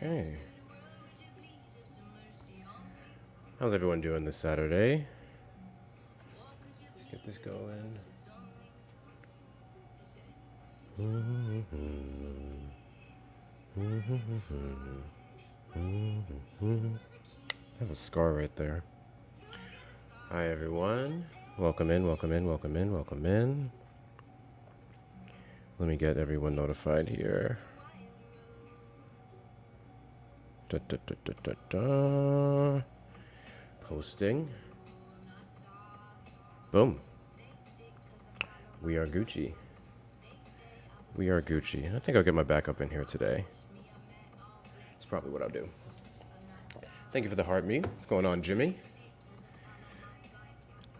Okay. How's everyone doing this Saturday? Let's get this going. I have a scar right there. Hi everyone. Welcome in, welcome in, welcome in, welcome in. Let me get everyone notified here. Da, da, da, da, da, da. Posting. Boom. We are Gucci. We are Gucci. I think I'll get my backup in here today. That's probably what I'll do. Thank you for the heart me. What's going on, Jimmy?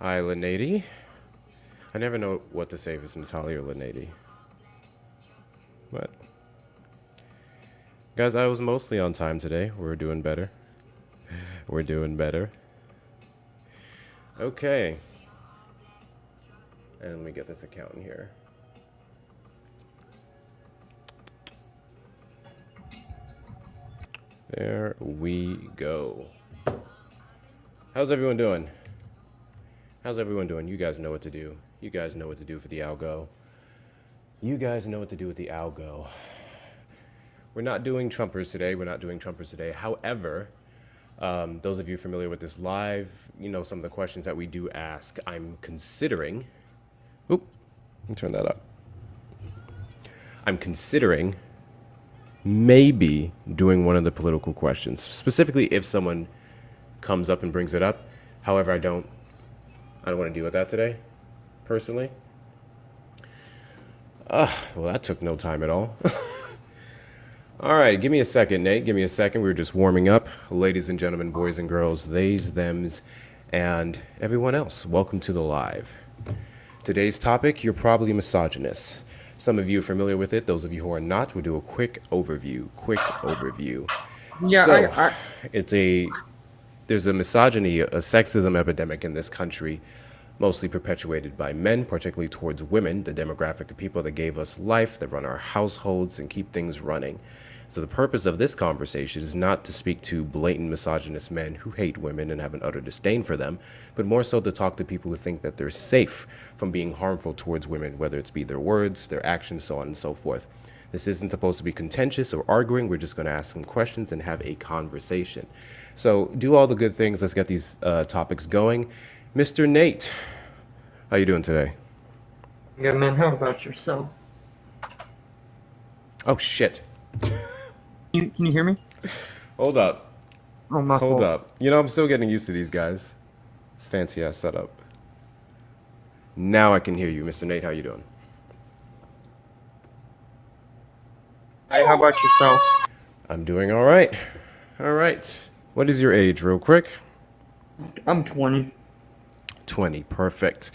Hi, Lenady. I never know what to say if it's Natalia or Lenady. But guys, I was mostly on time today. We're doing better. We're doing better. Okay. And let me get this account in here. There we go. How's everyone doing? How's everyone doing? You guys know what to do. You guys know what to do for the algo. You guys know what to do with the algo. We're not doing Trumpers today. We're not doing Trumpers today. However, those of you familiar with this live, you know some of the questions that we do ask. I'm considering... Oop, let me turn that up. I'm considering maybe doing one of the political questions, specifically if someone comes up and brings it up. However, I don't want to deal with that today, personally. Well, that took no time at all. All right, give me a second, Nate. Give me a second. We were just warming up. Ladies and gentlemen, boys and girls, theys, thems, and everyone else, welcome to the live. Today's topic, you're probably misogynist. Some of you are familiar with it. Those of you who are not, we'll do a quick overview. Yeah, So, there's a misogyny, a sexism epidemic in this country, mostly perpetuated by men, particularly towards women, the demographic of people that gave us life, that run our households and keep things running. So the purpose of this conversation is not to speak to blatant misogynist men who hate women and have an utter disdain for them, but more so to talk to people who think that they're safe from being harmful towards women, whether it's be their words, their actions, so on and so forth. This isn't supposed to be contentious or arguing. We're just going to ask some questions and have a conversation. So do all the good things. Let's get these topics going. Mr. Nate, how you doing today? good man. How about yourself? Oh, shit. Can you hear me? Hold up. Oh, my Hold fault. up. You know, I'm still getting used to these guys. It's fancy-ass setup. Now I can hear you. Mr. Nate, how you doing? Hey, how about yourself? I'm doing all right. All right. What is your age, real quick? I'm 20. 20. Perfect.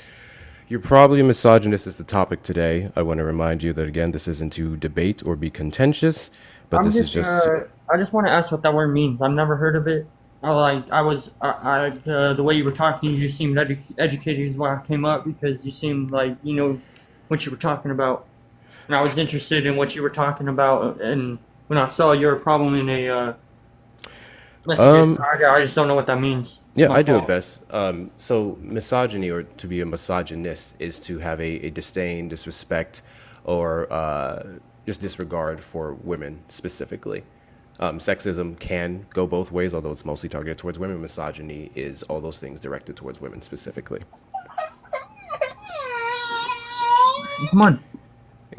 You're probably a misogynist is the topic today. I want to remind you that, again, this isn't to debate or be contentious, but this is just... I just want to ask what that word means. I've never heard of it. The way you were talking, you just seemed educated is why I came up, because you seemed like, you know, what you were talking about. And I was interested in what you were talking about, and when I saw your problem in a messages, I just don't know what that means. Yeah, My I do it fault. best. So misogyny, or to be a misogynist, is to have a disdain, disrespect, or just disregard for women specifically. Sexism can go both ways, although it's mostly targeted towards women. Misogyny is all those things directed towards women specifically. Come on.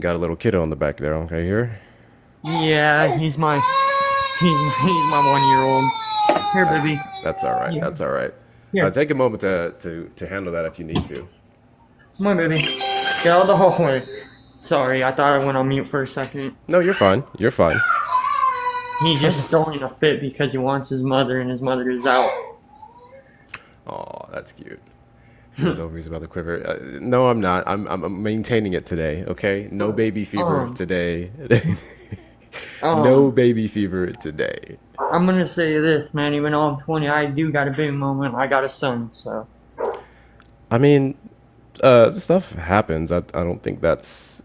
Got a little kiddo on the back there, okay, here? Yeah, he's my 1-year-old. Here, baby. That's all right, Yeah. that's all right. Here. Take a moment to handle that if you need to. Come on, baby. Get out of the hallway. Sorry, I thought I went on mute for a second. No, you're fine, you're fine. He's just throwing a fit because he wants his mother and his mother is out. Aw, that's cute. His ovaries about to quiver. No, I'm not. I'm maintaining it today, okay? No baby fever today. No baby fever today. I'm gonna say this, man. Even though I'm 20, I do got a baby moment. I got a son, so. I mean, stuff happens. I don't think that's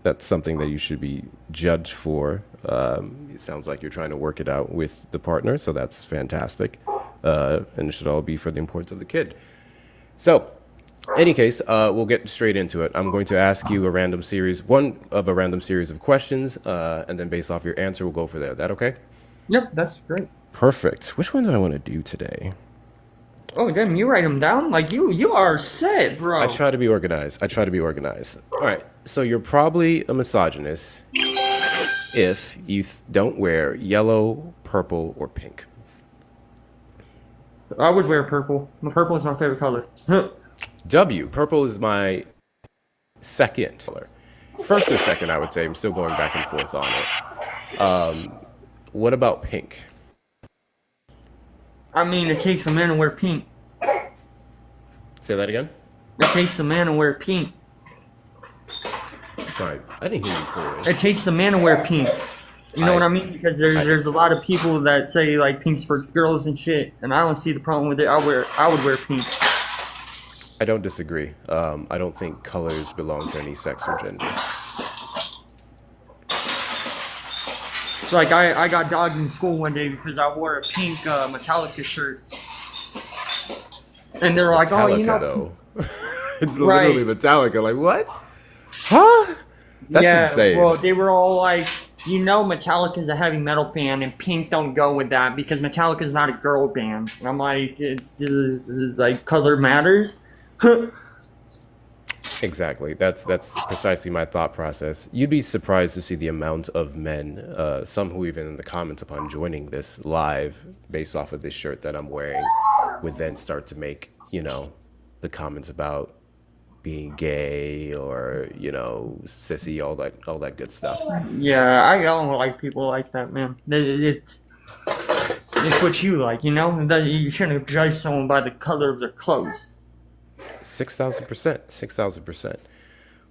that's something that you should be judged for. It sounds like you're trying to work it out with the partner, so that's fantastic. And it should all be for the importance of the kid. So, any case, we'll get straight into it. I'm going to ask you one of a random series of questions, and then based off your answer, we'll go for there. That okay? Yep, that's great. Perfect. Which one do I want to do today? Oh, damn, you write them down? Like, you are set, bro. I try to be organized. All right. So you're probably a misogynist if you don't wear yellow, purple, or pink. I would wear purple. Purple is my favorite color. W. Purple is my second color. First or second, I would say. I'm still going back and forth on it. What about pink? I mean, it takes a man to wear pink. Say that again? It takes a man to wear pink. Sorry, I didn't hear you clearly. It takes a man to wear pink. You know what I mean? Because there's a lot of people that say like pink's for girls and shit, and I don't see the problem with it. I would wear pink. I don't disagree. I don't think colors belong to any sex or gender. Like I got dogged in school one day because I wore a pink Metallica shirt, and they're like, Metallica, "Oh, you know." Though. It's literally Metallica. Like what? Huh? That's insane. Well, they were all like, you know, Metallica's a heavy metal band, and Pink don't go with that because Metallica's not a girl band. And I'm like, like color matters. Exactly. That's precisely my thought process. You'd be surprised to see the amount of men, some who even in the comments upon joining this live, based off of this shirt that I'm wearing, would then start to make, the comments about being gay or, sissy, all that good stuff. Yeah, I don't like people like that, man. It's what you like, You shouldn't judge someone by the color of their clothes. 6,000%.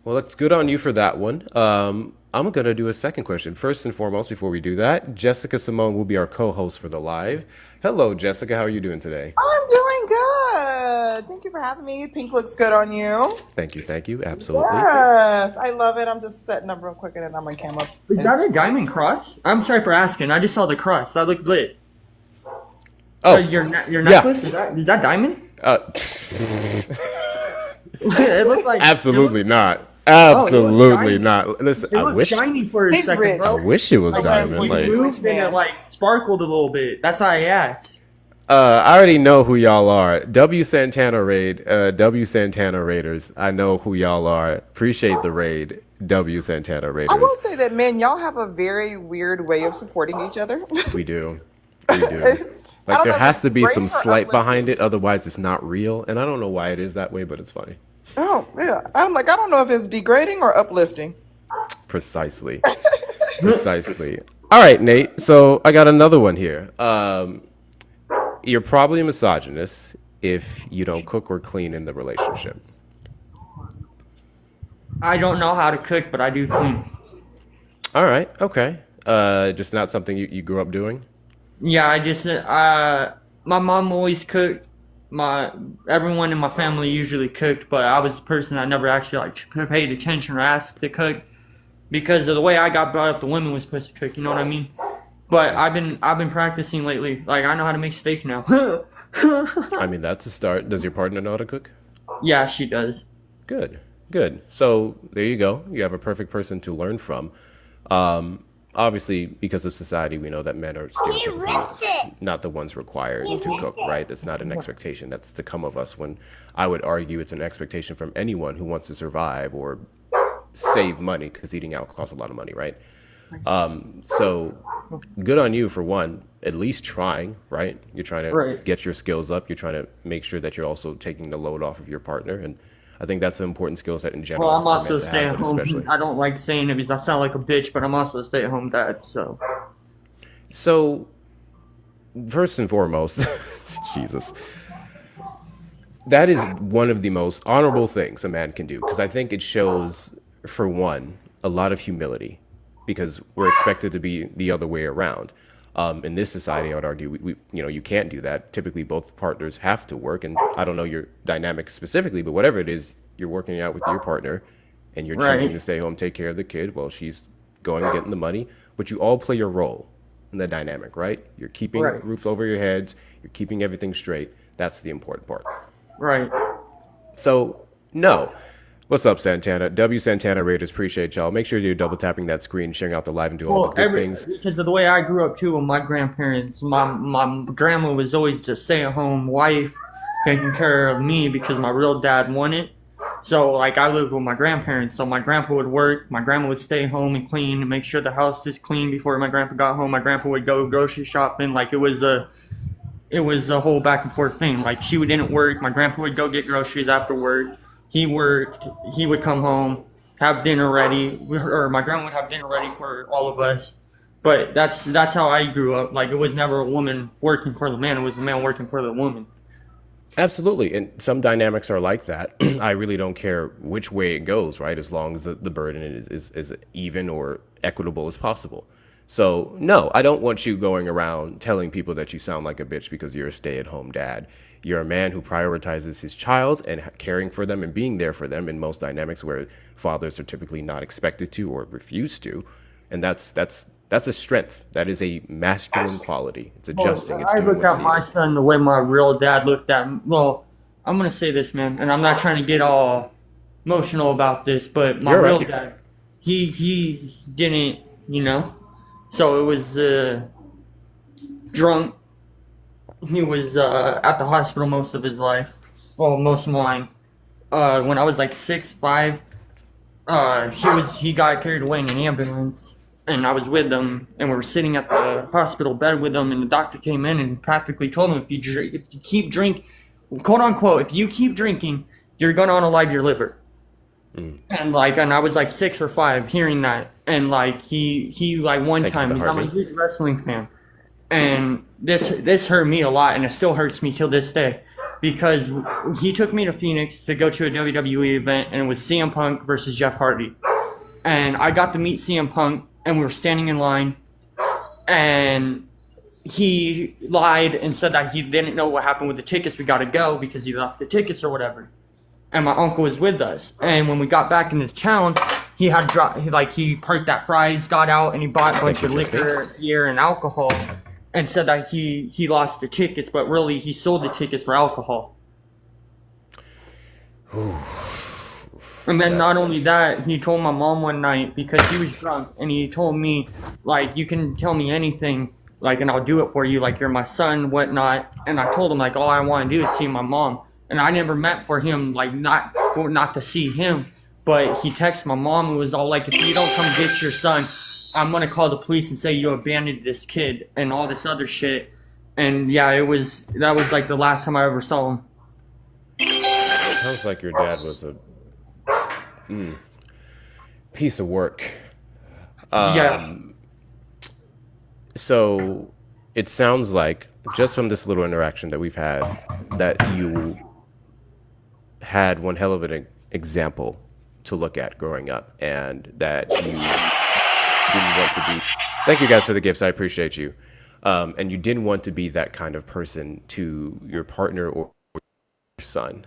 Well, that's good on you for that one. I'm going to do a second question. First and foremost, before we do that, Jessica Simone will be our co-host for the live. Hello, Jessica. How are you doing today? I'm doing good. Thank you for having me. Pink looks good on you. Thank you. Absolutely. Yes, I love it. I'm just setting up real quick and then I'm going to cam up. Is that a diamond cross? I'm sorry for asking. I just saw the cross. That looked lit. Oh, your necklace? Yeah. Is that diamond? It looked like absolutely not. Absolutely not. Listen, it looked shiny for a second, rich. bro. I wish it was diamond. It sparkled a little bit. That's why I asked. I already know who y'all are. W Santana Raiders. I know who y'all are. Appreciate the raid, W Santana Raiders. I will say that, man, y'all have a very weird way of supporting each other. We do. Like there has to be some slight behind it, otherwise it's not real. And I don't know why it is that way, but it's funny. Oh, yeah. I'm like, I don't know if it's degrading or uplifting. Precisely. All right, Nate. So I got another one here. You're probably a misogynist if you don't cook or clean in the relationship. I don't know how to cook, but I do clean. All right. Okay. Just not something you grew up doing? Yeah, my mom always cooked. Everyone in my family usually cooked, but I was the person that never actually paid attention or asked to cook because of the way I got brought up. The women was supposed to cook, you know what I mean? But I've been practicing lately. Like I know how to make steak now. I mean, that's a start. Does your partner know how to cook? Yeah, she does. Good. So there you go. You have a perfect person to learn from. Obviously, because of society, we know that men are stereotypically not the ones required to cook, right? That's not an expectation. That's to come of us, when I would argue it's an expectation from anyone who wants to survive or save money, because eating out costs a lot of money, right? So good on you for one, at least trying, right? You're trying to get your skills up. You're trying to make sure that you're also taking the load off of your partner. And I think that's an important skill set in general. Well, I'm also a stay-at-home. I don't like saying it because I sound like a bitch, but I'm also a stay-at-home dad, so. So, first and foremost, Jesus, that is one of the most honorable things a man can do, because I think it shows, for one, a lot of humility, because we're expected to be the other way around. In this society, I would argue, you can't do that. Typically, both partners have to work, and I don't know your dynamic specifically, but whatever it is you're working out with your partner, and you're Right. choosing to stay home, take care of the kid while she's going and getting the money. But you all play your role in the dynamic, right? You're keeping Right. roof over your heads. You're keeping everything straight. That's the important part. Right. So, no. What's up, Santana? W Santana Raiders, appreciate y'all. Make sure you're double tapping that screen, sharing out the live, and do all the good things. Because of the way I grew up too with my grandparents, my grandma was always the stay-at-home wife, taking care of me because my real dad wanted. So like I lived with my grandparents, so my grandpa would work, my grandma would stay home and clean and make sure the house is clean before my grandpa got home. My grandpa would go grocery shopping, like it was a whole back and forth thing. Like she didn't work, my grandpa would go get groceries after work. He worked, he would come home, have dinner ready, or my grandma would have dinner ready for all of us. But that's how I grew up. Like it was never a woman working for the man, it was a man working for the woman. Absolutely. And some dynamics are like that. I really don't care which way it goes, right? As long as the burden is even or equitable as possible. So, no, I don't want you going around telling people that you sound like a bitch because you're a stay-at-home dad. You're a man who prioritizes his child and caring for them and being there for them in most dynamics where fathers are typically not expected to or refuse to. And that's a strength. That is a masculine quality. It's adjusting. It's I doing look what's at my needed. son the way my real dad looked at me. Well, I'm going to say this, man, and I'm not trying to get all emotional about this, but my You're real right. dad, he didn't, you know? So it was drunk. He was at the hospital most of his life. Well, most of mine. When I was like 6'5", he got carried away in an ambulance, and I was with him, and we were sitting at the hospital bed with him, and the doctor came in and practically told him, if you keep drinking, quote unquote, if you keep drinking, you're gonna unalive your liver. And I was like 6 or 5 hearing that, and like he like one Thank you for time, the because I'm a heartbeat. huge wrestling fan, and this hurt me a lot, and it still hurts me till this day, because he took me to Phoenix to go to a WWE event, and it was CM Punk versus Jeff Hardy, and I got to meet CM Punk, and we were standing in line, and he lied and said that he didn't know what happened with the tickets. We got to go because he left the tickets or whatever. And my uncle was with us. And when we got back into town, he had he parked at Fry's, got out, and he bought a bunch of liquor, beer, and alcohol, and said that he lost the tickets, but really he sold the tickets for alcohol. And then not only that, he told my mom one night, because he was drunk, and he told me, like, you can tell me anything, like, and I'll do it for you, like, you're my son, whatnot. And I told him, like, all I want to do is see my mom. And I never meant for him, like, not to see him. But he texted my mom and was all like, if you don't come get your son, I'm going to call the police and say you abandoned this kid and all this other shit. And yeah, that was like the last time I ever saw him. Sounds like your dad was a piece of work. Yeah. So it sounds like, just from this little interaction that we've had, that you had one hell of an example to look at growing up, and that you didn't want to be. Thank you guys for the gifts. I appreciate you. And you didn't want to be that kind of person to your partner or your son.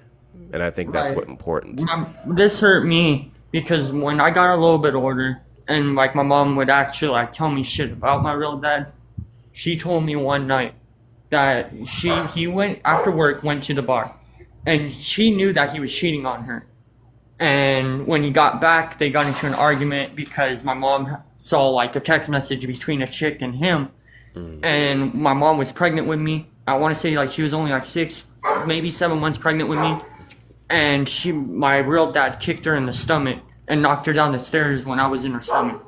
And I think that's what's important. This hurt me because when I got a little bit older, and like my mom would actually like tell me shit about my real dad, she told me one night that he went after work, went to the bar, and she knew that he was cheating on her. And when he got back, they got into an argument because my mom saw like a text message between a chick and him. And my mom was pregnant with me. I want to say like she was only like 6, maybe 7 months pregnant with me. And my real dad kicked her in the stomach and knocked her down the stairs when I was in her stomach.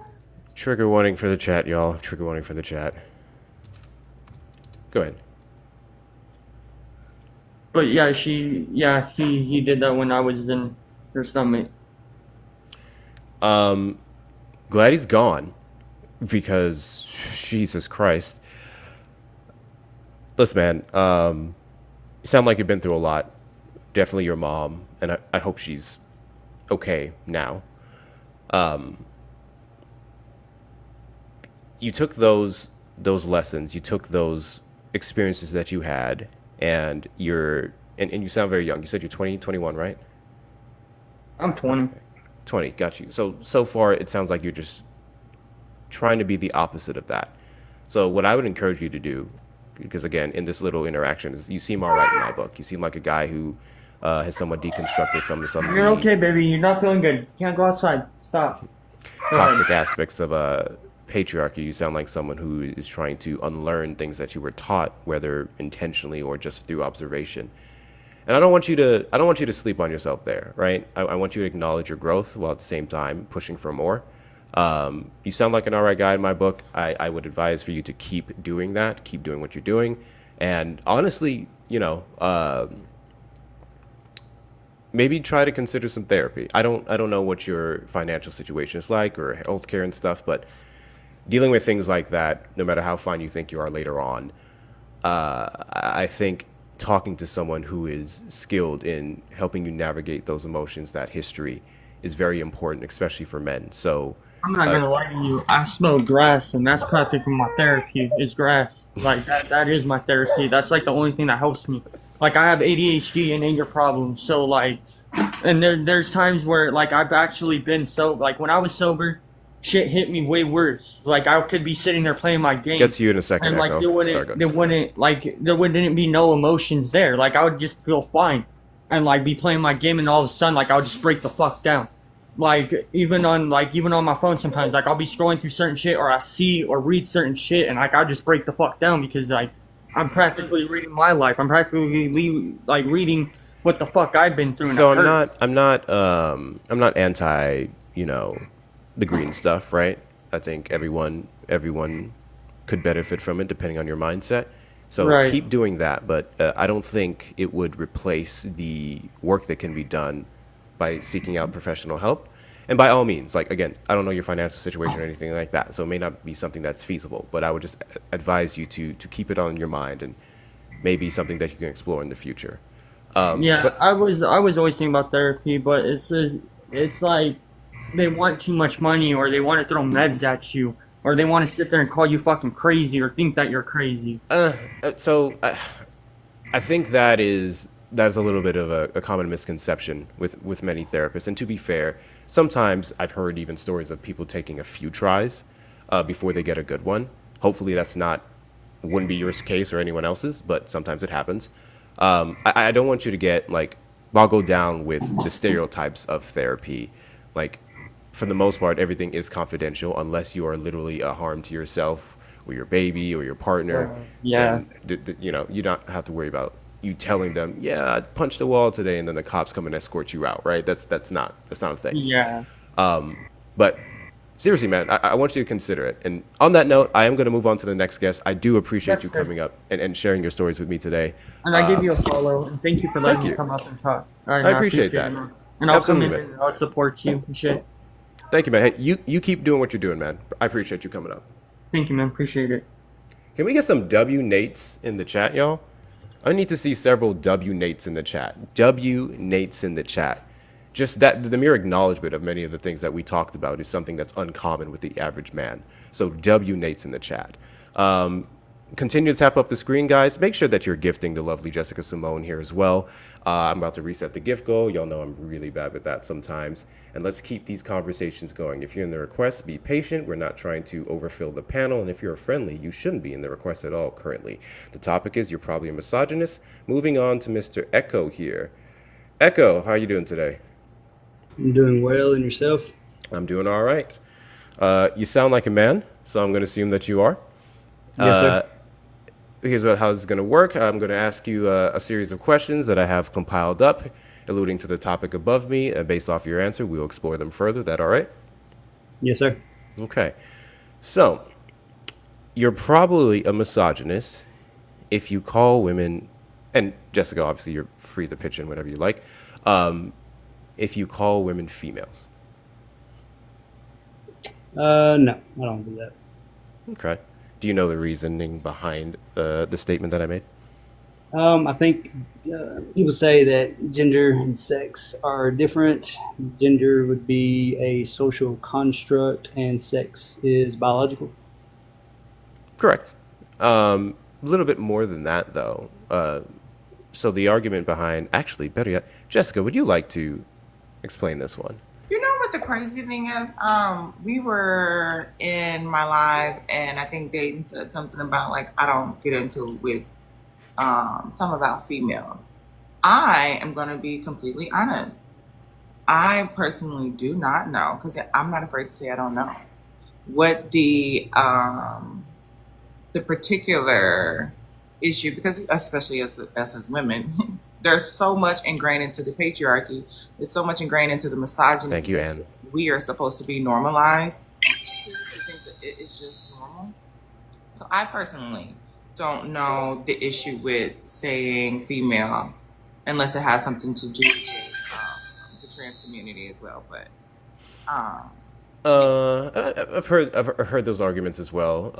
Trigger warning for the chat, y'all. Trigger warning for the chat. Go ahead. But yeah, he did that when I was in her stomach. Glad he's gone, because Jesus Christ. Listen, man, you sound like you've been through a lot. Definitely your mom, and I hope she's okay now. You took those lessons, you took those experiences that you had, and you sound very young. You said you're 20, 21, right? I'm 20. 20, got you. So far, it sounds like you're just trying to be the opposite of that. So what I would encourage you to do, because again, in this little interaction, is you seem all right in my book. You seem like a guy who has somewhat deconstructed from some of You're the okay, baby. You're not feeling good. You can't go outside. Stop. toxic aspects of patriarchy. You sound like someone who is trying to unlearn things that you were taught, whether intentionally or just through observation. And I don't want you to sleep on yourself there, right? I want you to acknowledge your growth while at the same time pushing for more. You sound like an all right guy in my book. I would advise for you to keep doing that, keep doing what you're doing. And honestly, maybe try to consider some therapy. I don't know what your financial situation is like or healthcare and stuff, but dealing with things like that, no matter how fine you think you are later on, I think talking to someone who is skilled in helping you navigate those emotions, that history, is very important, especially for men. So I'm not gonna lie to you. I smell grass, and that's practically my therapy. Is grass. Like that is my therapy. That's like the only thing that helps me. Like I have ADHD and anger problems, so like, and there's times where like I've actually been like when I was sober, shit hit me way worse. Like I could be sitting there playing my game. Get to you in a second. And like Echo. there wouldn't be no emotions there. Like I would just feel fine, and like be playing my game, and all of a sudden like I would just break the fuck down. Like even on my phone sometimes, like I'll be scrolling through certain shit, or I see or read certain shit, and like I'll just break the fuck down because like I'm practically reading my life. I'm practically like reading what the fuck I've been through. So I'm not anti, the green stuff, right? I think everyone could benefit from it depending on your mindset. So Right. keep doing that, but I don't think it would replace the work that can be done by seeking out professional help. And by all means, like again, I don't know your financial situation or anything like that, so it may not be something that's feasible, but I would just advise you to keep it on your mind and maybe something that you can explore in the future. But I was always thinking about therapy, but it's like they want too much money, or they want to throw meds at you, or they want to sit there and call you fucking crazy, or think that you're crazy. So I think that is a little bit of a common misconception with many therapists. And to be fair, sometimes I've heard even stories of people taking a few tries before they get a good one. Hopefully wouldn't be your case or anyone else's, but sometimes it happens. I don't want you to get like boggled down with the stereotypes of therapy. Like for the most part, everything is confidential unless you are literally a harm to yourself or your baby or your partner. Yeah. Then, you don't have to worry about you telling them, yeah, I punched the wall today, and then the cops come and escort you out, right? That's not a thing. Yeah. But seriously, man, I want you to consider it. And on that note, I am going to move on to the next guest. I do appreciate That's you good. coming up and sharing your stories with me today. And I give you a follow, and thank you for letting me come up and talk. All right, I appreciate that. it, man. And I'll come in Absolutely, and I'll support you and shit. Thank you, man. Hey, you keep doing what you're doing, man. I appreciate you coming up. Thank you, man. Appreciate it. Can we get some W Nates in the chat, y'all? I need to see several W Nates in the chat. W Nates in the chat. Just that the mere acknowledgement of many of the things that we talked about is something that's uncommon with the average man. So W Nates in the chat. Continue to tap up the screen, guys. Make sure that you're gifting the lovely Jessica Simone here as well. I'm about to reset the gift goal. Y'all know I'm really bad with that sometimes. And let's keep these conversations going. If you're in the request, be patient. We're not trying to overfill the panel. And if you're friendly, you shouldn't be in the request at all currently. The topic is you're probably a misogynist. Moving on to Mr. Echo here. Echo, how are you doing today? I'm doing well, and yourself? I'm doing all right. You sound like a man, so I'm going to assume that you are. Yes, sir. Here's how this is going to work. I'm going to ask you a series of questions that I have compiled up, alluding to the topic above me. Based off your answer, we'll explore them further. That all right? Yes, sir. Okay. So, you're probably a misogynist if you call women, and Jessica, obviously, you're free to pitch in whatever you like, if you call women females. No, I don't do that. Okay. Do you know the reasoning behind the statement that I made? I think people say that gender and sex are different. Gender would be a social construct, and sex is biological. Correct. A little bit more than that, though. So the argument behind, actually, better yet, Jessica, would you like to explain this one? You know what the crazy thing is? We were in my live, and I think Dayton said something about like I don't get into it with some about females. I am going to be completely honest. I personally do not know because I'm not afraid to say I don't know what the particular issue, because especially us as women, there's so much ingrained into the patriarchy. There's so much ingrained into the misogyny. Thank you, Anne. We are supposed to be normalized. To think that it is just normal. So I personally don't know the issue with saying female unless it has something to do with the trans community as well. But I've heard those arguments as well.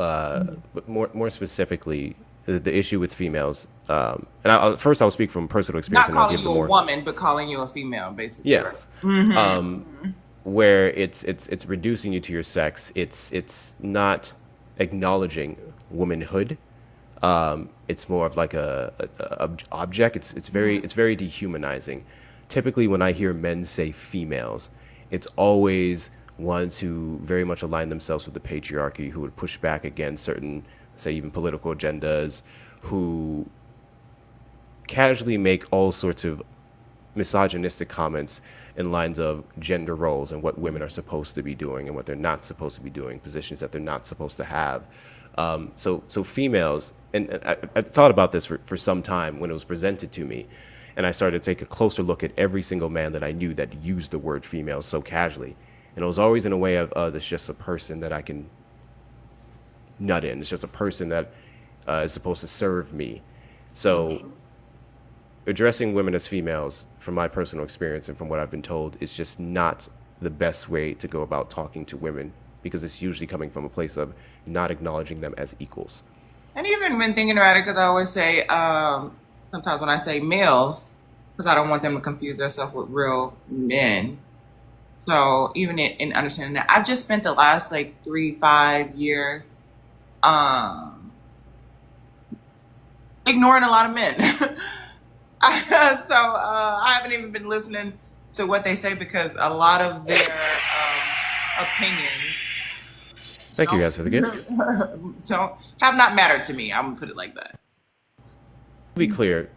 But more specifically, the issue with females. First, I'll speak from personal experience. not And I'll calling give you the a more. woman, but calling you a female, basically. Yes. Where it's reducing you to your sex. It's not acknowledging womanhood. It's more of like a object. It's very dehumanizing. Typically, when I hear men say females, it's always ones who very much align themselves with the patriarchy, who would push back against certain, say, even political agendas, who casually make all sorts of misogynistic comments in lines of gender roles and what women are supposed to be doing and what they're not supposed to be doing, positions that they're not supposed to have. So females, and I thought about this for some time when it was presented to me, and I started to take a closer look at every single man that I knew that used the word female so casually. And it was always in a way of, it's just a person that I can nut in. It's just a person that is supposed to serve me. So addressing women as females, from my personal experience and from what I've been told, is just not the best way to go about talking to women, because it's usually coming from a place of not acknowledging them as equals. And even when thinking about it, because I always say, sometimes when I say males, because I don't want them to confuse themselves with real men. So even in understanding that, I've just spent the last like 3-5 years ignoring a lot of men. I haven't even been listening to what they say because a lot of their opinions. Thank you guys for the gift. Have not mattered to me. I'm gonna put it like that. To be clear,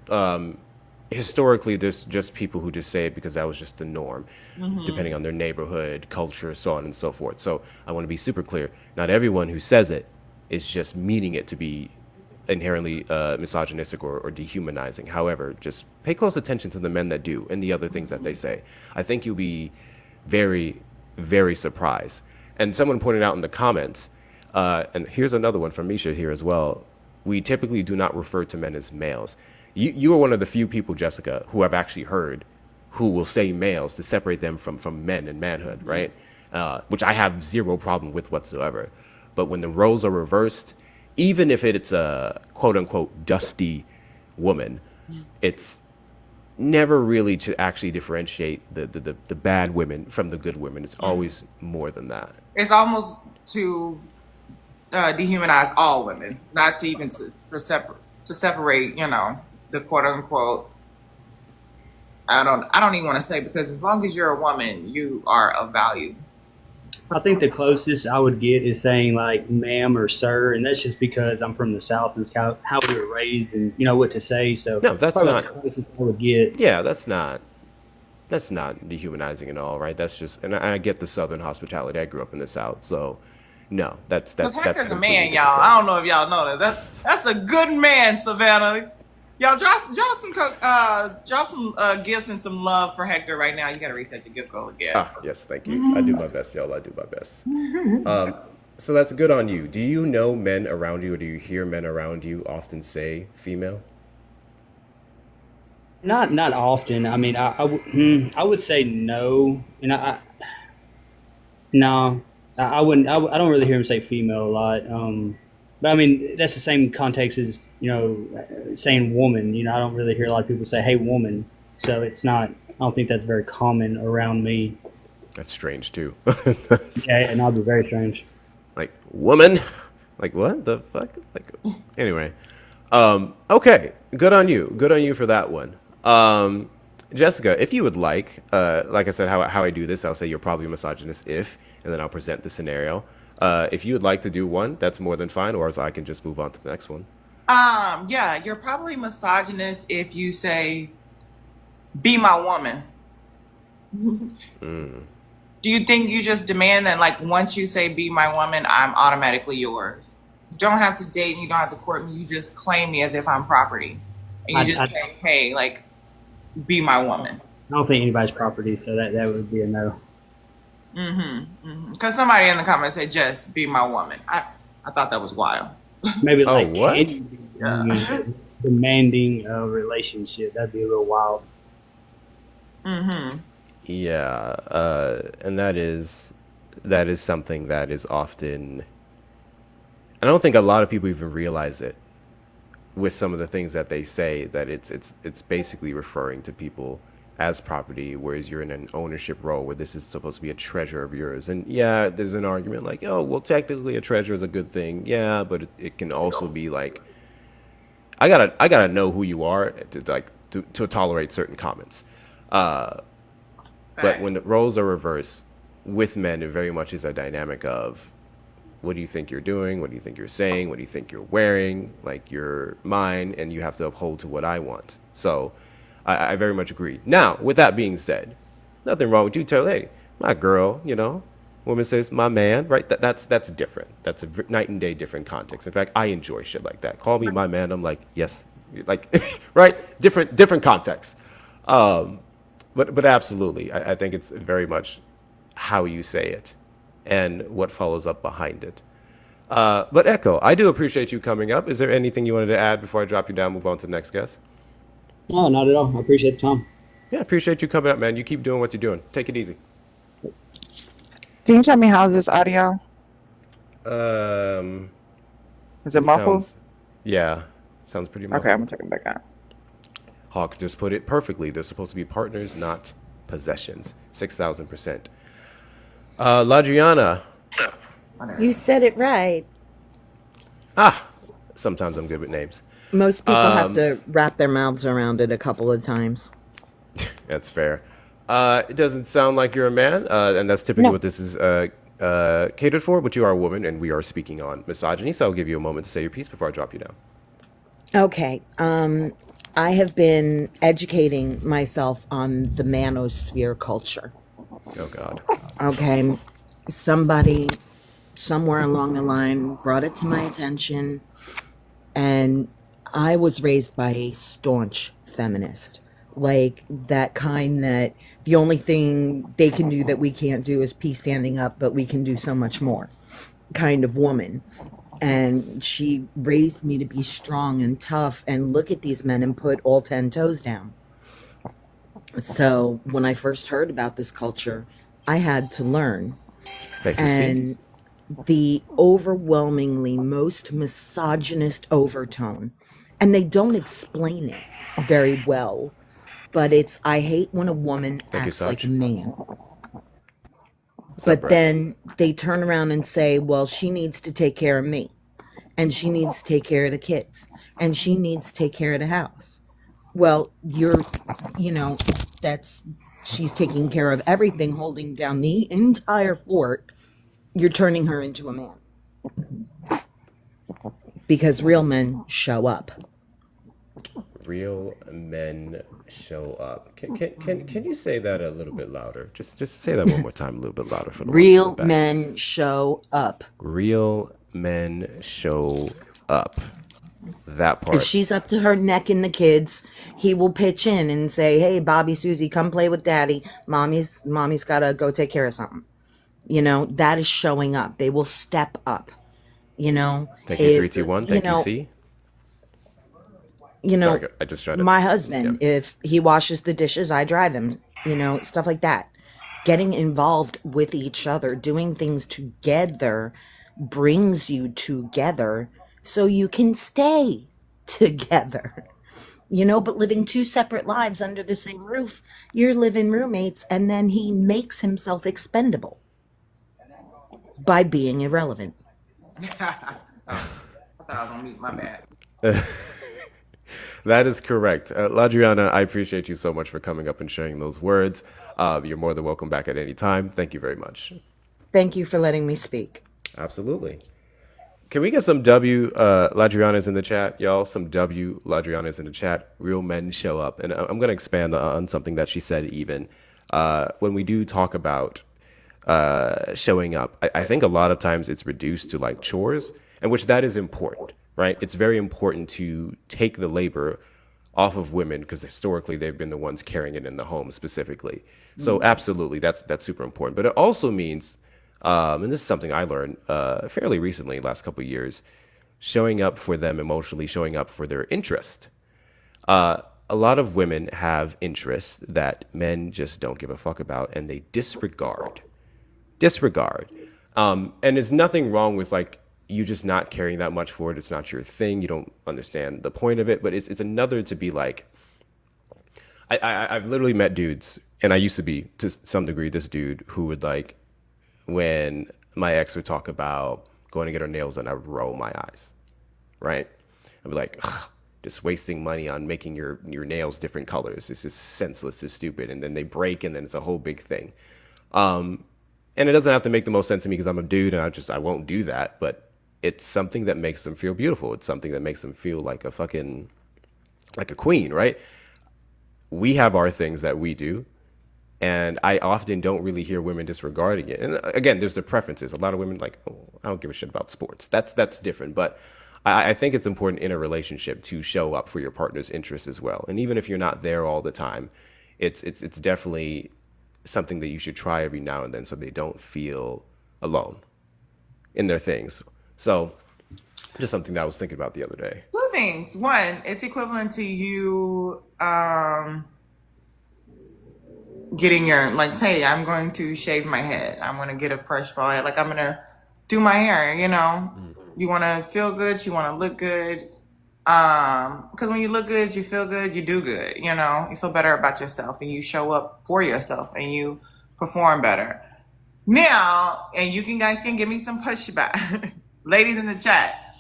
historically, there's just people who just say it because that was just the norm, depending on their neighborhood, culture, so on and so forth. So I want to be super clear. Not everyone who says it is just meaning it to be inherently misogynistic or dehumanizing. However, just pay close attention to the men that do and the other things that they say. I think you'll be very, very surprised. And someone pointed out in the comments, and here's another one from Misha here as well, we typically do not refer to men as males. You are one of the few people, Jessica, who I've actually heard who will say males to separate them from men and manhood, right? Which I have zero problem with whatsoever. But when the roles are reversed, even if it's a quote-unquote dusty woman, it's never really to actually differentiate the bad women from the good women. It's always more than that. It's almost to dehumanize all women, not to even to separate, the quote-unquote. I don't even want to say, because as long as you're a woman, you are of value. I think the closest I would get is saying like ma'am or sir, and that's just because I'm from the South and it's how we were raised and what to say. So no, that's not the closest I would get. Yeah, that's not dehumanizing at all, right? That's just, and I get the Southern hospitality. I grew up in the South, so no, that's Hector's a man, y'all. I don't know if y'all know that. That's a good man, Savannah. Y'all drop some gifts and some love for Hector right now. You gotta reset your gift goal again. Yes, thank you. I do my best, y'all. I do my best. So that's good on you. Do you know men around you, or do you hear men around you often say female? Not often. I mean, I would say no, and I wouldn't. I don't really hear him say female a lot. But I mean, that's the same context as saying woman. I don't really hear a lot of people say, "Hey, woman." So it's not. I don't think that's very common around me. That's strange too. Yeah, and I'll be very strange. Like woman, like what the fuck? Like anyway. Okay, good on you. Good on you for that one. Jessica, if you would like I said, how I do this, I'll say you're probably a misogynist if, and then I'll present the scenario. If you would like to do one, that's more than fine, or else I can just move on to the next one. Yeah, you're probably misogynist if you say, "Be my woman." Mm. Do you think you just demand that, like, once you say "Be my woman," I'm automatically yours? You don't have to date me, you don't have to court me. You just claim me as if I'm property, and you I just say, "Hey, like, be my woman." don't think anybody's property, so that would be a no. Because somebody in the comments said, "Just be my woman." I thought that was wild. Maybe it's Oh, like what? can you be Yeah. demanding a relationship. That'd be a little wild. Yeah, and that is something that is often. I don't think a lot of people even realize it with some of the things that they say that it's basically referring to people as property, whereas you're in an ownership role where this is supposed to be a treasure of yours. And yeah, there's an argument like, oh, well, technically a treasure is a good thing. Yeah, but it can also be like, I gotta know who you are to tolerate certain comments. Uh, but Fact. when the roles are reversed with men, it very much is a dynamic of what do you think you're doing? What do you think you're saying? What do you think you're wearing? Like you're mine, and you have to uphold to what I want. So I very much agree. Now, with that being said, nothing wrong with you tell, hey, my girl, woman says my man, right? That's different. That's a night and day different context. In fact, I enjoy shit like that. Call me my man. I'm like, yes, like, right? Different context. Um, but absolutely, I think it's very much how you say it and what follows up behind it. But Echo, I do appreciate you coming up. Is there anything you wanted to add before I drop you down, move on to the next guest? No, not at all. I appreciate the time. Yeah, appreciate you coming up, man. You keep doing what you're doing. Take it easy. Can you tell me how's this audio? Um, Is it muffled? sounds, yeah, sounds pretty Okay, I'm muffled. gonna take it back out. Hawk just put it perfectly. They're supposed to be partners, not possessions. 6,000%. Ladriana. You said it right. Ah, sometimes I'm good with names. Most people have Um, to wrap their mouths around it a couple of times. That's fair. It doesn't sound like you're a man, and that's typically No. what this is catered for, but you are a woman, and we are speaking on misogyny, so I'll give you a moment to say your piece before I drop you down. Okay. I have been educating myself on the manosphere culture. Oh, God. Okay. Somebody somewhere along the line brought it to my attention, and I was raised by a staunch feminist. Like that kind that the only thing they can do that we can't do is pee standing up, but we can do so much more kind of woman. And she raised me to be strong and tough and look at these men and put all 10 toes down. So when I first heard about this culture, I had to learn. Thank you, Steve. And the overwhelmingly most misogynist overtone, and they don't explain it very well, but it's I hate when a woman Thank you, acts like a Saj. man. What's up, But Brett? then they turn around and say, well, she needs to take care of me, and she needs to take care of the kids, and she needs to take care of the house. Well, that's she's taking care of everything, holding down the entire fort. You're turning her into a man because real men show up. Real men show up. Can you say that a little bit louder? Just say that one more time, a little bit louder for the ones in the Real back. men show up. Real men show up. That If part. she's up to her neck in the kids, he will pitch in and say, "Hey, Bobby, Susie, come play with Daddy. Mommy's gotta go take care of something." That is showing up. They will step up. You know, Thank you, if 321. you Thank you, know, C. you Sorry, know, I just tried to. my Yeah. husband, if he washes the dishes, I dry them. Stuff like that. Getting involved with each other, doing things together, brings you together, so you can stay together. But living two separate lives under the same roof, you're living roommates, and then he makes himself expendable by being irrelevant. Oh, I thought I was on mute. My bad. That is correct. Ladriana, I appreciate you so much for coming up and sharing those words. You're more than welcome back at any time. Thank you very much. Thank you for letting me speak. Absolutely. Can we get some W Ladrianas in the chat, y'all? Some W Ladrianas in the chat. Real men show up. And I'm going to expand on something that she said even. When we do talk about showing up, I think a lot of times it's reduced to like chores, and which that is important, right? It's very important to take the labor off of women because historically they've been the ones carrying it in the home specifically. So absolutely, that's super important. But it also means, and this is something I learned fairly recently, last couple of years, showing up for them emotionally, showing up for their interest. A lot of women have interests that men just don't give a fuck about, and they disregard. And there's nothing wrong with like you just not caring that much for it. It's not your thing. You don't understand the point of it. But it's another to be like, I've literally met dudes, and I used to be to some degree this dude who would like, when my ex would talk about going to get her nails done, I would roll my eyes, right? I'd be like, ugh, just wasting money on making your nails different colors. It's just senseless, it's stupid. And then they break, and then it's a whole big thing. And it doesn't have to make the most sense to me because I'm a dude and I won't do that. But it's something that makes them feel beautiful. It's something that makes them feel like a queen, right? We have our things that we do. And I often don't really hear women disregarding it. And again, there's the preferences. A lot of women like, oh, I don't give a shit about sports. That's different. But I think it's important in a relationship to show up for your partner's interests as well. And even if you're not there all the time, it's definitely something that you should try every now and then so they don't feel alone in their things. So just something that I was thinking about the other day. Two things. One, it's equivalent to you getting your, like, say, I'm going to shave my head. I'm going to get a fresh bald head. Like, I'm going to do my hair, you know. You want to feel good. You want to look good. Because when you look good, you feel good, you do good, you know. You feel better about yourself, and you show up for yourself, and you perform better. Now, and guys can give me some pushback. Ladies in the chat,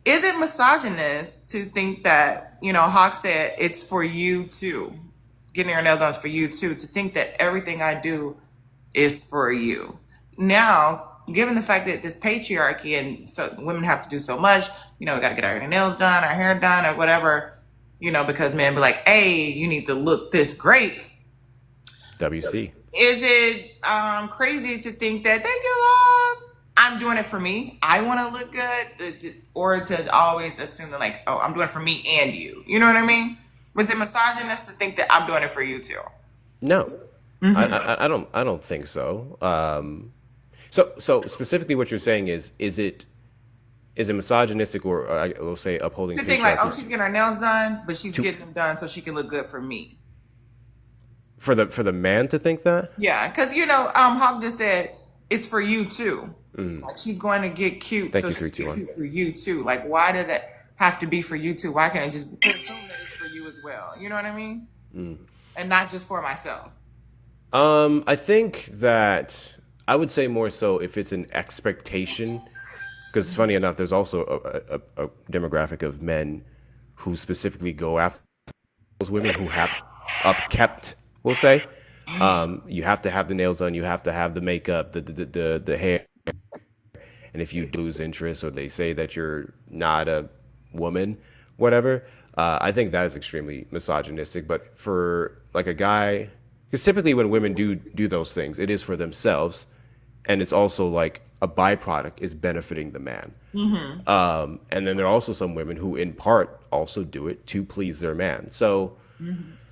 is it misogynist to think that, you know, Hawk said it's for you too? Getting your nails done is for you too, to think that everything I do is for you. Now, given the fact that this patriarchy and so women have to do so much, you know, we got to get our nails done, our hair done, or whatever, you know, because men be like, hey, you need to look this great. WC. Is it crazy to think that, thank you, love, I'm doing it for me, I want to look good, or to always assume that, like, oh, I'm doing it for me and you. You know what I mean? Was it misogynist to think that I'm doing it for you too? No, I don't think so. So specifically, what you're saying is it misogynistic, or I will say upholding? To think like, oh, she's getting her nails done, but she's getting them done so she can look good for me. For the man to think that? Yeah, because you know, Hawk just said it's for you too. Like, she's going to get cute, Thank so you, she 3, 2, 1. cute for you too. Like, why did that have to be for you too? Why can't I just assume that it's for you as well? You know what I mean? And not just for myself. I think that I would say more so if it's an expectation, because funny enough, there's also a demographic of men who specifically go after those women who have upkept, we'll say. You have to have the nails done, you have to have the makeup, the hair. And if you lose interest, or they say that you're not a woman, whatever, I think that is extremely misogynistic. But for like a guy, because typically when women do those things, it is for themselves. And it's also like a byproduct is benefiting the man. And then there are also some women who in part also do it to please their man. So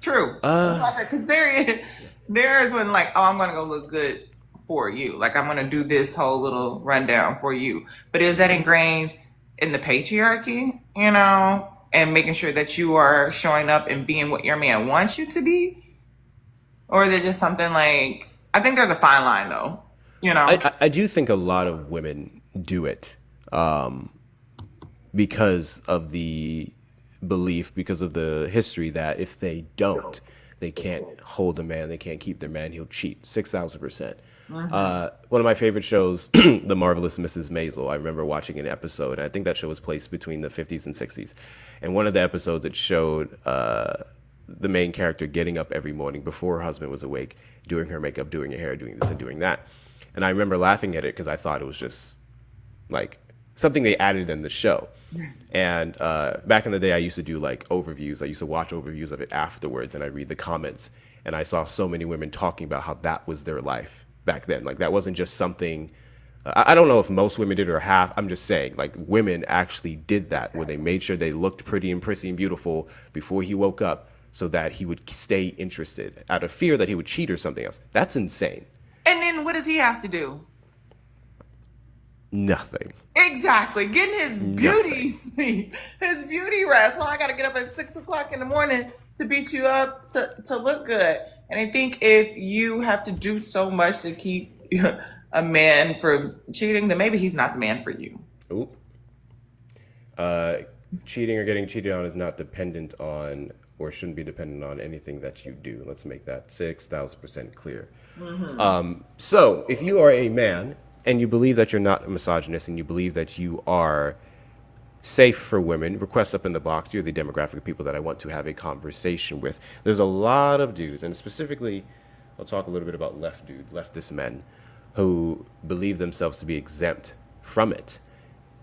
True. Because there is when, like, oh, I'm going to go look good for you. Like, I'm going to do this whole little rundown for you. But is that ingrained in the patriarchy, you know, and making sure that you are showing up and being what your man wants you to be? Or is it just something like, I think there's a fine line though, you know? I do think a lot of women do it because of the belief, because of the history that if they don't, they can't hold a man, they can't keep their man, he'll cheat. 6,000%. One of my favorite shows, The Marvelous Mrs. Maisel. I remember watching an episode, and I think that show was placed between the 50s and 60s. And one of the episodes, it showed the main character getting up every morning before her husband was awake, doing her makeup, doing her hair, doing this and doing that. And I remember laughing at it because I thought it was just like something they added in the show. And back in the day, I used to do like overviews. I used to watch overviews of it afterwards, and I read the comments. And I saw so many women talking about how that was their life back then. Like that wasn't just something. I don't know if most women did or half. I'm just saying, like women actually did that, where they made sure they looked pretty and prissy and beautiful before he woke up, so that he would stay interested out of fear that he would cheat or something else. That's insane. And then what does he have to do? Nothing. Exactly. Getting his beauty sleep, his beauty rest. Well, I got to get up at 6 o'clock in the morning to beat you up to look good. And I think if you have to do so much to keep a man from cheating, then maybe he's not the man for you. Ooh. Cheating or getting cheated on is not dependent on, or shouldn't be dependent on, anything that you do. Let's make that 6,000% clear. So if you are a man and you believe that you're not a misogynist and you believe that you are safe for women, request up in the box. You're the demographic of people that I want to have a conversation with. There's a lot of dudes, and specifically, I'll talk a little bit about leftist men, who believe themselves to be exempt from it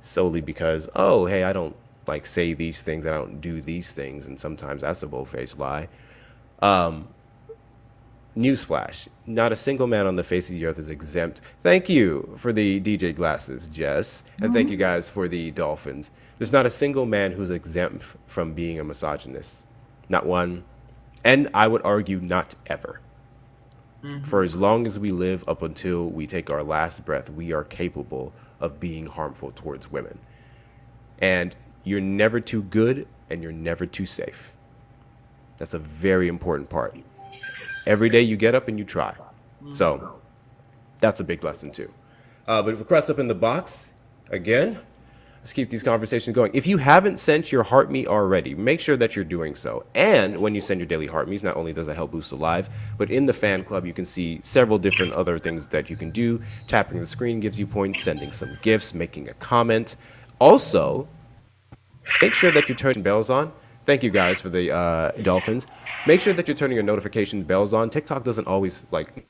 solely because, oh, hey, I don't like say these things, I don't do these things, and sometimes that's a bold-faced lie. Newsflash, not a single man on the face of the earth is exempt. Thank you for the DJ glasses, Jess, and thank you guys for the dolphins. There's not a single man who's exempt from being a misogynist. Not one. And I would argue not ever. For as long as we live, up until we take our last breath, we are capable of being harmful towards women. And you're never too good and you're never too safe. That's a very important part. Every day you get up and you try. So that's a big lesson too. But request up in the box, again, let's keep these conversations going. If you haven't sent your heart me already, make sure that you're doing so. And when you send your daily heart me's, not only does it help boost the live, but in the fan club, you can see several different other things that you can do. Tapping the screen gives you points, sending some gifts, making a comment. Also, make sure that you turn bells on. Thank you guys for the dolphins. Make sure that you're turning your notification bells on. TikTok doesn't always like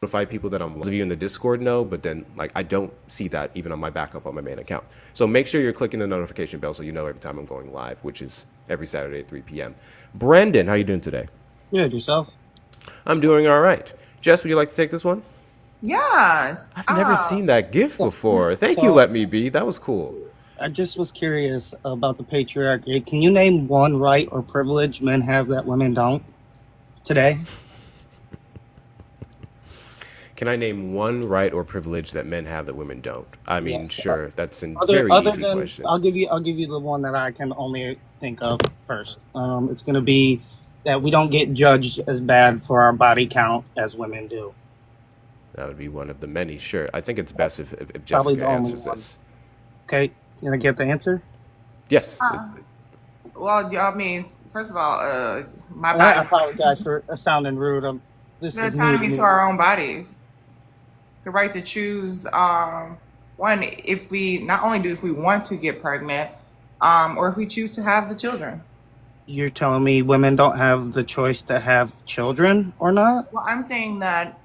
notify people that I'm. Most of you in the Discord know, but then like I don't see that even on my backup on my main account. So make sure you're clicking the notification bell so you know every time I'm going live, which is every Saturday at 3 p.m. Brandon, how you doing today? Good, yourself? I'm doing all right. Jess, would you like to take this one? Yes. I've never seen that gift before. Thank you, Let Me Be. That was cool. I just was curious about the patriarchy. Can you name one right or privilege men have that women don't today? Can I name one right or privilege that men have that women don't? I mean, Yes. sure, that's a Other very easy than, question. I'll give you the one that I can only think of first. It's going to be that we don't get judged as bad for our body count as women do. That would be one of the many, sure. I think it's best if probably Jessica the only answers one. this. Okay, can I get the answer? Yes. Well, I mean, first of all, my I body. apologize for sounding rude. This The is new to autonomy me. to our own bodies. The right to choose, one, if we, not only do if we want to get pregnant, or if we choose to have the children. You're telling me women don't have the choice to have children or not? Well, I'm saying that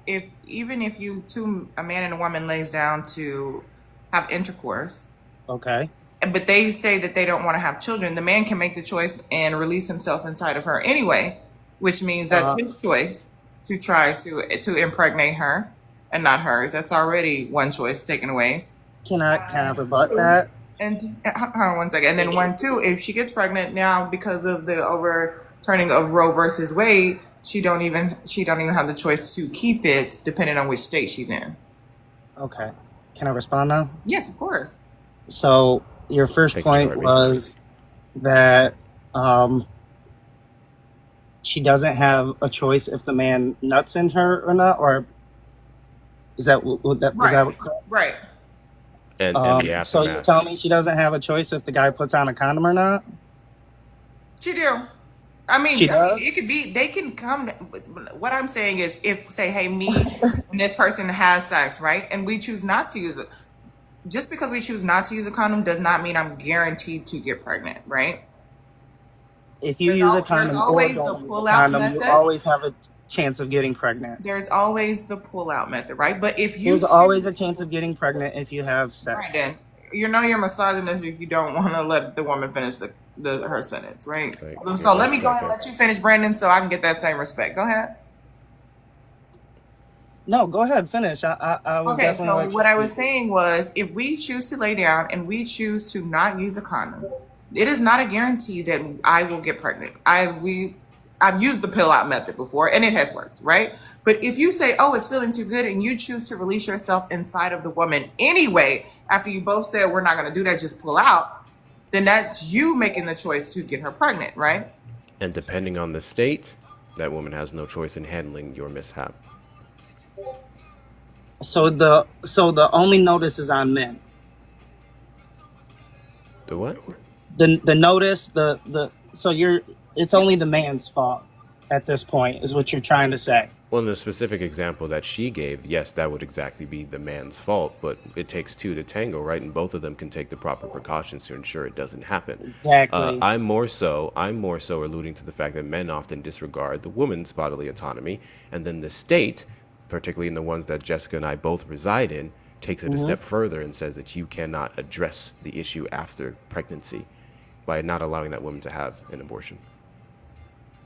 even if a man and a woman lays down to have intercourse, Okay. but they say that they don't want to have children, the man can make the choice and release himself inside of her anyway, which means that's his choice to try to impregnate her and not hers. That's already one choice taken away. Can I rebut that? And hold on one second. And then one, two, if she gets pregnant now because of the overturning of Roe versus Wade, she don't even have the choice to keep it, depending on which state she's in. Okay. Can I respond now? Yes, of course. So your first Thank you, point Courtney. was that she doesn't have a choice if the man nuts in her or not, or is that would that Right. was that Right. And the so you're aftermath. telling me she doesn't have a choice if the guy puts on a condom or not? She do. She does? it could be, they can come. What I'm saying is, if, say, hey, me and this person has sex, right? And we choose not to use it. Just because we choose not to use a condom does not mean I'm guaranteed to get pregnant, right? If you use a condom or always the don't use a pull-out condom, you method. always have a chance of getting pregnant. There's always the pull-out method, right? But if you There's always a chance of getting pregnant if you have sex. Brandon, you know you're misogynist if you don't want to let the woman finish her sentence, right? So let me go ahead and let you finish, Brandon, so I can get that same respect. Go ahead. No, go ahead, finish. I would Okay, definitely so let you what I was speak. saying was, if we choose to lay down and we choose to not use a condom, it is not a guarantee that I will get pregnant. I've used the pill out method before and it has worked, right? But if you say, oh, it's feeling too good, and you choose to release yourself inside of the woman anyway, after you both said we're not going to do that, just pull out, then that's you making the choice to get her pregnant, right? And depending on the state, that woman has no choice in handling your mishap. So the only notice is on men. The what? The notice, it's only the man's fault at this point, is what you're trying to say. Well, in the specific example that she gave, yes, that would exactly be the man's fault, but it takes two to tango, right? And both of them can take the proper precautions to ensure it doesn't happen. Exactly. I'm more so alluding to the fact that men often disregard the woman's bodily autonomy, and then the state, particularly in the ones that Jessica and I both reside in, takes it a step further and says that you cannot address the issue after pregnancy by not allowing that woman to have an abortion.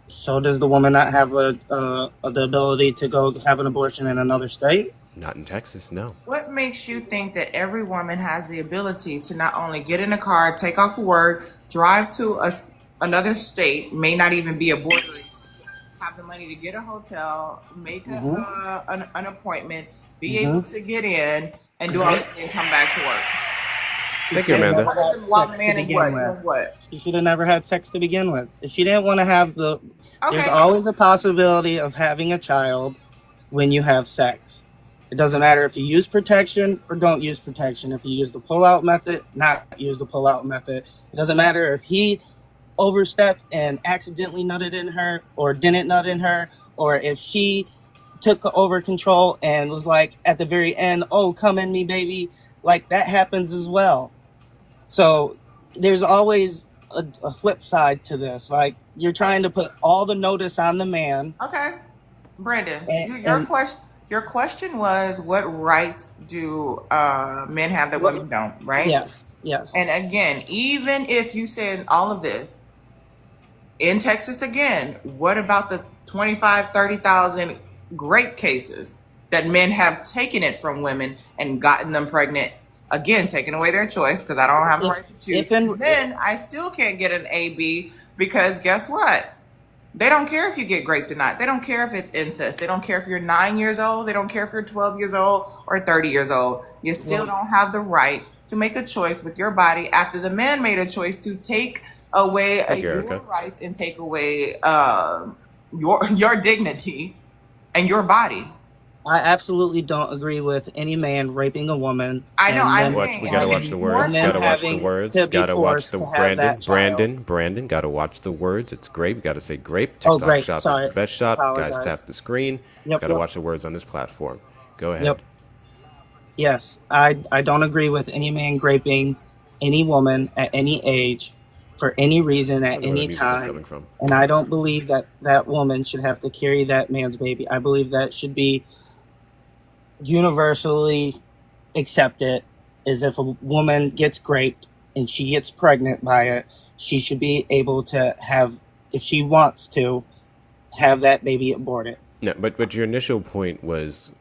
So does the woman not have the ability to go have an abortion in another state? Not in Texas, no. What makes you think that every woman has the ability to not only get in a car, take off of work, drive to another state, may not even be a border, have the money to get a hotel, make an appointment, be able to get in, and do all that and come back to work? Thank you, Amanda. She should have never had sex to begin with. If she didn't want to have there's Okay. always a possibility of having a child when you have sex. It doesn't matter if you use protection or don't use protection. If you use the pull-out method, not use the pull-out method. It doesn't matter if he overstepped and accidentally nutted in her or didn't nut in her, or if she took over control and was like at the very end, oh, come in me, baby. Like, that happens as well. So there's always a flip side to this. Like, you're trying to put all the notice on the man. Okay, Brandon, And- your question was, what rights do men have that women don't, right? Yes. And again, even if you said all of this, in Texas again, what about the 25, 30,000 rape cases that men have taken it from women and gotten them pregnant? Again, taking away their choice because I don't have the right to choose. Then I still can't get an AB because guess what? They don't care if you get raped or not. They don't care if it's incest. They don't care if you're 9 years old. They don't care if you're 12 years old or 30 years old. You still don't have the right to make a choice with your body after the man made a choice to take away your rights and take away your dignity and your body. I absolutely don't agree with any man raping a woman. I know. We gotta watch the words. Gotta watch the words. Gotta watch the Brandon. Gotta watch the words. It's grape. Gotta say grape. TikTok shop is the best shop. Guys, tap the screen. Gotta watch the words on this platform. Go ahead. Yes, I don't agree with any man raping any woman at any age for any reason at any time. And I don't believe that that woman should have to carry that man's baby. I believe that should be universally accepted, is if a woman gets raped and she gets pregnant by it, she should be able to have, if she wants to, have that baby aborted. No, but your initial point was,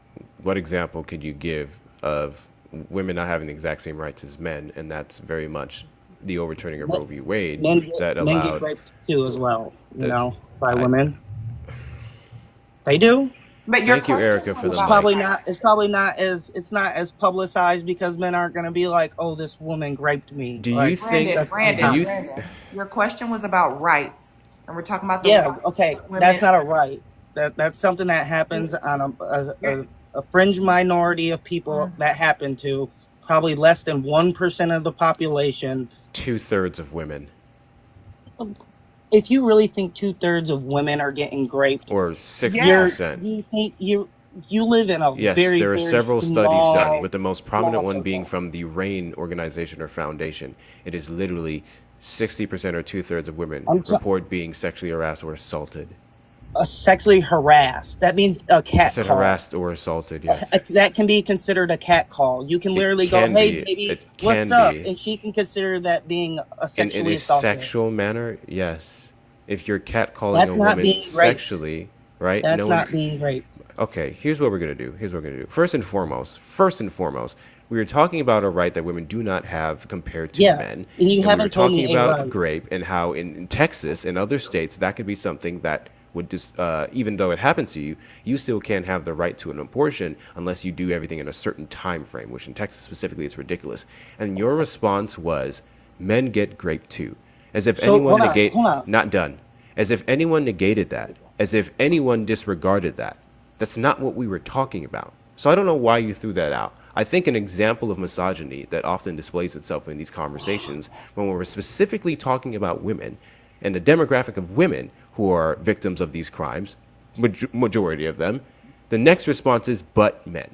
what example could you give of women not having the exact same rights as men? And that's very much the overturning of Roe v. Wade that allowed. Men get raped too as well, by women. They do. But your Thank you, Erica, for the It's not as publicized because men aren't going to be like, oh, this woman raped me. Do you think Brandon, your question was about rights, and we're talking about that's not a right. That's something that happens on a fringe minority of people that happen to, probably less than 1% of the population. 2/3 of women. if you really think 2/3 of women are getting raped, Or you're 60%. you think you live in a Yes, very, there are very several studies done, with the most prominent small one being circle. from the RAIN organization or foundation. It is literally 60% or 2/3 of women I'm t- report being sexually harassed or assaulted. Sexually harassed. That means a I cat said call. harassed or assaulted, yes. That can be considered a cat call. You can It literally go, can "Hey, be. baby, It what's can up?" be. And she can consider that being a In sexually a assaulted. sexual manner, yes. If you're catcalling That's a not woman being raped. sexually, right? That's No not one's. being raped. Okay, here's what we're gonna do. Here's what we're gonna do. First and foremost, we are talking about a right that women do not have compared to Yeah, men, and you and we were haven't told me talking a about right. grape and how in Texas and other states that could be something that would just, even though it happens to you, you still can't have the right to an abortion unless you do everything in a certain time frame, which in Texas specifically is ridiculous. And your response was, men get grape too, as if So anyone hold on. not done, as if anyone negated that, as if anyone disregarded that. That's not what we were talking about. So I don't know why you threw that out. I think an example of misogyny that often displays itself in these conversations, when we're specifically talking about women and the demographic of women who are victims of these crimes, majority of them, the next response is, but men.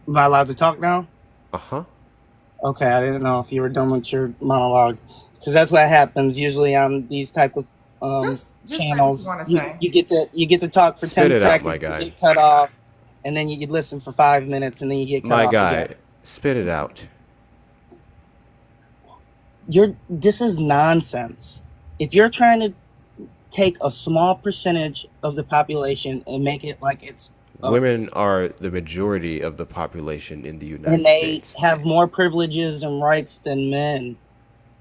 Am I allowed to talk now? Uh-huh. Okay, I didn't know if you were done with your monologue, because that's what happens usually on these type of Just say what you channels. want to You say. you get to talk for Spit 10 it out, my seconds, you guy. get cut off, and then you listen for 5 minutes, and then you get cut My off guy, again. spit it out. This is nonsense. If you're trying to take a small percentage of the population and make it like it's Women are the majority of the population in the United and they States. have more privileges and rights than men.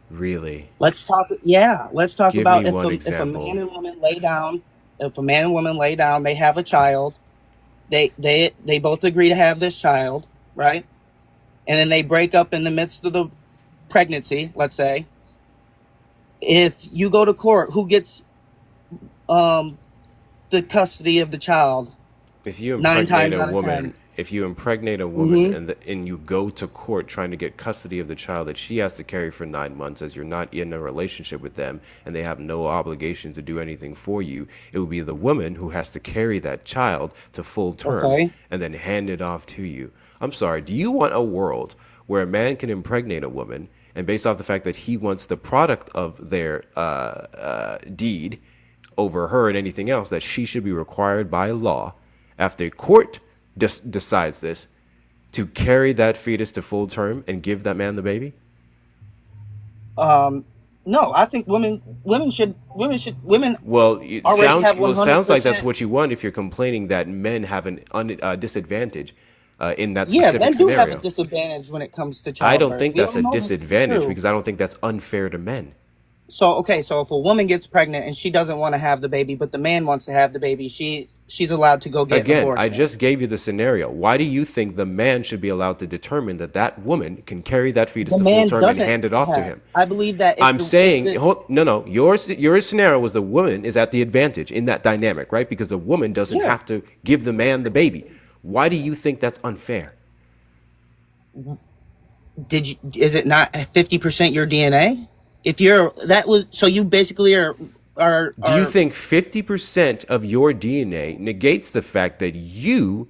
Really? Let's talk Give about me one if a man example. and woman lay down, if a man and woman lay down, they have a child, they both agree to have this child, right? And then they break up in the midst of the pregnancy, let's say. If you go to court, who gets um the custody of the child? If you 9 impregnate times a out of woman, 10. if you impregnate a woman Mm-hmm. and you go to court trying to get custody of the child that she has to carry for 9 months, as you're not in a relationship with them and they have no obligation to do anything for you, it will be the woman who has to carry that child to full term Okay. and then hand it off to you. I'm sorry, do you want a world where a man can impregnate a woman and based off the fact that he wants the product of their deed over her and anything else, that she should be required by law, after court decides this, to carry that fetus to full term and give that man the baby? No, I think women Well, it already sounds have well, it sounds like that's 100%. what you want if you're complaining that men have an disadvantage in that Yeah, specific men do have a scenario. disadvantage when it comes to I don't childbirth. think We that's all a know this is disadvantage true. because I don't think that's unfair to men. So if a woman gets pregnant and she doesn't want to have the baby, but the man wants to have the baby, she's allowed to go get an Again, I abortion. just gave you the scenario. Why do you think the man should be allowed to determine that that woman can carry that fetus The to full man term and doesn't hand it off to have. him? I believe that I'm saying, no. Your scenario was the woman is at the advantage in that dynamic, right? Because the woman doesn't yeah. have to give the man the baby. Why do you think that's unfair? Is it not 50% your DNA? If you're that was so you basically are Do you think 50% of your DNA negates the fact that you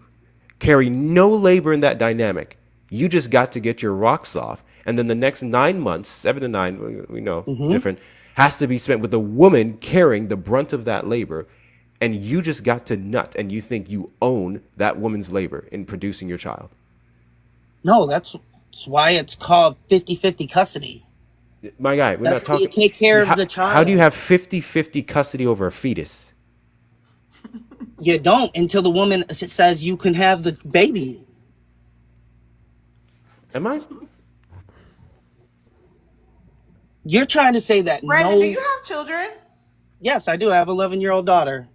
carry no labor in that dynamic? You just got to get your rocks off, and then the next 9 months, 7 to 9, we know different, has to be spent with a woman carrying the brunt of that labor, and you just got to nut, and you think you own that woman's labor in producing your child? No, that's why it's called 50-50 custody. My guy, we're That's not where you talking. take care of the How do you child. have 50-50 custody over a fetus? You don't until the woman says you can have the baby. Am I? You're trying to say that Brandon, do no. you have children? Yes, I do. I have an 11-year-old daughter.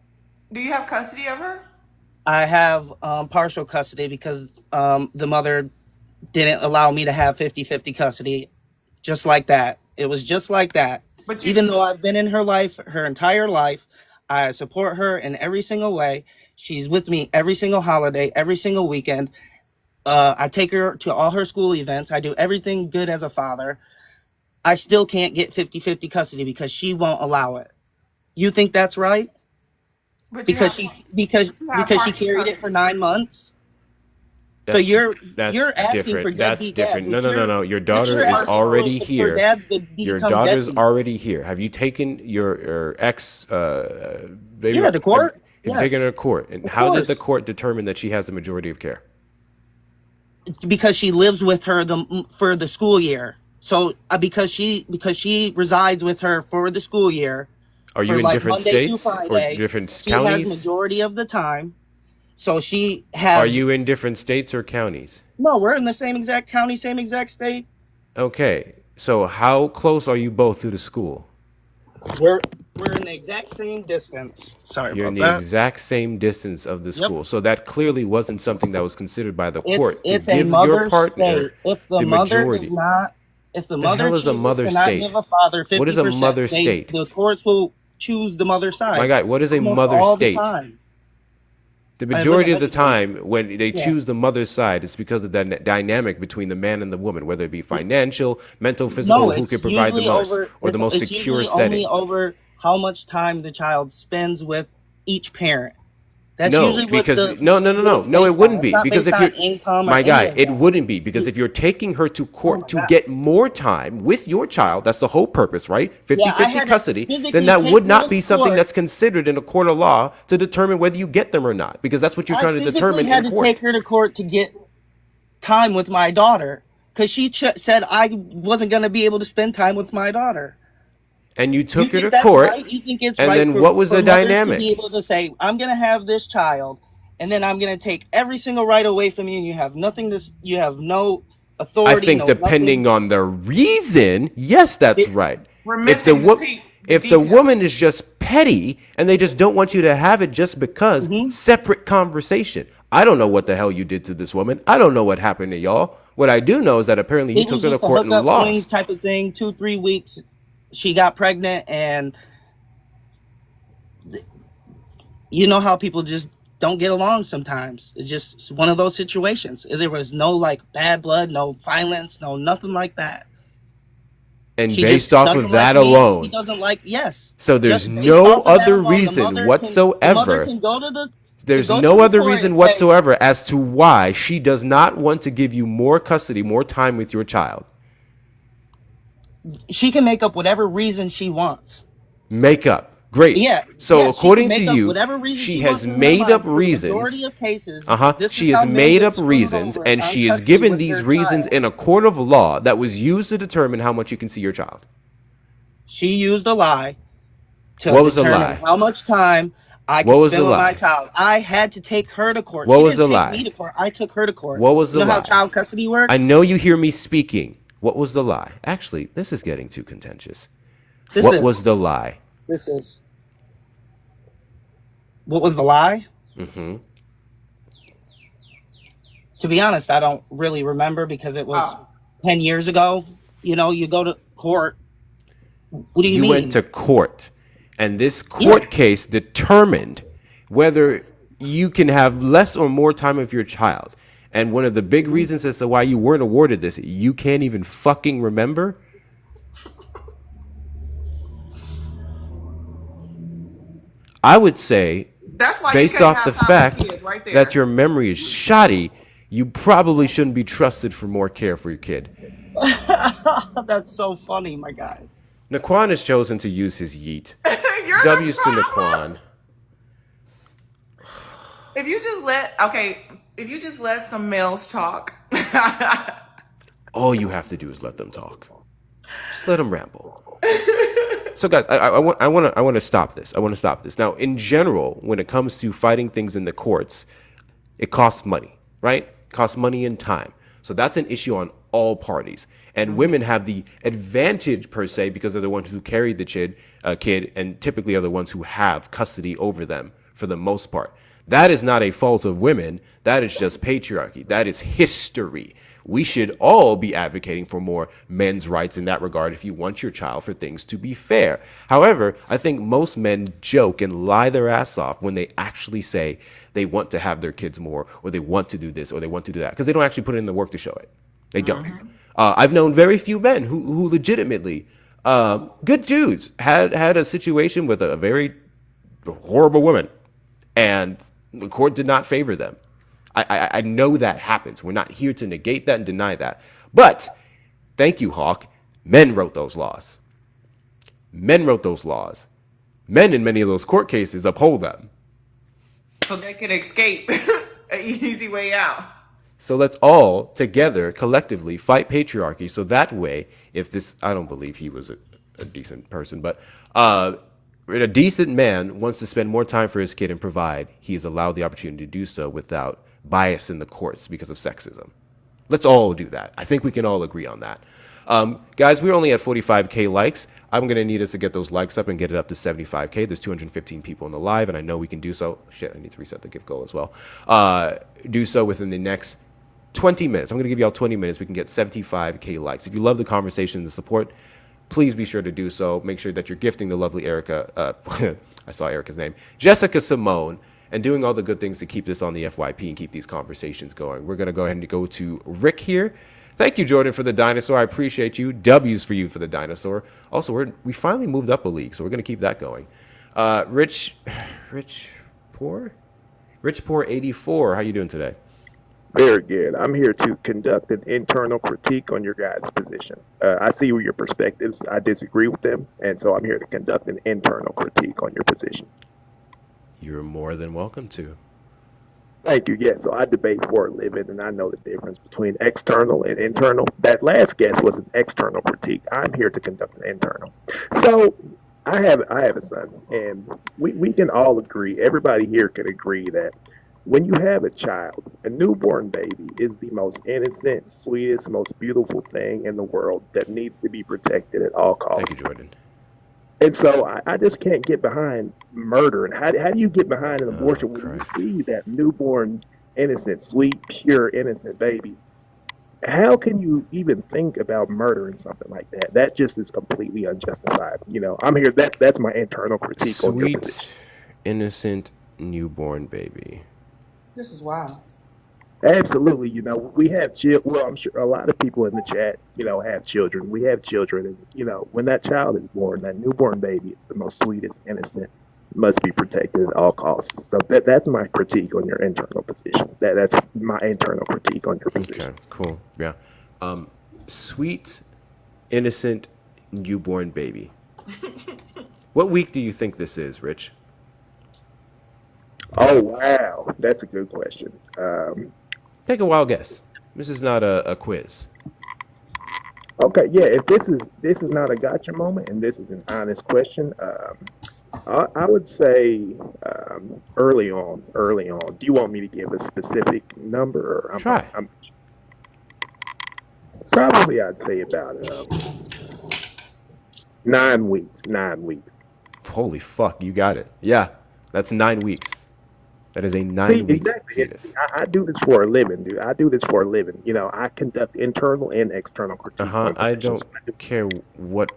Do you have custody of her? I have partial custody because the mother didn't allow me to have 50-50 custody. Just like that. It was just like that. But you, Even though I've been in her life, her entire life, I support her in every single way. She's with me every single holiday, every single weekend. I take her to all her school events. I do everything good as a father. I still can't get 50-50 custody because she won't allow it. You think that's right? But Because she because she partial carried it for custody. 9 months. So That's you're that's asking different. for That's deadbeat dads. different. No. Your What daughter you're is asking already for here. dads to Your become daughter's deadbeats. already here. Have you taken your ex baby? Yeah, to court. You've Yes. taken her to court. And Of how did the course. court determine that she has the majority of care? Because she lives with her for the school year. So because she resides with her for the school year. Are you For in like different Monday through states or Friday, different she has counties? majority of the time. So she has. Are you in different states or counties? No, we're in the same exact county, same exact state. Okay. So how close are you both to the school? We're in the exact same distance. Sorry You're in about the that. exact same distance of the Yep. school. So that clearly wasn't something that was considered by the court to It's a give mother your partner state. If the the mother majority. does not, if the The mother hell is a chooses mother to not state? give a father 50%, What is a mother state? the courts will choose the mother side. My guy, what is a Almost mother all the state? time. The live majority in of the Michigan. time, when they Yeah. choose the mother's side, it's because of the dynamic between the man and the woman, whether it be financial, mental, No, physical, who it's can provide the usually most, over. or the most It's secure usually setting. only over how much time the child spends with each parent. That's No, usually what because the no, it's it based wouldn't on. be It's not because based if on you're income or my any guy, of it that. wouldn't be because if you're taking her to court my to God. get more time with your child, that's the whole purpose, right? 50-50 I had to custody, physically then that take would her not to be something court. that's considered in a court of law to determine whether you get them or not, because that's what you're I trying to physically determine had in to court. take her to court to get time with my daughter because she said I wasn't going to be able to spend time with my daughter. And you You took her think to that's court, right? You think it's and right then for, what was for the mothers to dynamic? be able to say, I'm going to have this child, and then I'm going to take every single right away from you, and you have nothing to, you have no I authority, think no depending nothing. on the reason, yes, that's It, right. We're If the missing if the details. woman is just petty and they just don't want you to have it just because, Mhm. separate conversation. I don't know what the hell you did to this woman. I don't know what happened to y'all. What I do know is that apparently you It took was her to just a court and hookup flings lost. type of thing. 2-3 weeks, she got pregnant, and you know how people just don't get along sometimes. It's just one of those situations. There was no like bad blood, no violence, no nothing like that. And She based just off doesn't of like that me. He alone, doesn't like yes. so there's Just based no off of that other alone, reason the mother whatsoever. can go to the There's go no to the other court reason and say, whatsoever as to why she does not want to give you more custody, more time with your child. she can make up whatever reason she wants. Make up. Great. Yeah, So yeah, she can according to make up you, whatever reason she she has wants in her made mind. up For the reasons. majority of cases, this She is how has men made get up screwed reasons, over and on she has custody given with these their reasons child. in a court of law that was used to determine how much you can see your child. She used a lie to What was the determine lie? how much time I What could was spend the with my lie? child. I had to take her to court. What She was didn't the take lie? me to court. I took her to court. What was the You know how lie? child custody works? I know you hear me speaking. What was the lie? Actually, this is getting too contentious. This What is- was the lie? This is. What was the lie? Mm-hmm. To be honest, I don't really remember because it was 10 years ago. You know, you go to court. What do you mean? went to court, and this court case determined whether you can have less or more time with your child. And one of the big reasons as to why you weren't awarded this, you can't even fucking remember. I would say, That's why based you can't off the have time fact with kids right there. that your memory is shoddy, you probably shouldn't be trusted for more care for your kid. That's so funny, my guy. Naquan has chosen to use his yeet. You're W's the to problem. Naquan. If you just let some males talk. All you have to do is let them talk. Just let them ramble. So, guys, I want to stop this. I want to stop this. Now, in general, when it comes to fighting things in the courts, it costs money, right? It costs money and time. So that's an issue on all parties. And women have the advantage, per se, because they're the ones who carry the kid, and typically are the ones who have custody over them for the most part. That is not a fault of women. That is just patriarchy. That is history. We should all be advocating for more men's rights in that regard if you want your child for things to be fair. However, I think most men joke and lie their ass off when they actually say they want to have their kids more, or they want to do this, or they want to do that, because they don't actually put in the work to show it. They don't. I've known very few men who legitimately, good dudes, had a situation with a very horrible woman, and the court did not favor them. I know that happens. We're not here to negate that and deny that. But thank you, Hawk. Men wrote those laws. Men wrote those laws. Men in many of those court cases uphold them. So they could escape an easy way out. So let's all together, collectively, fight patriarchy. So that way, if this, I don't believe he was a decent person, but a decent man wants to spend more time for his kid and provide, he is allowed the opportunity to do so without bias in the courts because of sexism. Let's all do that. I think we can all agree on that. Guys, we're only at 45K likes. I'm going to need us to get those likes up and get it up to 75K. There's 215 people in the live, and I know we can do so. Shit, I need to reset the gift goal as well. Do so within the next 20 minutes. I'm going to give you all 20 minutes. We can get 75K likes. If you love the conversation and the support, please be sure to do so. Make sure that you're gifting the lovely Erica. I saw Erica's name. Jessica Simone. And doing all the good things to keep this on the FYP and keep these conversations going. We're going to go ahead and go to Rick here. Thank you, Jordan, for the dinosaur. I appreciate you. W's for you for the dinosaur. Also, we finally moved up a league, so we're going to keep that going. Rich Poor 84. How you doing today? Very good. I'm here to conduct an internal critique on your guys' position. I see your perspectives. I disagree with them, and so I'm here to conduct an internal critique on your position. You're more than welcome to. Thank you. Yes, so I debate for a living, and I know the difference between external and internal. That last guess was an external critique. I'm here to conduct an internal. So I have a son, and we can all agree, everybody here can agree that when you have a child, a newborn baby is the most innocent, sweetest, most beautiful thing in the world that needs to be protected at all costs. Thank you, Jordan. And so I just can't get behind murder. And how do you get behind an abortion when you see that newborn, innocent, sweet, pure, innocent baby? How can you even think about murdering something like that? That just is completely unjustified. You know, I'm here. That's my internal critique on your position. Sweet, innocent, newborn baby. This is wild. Absolutely. You know, we have children. Well, I'm sure a lot of people in the chat, you know, have children. We have children. And, you know, when that child is born, that newborn baby is the most sweetest, innocent, must be protected at all costs. So that's my critique on your internal position. That's my internal critique on your position. Okay, cool. Yeah. Sweet, innocent, newborn baby. What week do you think this is, Rich? Oh, wow. That's a good question. Take a wild guess. This is not a quiz. Okay, yeah. If this is not a gotcha moment, and this is an honest question, I would say early on. Do you want me to give a specific number? Or Try. Probably, I'd say about 9 weeks. 9 weeks. Holy fuck, you got it. Yeah, that's 9 weeks. That is a 9-week fetus. I do this for a living, dude. I do this for a living. You know, I conduct internal and external critiques. I don't care what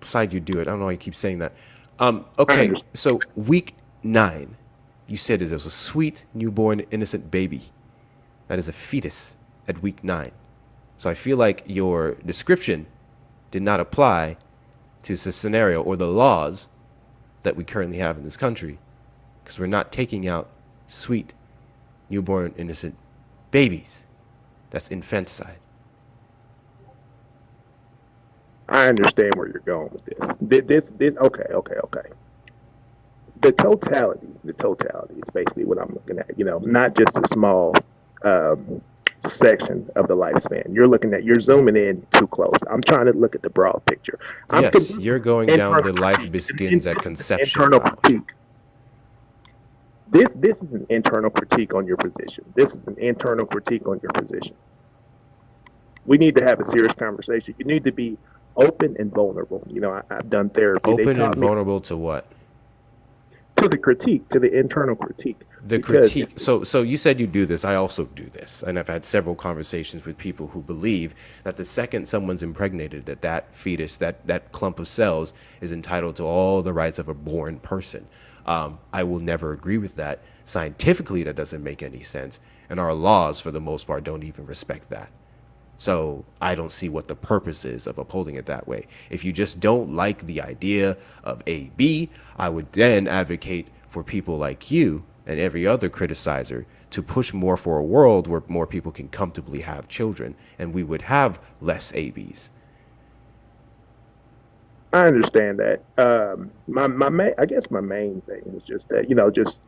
side you do it. I don't know why you keep saying that. Okay, so week 9, you said it was a sweet, newborn, innocent baby. That is a fetus at week 9. So I feel like your description did not apply to the scenario or the laws that we currently have in this country. Because we're not taking out sweet, newborn, innocent babies. That's infanticide. I understand where you're going with this. Okay. The totality is basically what I'm looking at. You know, not just a small section of the lifespan. You're zooming in too close. I'm trying to look at the broad picture. Yes, you're going down the life begins at conception. Internal critique. This is an internal critique on your position. We need to have a serious conversation. You need to be open and vulnerable. You know, I've done therapy. Open and vulnerable to what? To the critique, to the internal critique. The critique. So you said you do this. I also do this. And I've had several conversations with people who believe that the second someone's impregnated, that fetus, that clump of cells is entitled to all the rights of a born person. I will never agree with that. Scientifically, that doesn't make any sense. and our laws, for the most part, don't even respect that. So I don't see what the purpose is of upholding it that way. If you just don't like the idea of AB, I would then advocate for people like you and every other criticizer to push more for a world where more people can comfortably have children, and we would have less ABs. I understand that. I guess my main thing was just that, just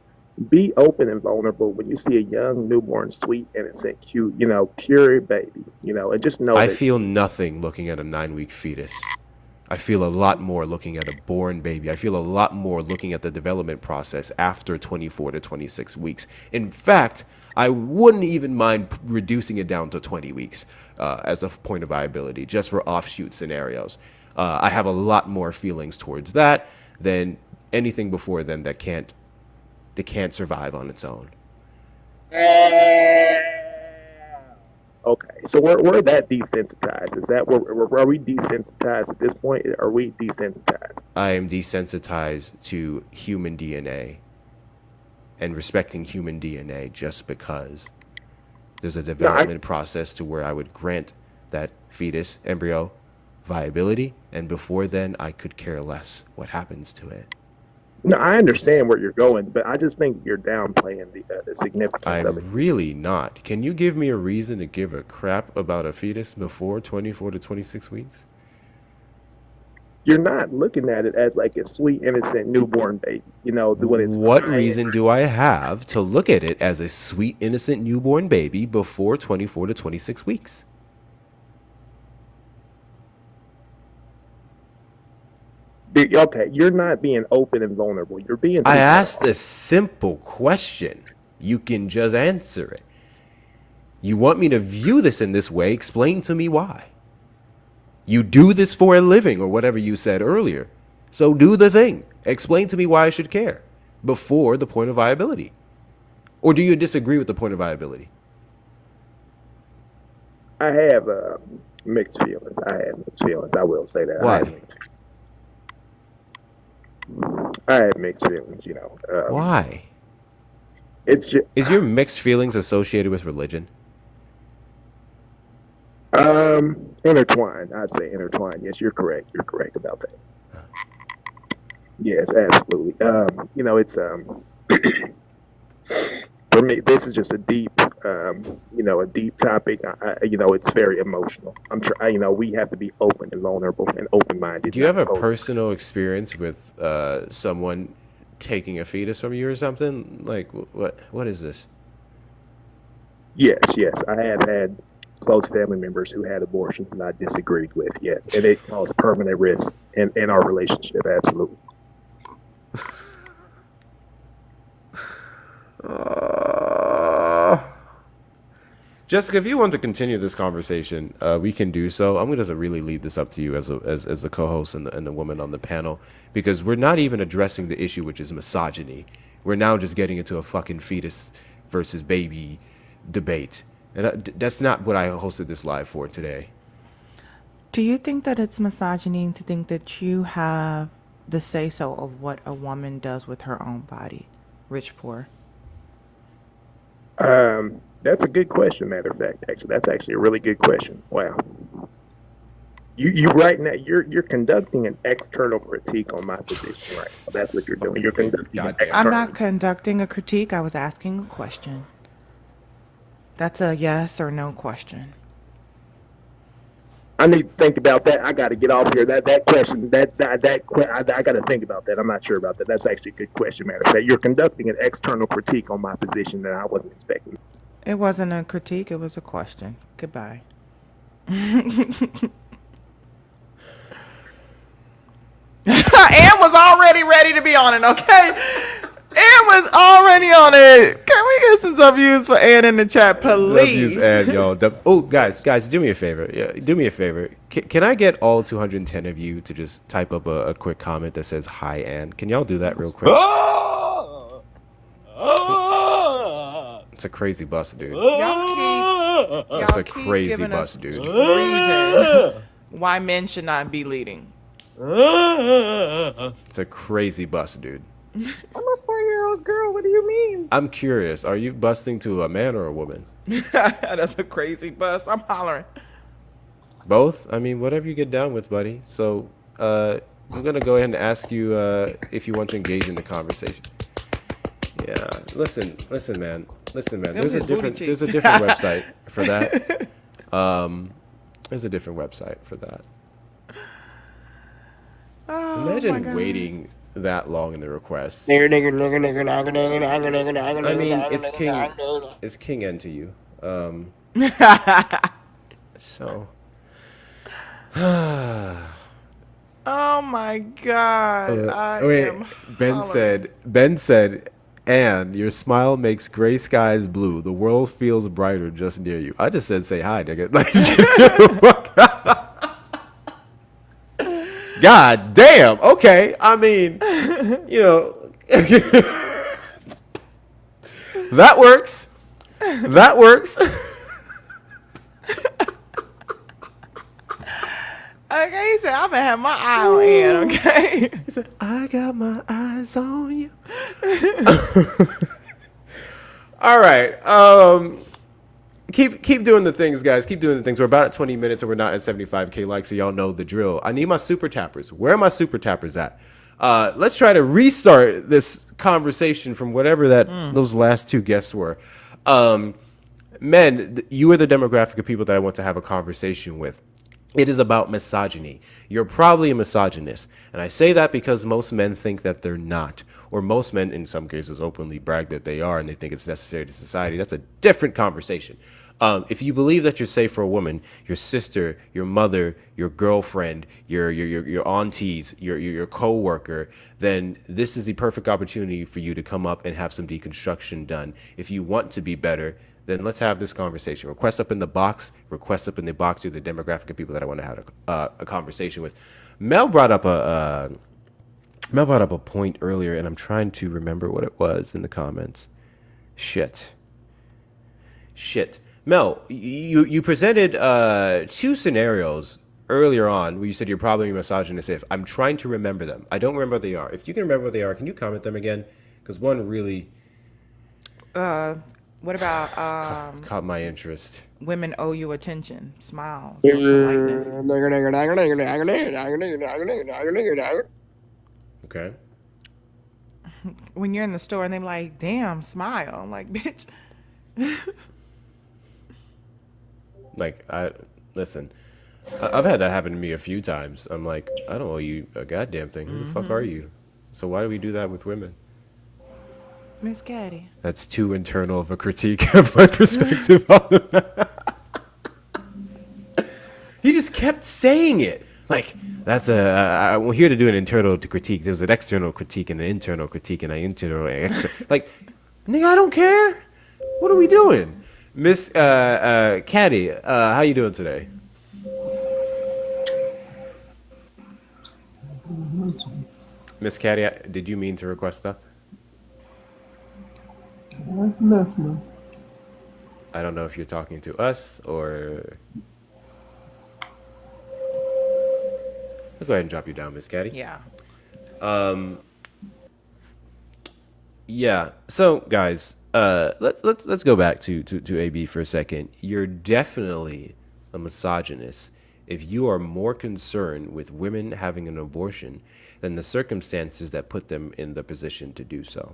be open and vulnerable when you see a young, newborn, sweet, innocent, cute, pure baby, and just know I that feel nothing looking at a 9-week fetus. I feel a lot more looking at a born baby. I feel a lot more looking at the development process after 24 to 26 weeks. In fact, I wouldn't even mind reducing it down to 20 weeks as a point of viability, just for offshoot scenarios. I have a lot more feelings towards that than anything before then that can't survive on its own. Okay, so we're that desensitized. Is that are we desensitized at this point? Are we desensitized? I am desensitized to human DNA and respecting human DNA just because there's a development process to where I would grant that fetus embryo viability, and before then I could care less what happens to it. No, I understand where you're going, but I just think you're downplaying the significance of it. I'm really not. Can you give me a reason to give a crap about a fetus before 24 to 26 weeks? You're not looking at it as like a sweet, innocent newborn baby. When it's what reason do I have to look at it as a sweet, innocent newborn baby before 24 to 26 weeks? Okay, you're not being open and vulnerable. You're being. I asked a simple question. You can just answer it. You want me to view this in this way? Explain to me why. You do this for a living, or whatever you said earlier. So do the thing. Explain to me why I should care before the point of viability. Or do you disagree with the point of viability? I have mixed feelings. I will say that. Why? I have mixed feelings. Why? It's just, is your mixed feelings associated with religion? Intertwined. I'd say intertwined. Yes, you're correct. You're correct about that. Yes, absolutely. It's for me, this is just a deep, a deep topic. It's very emotional. We have to be open and vulnerable and open-minded. Do you have a personal experience with someone taking a fetus from you or something? Like, what is this? Yes. I have had close family members who had abortions and I disagreed with, yes. And it caused permanent risk in our relationship, absolutely. Jessica, if you want to continue this conversation, we can do so. I'm going to just really leave this up to you as the co-host and the woman on the panel, because we're not even addressing the issue, which is misogyny. We're now just getting into a fucking fetus versus baby debate. And that's not what I hosted this live for today. Do you think that it's misogyny to think that you have the say-so of what a woman does with her own body? Rich, poor? That's a good question, matter of fact. Actually, that's actually a really good question. Wow. You right now you're conducting an external critique on my position, right? So that's what you're doing. You're conducting I'm not conducting a critique. I was asking a question. That's a yes or no question. I need to think about that. I got to get off here. That question, I got to think about that. I'm not sure about that. That's actually a good question, matter of fact. You're conducting an external critique on my position that I wasn't expecting. It wasn't a critique. It was a question. Goodbye. Ann was already ready to be on it, okay? Ann was already on it. Can we get some subviews for Ann in the chat, please? Ann, yo. Oh, guys, do me a favor. Yeah, do me a favor. Can I get all 210 of you to just type up a quick comment that says, "Hi, Ann"? Can y'all do that real quick? It's a crazy bust, dude. It's a crazy bust, dude. Reason why men should not be leading. It's a crazy bust, dude. I'm a 4-year-old girl. What do you mean? I'm curious. Are you busting to a man or a woman? That's a crazy bust. I'm hollering. Both? I mean, whatever you get down with, buddy. So, I'm gonna go ahead and ask you if you want to engage in the conversation. Yeah. Listen, man. There's a different website for that. There's a different website for that. Oh, Imagine waiting that long in the request. I I mean, it's King N to you. So. Oh my God! Ben said, and your smile makes gray skies blue. The world feels brighter just near you. I just said, say hi, nigga. God damn. Okay. I mean, that works. That works. Okay, he said, I'm gonna have my eye on Ann, okay? He said, I got my eyes on you. All right. Keep doing the things, guys. Keep doing the things. We're about at 20 minutes and we're not at 75K likes, so y'all know the drill. I need my super tappers. Where are my super tappers at? Let's try to restart this conversation from whatever those last two guests were. Men, you are the demographic of people that I want to have a conversation with. It is about misogyny. You're probably a misogynist. And I say that because most men think that they're not. Or most men, in some cases, openly brag that they are and they think it's necessary to society. That's a different conversation. If you believe that you're safe for a woman, your sister, your mother, your girlfriend, your aunties, your co-worker, then this is the perfect opportunity for you to come up and have some deconstruction done. If you want to be better, then let's have this conversation. Request up in the box. Request up in the box. You're the demographic of people that I want to have a conversation with. Mel brought up a point earlier, and I'm trying to remember what it was in the comments. Shit. Mel, you presented two scenarios earlier on where you said you're probably a misogynist. If I'm trying to remember them, I don't remember what they are. If you can remember what they are, can you comment them again? Because one really what about caught my interest. women owe you attention, smiles, politeness. Okay. When you're in the store and they're like, damn, smile. I'm like, bitch. Like, listen, I've had that happen to me a few times. I'm like, I don't owe you a goddamn thing. Who the fuck are you? So why do we do that with women? Miss Caddy. That's too internal of a critique of my perspective on them. He just kept saying it. Like, that's I'm here to do an internal critique. There's an external critique and an internal critique and an internal like, nigga, I don't care. What are we doing? Miss Caddy, how you doing today? Miss Caddy, did you mean to request stuff? I don't know if you're talking to us or... Let's go ahead and drop you down, Miss Caddy. Yeah. Yeah. So, guys, let's go back to AB for a second. You're definitely a misogynist if you are more concerned with women having an abortion than the circumstances that put them in the position to do so.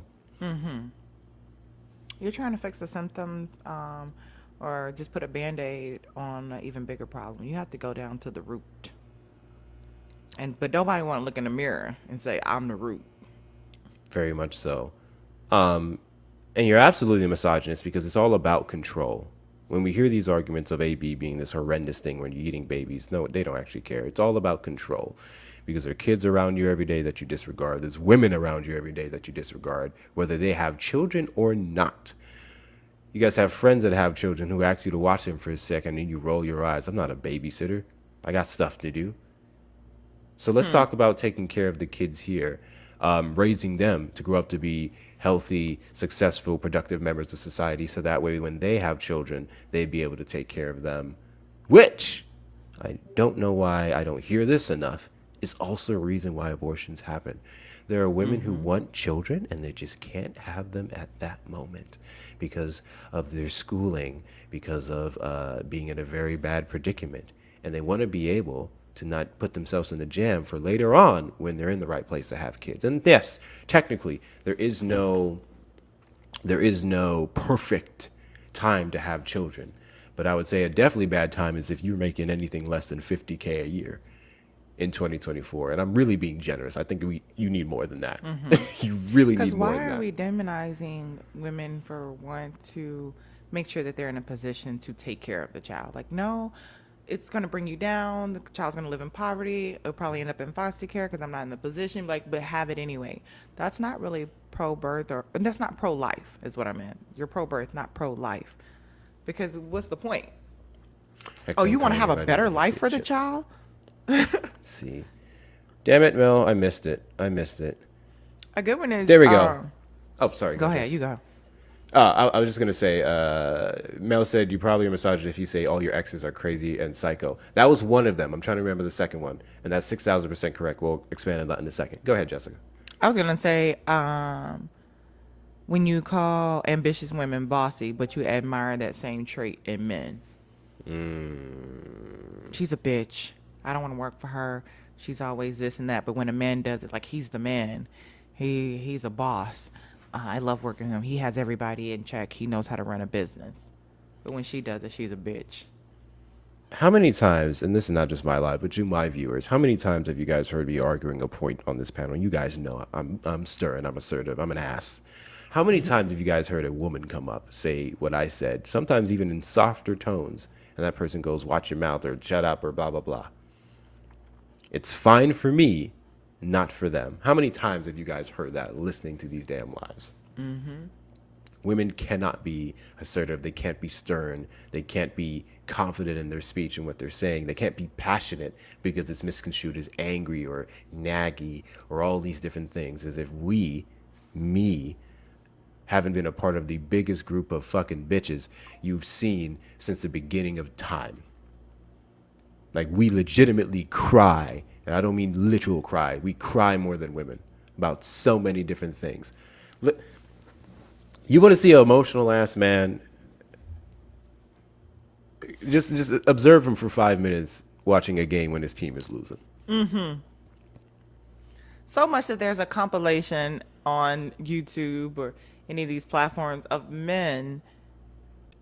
You're trying to fix the symptoms or just put a Band-Aid on an even bigger problem. You have to go down to the root. But nobody want to look in the mirror and say, I'm the root. Very much so. And you're absolutely a misogynist because it's all about control. When we hear these arguments of AB being this horrendous thing when you're eating babies, no, they don't actually care. It's all about control. Because there are kids around you every day that you disregard. There's women around you every day that you disregard, whether they have children or not. You guys have friends that have children who ask you to watch them for a second and you roll your eyes. I'm not a babysitter. I got stuff to do. So let's talk about taking care of the kids here, raising them to grow up to be healthy, successful, productive members of society. So that way, when they have children, they'd be able to take care of them, which I don't know why I don't hear this enough. Is also a reason why abortions happen. There are women who want children and they just can't have them at that moment because of their schooling, because of being in a very bad predicament. And they want to be able to not put themselves in the jam for later on when they're in the right place to have kids. And yes, technically, there is no perfect time to have children. But I would say a definitely bad time is if you're making anything less than $50K a year in 2024. And I'm really being generous. I think you need more than that. You really need more than that. Because why are we demonizing women for wanting to make sure that they're in a position to take care of the child? Like, no, it's going to bring you down. The child's going to live in poverty. It'll probably end up in foster care because I'm not in the position. Like, but have it anyway. That's not really pro-birth, or that's not pro-life is what I meant. You're pro-birth, not pro-life. Because what's the point? Oh, you want to have a better life for the child? See. Damn it, Mel. I missed it. A good one is... There we go. Oh, sorry. Go ahead. You go. I was just going to say, Mel said you probably are misogynist if you say all your exes are crazy and psycho. That was one of them. I'm trying to remember the second one. And that's 6,000% correct. We'll expand on that in a second. Go ahead, Jessica. I was going to say, when you call ambitious women bossy, but you admire that same trait in men. She's a bitch. I don't want to work for her. She's always this and that. But when a man does it, like he's the man, he's a boss. I love working with him. He has everybody in check. He knows how to run a business. But when she does it, she's a bitch. How many times, and this is not just my live, but you, my viewers, how many times have you guys heard me arguing a point on this panel? You guys know I'm stern, I'm assertive, I'm an ass. How many times have you guys heard a woman come up, say what I said, sometimes even in softer tones, and that person goes, watch your mouth, or shut up, or blah, blah, blah. It's fine for me, not for them. How many times have you guys heard that listening to these damn lives? Women cannot be assertive. They can't be stern. They can't be confident in their speech and what they're saying. They can't be passionate because it's misconstrued as angry or naggy or all these different things, as if me, haven't been a part of the biggest group of fucking bitches you've seen since the beginning of time. Like, we legitimately cry, and I don't mean literal cry. We cry more than women about so many different things. You want to see an emotional ass man? Just observe him for 5 minutes watching a game when his team is losing. So much that there's a compilation on YouTube or any of these platforms of men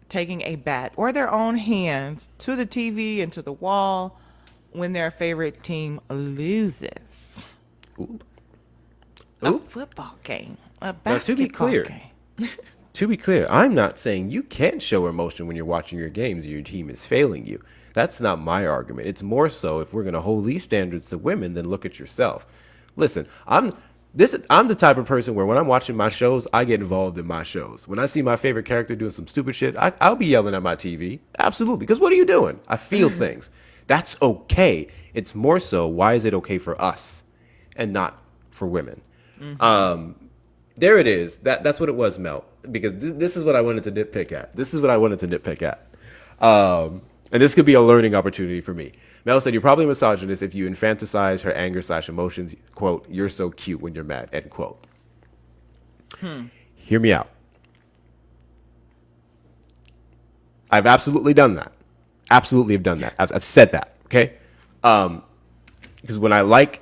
taking a bat or their own hands to the TV and to the wall when their favorite team loses. Ooh. A football game, a basketball now, to be clear, I'm not saying you can't show emotion when you're watching your games or your team is failing you. That's not my argument. It's more so, if we're going to hold these standards to women, then look at yourself. Listen, I'm the type of person where when I'm watching my shows, I get involved in my shows. When I see my favorite character doing some stupid shit, I'll be yelling at my TV. Absolutely. Because what are you doing? I feel things. That's okay. It's more so, why is it okay for us and not for women? There it is. That's what it was, Mel. Because this is what I wanted to nitpick at. And this could be a learning opportunity for me. Mel said, you're probably a misogynist if you infantilize her anger/emotions. Quote, you're so cute when you're mad. End quote. Hear me out. I've absolutely done that. Absolutely have done that. I've said that. Okay. Because when I like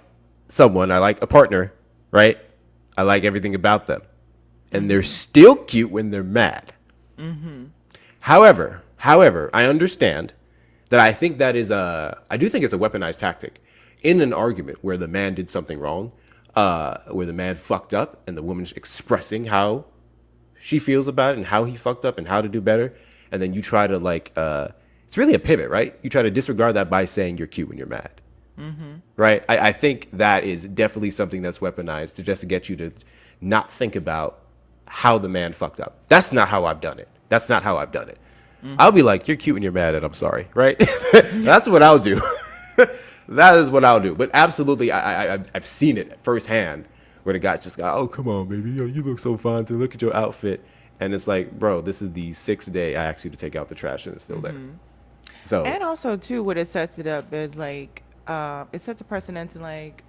someone, I like a partner, right? I like everything about them. And they're still cute when they're mad. However, I understand that I think that is I do think it's a weaponized tactic in an argument where the man did something wrong, where the man fucked up and the woman's expressing how she feels about it and how he fucked up and how to do better. And then you try to it's really a pivot, right? You try to disregard that by saying you're cute when you're mad. Right? I think that is definitely something that's weaponized to get you to not think about how the man fucked up. That's not how I've done it. I'll be like, you're cute when you're mad and I'm sorry, right? That's what I'll do. That is what I'll do. But absolutely, I've seen it firsthand where the guy just got, oh, come on, baby. Yo, you look so fine. To look at your outfit. And it's like, bro, this is the 6th day I asked you to take out the trash and it's still there. So, and also, too, what it sets it up is like, it sets a precedent to like,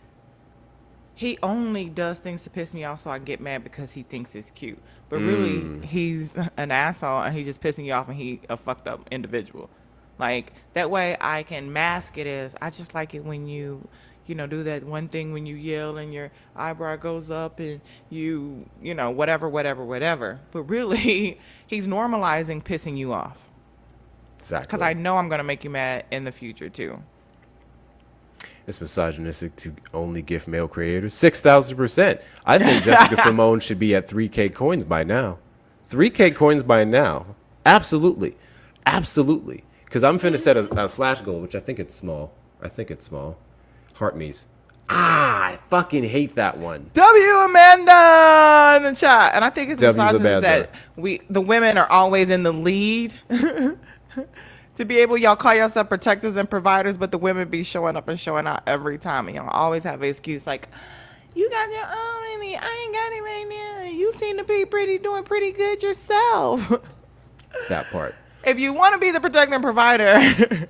he only does things to piss me off so I get mad because he thinks it's cute. But really, he's an asshole and he's just pissing you off and he a fucked up individual. Like, that way I can mask it as, I just like it when you know, do that one thing when you yell and your eyebrow goes up and you know, whatever. But really, he's normalizing pissing you off. Exactly. Because I know I'm going to make you mad in the future, too. It's misogynistic to only gift male creators. 6,000%. I think Jessica Simone should be at 3K coins by now. 3K coins by now. Absolutely. Absolutely. Because I'm finna set a flash goal, which I think it's small. Heart me's. I fucking hate that one. W Amanda in the chat. And I think it's W's misogynist Amanda. that the women are always in the lead. To be able, y'all call yourself protectors and providers, but the women be showing up and showing out every time. And y'all always have an excuse like, you got your own money, I ain't got it right now. You seem to be doing pretty good yourself. That part. If you want to be the protector and provider,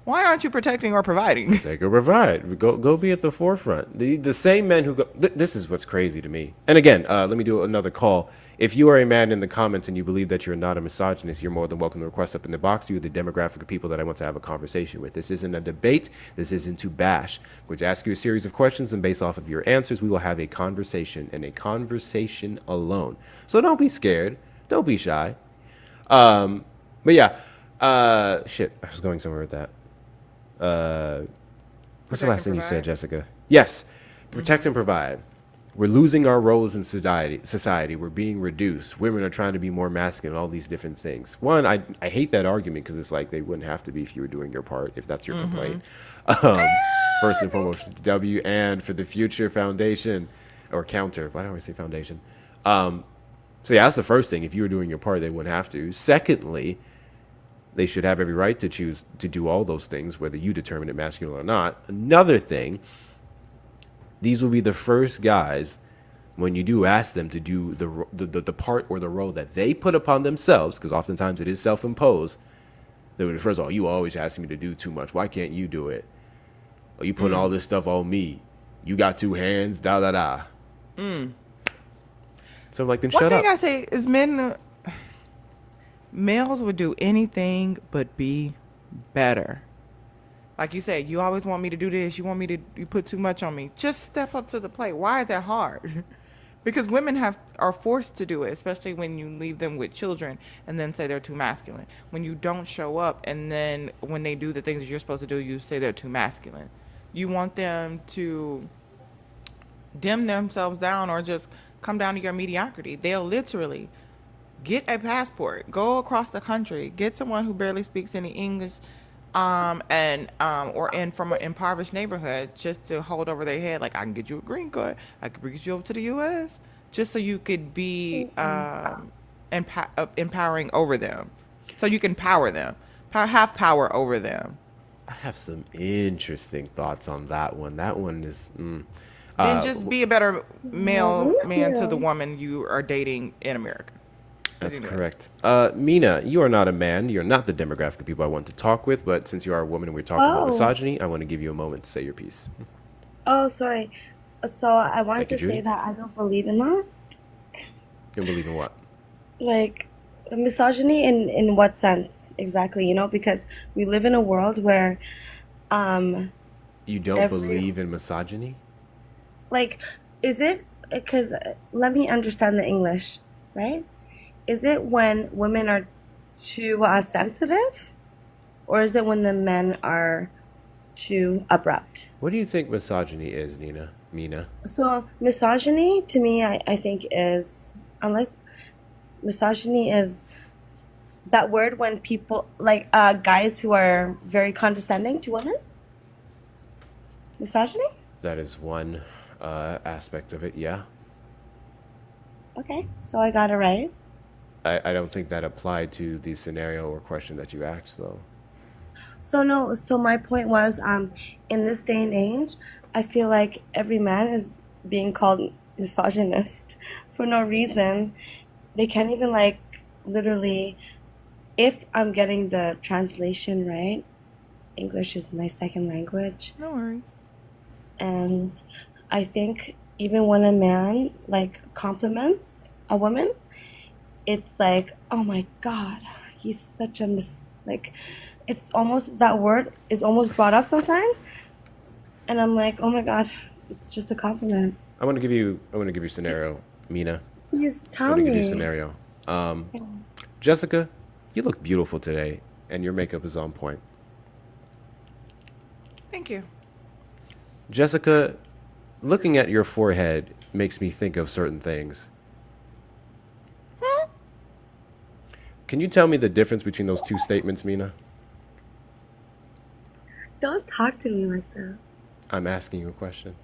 why aren't you protecting or providing? Take or provide. Go be at the forefront. The same men who go... This is what's crazy to me. And again, let me do another call. If you are a man in the comments and you believe that you're not a misogynist, you're more than welcome to request up in the box. You're the demographic of people that I want to have a conversation with. This isn't a debate. This isn't to bash. I'm going to ask you a series of questions, and based off of your answers, we will have a conversation, and a conversation alone. So don't be scared. Don't be shy. But yeah. Shit, I was going somewhere with that. What's the last thing you said, Jessica? Yes. Protect and provide. We're losing our roles in society. We're being reduced. Women are trying to be more masculine, all these different things. One, I hate that argument because it's like they wouldn't have to be if you were doing your part, if that's your complaint. First and foremost, W and for the Future Foundation, or Counter. Why do I always say foundation? So yeah, that's the first thing. If you were doing your part, they wouldn't have to. Secondly, they should have every right to choose to do all those things, whether you determine it masculine or not. Another thing, these will be the first guys, when you do ask them to do the part or the role that they put upon themselves, because oftentimes it is self-imposed, they would, first of all, you always asking me to do too much. Why can't you do it? Or you putting all this stuff on me. You got two hands, da-da-da. So I'm like, then shut up. One thing I say is males would do anything but be better. Like you said, you always want me to do this. You want me to, you put too much on me. Just step up to the plate. Why is that hard? Because women are forced to do it, especially when you leave them with children and then say they're too masculine. When you don't show up and then when they do the things that you're supposed to do, you say they're too masculine. You want them to dim themselves down or just come down to your mediocrity. They'll literally get a passport, go across the country, get someone who barely speaks any English, or from an impoverished neighborhood, just to hold over their head, like, I can get you a green card, I can bring you over to the U.S., just so you could be empowering over them, so you can power them, have power over them. I have some interesting thoughts on that one. That one is... Then just be a better male man to the woman you are dating in America. That's correct. Mina, you are not a man. You're not the demographic of people I want to talk with, but since you are a woman and we're talking about misogyny, I want to give you a moment to say your piece. Oh, sorry. So I wanted to say that I don't believe in that. You don't believe in what? Like, misogyny in what sense exactly, you know? Because we live in a world where... you don't believe in misogyny? Like, is it... Because let me understand the English, right? Is it when women are too sensitive? Or is it when the men are too abrupt? What do you think misogyny is, Mina? So misogyny, to me, I think is... Misogyny is that word when people... Like, guys who are very condescending to women? Misogyny? That is one aspect of it, yeah. Okay, so I got it right. I don't think that applied to the scenario or question that you asked, though. So my point was, in this day and age, I feel like every man is being called misogynist for no reason. They can't even, like, literally, if I'm getting the translation right, English is my second language. No worries. And I think even when a man like compliments a woman, it's like, oh my god, he's such a like. It's almost that word is almost brought up sometimes, and I'm like, oh my god, it's just a compliment. I want to give you a scenario, Mina. Please I tell want to give you a me. scenario. Jessica, you look beautiful today, and your makeup is on point. Thank you. Jessica, looking at your forehead makes me think of certain things. Can you tell me the difference between those two statements, Mina? Don't talk to me like that. I'm asking you a question.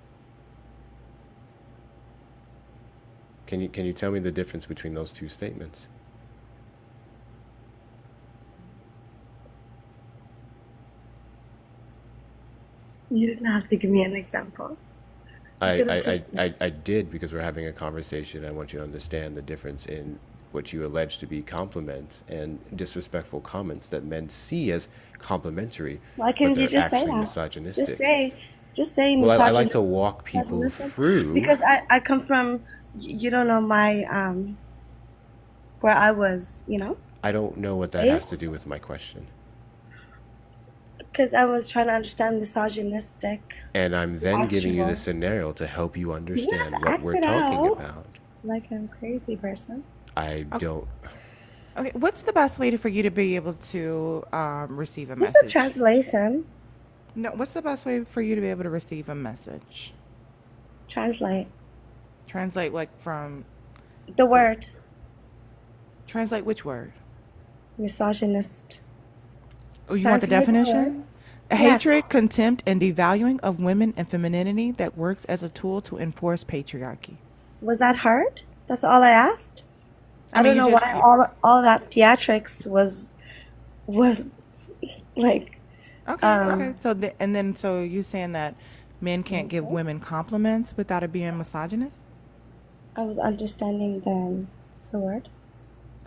Can you tell me the difference between those two statements? You didn't have to give me an example. I did, because we're having a conversation. I want you to understand the difference in what you allege to be compliments and disrespectful comments that men see as complimentary, Why but can't you they're just say actually that? misogynistic. Just say Well, I like misogynistic. to walk people Misogynistic? through. Because I come from, you don't know my, where I was, I don't know what that has to do with my question. because I was trying to understand misogynistic. And I'm then giving you the Actual. scenario to help you You understand have to what act we're it talking out about. like I'm a crazy person. I don't. Okay, what's the best way for you to be able to receive a What's the message? translation? No, what's the best way for you to be able to receive a message? Translate. Translate like from The word. translate which word? Misogynist. Oh, you want the Translate the word. definition? Yes. Hatred, contempt, and devaluing of women and femininity that works as a tool to enforce patriarchy. Was that hard? That's all I asked? I mean, don't you know just- why all that theatrics was like, Okay. So you saying that men can't give women compliments without it being misogynist? I was understanding the word.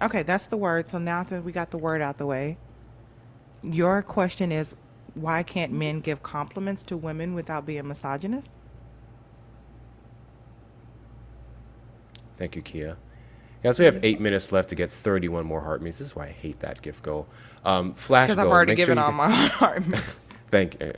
Okay, that's the word. So now that we got the word out the way, your question is, why can't men give compliments to women without being misogynist? Thank you, Kia. Guys, we have 8 minutes left to get 31 more heart meets. This is why I hate that gift goal. Flash Because goal. I've already Make sure given you all can- my heart meets. Thank you.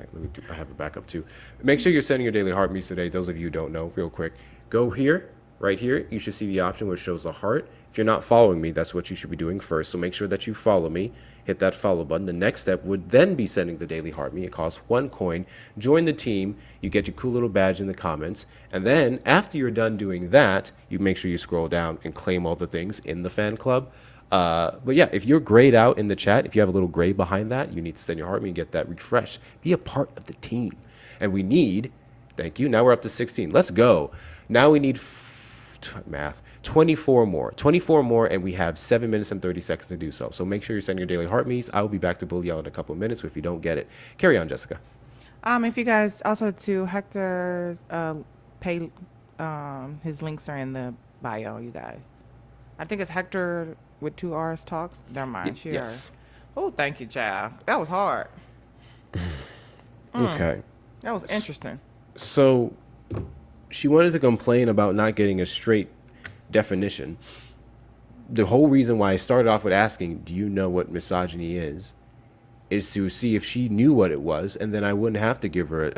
I have a backup too. Make sure you're sending your daily heart meets today. Those of you who don't know, real quick, go here, right here. You should see the option which shows the heart. If you're not following me, that's what you should be doing first. So make sure that you follow me. Hit that follow button. The next step would then be sending the daily heart meet. It costs 1 coin. Join the team. You get your cool little badge in the comments. And then after you're done doing that, you make sure you scroll down and claim all the things in the fan club. But yeah, if you're grayed out in the chat, if you have a little gray behind that, you need to send your heart meet and get that refreshed. Be a part of the team. And we need, thank you, now we're up to 16. Let's go. Now we need math. 24 more, and we have 7 minutes and 30 seconds to do so. So make sure you're sending your daily heart meets. I will be back to bully y'all in a couple of minutes if you don't get it. Carry on, Jessica. If you guys also to Hector's pay, his links are in the bio. You guys, I think it's Hector with 2 R's talks. Never mind. Sure. Yes. Oh, thank you, child. That was hard. Okay. That was interesting. So she wanted to complain about not getting a straight definition. The whole reason why I started off with asking, do you know what misogyny is to see if she knew what it was, and then I wouldn't have to give her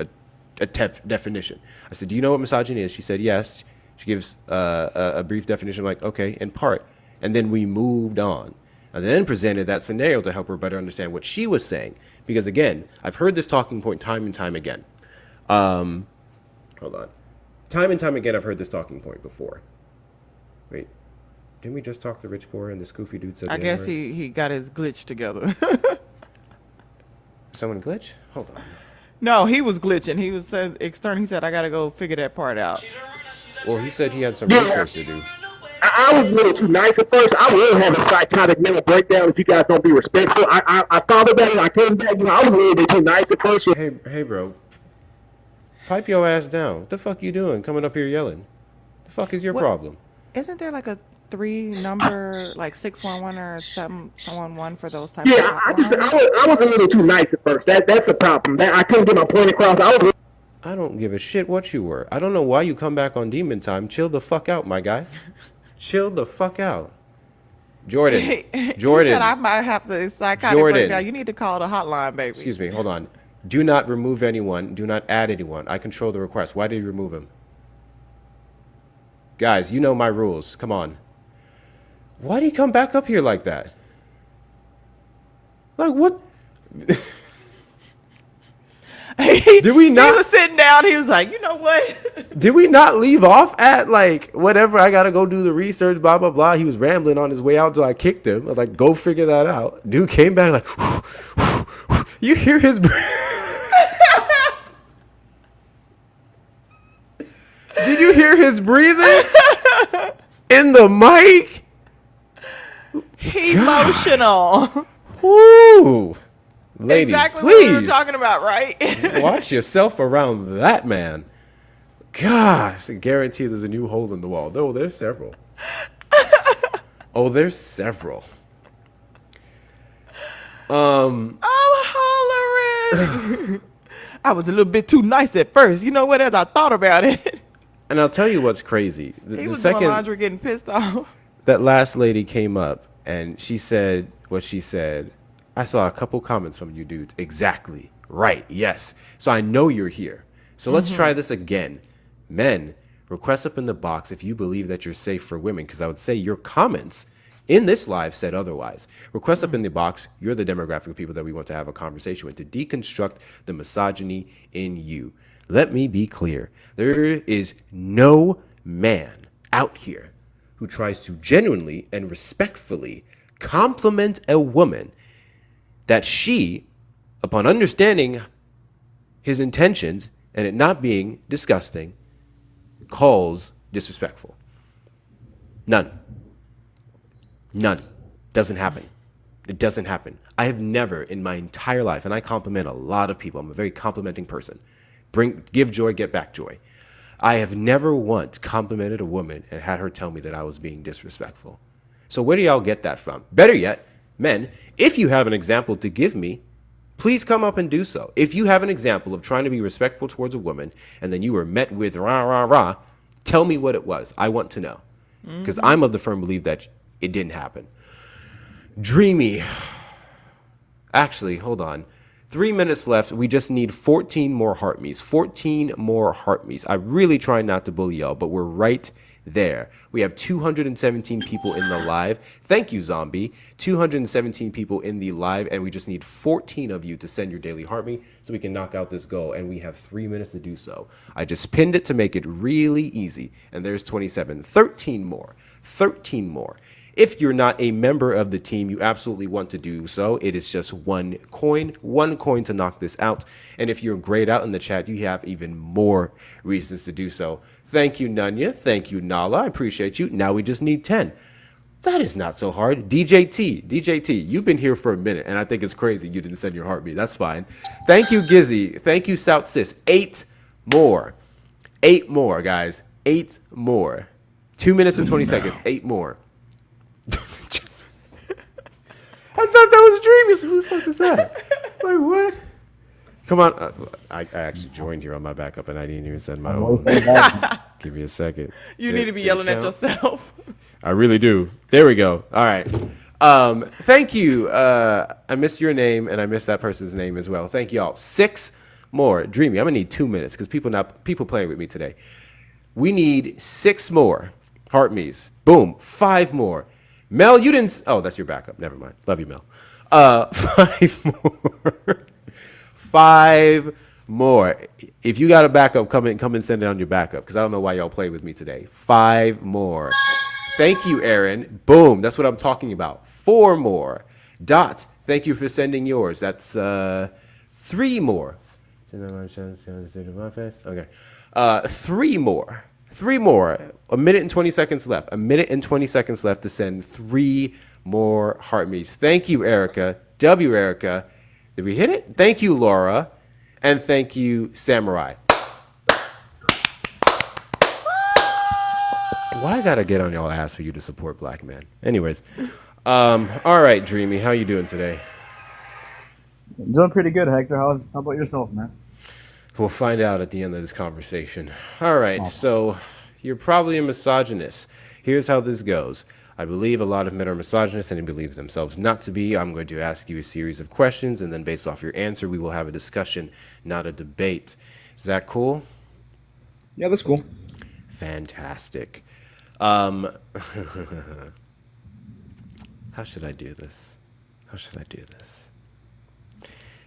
a definition. I said, do you know what misogyny is? She said, yes. She gives a brief definition, like, okay, in part. And then we moved on. I then presented that scenario to help her better understand what she was saying. Because again, I've heard this talking point time and time again. Hold on. Time and time again, I've heard this talking point before. Wait, didn't we just talk to Rich Poor and this goofy dude said I the guess N-word? he got his glitch together. Someone glitch? Hold on. No, he was glitching. He was external. He said, I got to go figure that part out. Well, he said he had some Yeah. research to do. I was a little too nice at first. I will have a psychotic mental breakdown if you guys don't be respectful. I thought about it. I came back. I was a little bit too nice at first. Hey, bro. Pipe your ass down. What the fuck you doing coming up here yelling? The fuck is your What- problem? Isn't there like a 3 number, like 611 or 711 for those type Yeah, of I hotlines? was a little too nice at first. That's a problem. That I couldn't get my point across. I was I don't give a shit what you were. I don't know why you come back on demon time. Chill the fuck out, my guy. Chill the fuck out. Jordan. He said I might have to psychotic breakdown. You need to call the hotline, baby. Excuse me, hold on. Do not remove anyone. Do not add anyone. I control the request. Why did you remove him? Guys, you know my rules. Come on. Why did he come back up here like that? Like, what? Did we not? He was sitting down. He was like, you know what? Did we not leave off at, like, whatever? I got to go do the research, blah, blah, blah. He was rambling on his way out, so I kicked him. I was like, go figure that out. Dude came back like, you hear his Did you hear his breathing? In the mic? Emotional. Woo. Ladies, exactly please. what we were talking about, right? Watch yourself around that man. Gosh, I guarantee there's a new hole in the wall. Oh, there's several. Oh, there's several. I'm hollering. I was a little bit too nice at first. You know what? As I thought about it. And I'll tell you what's crazy. He was doing laundry getting pissed off. That last lady came up and she said what she said. I saw a couple comments from you dudes. Exactly. Right. Yes. So I know you're here. So let's try this again. Men, request up in the box if you believe that you're safe for women, because I would say your comments in this live said otherwise. Request up in the box. You're the demographic of people that we want to have a conversation with, to deconstruct the misogyny in you. Let me be clear. There is no man out here who tries to genuinely and respectfully compliment a woman that she, upon understanding his intentions and it not being disgusting, calls disrespectful. None. Doesn't happen. It doesn't happen. I have never in my entire life, and I compliment a lot of people. I'm a very complimenting person. Give joy, get back joy. I have never once complimented a woman and had her tell me that I was being disrespectful. So where do y'all get that from? Better yet, men, if you have an example to give me, please come up and do so. If you have an example of trying to be respectful towards a woman and then you were met with rah, rah, rah, tell me what it was. I want to know. Because I'm of the firm belief that it didn't happen. Dreamy. Actually, hold on. 3 minutes left. We just need 14 more heart me's. 14 more heart me's. I really try not to bully y'all, but we're right there. We have 217 people in the live. Thank you, Zombie. 217 people in the live, and we just need 14 of you to send your daily heart me so we can knock out this goal, and we have 3 minutes to do so. I just pinned it to make it really easy, and there's 27. 13 more. 13 more. If you're not a member of the team, you absolutely want to do so. It is just one coin to knock this out. And if you're grayed out in the chat, you have even more reasons to do so. Thank you, Nunya. Thank you, Nala. I appreciate you. Now we just need 10. That is not so hard. DJT, you've been here for a minute, and I think it's crazy you didn't send your heartbeat. That's fine. Thank you, Gizzy. Thank you, South Sis. 8 more. 8 more, guys. 8 more. 2 minutes and 20 seconds. 8 more. I thought that was Dreamy. So who the fuck was that? Like, what? Come on. I actually joined here on my backup, and I didn't even send my own. Give me a second. You need to be yelling at yourself. I really do. There we go. All right. Thank you. I missed your name, and I missed that person's name as well. Thank you all. 6 more. Dreamy, I'm going to need 2 minutes because people playing with me today. We need 6 more. Heart me's. Boom. 5 more. Mel, you didn't. Oh, that's your backup. Never mind. Love you, Mel. 5 more. 5 more. If you got a backup, come and send it on your backup because I don't know why y'all play with me today. 5 more. Thank you, Aaron. Boom. That's what I'm talking about. 4 more. Dot, thank you for sending yours. That's 3 more. Okay. 3 more. 3 more. A minute and 20 seconds left. A minute and 20 seconds left to send 3 more heart me's. Thank you, Erica. W. Erica. Did we hit it? Thank you, Laura. And thank you, Samurai. Why I gotta get on y'all ass for you to support black men? Anyways. All right, Dreamy. How you doing today? Doing pretty good, Hector. How about yourself, man? We'll find out at the end of this conversation. All right, Awesome. so you're probably a misogynist. Here's how this goes. I believe a lot of men are misogynists and they believe themselves not to be. I'm going to ask you a series of questions, and then based off your answer, we will have a discussion, not a debate. Is that cool? Yeah, that's cool. Fantastic. How should I do this? How should I do this?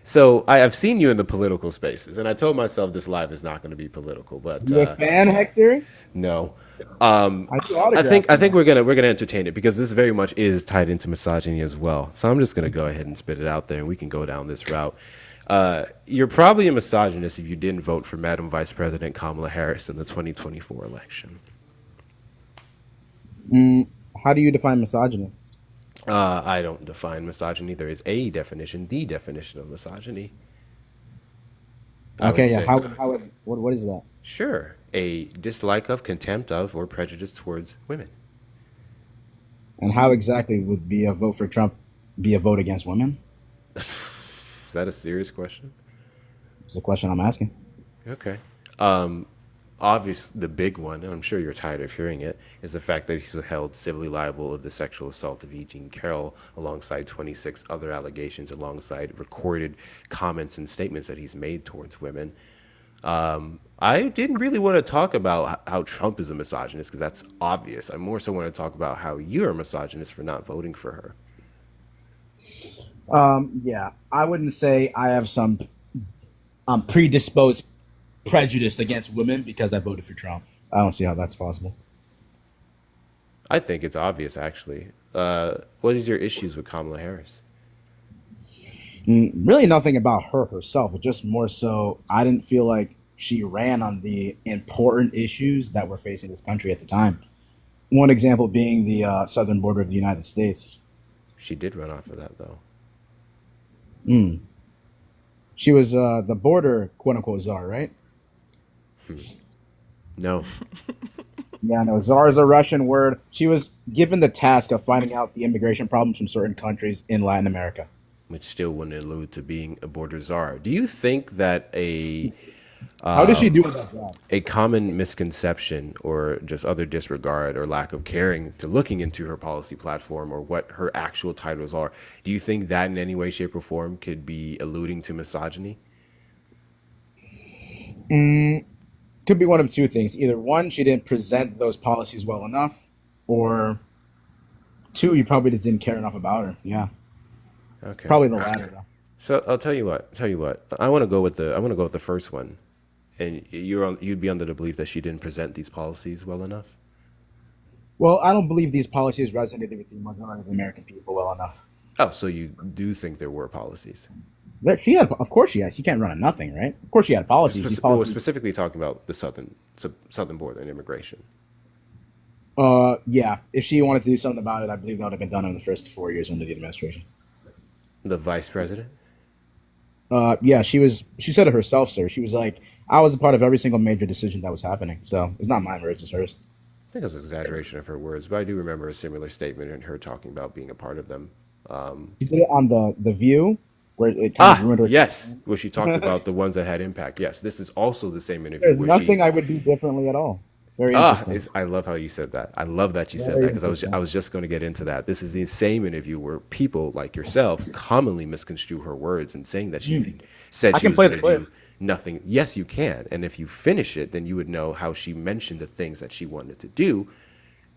So I have seen you in the political spaces, and I told myself this live is not going to be political, but You a fan, Hector? no. I do I think autographs. we're gonna entertain it because this very much is tied into misogyny as well. So I'm just gonna go ahead and spit it out there, and we can go down this route. You're probably a misogynist if you didn't vote for Madam Vice President Kamala Harris in the 2024 election. How do you define misogyny? I don't define misogyny. There is a definition, the definition of misogyny. I would Okay, yeah. say- What is that? Sure. A dislike of, contempt of, or prejudice towards women. And how exactly would be a vote for Trump be a vote against women? Is that a serious question? It's the question I'm asking. Okay. Obvious, the big one, and I'm sure you're tired of hearing it, is the fact that he's held civilly liable of the sexual assault of E. Jean Carroll alongside 26 other allegations, alongside recorded comments and statements that he's made towards women. I didn't really want to talk about how Trump is a misogynist because that's obvious. I more so want to talk about how you're a misogynist for not voting for her. Yeah, I wouldn't say I have some predisposed prejudice against women because I voted for Trump. I don't see how that's possible. I think it's obvious, actually. What is your issues with Kamala Harris? Really nothing about her herself, but just more so I didn't feel like she ran on the important issues that were facing this country at the time. One example being the southern border of the United States. She did run off of that, though. She was the border quote-unquote czar, right? No. Yeah, no, czar is a Russian word. She was given the task of finding out the immigration problems from certain countries in Latin America. Which still wouldn't allude to being a border czar. Do you think that How did she do with that job? a common misconception or just other disregard or lack of caring to looking into her policy platform or what her actual titles are, do you think that in any way, shape, or form could be alluding to misogyny? Could be one of two things. Either one, she didn't present those policies well enough, or two, you probably just didn't care enough about her. Yeah, Okay. probably the latter though. So I'll tell you what. I want to go with the first one, and you'd be under the belief that she didn't present these policies well enough. Well, I don't believe these policies resonated with the majority of the American people well enough. Oh, so you do think there were policies? She had, of course, she has. She can't run on nothing, right? Of course, she had policies. These We're policies. specifically talking about the southern border and immigration. Yeah. If she wanted to do something about it, I believe that would have been done in the first 4 years under the administration. The vice president? Yeah, she said it herself, sir. She was like, I was a part of every single major decision that was happening. So it's not my words, it's hers. I think it was an exaggeration of her words, but I do remember a similar statement in her talking about being a part of them. She did it on the View, where it kind of ruined her. Yes, where she talked about the ones that had impact. Yes, this is also the same interview. There's where nothing she, I would do differently at all. Very interesting. I love how you said that. I love that you said Very that because I was just going to get into that. This is the same interview where people like yourself commonly misconstrue her words and saying that she said I she can was play going the to clip. do nothing. Yes, you can. And if you finish it, then you would know how she mentioned the things that she wanted to do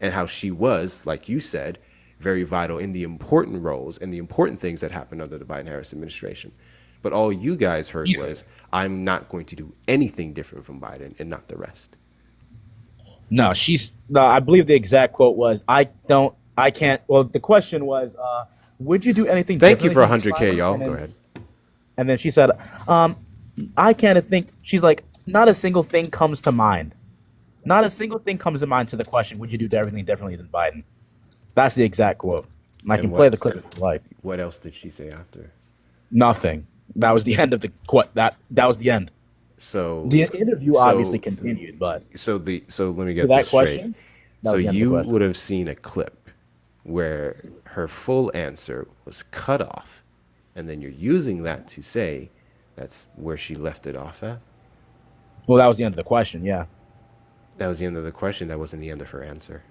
and how she was, like you said, very vital in the important roles and the important things that happened under the Biden-Harris administration. But all you guys heard was, I'm not going to do anything different from Biden and not the rest. No, I believe the exact quote was, I can't. Well, the question was, would you do anything Thank you differently for from 100K, Biden? y'all. And Go then- ahead. And then she said, I can't think. She's like, not a single thing comes to mind. Not a single thing comes to mind to the question, would you do everything differently than Biden? That's the exact quote. And I can play the clip if you like. What else did she say after? Nothing. That was the end of the quote. That was the end. So The interview obviously continued, but so let me get to that this straight. question, that So was the end of the you question. would have seen a clip where her full answer was cut off, and then you're using that to say that's where she left it off at. Well, that was the end of the question. Yeah. That was the end of the question. That wasn't the end of her answer.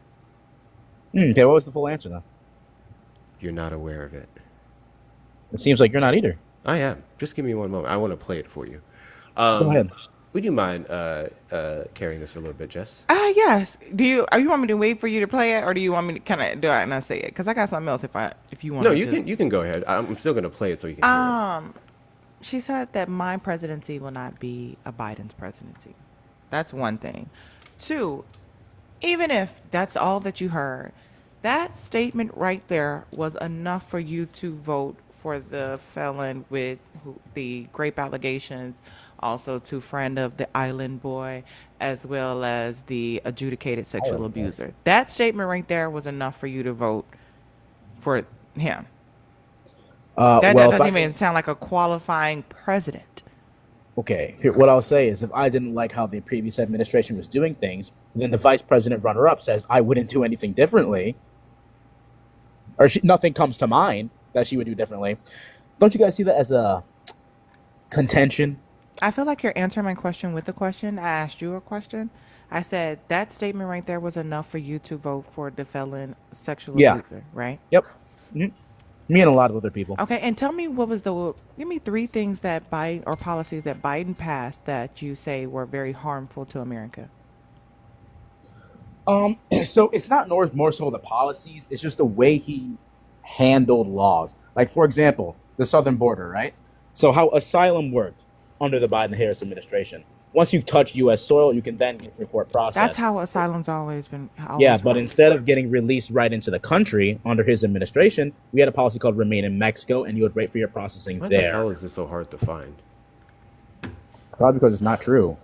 Okay. What was the full answer then? You're not aware of it. It seems like you're not either. I am. Just give me one moment. I want to play it for you. Go ahead. Would you mind carrying this for a little bit, Jess? Yes. Do you want me to wait for you to play it, or do you want me to kind of do it and I say it? Because I got something else if you want. No, you can go ahead. I'm still gonna play it so you can hear it. She said that my presidency will not be a Biden's presidency. That's one thing. Two, even if that's all that you heard, that statement right there was enough for you to vote for the felon with the grape allegations, also to friend of the island boy, as well as the adjudicated sexual abuser. That statement right there was enough for you to vote for him. That doesn't even sound like a qualifying president. Okay, what I'll say is if I didn't like how the previous administration was doing things, then the vice president runner-up says I wouldn't do anything differently, or nothing comes to mind that she would do differently. Don't you guys see that as a contention? I feel like you're answering my question with a question. I asked you a question. I said that statement right there was enough for you to vote for the felon sexual abuser, right? Yep. Mm-hmm. Me and a lot of other people. Okay, and tell me give me 3 things that Biden, or policies that Biden passed that you say were very harmful to America. So it's not more so the policies, it's just the way he handled laws. Like, for example, the southern border, right? So how asylum worked under the Biden-Harris administration. Once you touch U.S. soil, you can then get your court process. That's how asylum's always been. But instead of getting released right into the country under his administration, we had a policy called Remain in Mexico, and you would wait for your processing Why there. the hell is this so hard to find? Probably because it's not true.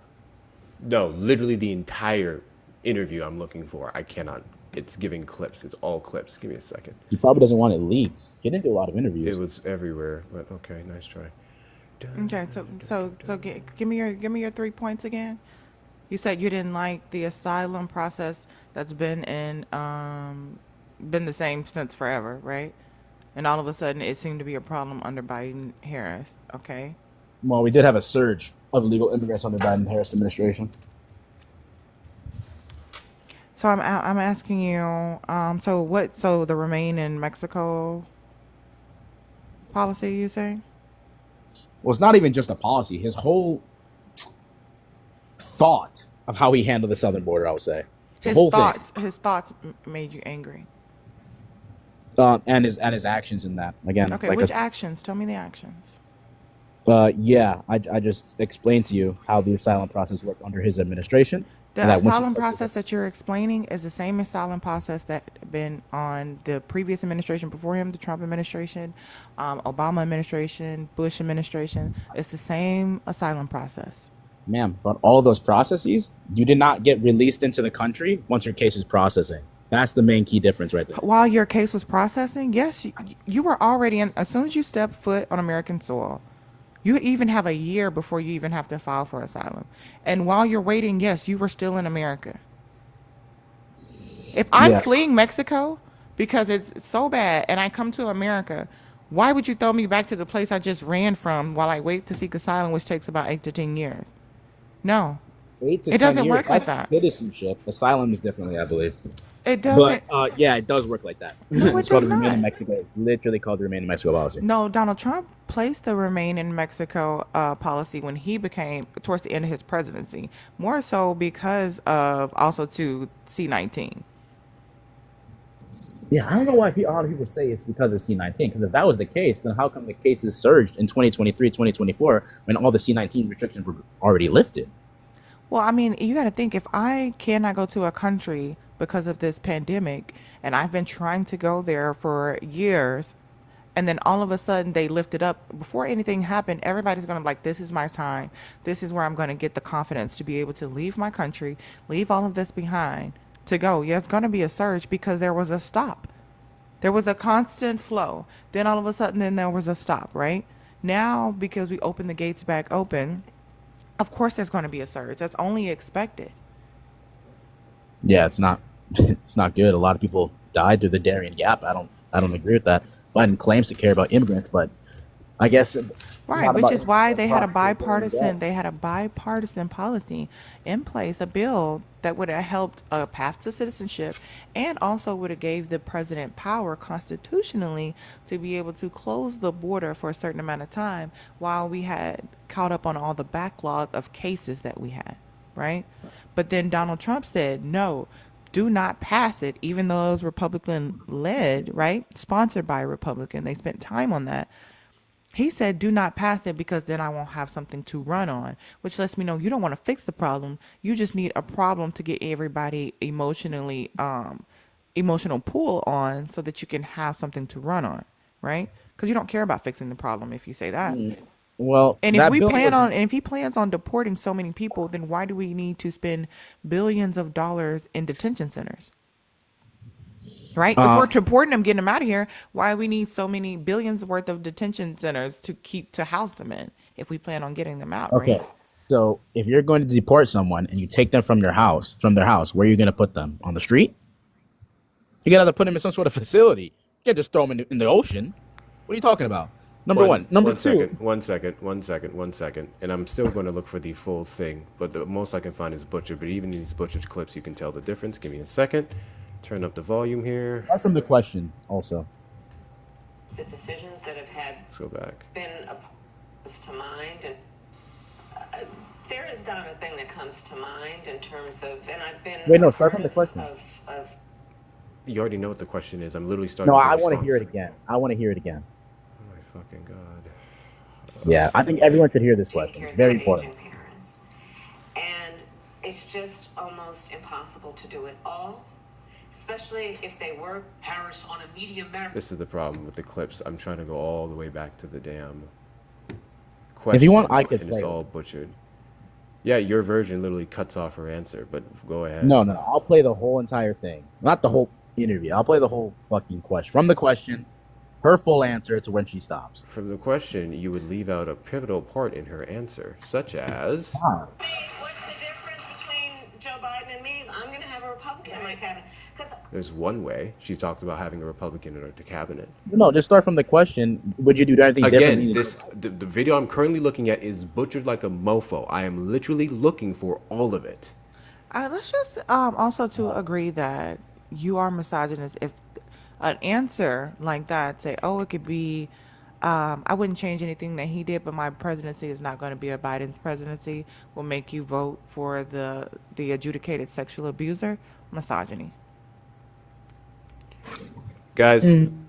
No, literally the entire interview I'm looking for. I cannot. It's giving clips. It's all clips. Give me a second. He probably doesn't want it leaked. He didn't do a lot of interviews. It was everywhere, but okay, nice try. Okay, so give me your 3 points again. You said you didn't like the asylum process that's been the same since forever, right? And all of a sudden it seemed to be a problem under Biden-Harris. Okay. Well, we did have a surge of illegal immigrants under Biden-Harris administration. So I'm asking you. So the Remain in Mexico policy, you say? Well, it's not even just a policy. His whole thought of how he handled the southern border, I would say. His thoughts made you angry. And his actions in that. Again. Okay, which actions? Tell me the actions. I just explained to you how the asylum process worked under his administration. The asylum process that you're explaining is the same asylum process that had been on the previous administration before him, the Trump administration, Obama administration, Bush administration. It's the same asylum process. Ma'am, but all of those processes, you did not get released into the country once your case is processing. That's the main key difference right there. While your case was processing, yes, you were already in. As soon as you step foot on American soil, you even have a year before you even have to file for asylum. And while you're waiting, yes, you were still in America. If I'm fleeing Mexico because it's so bad and I come to America, why would you throw me back to the place I just ran from while I wait to seek asylum, which takes about 8 to 10 years? No. 8 to 10 it doesn't years. work like That's that. Citizenship. Asylum is differently, I believe. It doesn't. But it does work like that. No, It's it called does Remain not. in Mexico. It's literally called the Remain in Mexico policy. No, Donald Trump placed the Remain in Mexico policy when he became towards the end of his presidency, more so because of also to C-19. Yeah, I don't know why a lot of people say it's because of C-19, because if that was the case, then how come the cases surged in 2023, 2024, when all the C-19 restrictions were already lifted? Well, I mean, you got to think, if I cannot go to a country because of this pandemic, and I've been trying to go there for years, and then all of a sudden they lift it up, before anything happened, everybody's going to be like, this is my time. This is where I'm going to get the confidence to be able to leave my country, leave all of this behind to go. Yeah, it's going to be a surge because there was a stop. There was a constant flow. Then all of a sudden, then there was a stop, right? Now, because we opened the gates back open, of course there's going to be a surge. That's only expected. Yeah, it's not good. A lot of people died through the Darien Gap. I don't agree with that. Biden claims to care about immigrants, but I guess Right, not which about is why they had a bipartisan. bipartisan policy in place, a bill that would have helped a path to citizenship, and also would have gave the president power constitutionally to be able to close the border for a certain amount of time while we had caught up on all the backlog of cases that we had, right? But then Donald Trump said, no, do not pass it, even though it was Republican led, right? Sponsored by a Republican. They spent time on that. He said, do not pass it because then I won't have something to run on, which lets me know you don't want to fix the problem. You just need a problem to get everybody emotional pull on so that you can have something to run on, right? Because you don't care about fixing the problem if you say that. Well, And that bill was if he plans on deporting so many people, then why do we need to spend billions of dollars in detention centers? Right? If we're deporting them, getting them out of here, why we need so many billions worth of detention centers to house them in if we plan on getting them out, okay. right? So if you're going to deport someone and you take them from their house, where are you going to put them? On the street? You got to put them in some sort of facility. You can't just throw them in the ocean. What are you talking about? Number one. Number two. One second. And I'm still going to look for the full thing, but the most I can find is butchered. But even in these butchered clips, you can tell the difference. Give me a second. Turn up the volume here. Start from the question also. The decisions that have had Let's go back. been opposed to mind, and there is not a thing that comes to mind in terms of, and I've been Wait, no, start from the question. Of You already know what the question is. I'm literally starting. No, with the I want to response. hear it again. I want to hear it again. Oh my fucking god. Yeah, I think everyone should hear this taking question. care of Very their important. aging parents, and it's just almost impossible to do it all, especially if they work. Harris on a media map. This is the problem with the clips. I'm trying to go all the way back to the damn question. If you want, I could and play it's it. all butchered. Yeah, your version literally cuts off her answer, but go ahead. No, I'll play the whole entire thing. Not the whole interview. I'll play the whole fucking question. From the question, her full answer to when she stops. From the question, you would leave out a pivotal part in her answer, such as... Ah. What's the difference between Joe Biden and me? I'm going to have a Republican in my cabinet. There's one way. She talked about having a Republican in her cabinet. No, just start from the question. Would you do anything differently? Again, the video I'm currently looking at is butchered like a mofo. I am literally looking for all of it. Let's just also to agree that you are misogynist if an answer like that say, oh, it could be, I wouldn't change anything that he did, but my presidency is not going to be a Biden's presidency, will make you vote for the adjudicated sexual abuser. Misogyny. Guys,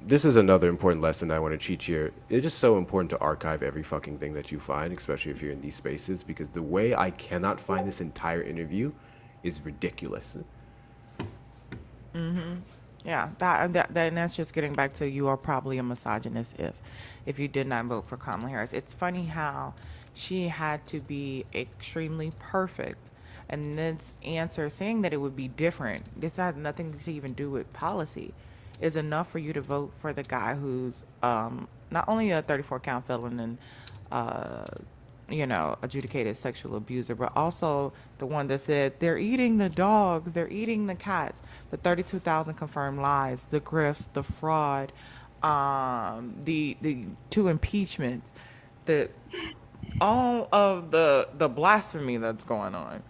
this is another important lesson I want to teach here. It's just so important to archive every fucking thing that you find, especially if you're in these spaces, because the way I cannot find this entire interview is ridiculous. Yeah, that's just getting back to you are probably a misogynist if you did not vote for Kamala Harris. It's funny how she had to be extremely perfect, and this answer saying that it would be different. This has nothing to even do with policy. Is enough for you to vote for the guy who's not only a 34 count felon and adjudicated sexual abuser, but also the one that said they're eating the dogs, they're eating the cats, the 32,000 confirmed lies, the grifts, the fraud, the 2 impeachments, all of the blasphemy that's going on.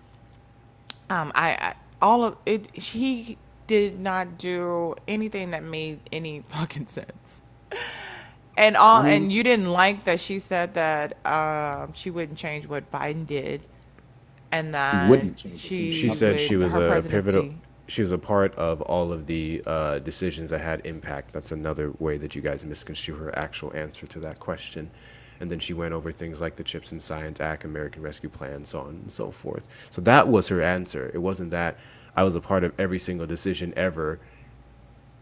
All of it. He did not do anything that made any fucking sense. And you didn't like that she said that she wouldn't change what Biden did, and that She said she was a pivotal. She was a part of all of the decisions that had impact. That's another way that you guys misconstrue her actual answer to that question. And then she went over things like the Chips and Science Act, American Rescue Plan, so on and so forth. So that was her answer. It wasn't that I was a part of every single decision ever,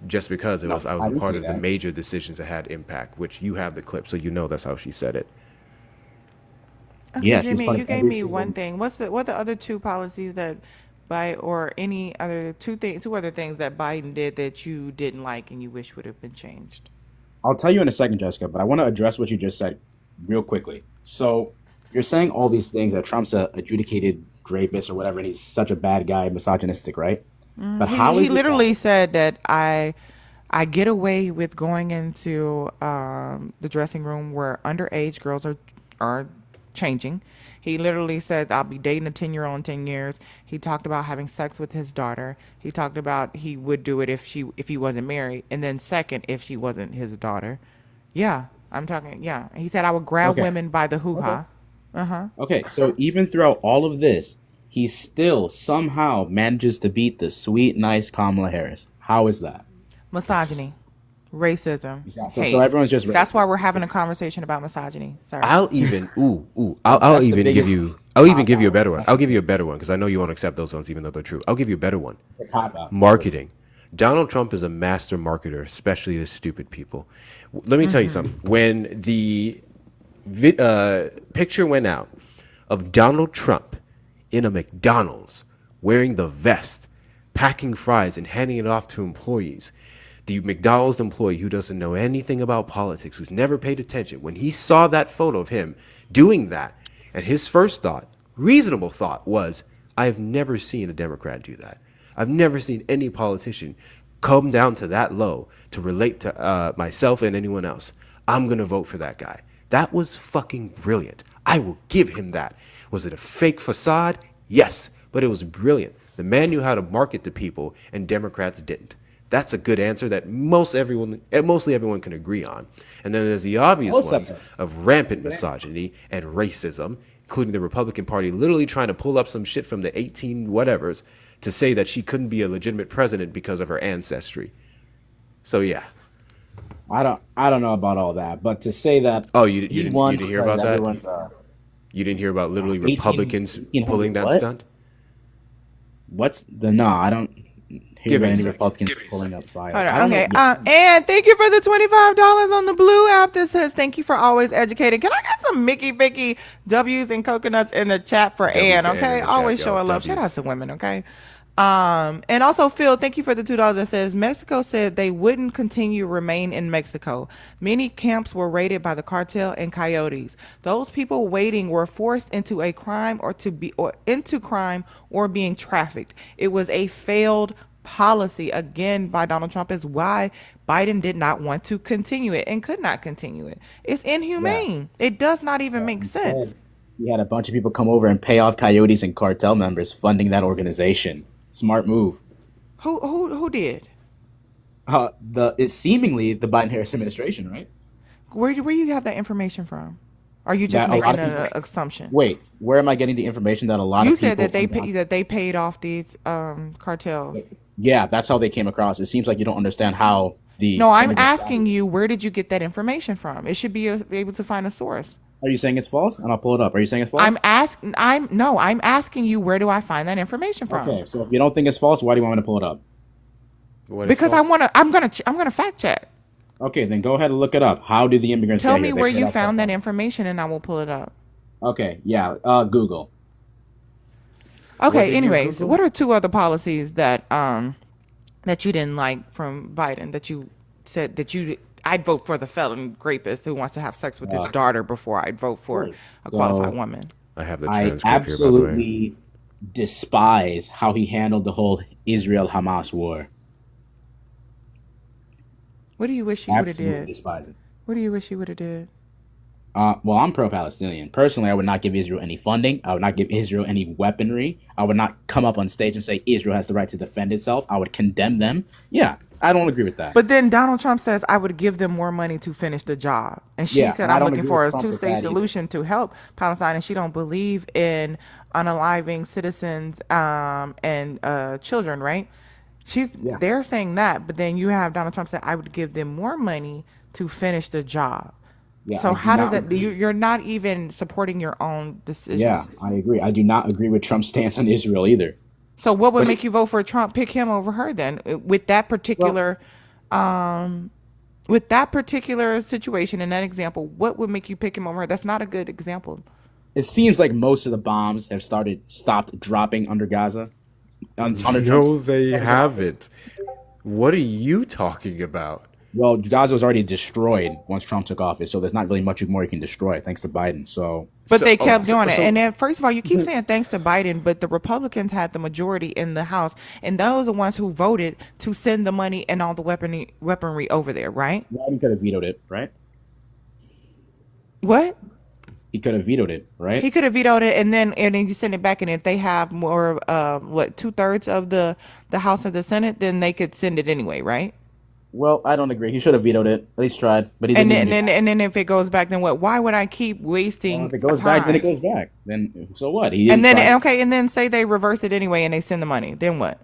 just because I was a part of the major decisions that had impact, which you have the clip, so you know that's how she said it. Okay, Yeah, Jimmy, you gave me one thing. What are the other 2 policies that or any other 2 other things that Biden did that you didn't like and you wish would have been changed? I'll tell you in a second, Jessica, but I want to address what you just said real quickly. So you're saying all these things that Trump's a adjudicated rapist or whatever, and he's such a bad guy, misogynistic, right? But He literally said that I get away with going into the dressing room where underage girls are changing. He literally said, I'll be dating a 10-year-old in 10 years. He talked about having sex with his daughter. He talked about he would do it if he wasn't married. And then second, if she wasn't his daughter. Yeah, I'm talking, yeah. He said, I would grab women by the hoo-ha. Okay, so even throughout all of this, he still somehow manages to beat the sweet, nice Kamala Harris. How is that? Misogyny. Racism. Exactly. So everyone's just racist. That's why we're having a conversation about misogyny. Sorry. I'll even give you a better one. I'll give you a better one because I know you won't accept those ones even though they're true. I'll give you a better one. Marketing. Donald Trump is a master marketer, especially to stupid people. Let me tell you something. When the picture went out of Donald Trump in a McDonald's wearing the vest, packing fries and handing it off to employees, the McDonald's employee who doesn't know anything about politics, who's never paid attention, when he saw that photo of him doing that, and his first thought, reasonable thought, was, I've never seen a Democrat do that. I've never seen any politician come down to that low to relate to myself and anyone else. I'm going to vote for that guy. That was fucking brilliant. I will give him that. Was it a fake facade? Yes, but it was brilliant. The man knew how to market to people, and Democrats didn't. That's a good answer that mostly everyone can agree on. And then there's the obvious ones of rampant misogyny and racism, including the Republican Party literally trying to pull up some shit from the 18 whatevers to say that she couldn't be a legitimate president because of her ancestry. So yeah. I don't know about all that, but to say that you didn't hear about that? You didn't hear about literally Republicans pulling that stunt? I don't hear any Republicans pulling up fire. Okay. And thank you for the $25 on the Blue app that says thank you for always educating. Can I get some Mickey W's and coconuts in the chat for Ann? Okay, always showing love. Shout out to women. Okay. And also Phil, thank you for the $2 that says Mexico said they wouldn't remain in Mexico. Many camps were raided by the cartel and coyotes. Those people waiting were forced into a crime or being trafficked. It was a failed policy again by Donald Trump, is why Biden did not want to continue it and could not continue it. It's inhumane. Yeah. It does not even make sense. You had a bunch of people come over and pay off coyotes and cartel members funding that organization. Smart move. Who did? It's seemingly the Biden-Harris administration, right? Where you have that information from? Are you just making an assumption? Wait, where am I getting the information that a lot of people... You said that they paid off these cartels. Yeah, that's how they came across. It seems like you don't understand how the... No, I'm asking you, where did you get that information from? It should be able to find a source. Are you saying it's false? And I'll pull it up. Are you saying it's false? I'm asking you, where do I find that information from? Okay, so if you don't think it's false, why do you want me to pull it up? Because I'm gonna fact check. Okay, then go ahead and look it up. How do the immigrants tell me where you found that information, and I will pull it up. Okay, yeah, Google. Okay, anyways, what are two other policies that you didn't like from Biden that you said that I'd vote for the felon rapist who wants to have sex with his daughter before I'd vote for a qualified woman? I have the transcript I absolutely despise how he handled the whole Israel-Hamas war. What do you wish he would have did? Absolutely despise it. What do you wish he would have did? Well, I'm pro-Palestinian. Personally, I would not give Israel any funding. I would not give Israel any weaponry. I would not come up on stage and say Israel has the right to defend itself. I would condemn them. Yeah, I don't agree with that. But then Donald Trump says, I would give them more money to finish the job. And she said, I'm looking for a two-state solution to help Palestine. And she don't believe in unaliving citizens and children, right? They're saying that. But then you have Donald Trump say, I would give them more money to finish the job. Yeah, so how does that? You're not even supporting your own decisions. Yeah, I agree. I do not agree with Trump's stance on Israel either. So what would make you vote for Trump? Pick him over her then, with that particular, situation in that example. What would make you pick him over her? That's not a good example. It seems like most of the bombs have stopped dropping under Gaza. No, they haven't. What are you talking about? Well, Gaza was already destroyed once Trump took office, so there's not really much more you can destroy thanks to Biden. So, But they kept doing it. And then, first of all, you keep saying thanks to Biden, but the Republicans had the majority in the House, and those are the ones who voted to send the money and all the weaponry over there, right? Biden could have vetoed it, right? What? He could have vetoed it, right? He could have vetoed it, and then you send it back, and if they have more, 2/3 of the House or the Senate, then they could send it anyway, right? Well, I don't agree. He should have vetoed it. At least tried, but he And didn't. then if it goes back, then what? Why would I keep wasting? Well, if it goes time? back, then it goes back. Then so what? And then say they reverse it anyway, and they send the money. Then what?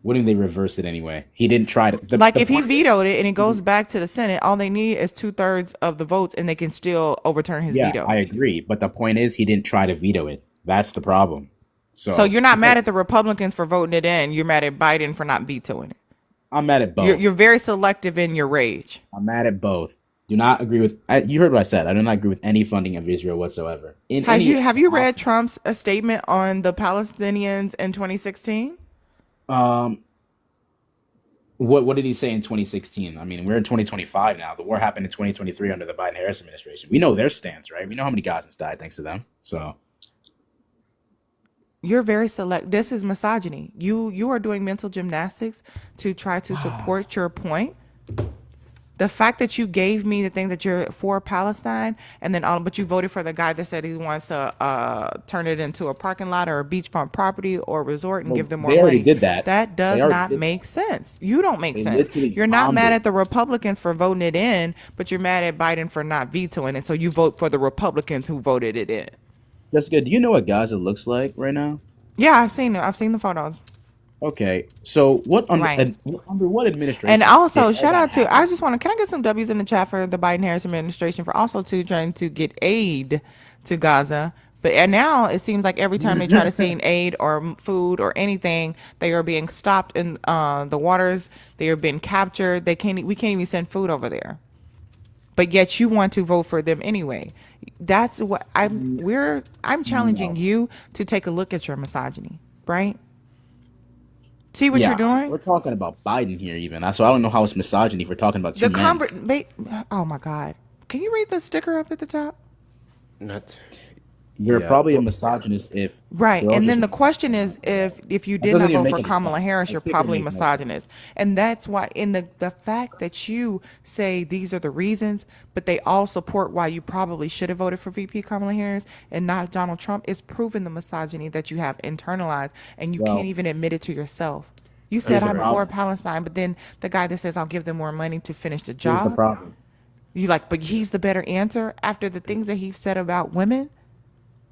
What do they reverse it anyway? He didn't try to. If he vetoed it and it goes back to the Senate, all they need is 2/3 of the votes, and they can still overturn his veto. I agree. But the point is, he didn't try to veto it. That's the problem. So you're not mad at the Republicans for voting it in. You're mad at Biden for not vetoing it. I'm mad at both. You're very selective in your rage. I'm mad at both. Do not agree with. You heard what I said. I do not agree with any funding of Israel whatsoever. Have you read Trump's statement on the Palestinians in 2016? What did he say in 2016? I mean, we're in 2025 now. The war happened in 2023 under the Biden-Harris administration. We know their stance, right? We know how many Gazans died thanks to them. So you're very select. This is misogyny. You are doing mental gymnastics to try to support your point. The fact that you gave me the thing that you're for Palestine, and then but you voted for the guy that said he wants to turn it into a parking lot or a beachfront property or a resort and give them more money. They already did that. That does not make sense. You don't make sense. You're not mad at the Republicans for voting it in, but you're mad at Biden for not vetoing it. So you vote for the Republicans who voted it in. That's good. Do you know what Gaza looks like right now? Yeah, I've seen it. I've seen the photos. Okay, so under what administration? And also, shout out to, I just want to, can I get some W's in the chat for the Biden-Harris administration for also trying to get aid to Gaza. And now it seems like every time they try to send aid or food or anything, they are being stopped in the waters. They are being captured. We can't even send food over there. But yet you want to vote for them anyway. That's what I'm challenging you to take a look at your misogyny, right? See what you're doing? We're talking about Biden here, even. So I don't know how it's misogyny if we're talking about two men. Oh my God! Can you read the sticker up at the top? You're probably a misogynist if right. And then the question is, if you did not vote for Kamala Harris, you're probably misogynist, and that's why. In the fact that you say these are the reasons, but they all support why you probably should have voted for VP Kamala Harris and not Donald Trump, is proven the misogyny that you have internalized, and you can't even admit it to yourself. You said I'm for Palestine, but then the guy that says I'll give them more money to finish the job. Here's the problem. You but he's the better answer after the things that he said about women.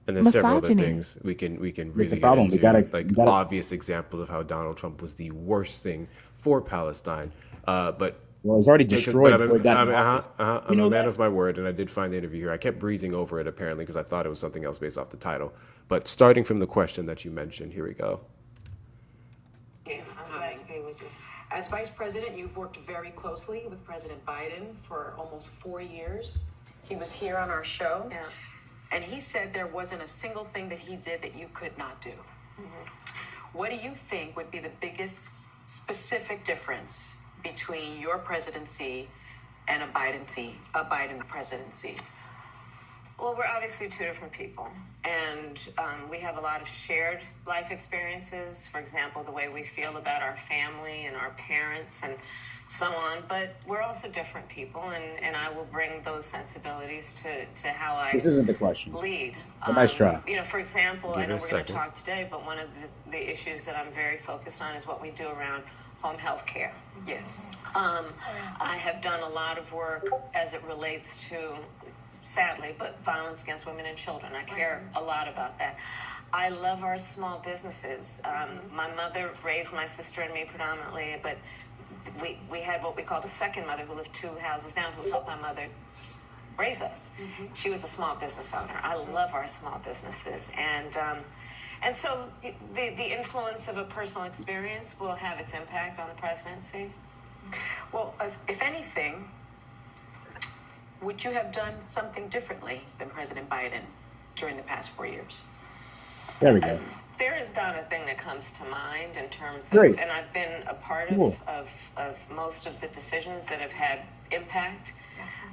And there's several other things we can really get into, obvious examples of how Donald Trump was the worst thing for Palestine. But it's already destroyed. I'm a man of my word, and I did find the interview here. I kept breezing over it apparently because I thought it was something else based off the title. But starting from the question that you mentioned, here we go. I'm glad to be with you. As Vice President, you've worked very closely with President Biden for almost 4 years. He was here on our show. Yeah. And he said there wasn't a single thing that he did that you could not do. Mm-hmm. What do you think would be the biggest specific difference between your presidency and a Biden presidency? Well, we're obviously two different people, and we have a lot of shared life experiences. For example, the way we feel about our family and our parents and so on, but we're also different people, and I will bring those sensibilities to how I This isn't the question. Lead. Nice try. For example, I know we're going to talk today, but one of the issues that I'm very focused on is what we do around home health care. Yes. I have done a lot of work as it relates to, sadly, but violence against women and children. I care a lot about that. I love our small businesses. My mother raised my sister and me predominantly, but we had what we called a second mother who lived 2 houses down, who helped my mother raise us. Mm-hmm. She was a small business owner. I love our small businesses, and so the influence of a personal experience will have its impact on the presidency. Well, if anything, would you have done something differently than President Biden during the past 4 years? There we go. there is not a thing that comes to mind in terms of, Great. and I've been a part Cool. of most of the decisions that have had impact.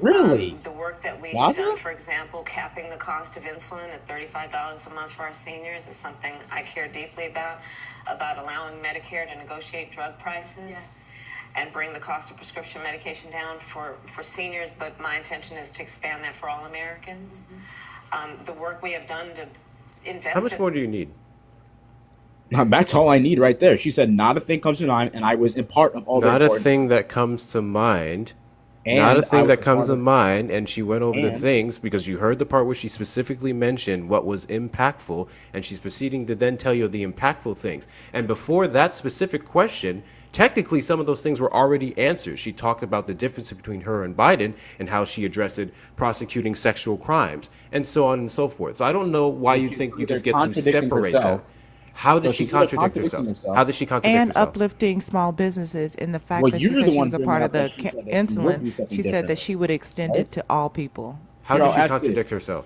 Really? The work that we've Was done, it? for example, capping the cost of insulin at $35 a month for our seniors is something I care deeply about allowing Medicare to negotiate drug prices. Yes. And bring the cost of prescription medication down for seniors, but my intention is to expand that for all Americans. The work we have done to invest How much in- more do you need? That's all I need right there. She said, not a thing comes to mind, and I was in part of all the Not a importance. thing that comes to mind. And Not a I thing was that a comes part to of- mind, and she went over the And- things because you heard the part where she specifically mentioned what was impactful, and she's proceeding to then tell you the impactful things. And before that specific question, technically some of those things were already answered. She talked about the difference between her and Biden and how she addressed prosecuting sexual crimes and so on and so forth. So I don't know why you She's think you either just get to contradicting separate herself. that. How did So she she's either contradict contradicting herself? herself. How did she contradict And herself? uplifting small businesses in the fact Well, that she you're said the she one was a bringing part up of the that she said that she would insulin. do something She said that different. she would extend Right? it to all people. How Here, did I'll she ask contradict this. herself?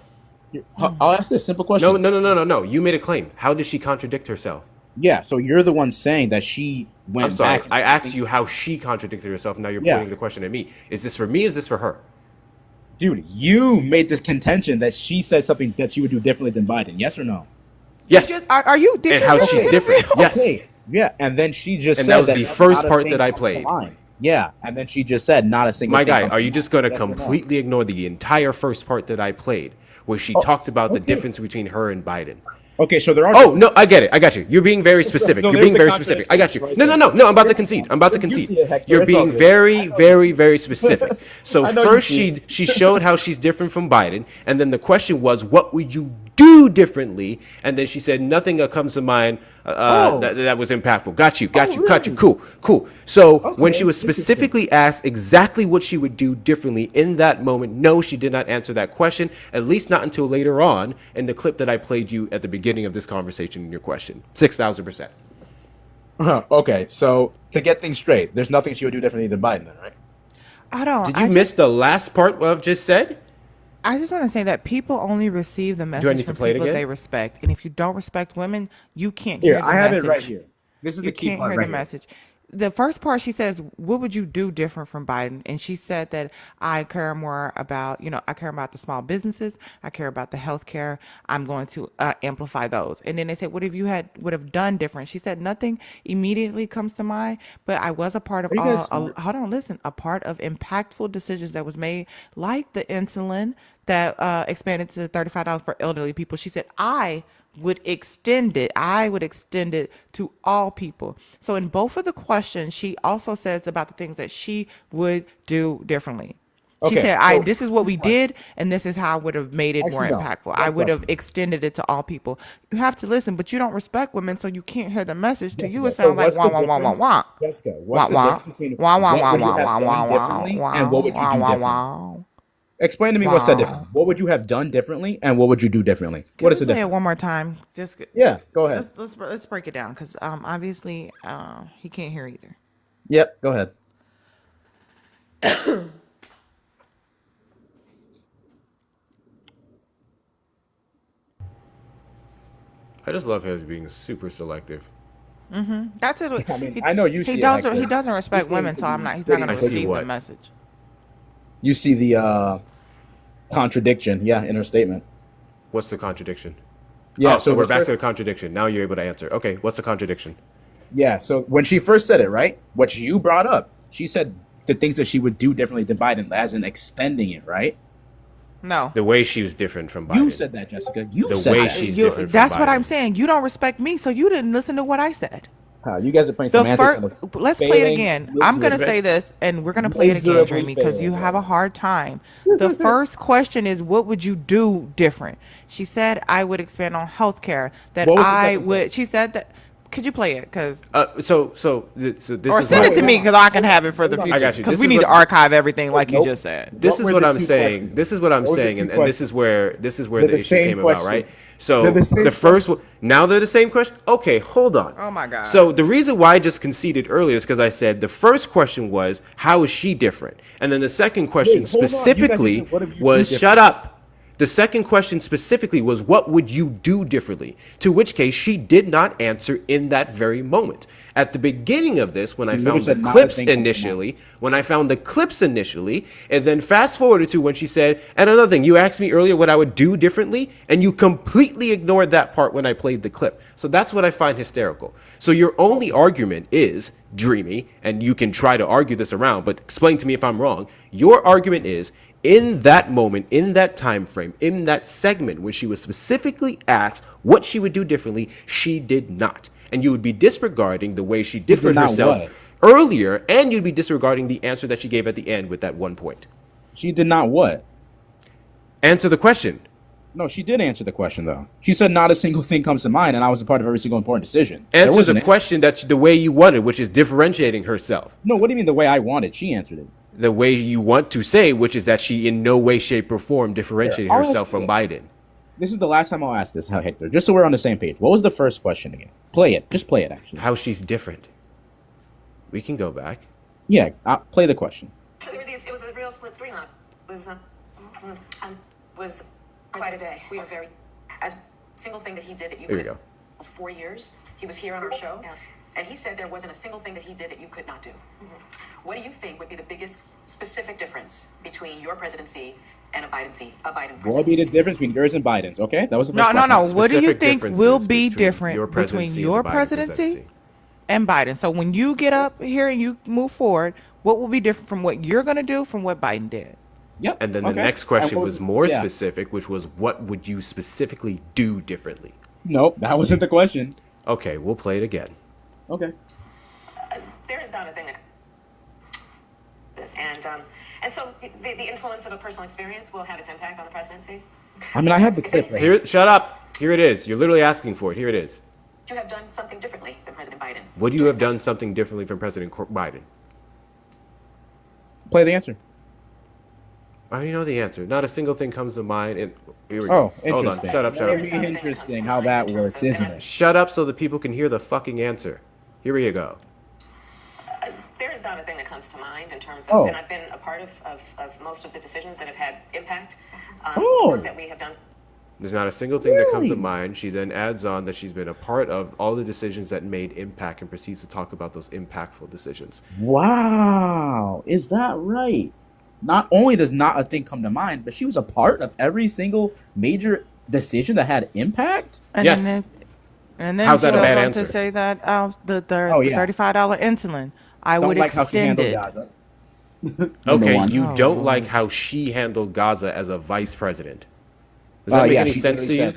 I'll ask this simple question. No. You made a claim. How did she contradict herself? Yeah, so you're the one saying that she went I'm sorry. back. I asked you how she contradicted herself. Now you're Yeah. pointing the question at me. Is this for me? Is this for her? Dude, you made this contention that she said something that she would do differently than Biden. Yes or no? Yes. Are you? Did And you how really she's interview? different. Yes. Okay. Yeah, and then she just And said that was the that's first not a part thing that I comes to played. mind. Yeah, and then she just said not a single My thing guy, comes are you mind. just going to Yes or no? completely ignore the entire first part that I played, where she talked about the difference between her and Biden? Okay, so there are. Oh no, I get it. I got you. You're being very specific. so You're there's being the very specific. I got you. contradiction No, right no, there. no, no. I'm about to concede. I'm about to You see concede. it, Hector. You're It's all being good. very, very, very specific. So I know you first, see she showed how she's different from Biden, and then the question was, what would you do differently? And then she said nothing comes to mind that was impactful. Got you. Really? Cool. So when Okay, she was specifically asked exactly what she would do differently in that moment, no, she did not answer that question. At least not until later on in the clip that I played you at the beginning of this conversation in your question. 6,000%. Okay, so to get things straight, there's nothing she would do differently than Biden, then, right? I don't. Did you miss the last part what I've just said? I just want to say that people only receive the I message need to from play it people again? they respect, and if you don't respect women, you can't Here, hear the I have message. it right here. This is You the key can't part hear right the here. message. The first part, she says, "What would you do different from Biden?" And she said that I care more about, I care about the small businesses. I care about the healthcare. I'm going to amplify those. And then they said, "What if you would have done different?" She said, "Nothing immediately comes to mind, but I was a part of Are you guys smart? hold on, listen, a part of impactful decisions that was made, like the insulin that expanded to $35 for elderly people." She said, I would extend it to all people. So in both of the questions, she also says about the things that she would do differently. She Okay, said, so this is what we did, and this is how I would have made it more Actually, no. impactful. One I would have question. extended it to all people. You have to listen, but you don't respect women, so you can't hear the message. To you, it So sounds like what's wah, the wah, wah, wah, difference- wah. Jessica, what's the Wah, difference between wah, wah, what wah, would you wah, have wah, done wah, differently wah, and what would you wah, do wah, differently? wah. Explain to me what's the Wow. difference. What would you have done differently and what would you do differently? What is the Play it difference? one more time. Just Yeah, go ahead. Let's break it down because obviously he can't hear either. Yep, go ahead. I just love him being super selective. That's it. I mean, I know you see He it, doesn't. Hector. He doesn't respect You see women, it so to I'm be not. He's not going to I see receive the what? message. You see the contradiction, yeah, in her statement. What's the contradiction? Yeah, so we're the back first- to the contradiction. Now you're able to answer. Okay, what's the contradiction? Yeah, so when she first said it, right? What you brought up, she said the things that she would do differently than Biden, as in extending it, right? No. The way she was different from Biden. You said that, Jessica. You The said way that. she's You- different from that's what Biden. I'm saying. You don't respect me, so you didn't listen to what I said. You guys are playing The semantics. first, let's play it again. I'm gonna say this, and we're gonna play it again, Dreamy, because you have a hard time. The first question is, what would you do different? She said, I would expand on healthcare. That What was the I second would. She said that. Could you play it? Because So this or is send what- it to me because I can have it for the I future. got you. Because This we is need what- to archive everything like you Nope. just said. This What is were what the I'm two saying. questions? This is what I'm What were the saying, two and this is where They're the the issue same came about, question. right? So They're the same the first one. Now they're the same question. Okay, hold on. Oh my God. So the reason why I just conceded earlier is because I said the first question was how is she different, and then the second question Wait, hold on. You guys specifically didn't- what have you two was different? shut up. The second question specifically was, what would you do differently? To which case she did not answer in that very moment. At the beginning of this, when I found the clips initially, and then fast forwarded to when she said, and another thing, you asked me earlier what I would do differently, and you completely ignored that part when I played the clip. So that's what I find hysterical. So your only argument is, Dreamy, and you can try to argue this around, but explain to me if I'm wrong. Your argument is, in that moment, in that time frame, in that segment, when she was specifically asked what she would do differently, she did not. And you would be disregarding the way she differed herself earlier, and you'd be disregarding the answer that she gave at the end with that one point. She did not what? Answer the question. No, she did answer the question, though. She said not a single thing comes to mind, and I was a part of every single important decision. Answer the question that's the way you wanted, which is differentiating herself. No, what do you mean the way I wanted? She answered it. The way you want to say, which is that she in no way, shape, or form differentiated herself from Biden. This is the last time I'll ask this, Hector, just so we're on the same page. What was the first question again? Play it. Just play it, actually. How she's different. We can go back. Yeah, play the question. It was a real split screen. Was quite a day. We are very, as single thing that he did that you could. Was 4 years. He was here on our show, and he said there wasn't a single thing that he did that you could not do. What do you think would be the biggest specific difference between your presidency and a Biden presidency? What would be the difference between yours and Biden's? Okay, that was the first question. No. What do you think will be different between your presidency and Biden? So when you get up here and you move forward, what will be different from what you're going to do from what Biden did? Yep. And then the next question was more specific, which was, what would you specifically do differently? Nope, that wasn't the question. Okay, we'll play it again. Okay. There is not a thing that and so the influence of a personal experience will have its impact on the presidency. I mean, I have the clip right here. Shut up. Here it is. You're literally asking for it. Here it is. Would you have done something differently than President Biden? Would you have done something differently from President Biden? Play the answer. I already know the answer. Not a single thing comes to mind. And here we go. Oh, interesting. Hold on. Shut up. Very interesting how that works, isn't it? Shut up so that people can hear the fucking answer. Here you go. There is not a thing that comes to mind in terms of, and I've been a part of most of the decisions that have had impact work that we have done. There's not a single thing that comes to mind. She then adds on that she's been a part of all the decisions that made impact and proceeds to talk about those impactful decisions. Wow. Is that right? Not only does not a thing come to mind, but she was a part of every single major decision that had impact? And yes. And then how's she that a goes bad on answer? to say that the $35 insulin, I don't would like extend how she it. handled Gaza. Okay, you don't like how she handled Gaza as a vice president. Does that make any sense to you?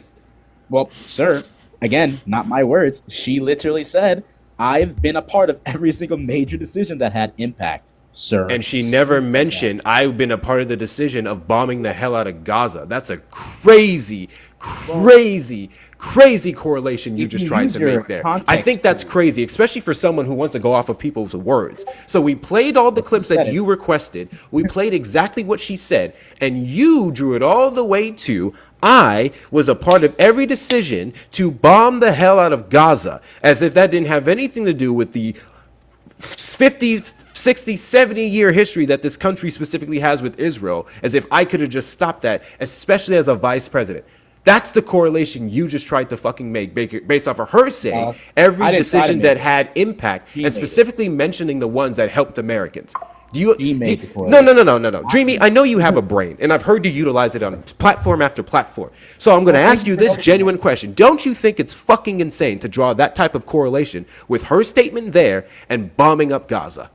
Well, sir, again, not my words. She literally said, I've been a part of every single major decision that had impact, sir. And she never mentioned, I've been a part of the decision of bombing the hell out of Gaza. That's a crazy correlation you just tried to make there. I think that's crazy, especially for someone who wants to go off of people's words. So we played all the clips that you requested. We played exactly what she said, and you drew it all the way to, I was a part of every decision to bomb the hell out of Gaza, as if that didn't have anything to do with the 50, 60, 70-year history that this country specifically has with Israel, as if I could have just stopped that, especially as a vice president. That's the correlation you just tried to fucking make based off of her saying every decision that had impact, and specifically mentioning the ones that helped Americans. No. Dreamy, I know you have a brain, and I've heard you utilize it on platform after platform. So I'm going to ask you this genuine question. Don't you think it's fucking insane to draw that type of correlation with her statement there and bombing up Gaza?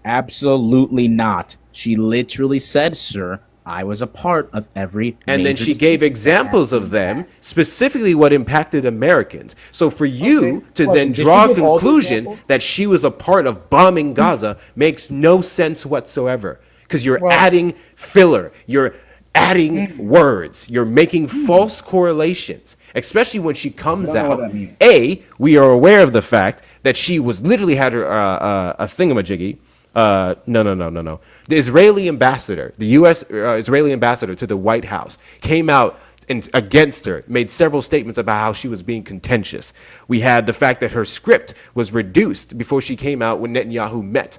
Absolutely not. She literally said, sir, I was a part of every and then she gave examples of them, specifically what impacted Americans. So for you to then draw a conclusion that she was a part of bombing Gaza makes no sense whatsoever, because you're adding filler, you're adding words, you're making false correlations, especially when she comes out. We are aware of the fact that she was literally had her a thingamajiggy. No. The Israeli ambassador, the U.S. Israeli ambassador to the White House, came out and against her, made several statements about how she was being contentious. We had the fact that her script was reduced before she came out when Netanyahu met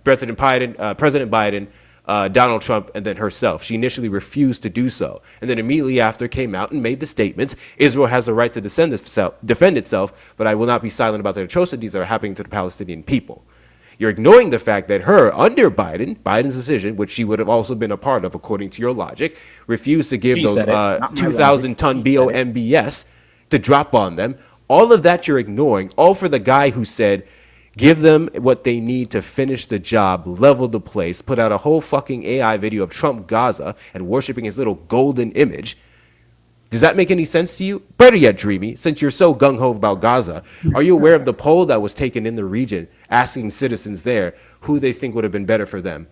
President Biden Donald Trump and then herself. She initially refused to do so, and then immediately after came out and made the statements, Israel has the right to defend itself, but I will not be silent about the atrocities that are happening to the Palestinian people. You're ignoring the fact that her, under Biden's decision, which she would have also been a part of according to your logic, refused to give those 2,000-ton BOMBS to drop on them. All of that you're ignoring, all for the guy who said, give them what they need to finish the job, level the place, put out a whole fucking AI video of Trump Gaza and worshiping his little golden image. Does that make any sense to you? Better yet, Dreamy, since you're so gung-ho about Gaza, are you aware of the poll that was taken in the region asking citizens there who they think would have been better for them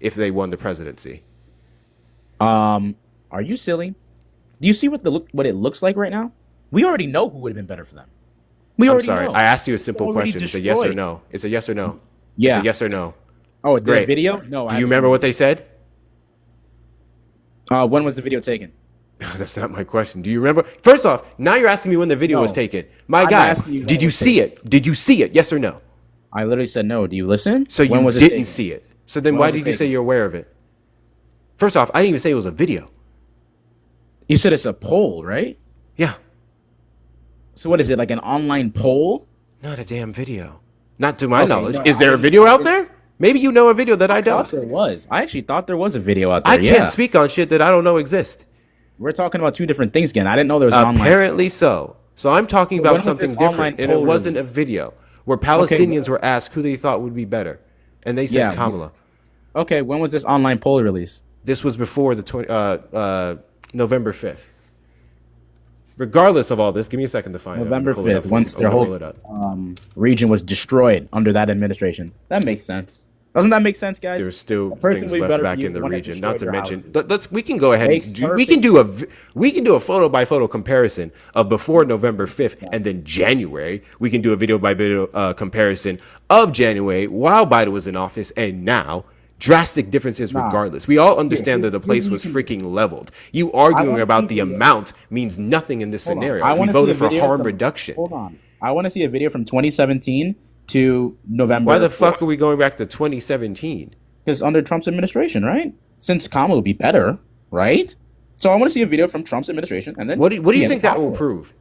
if they won the presidency? Are you silly? Do you see what it looks like right now? We already know who would have been better for them. I'm sorry. I asked you a simple question. It's a yes or no. It's a yes or no. Yeah. It's a yes or no. Oh, Great. Video? No. Do you remember what they said? When was the video taken? That's not my question. Do you remember? First off, now you're asking me when the video was taken. My guy, did you see it? Did you see it? Yes or no? I literally said no. Do you listen? So you didn't see it. So then why did you say you're aware of it? First off, I didn't even say it was a video. You said it's a poll, right? Yeah. So what is it, like an online poll? Not a damn video. Not to my knowledge. Is there a video out there? Maybe you know a video that I don't. I thought there was. I actually thought there was a video out there. I can't speak on shit that I don't know exist. We're talking about two different things again. I didn't know there was an online. Apparently so. So I'm talking about something different, and it wasn't a video where Palestinians were asked who they thought would be better, and they said Kamala. Okay, when was this online poll released? This was before the November 5th. Regardless of all this, give me a second to find it. November 5th, once their whole region was destroyed under that administration. That makes sense. Doesn't that make sense, guys? There's still things left back in the region. Not to mention, we can go ahead and we can do a photo by photo comparison of before November 5th and then January. We can do a video by video comparison of January while Biden was in office and now. Drastic differences regardless. We all understand that the place was freaking leveled. You arguing about the amount means nothing in this scenario. We voted for harm reduction. Hold on. I want to see a video from 2017 to November. Why the fuck are we going back to 2017? Because under Trump's administration, right? Since Kamala will be better, right? So I want to see a video from Trump's administration, and then what do you think that will prove?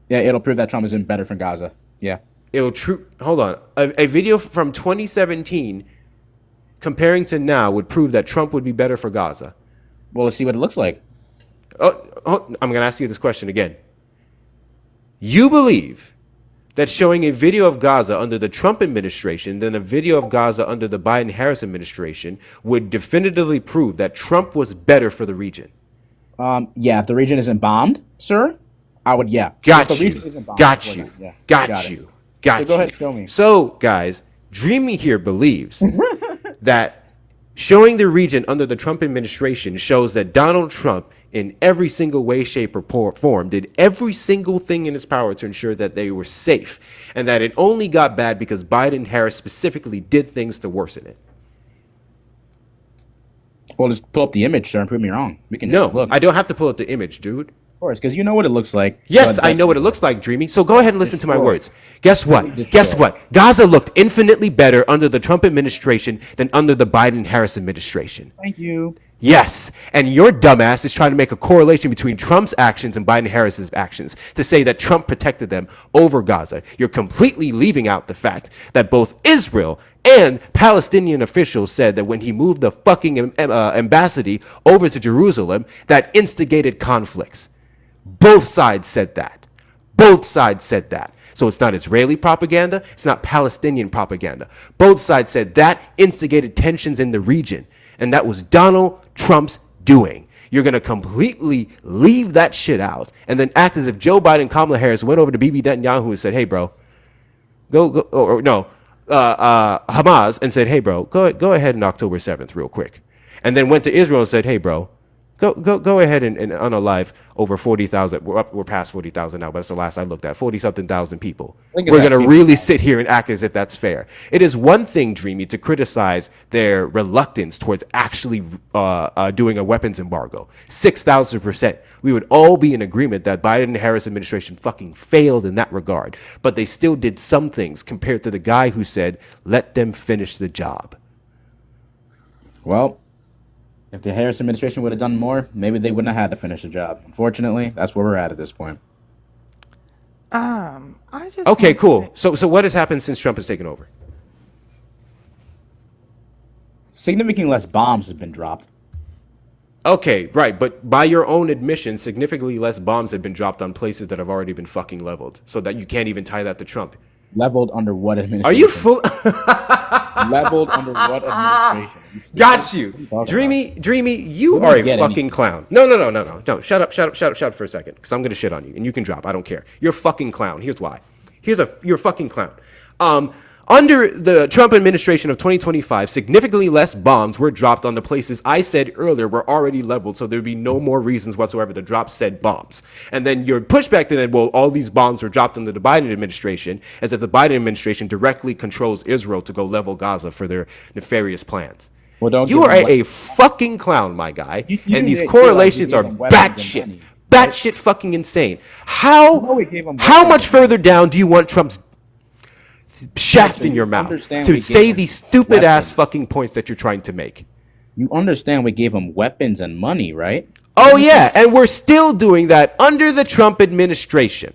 Yeah, it'll prove that Trump isn't better for Gaza. Yeah, hold on. A video from 2017 comparing to now would prove that Trump would be better for Gaza. Well, let's see what it looks like. I'm going to ask you this question again. You believe that showing a video of Gaza under the Trump administration than a video of Gaza under the Biden-Harris administration would definitively prove that Trump was better for the region? Yeah, if the region isn't bombed, sir, I would, yeah. Got you. So go ahead and show me. So, guys, Dreamy here believes that showing the region under the Trump administration shows that Donald Trump, in every single way, shape, or form, did every single thing in his power to ensure that they were safe, and that it only got bad because Biden and Harris specifically did things to worsen it. Well, just pull up the image, sir, and prove me wrong. We can look. I don't have to pull up the image, dude. Of course, because you know what it looks like. Yes, I know what it looks like, Dreamy. So go ahead and listen to my words. Guess what? Gaza looked infinitely better under the Trump administration than under the Biden-Harris administration. Thank you. Yes, and your dumbass is trying to make a correlation between Trump's actions and Biden-Harris's actions to say that Trump protected them over Gaza. You're completely leaving out the fact that both Israel and Palestinian officials said that when he moved the fucking embassy over to Jerusalem, that instigated conflicts. Both sides said that. Both sides said that. So it's not Israeli propaganda. It's not Palestinian propaganda. Both sides said that instigated tensions in the region. And that was Donald Trump's doing. You're going to completely leave that shit out and then act as if Joe Biden and Kamala Harris went over to Bibi Netanyahu and said, hey, bro, Hamas and said, hey, bro, go ahead on October 7th real quick. And then went to Israel and said, hey, bro, go ahead and unalive over 40,000. We're past 40,000 now, but that's the last I looked at. 40-something thousand people. We're going to really sit here and act as if that's fair. It is one thing, Dreamy, to criticize their reluctance towards actually doing a weapons embargo. 6,000%. We would all be in agreement that Biden and Harris administration fucking failed in that regard. But they still did some things compared to the guy who said, let them finish the job. Well, if the Harris administration would have done more, maybe they wouldn't have had to finish the job. Unfortunately, that's where we're at this point. I just Okay, want to cool. say- So what has happened since Trump has taken over? Significantly less bombs have been dropped. Okay, right, but by your own admission, significantly less bombs have been dropped on places that have already been fucking leveled, so that you can't even tie that to Trump. Leveled under what administration? Are you full? Leveled under what administration? Got you, Dreamy. You We are don't a get fucking anything. clown. No. Shut up for a second, because I'm gonna shit on you, and you can drop. I don't care. You're a fucking clown. Here's why. You're a fucking clown. Under the Trump administration of 2025, significantly less bombs were dropped on the places I said earlier were already leveled, so there'd be no more reasons whatsoever to drop said bombs. And then your pushback to that, well, all these bombs were dropped under the Biden administration, as if the Biden administration directly controls Israel to go level Gaza for their nefarious plans. Well, don't You give are them a fucking clown, my guy, You and these didn't realize correlations we are gave them weapons and money, batshit fucking insane. How we gave them how weapons much and further down do you want Trump's shaft in your mouth understand to we gave say him these stupid ass weapons. fucking points that you're trying to make? You understand we gave them weapons and money, right? Oh yeah, and we're still doing that under the Trump administration.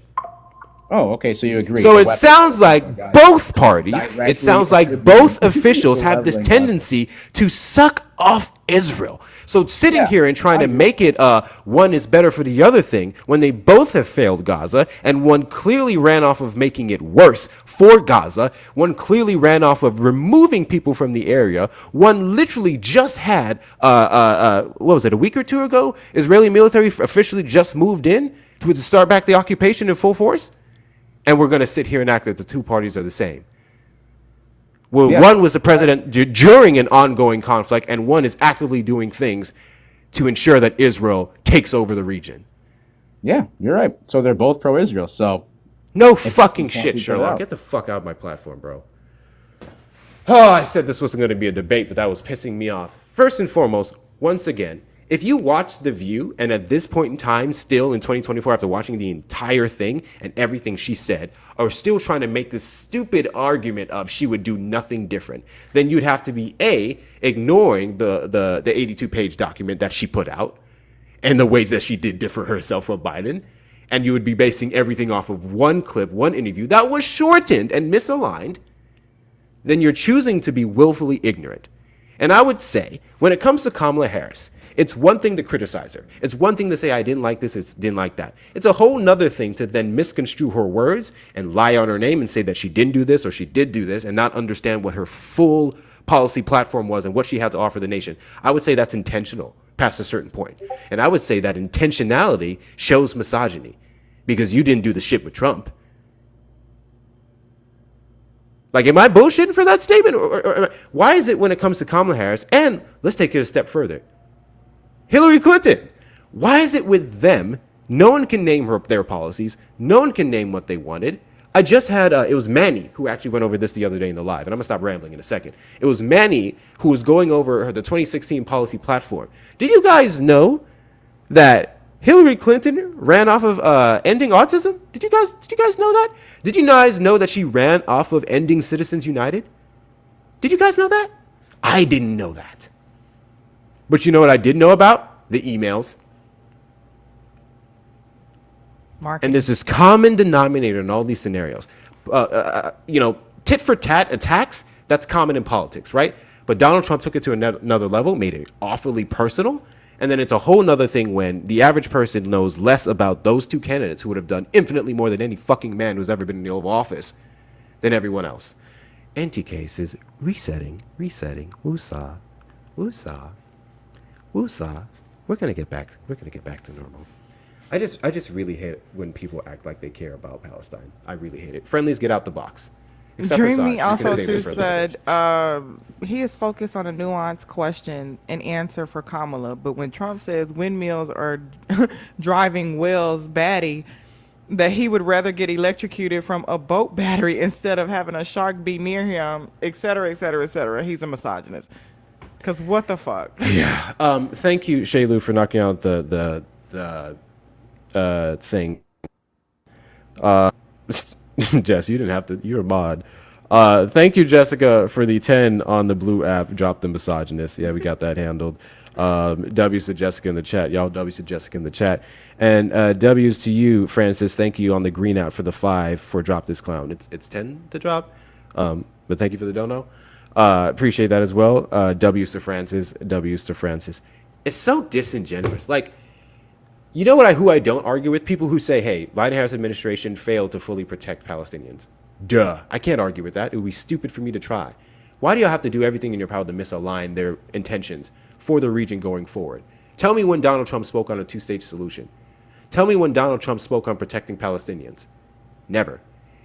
Oh, okay, so you agree. So The it weapons- sounds like both parties, Directly it sounds like attributed both officials to have this leveling tendency to suck off Israel. So sitting Yeah, here and trying I to agree. make it one is better for the other thing when they both have failed Gaza, and one clearly ran off of making it worse for Gaza, one clearly ran off of removing people from the area, one literally just had, what was it, a week or two ago, Israeli military officially just moved in to start back the occupation in full force? And we're going to sit here and act that the two parties are the same. Well, Yeah. one was the president during an ongoing conflict, and one is actively doing things to ensure that Israel takes over the region. Yeah, you're right. So they're both pro-Israel. So No fucking can't shit, figure it Sherlock. out. Get the fuck out of my platform, bro. Oh, I said this wasn't going to be a debate, but that was pissing me off. First and foremost, once again, if you watch The View, and at this point in time, still in 2024, after watching the entire thing and everything she said, are still trying to make this stupid argument of she would do nothing different, then you'd have to be A, ignoring the 82-page document that she put out and the ways that she did differ herself from Biden, and you would be basing everything off of one clip, one interview that was shortened and misaligned, then you're choosing to be willfully ignorant. And I would say, when it comes to Kamala Harris, it's one thing to criticize her. It's one thing to say, I didn't like this, I didn't like that. It's a whole nother thing to then misconstrue her words and lie on her name and say that she didn't do this or she did do this and not understand what her full policy platform was and what she had to offer the nation. I would say that's intentional past a certain point. And I would say that intentionality shows misogyny because you didn't do the shit with Trump. Like, am I bullshitting for that statement? Or why is it when it comes to Kamala Harris, and let's take it a step further, Hillary Clinton, why is it with them, no one can name their policies, no one can name what they wanted? I just had, it was Manny who actually went over this the other day in the live, and I'm going to stop rambling in a second. It was Manny who was going over the 2016 policy platform. Did you guys know that Hillary Clinton ran off of ending autism? Did you guys know that? Did you guys know that she ran off of ending Citizens United? Did you guys know that? I didn't know that. But you know what I did know about? The emails. Marketing. And there's this common denominator in all these scenarios. Tit for tat attacks, that's common in politics, right? But Donald Trump took it to another level, made it awfully personal. And then it's a whole nother thing when the average person knows less about those two candidates who would have done infinitely more than any fucking man who's ever been in the Oval Office than everyone else. Anti-case is resetting, woosah, woosah, woosah. We're gonna get back to normal. I just really hate it when people act like they care about Palestine. I really hate it. Friendlies, get out the box. Except for Dreamy Saad. You can also save too it for later. said he is focused on a nuanced question and answer for Kamala, but when Trump says windmills are driving whales batty, that he would rather get electrocuted from a boat battery instead of having a shark be near him, etc., etc., etc. He's a misogynist. Cause what the fuck? Yeah. Thank you, Shaylu, for knocking out the thing. Jess, you didn't have to. You're a mod. Thank you, Jessica, for the 10 on the blue app. Drop the misogynist. Yeah, we got that handled. W's to Jessica in the chat. Y'all W's to Jessica in the chat. And W's to you, Francis. Thank you on the green app for the 5 for drop this clown. It's 10 to drop. But thank you for the dono. Appreciate that as well. W's to Francis. W's to Francis. It's so disingenuous. Like, you know what? Who I don't argue with? People who say, hey, Biden-Harris administration failed to fully protect Palestinians. Duh. I can't argue with that. It would be stupid for me to try. Why do you have to do everything in your power to misalign their intentions for the region going forward? Tell me when Donald Trump spoke on a two-state solution. Tell me when Donald Trump spoke on protecting Palestinians. Never.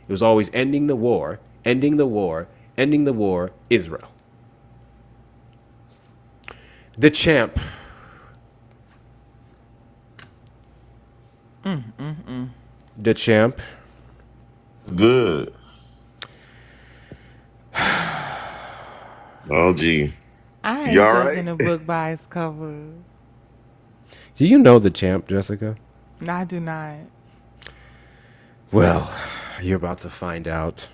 It was always ending the war, ending the war, ending the war, Israel. The champ. The champ. Good. Oh, gee. I ain't You all judging right? a book by its cover. Do you know the champ, Jessica? No, I do not. Well, you're about to find out.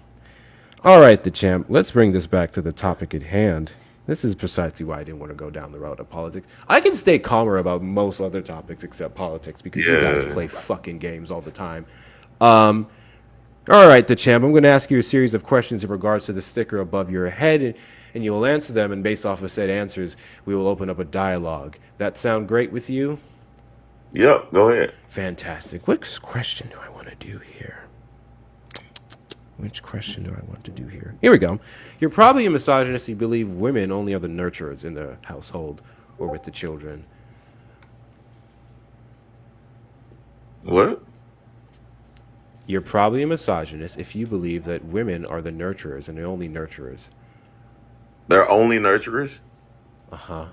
All right, the champ. Let's bring this back to the topic at hand. This is precisely why I didn't want to go down the road of politics. I can stay calmer about most other topics except politics because you guys play fucking games all the time. All right, the champ. I'm going to ask you a series of questions in regards to the sticker above your head, and you will answer them. And based off of said answers, we will open up a dialogue. That sound great with you? Yep, go ahead. Fantastic. Which question do I want to do here? Which question do I want to do here? Here we go. You're probably a misogynist. You believe women only are the nurturers in the household or with the children. What? You're probably a misogynist if you believe that women are the nurturers and the only nurturers. They're only nurturers? Uh-huh.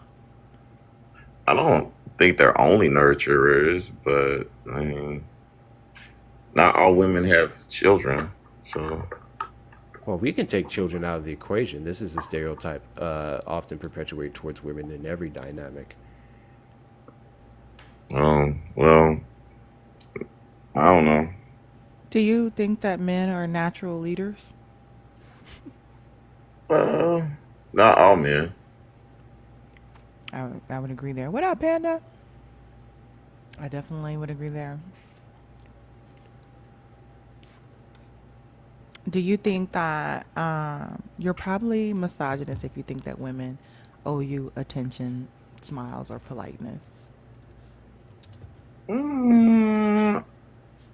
I don't think they're only nurturers, but I mean, not all women have children, so. Well, we can take children out of the equation. This is a stereotype often perpetuated towards women in every dynamic. Well, I don't know. Do you think that men are natural leaders? Not all men. I would agree there. What up, Panda? I definitely would agree there. Do you think that you're probably misogynist if you think that women owe you attention, smiles, or politeness? I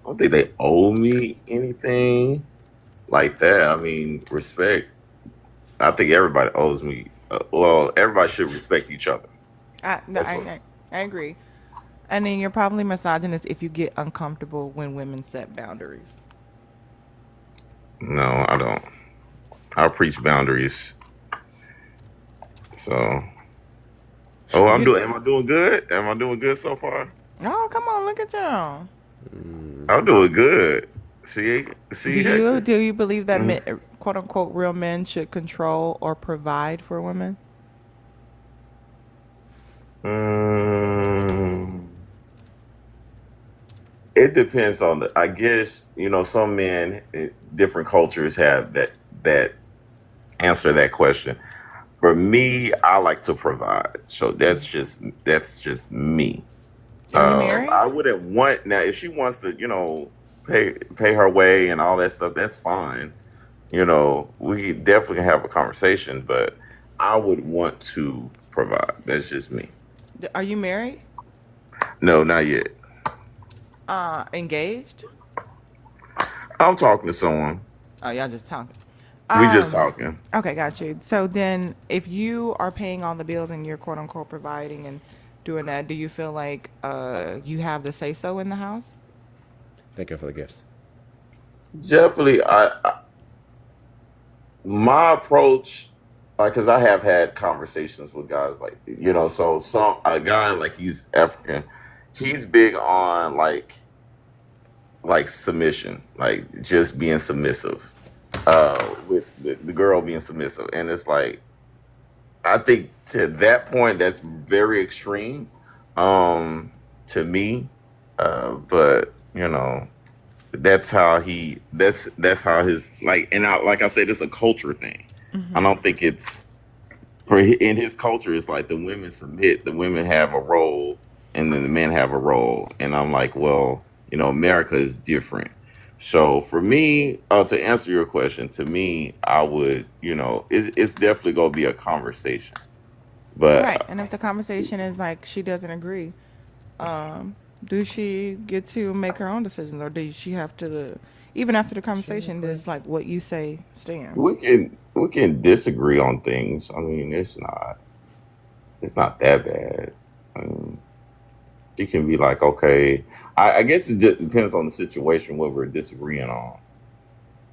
don't think they owe me anything like that. I mean, respect. I think everybody owes me. Well, everybody should respect each other. I agree. And then you're probably misogynist if you get uncomfortable when women set boundaries. No, I don't. I preach boundaries. So, am I doing good? Am I doing good so far? Oh, come on, look at y'all. I'm doing good. See. Do you believe that men, quote unquote, real men should control or provide for women? It depends on I guess, some men, different cultures have that answer that question. For me, I like to provide. So that's just me. Are you married? I wouldn't want now if she wants to, pay her way and all that stuff, that's fine. We definitely have a conversation, but I would want to provide. That's just me. Are you married? No, not yet. Engaged? I'm talking to someone. Oh, y'all just talking. We just talking. Okay, got you. So then if you are paying all the bills and you're quote unquote providing and doing that, do you feel like you have the say so in the house? Thank you for the gifts. Definitely, my approach, because I have had conversations with guys like, so a guy like he's African, he's big on like submission, like just being submissive, with the girl being submissive, and it's like, I think to that point that's very extreme, to me, but that's how that's how his like I said, it's a culture thing. I don't think it's in his culture. It's like the women submit, the women have a role, and then the men have a role. And I'm like, well, America is different. So for me, to answer your question, to me, I would, it's definitely gonna be a conversation. Right. But And if the conversation is like she doesn't agree, do she get to make her own decisions, or does she have to, even after the conversation, does like what you say stands? we can disagree on things. I mean, it's not that bad. I mean, she can be like, okay. I guess it just depends on the situation what we're disagreeing on.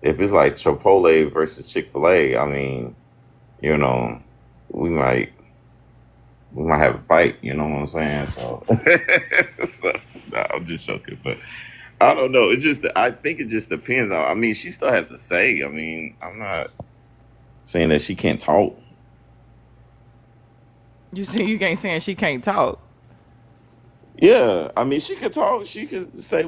If it's like Chipotle versus Chick-fil-A, I mean, you know, we might have a fight. You know what I'm saying? So, so nah, I'm just joking, but I don't know. I think it just depends on. I mean, she still has to say. I mean, I'm not saying that she can't talk. You see, you ain't saying she can't talk. Yeah, I mean, she can talk. She can say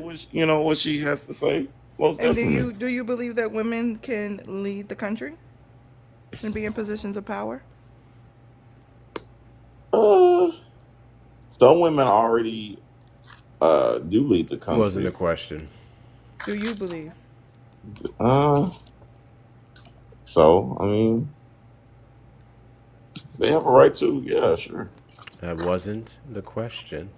what she has to say. Most And definitely. do you believe that women can lead the country and be in positions of power? Uh, some women already do lead the Wasn't a country. question. Do you believe? Uh, so I mean, they have a right to. Yeah, sure. That wasn't the question.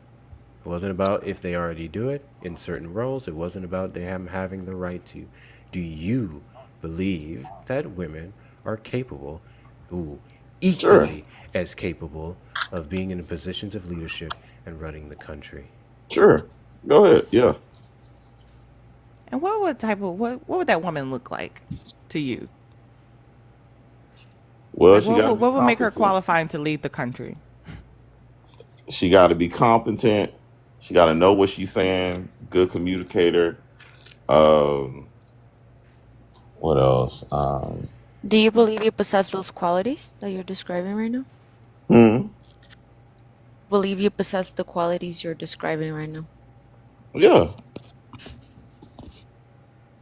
It wasn't about if they already do it in certain roles. It wasn't about them having the right to. Do you believe that women are capable, ooh, Sure. equally as capable of being in positions of leadership and running the country? Sure. Go ahead. Yeah. And what would that woman look like to you? Well, Like she got to be what would make her competent. qualifying to lead the country? She got to be competent. She got to know what she's saying. Good communicator. Um, what else? Do you believe you possess those qualities that you're describing right now? Hmm. Believe you possess the qualities you're describing right now? Yeah,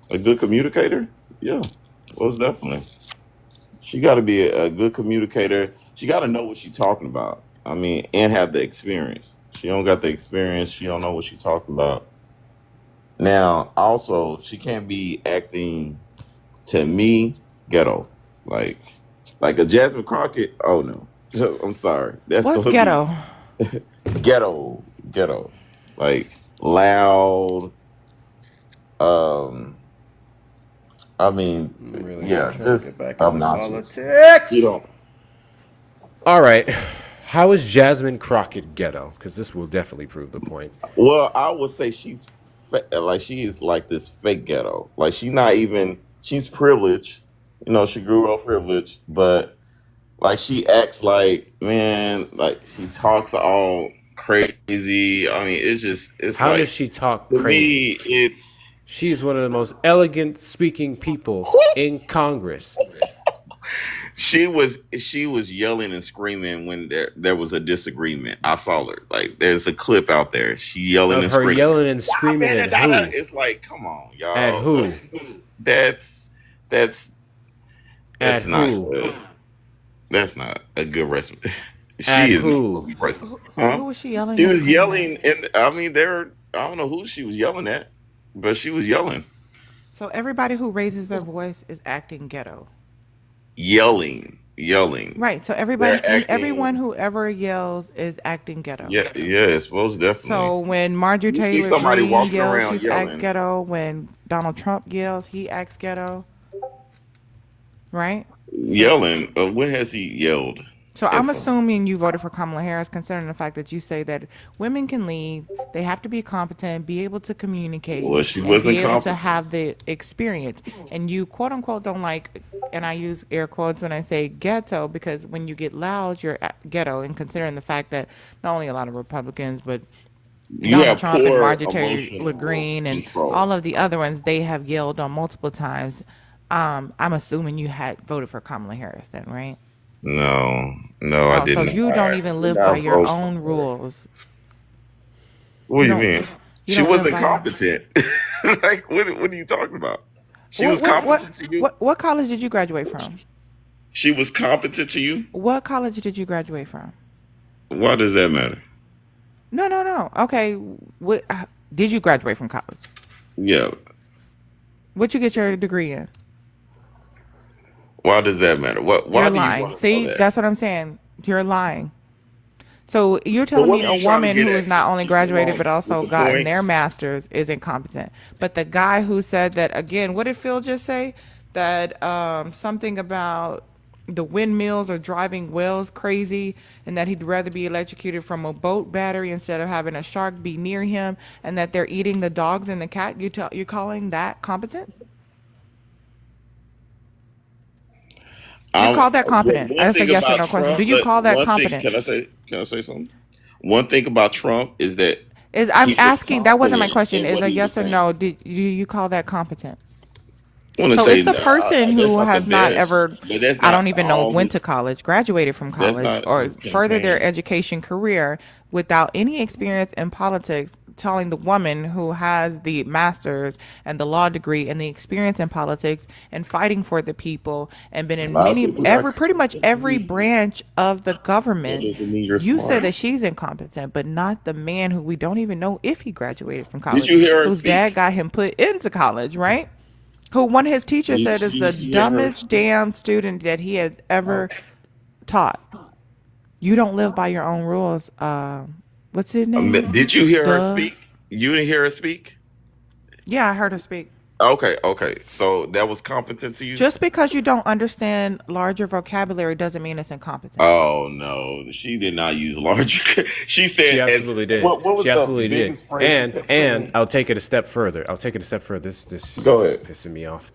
a good communicator. Yeah, most definitely. She got to be a good communicator. She got to know what she's talking about. I mean, and have the experience. She don't got the experience. She don't know what she's talking about. Now, also, she can't be acting to me ghetto, like like a Jasmine Crockett. Oh no, I'm sorry. That's What's gonna be ghetto? ghetto, like loud. Um, I mean, Really yeah, not trying to get just back into obnoxious. You politics. don't. All right. How is Jasmine Crockett ghetto? Because this will definitely prove the point. Well, I would say like she is like this fake ghetto. Like she's not even. She's privileged. She grew up privileged, but like she acts like like she talks all crazy. I mean, it's How does like she talk to crazy? me, it's She's one of the most elegant speaking people in Congress. she was yelling and screaming when there was a disagreement. I saw her. Like there's a clip out there. She yelling Of and her screaming. yelling and screaming at who? It's like, come on, At y'all. who? That's that's At that's not who? good. That's not a good recipe. At She is not a who? good recipe. Who, Huh? who was she yelling She and was screaming at? yelling, and I mean, I don't know who she was yelling at, but she was yelling, So everybody who raises their voice is acting ghetto. yelling. Right. So They're everyone acting. who ever yells is acting ghetto. Yeah, yes, most definitely. So when Marjorie You see Taylor somebody Greene walking yells, around she's act yelling. ghetto. When Donald Trump yells, he acts ghetto. Right. So Yelling. When has he yelled So at I'm someone? assuming you voted for Kamala Harris, considering the fact that you say that women can lead, they have to be competent, be able to communicate, Well, she and be wasn't able to competent. have the experience. And you quote unquote don't like, and I use air quotes when I say ghetto, because when you get loud, you're ghetto. And considering the fact that not only a lot of Republicans, but You Donald have Trump and poor Marjorie Taylor emotional Greene and all control. of the other ones, they have yelled on multiple times. I'm assuming you had voted for Kamala Harris then, right? No, no, I Oh, did so not. you don't I even did live by not your vote for own her. rules. What You do you don't mean? You She don't live wasn't by your. competent. Like, what are you talking about? She What was what what competent to you? what college did you graduate from? She was competent to you? What college did you graduate from? Why does that matter? No. Okay, what did you graduate from college? Yeah. What you get your degree in? Why does that matter? Why You're do you lying. want to know See, that? that's what I'm saying. You're lying. So you're So telling what me are a you trying to woman get who at? is not only Keep me graduated wrong but with also the gotten point. their master's is incompetent. But the guy who said that again, what did Phil just say? That something about the windmills are driving whales crazy, and that he'd rather be electrocuted from a boat battery instead of having a shark be near him, and that they're eating the dogs and the cat. You're calling that competent? You call that competent? One That's a thing yes or about no question. Do Trump, you but call that one thing, competent? can I say something? One thing about Trump is that Is he I'm was asking. That wasn't my confident question. in Is what a he was yes or saying. no? Do you call that competent? I want to So say it's the person that's who not the has not best, ever, but that's I don't not even know, all went to his. college, graduated from That's college, not or his furthered their campaign. education career without any experience in politics, telling the woman who has the master's and the law degree and the experience in politics and fighting for the people and been A in lot of many, people got. every, pretty much every branch of the That government. doesn't mean you're You said smart. that she's incompetent, but not the man who we don't even know if he graduated from Did college, you hear her whose dad speak? got him put into college, right? Who one of his teachers said is the You hear her dumbest speak? damn student that he had ever taught. You don't live by your own rules. What's his name? Did you hear her Duh. speak? You didn't hear her speak? Yeah, I heard her speak. Okay. So that was competent to you? Just because you don't understand larger vocabulary doesn't mean it's incompetent. Oh no, she did not use large. She said, She and absolutely did. what was She the absolutely did. biggest phrase she kept And saying? I'll take it a step further. This Go ahead. pissing me off.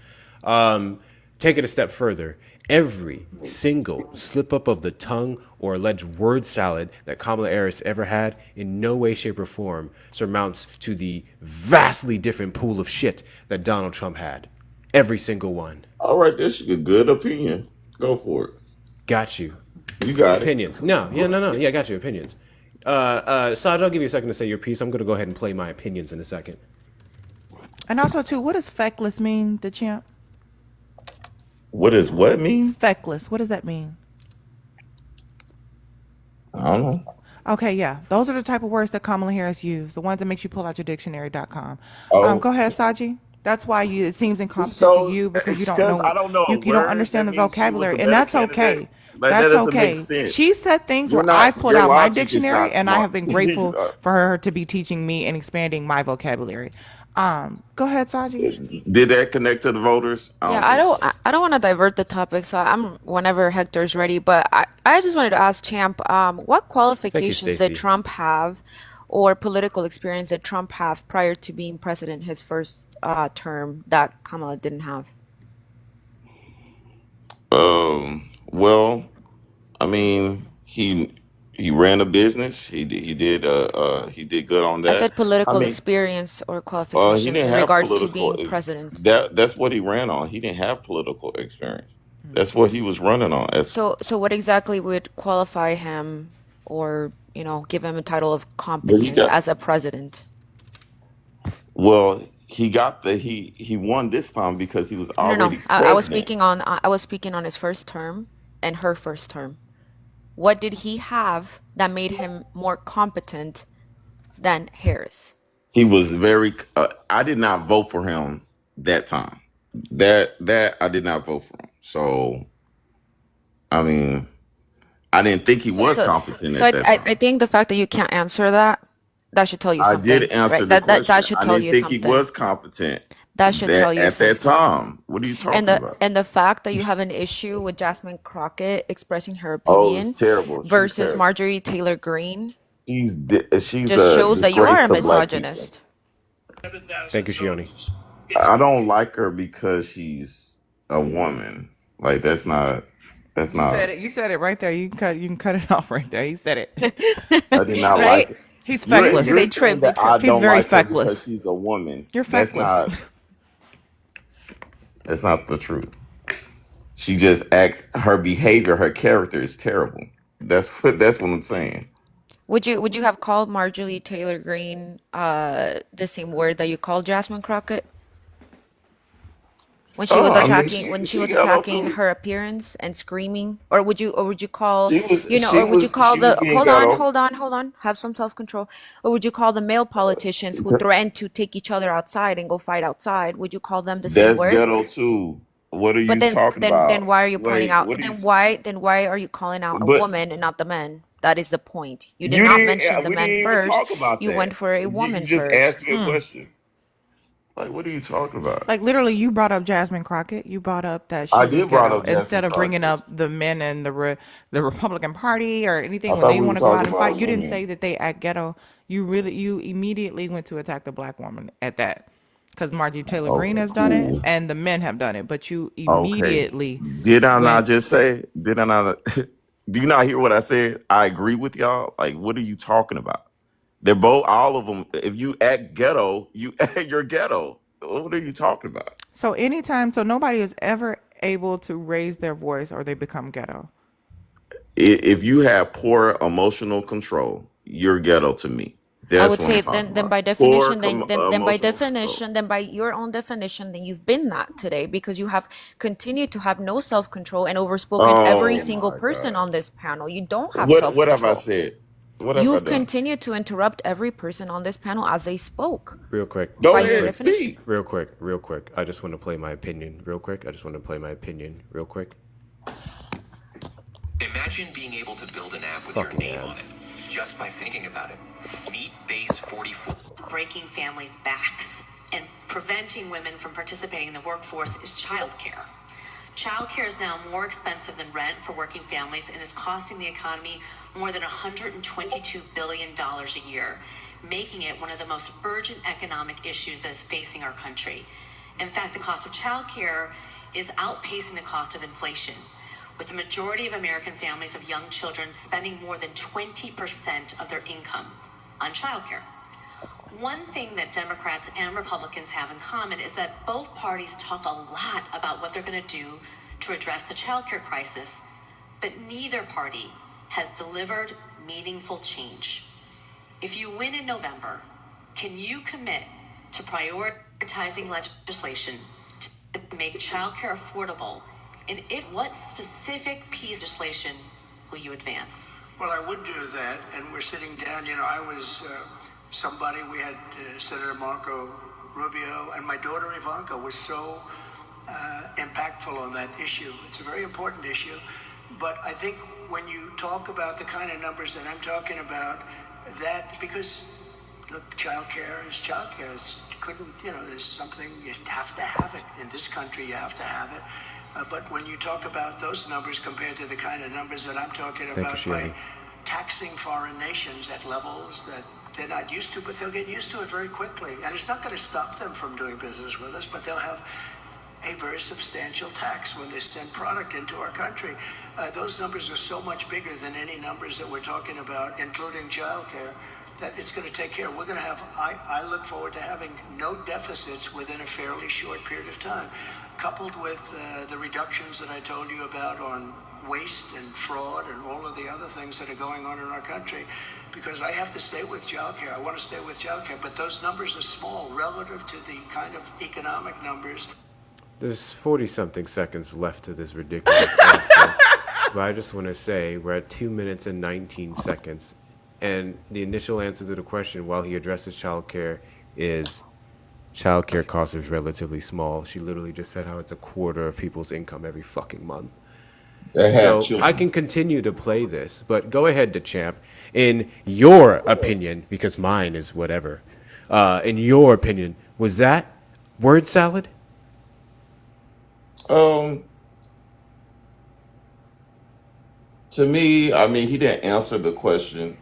Take it a step further. Every single slip up of the tongue or alleged word salad that Kamala Harris ever had in no way, shape, or form surmounts to the vastly different pool of shit that Donald Trump had. Every single one. All right, that's a good opinion. Go for it. Got you. You got it. Opinions. No. Yeah, I got you. Opinions. Saj, I'll give you a second to say your piece. I'm going to go ahead and play my opinions in a second. And also, too, what does feckless mean, the champ? What does what mean? Feckless. What does that mean? I don't know. Okay, yeah. Those are the type of words that Kamala Harris used, the ones that makes you pull out your dictionary.com. Oh, Go ahead, Saji. That's why it seems incompetent so to you because you don't because know I don't know a you don't word, understand that the means she was vocabulary, a and better that's candidate. okay. Like that That's doesn't make okay. sense. She said things You're where I not. pulled Your out my logic is dictionary, not and I have smart. been grateful for her to be teaching me and expanding my vocabulary. Go ahead, Saji. Did that connect to the voters? I Yeah, don't I think don't so. I don't want to divert the topic, so I'm whenever Hector's ready, but I just wanted to ask Champ, what Thank you, qualifications did Stacy. Trump have or political experience did Trump have prior to being president his first term that Kamala didn't have? Well, I mean, he ran a business. He did good on I that. said I political mean, experience or he qualifications didn't in have regards to political. being president. That's what he ran on. He didn't have political experience. That's what he was running on. So what exactly would qualify him or, give him a title of But he competent got as a president? well. He won this time because he was No. already I was president. speaking on his first term and her first term. What did he have that made him more competent than Harris? He was very. I did not vote for him that time. That I did not vote for him. So I mean, I didn't think he Yeah, was so competent so at I, that I, time. I think the fact that you can't answer that should tell you I did something, answer right? the That question. should I tell didn't you think he something. was competent That should tell you at that something. time. What are you And talking the about? and the fact that you have an issue with Jasmine Crockett expressing her Oh, it's opinion terrible. She's versus terrible. Marjorie Taylor Greene She's just a shows that you are disgrace a to black people. misogynist. Thank you, Shioni. I don't like her because she's a woman. Like that's not. That's You said not. it. You said it right there. You can cut it off right there. He said it. I did not like Right? it. He's You're feckless. you're They saying trip. They that I trip. He's don't very like her because feckless. she's a woman. You're That's not. feckless. That's not the truth. She just acts. Her behavior, her character is terrible. That's what I'm saying. Would you have called Marjorie Taylor Greene the same word that you called Jasmine Crockett when she was Oh, I mean, attacking she ghetto too. her appearance and screaming? Or would you call, She was or would you call she was the being ghetto. hold on, have some self-control. Or would you call the male politicians who threatened to take each other outside and go fight outside, would you call them the same That's word? ghetto too. What are But you then talking then then about? why are you pointing Like, out what are you? then why are you calling out a But woman and not the men? That is the point. You did you not didn't. mention the We men didn't even first. talk about You that. went for a You woman just asked first. me a question. Like, what are you talking about? Like literally, you brought up Jasmine Crockett. You brought up that I she was did brought ghetto up instead Jasmine of bringing Crockett. up the men and the Republican Party or I anything when thought they we were want to go out talking and fight. about You didn't say women. that they act ghetto. You immediately went to attack the black woman at that because Margie Taylor Greene Okay, has done it cool. and the men have done it. But you Okay. immediately Did I not went. just say? Did I not? Do you not hear what I said? I agree with y'all. Like, what are you talking about? They're both, all of them. If you act ghetto, you're ghetto. What are you talking about? So anytime, so nobody is ever able to raise their voice or they become ghetto. If you have poor emotional control, you're ghetto to me. I That's would what I'm say talking then about. by Poor definition emotional control. then by your own definition then you've been that today because you have continued to have no self-control and overspoken every Oh single my person God. on this panel. You don't have What have I self-control. said? What have I You've done? continued to interrupt every person on this panel as they spoke Real quick, Go by real your quick, ahead, definition. speak. real quick. I just want to play my opinion real quick. I just want to play my opinion real quick. Imagine being able to build an app with your Fucking name on it ads. just by thinking about it. Meet Base 44. Breaking families' backs and preventing women from participating in the workforce is childcare. Childcare is now more expensive than rent for working families and is costing the economy more than $122 billion a year, making it one of the most urgent economic issues that is facing our country. In fact, the cost of childcare is outpacing the cost of inflation, with the majority of American families of young children spending more than 20% of their income on childcare. One thing that Democrats and Republicans have in common is that both parties talk a lot about what they're going to do to address the childcare crisis, but neither party has delivered meaningful change. If you win in November, can you commit to prioritizing legislation to make childcare affordable? And if what specific piece of legislation will you advance? Well, I would do that, and we're sitting down. You know, I was somebody. We had Senator Marco Rubio, and my daughter Ivanka was so impactful on that issue. It's a very important issue, but I think when you talk about the kind of numbers that I'm talking about, that because look, childcare is childcare. There's something you have to have it in this country. You have to have it. But when you talk about those numbers compared to the kind of numbers that I'm talking about by taxing foreign nations at levels that they're not used to, but they'll get used to it very quickly. And it's not going to stop them from doing business with us, but they'll have a very substantial tax when they send product into our country. Those numbers are so much bigger than any numbers that we're talking about, including childcare, that it's going to take care. We're going to have, I look forward to having no deficits within a fairly short period of time, coupled with the reductions that I told you about on waste and fraud and all of the other things that are going on in our country, because I have to stay with childcare. I want to stay with childcare, but those numbers are small relative to the kind of economic numbers. There's 40-something seconds left to this ridiculous answer, but I just want to say we're at 2 minutes and 19 seconds, and the initial answer to the question while he addresses childcare is childcare cost is relatively small. She literally just said how it's a quarter of people's income every fucking month. They have So children. I can continue to play this, but go ahead, DeChamp. In your opinion, because mine is whatever, in your opinion, was that word salad? To me, I mean, he didn't answer the question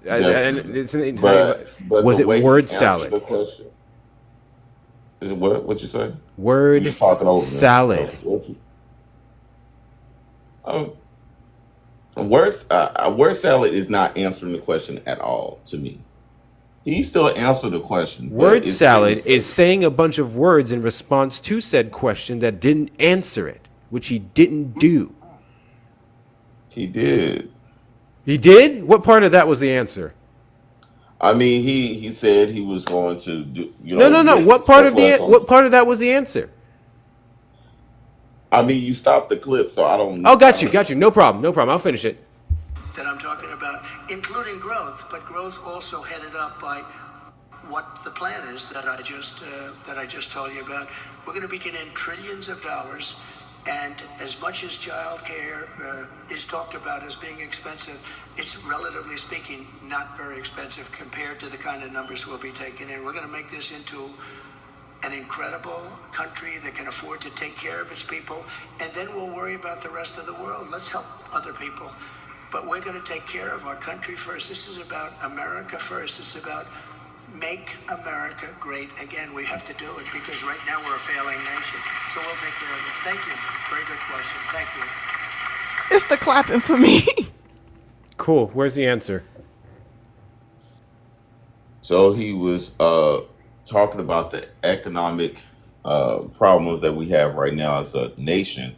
And definitely, it's not even, but was the it way he word answered salad? the question is it what? What you say? You Word just talking over me. salad. What you? Um, word salad is not answering the question at all to me. He still answered the question, but Word it's salad is saying a bunch of words in response to said question that didn't answer it, which he didn't do. he did. He did? What part of that was the answer? I mean, he said he was going to do. No. What part of that was the answer? I mean, you stopped the clip, so I don't. Oh, got you. No problem. I'll finish it. That I'm talking about, including growth, but growth also headed up by what the plan is that I just told you about. We're going to be getting trillions of dollars, and as much as childcare is talked about as being expensive, it's relatively speaking not very expensive compared to the kind of numbers we'll be taking in. We're going to make this into an incredible country that can afford to take care of its people, and then we'll worry about the rest of the world. Let's help other people. But we're going to take care of our country first. This is about America first. It's about make America great again. We have to do it because right now we're a failing nation. So we'll take care of it. Thank you. Very good question. Thank you. It's the clapping for me. Cool. Where's the answer? So he was talking about the economic problems that we have right now as a nation,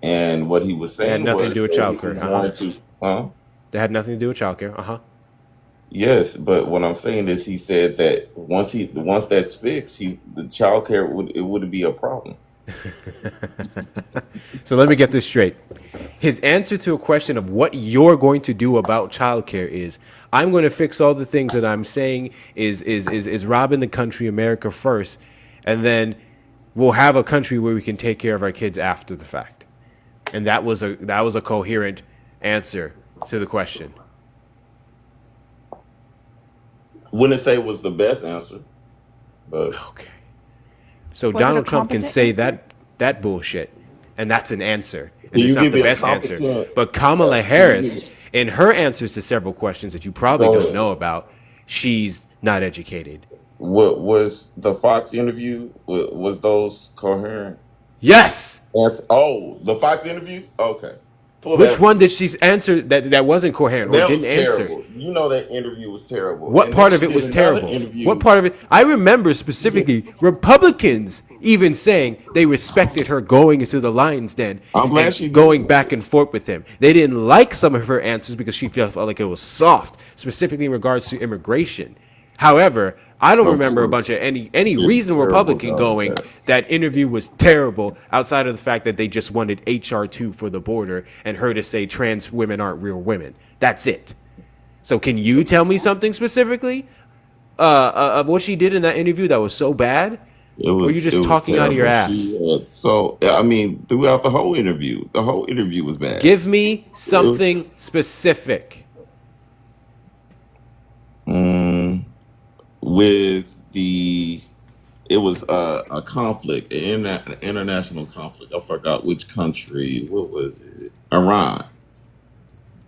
and what he was saying had nothing was to do with childcare. That had nothing to do with childcare. Yes, but what I'm saying is, he said that once that's fixed, the childcare wouldn't be a problem. So let me get this straight. His answer to a question of what you're going to do about childcare is, I'm going to fix all the things that I'm saying is robbing the country, America first, and then we'll have a country where we can take care of our kids after the fact. And that was a coherent answer to the question. Wouldn't say it was the best answer, but okay. So Donald Trump can say that bullshit, and that's an answer. And it's not the best answer. But Kamala Harris, in her answers to several questions that you probably don't know about, she's not educated. What was the Fox interview? Was those coherent? Yes. The Fox interview? Okay. Which one did she answer that wasn't coherent or didn't answer? You know that interview was terrible. What part of it was terrible? What part of it? I remember specifically Republicans even saying they respected her going into the lion's den. I'm glad she's going back and forth with him. They didn't like some of her answers because she felt like it was soft, specifically in regards to immigration. However, I don't remember a bunch of any reasonable Republican going, that interview was terrible, outside of the fact that they just wanted HR 2 for the border and her to say trans women aren't real women. That's it. So can you tell me something specifically of what she did in that interview that was so bad? Or were you just talking out of your ass? Throughout the whole interview was bad. Give me something specific. It was a conflict, an international conflict. I forgot which country. What was it? Iran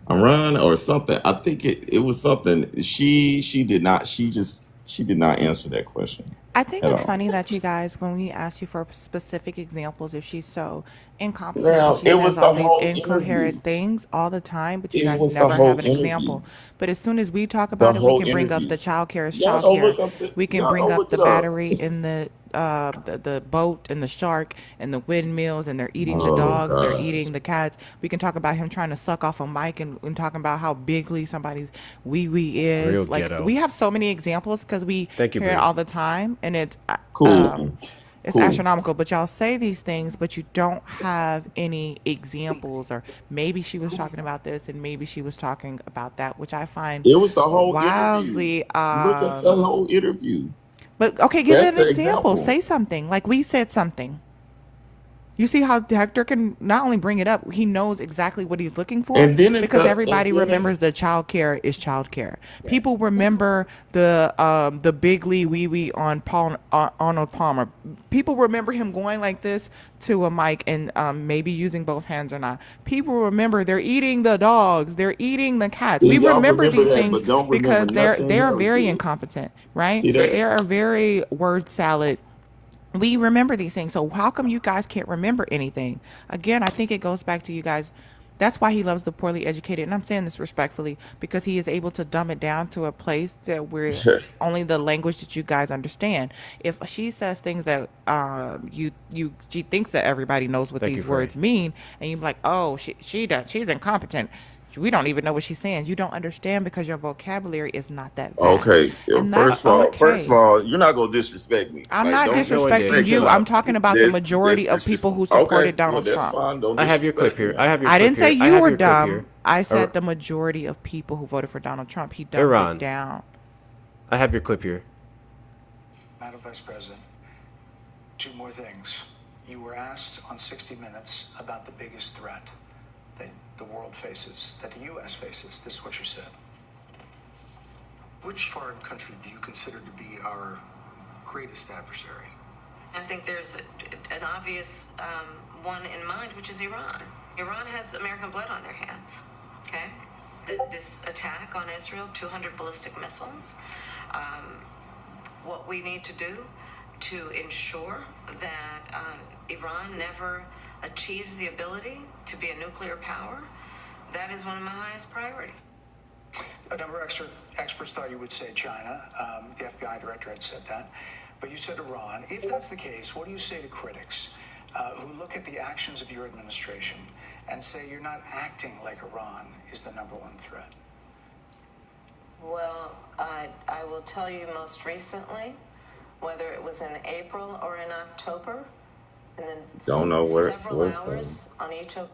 or something. I think it was something. She did not answer that question. I think it's funny that you guys, when we ask you for specific examples, if she's so incompetent, she says all these incoherent things all the time, but you guys never have an example. But as soon as we talk about it, we can bring up the child care as child care. We can bring up the battery in the boat and the shark and the windmills, and they're eating the dogs, they're eating the cats. We can talk about him trying to suck off a mic and talking about how bigly somebody's wee is. Real like ghetto. We have so many examples because we hear it all the time, and it's cool. It's astronomical. But y'all say these things, but you don't have any examples, or maybe she was talking about this and maybe she was talking about that, which I find it was the whole wildly interview. Look at the whole interview. But okay, give an example. Say something. Like we said something. You see how Hector can not only bring it up, he knows exactly what he's looking for, and then because everybody remembers the child care is child care. People remember the bigly wee wee on Arnold Palmer. People remember him going like this to a mic and maybe using both hands or not. People remember they're eating the dogs, they're eating the cats. We remember these things because they're very incompetent, right? They are very word salad. We remember these things. So how come you guys can't remember anything? Again, I think it goes back to you guys. That's why he loves the poorly educated. And I'm saying this respectfully, because he is able to dumb it down to a place that where only the language that you guys understand. If she says things that she thinks that everybody knows what these words mean, and you're like, oh, she's incompetent. We don't even know what she's saying. You don't understand because your vocabulary is not that vast. Okay. And First that's of all, okay. you're not gonna disrespect me. I'm Like, not don't disrespecting take it you. out. I'm talking about the majority of people who supported Okay. Well, Donald that's Trump. fine. Don't I have your clip disrespect here. me. I have your I clip didn't say here. I you have were your clip dumb. here. I said the majority of people who voted for Donald Trump. He dumbs Iran. it down. I have your clip here. Madam Vice President, two more things. You were asked on 60 Minutes about the biggest threat that the world faces, that the U.S. faces. This is what you said. Which foreign country do you consider to be our greatest adversary? I think there's an obvious one in mind, which is Iran. Iran has American blood on their hands, okay? This attack on Israel, 200 ballistic missiles. What we need to do to ensure that Iran never achieves the ability to be a nuclear power, that is one of my highest priorities. A number of experts thought you would say China. The FBI director had said that. But you said Iran. If that's the case, what do you say to critics who look at the actions of your administration and say you're not acting like Iran is the number one threat? Well, I will tell you most recently, whether it was in April or in October, and then Don't know several hours on each of.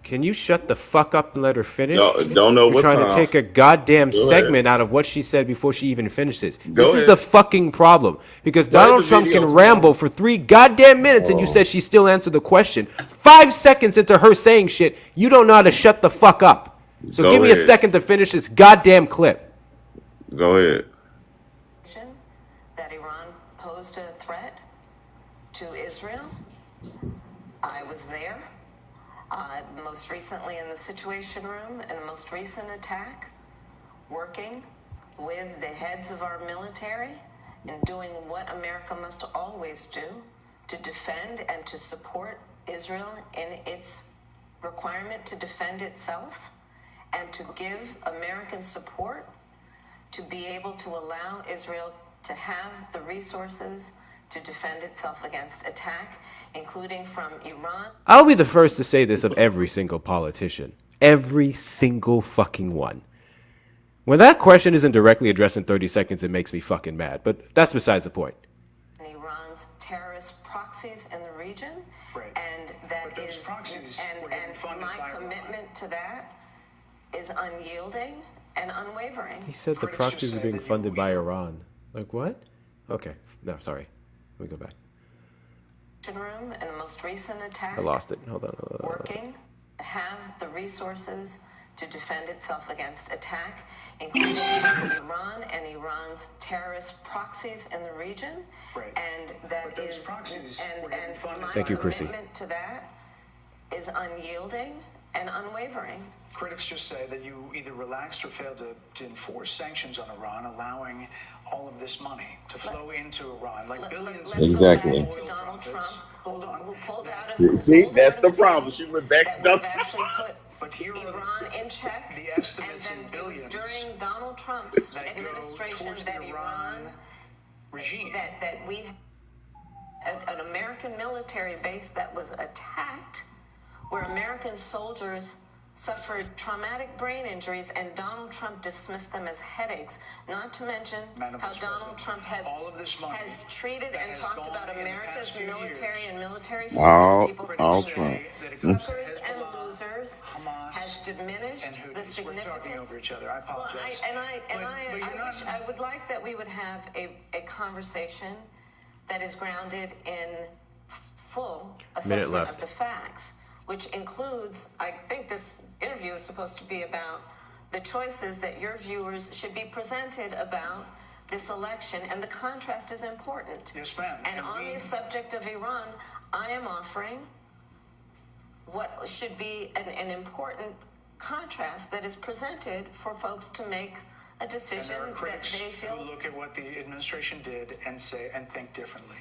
Can you shut the fuck up and let her finish? No, don't know You're what trying time. to take a goddamn Go segment out of what she said before she even finishes. Go This is ahead. the fucking problem. Because Play Donald the Trump video, can come ramble for 3 goddamn minutes and you Oh. said she still answered the question. 5 seconds into her saying shit, you don't know how to shut the fuck up. So Go give me a ahead. second to finish this goddamn clip. Go ahead. That Iran posed a threat to Israel. I was there, most recently in the Situation Room in the most recent attack, working with the heads of our military and doing what America must always do to defend and to support Israel in its requirement to defend itself and to give American support to be able to allow Israel to have the resources to defend itself against attack, including from Iran. I'll be the first to say this of every single politician. Every single fucking one. When that question isn't directly addressed in 30 seconds, it makes me fucking mad. But that's besides the point. Iran's terrorist proxies in the region, and that is, and my commitment to that is unyielding and unwavering. He said the proxies are being funded by Iran. Like what? Okay. No, sorry. Let me go back. Room in the most recent attack. I lost it. Hold on. Working to have the resources to defend itself against attack, including from Iran and Iran's terrorist proxies in the region, and that is, and my Thank you, Chrissy. commitment to that is unyielding and unwavering. Critics just say that you either relaxed or failed to enforce sanctions on Iran, allowing all of this money to flow into Iran, like billions. Exactly. To Donald Trump, who pulled out of. See, that's the problem. She went back That to would have actually put Iran in check. The estimates and in then billions it was during Donald Trump's that go administration towards that the Iran regime. that we an American military base that was attacked, where American soldiers suffered traumatic brain injuries, and Donald Trump dismissed them as headaches. Not to mention how Donald Trump has treated and talked about America's military and military service people all Trump. suckers and losers, has diminished the significance. I apologize. I would like that we would have a conversation that is grounded in full assessment left. of the facts, which includes, I think this interview is supposed to be about the choices that your viewers should be presented about this election, and the contrast is important. Yes, ma'am. And on the subject of Iran, I am offering what should be an important contrast that is presented for folks to make a decision And there are that critics they feel. who look at what the administration did and say and think differently.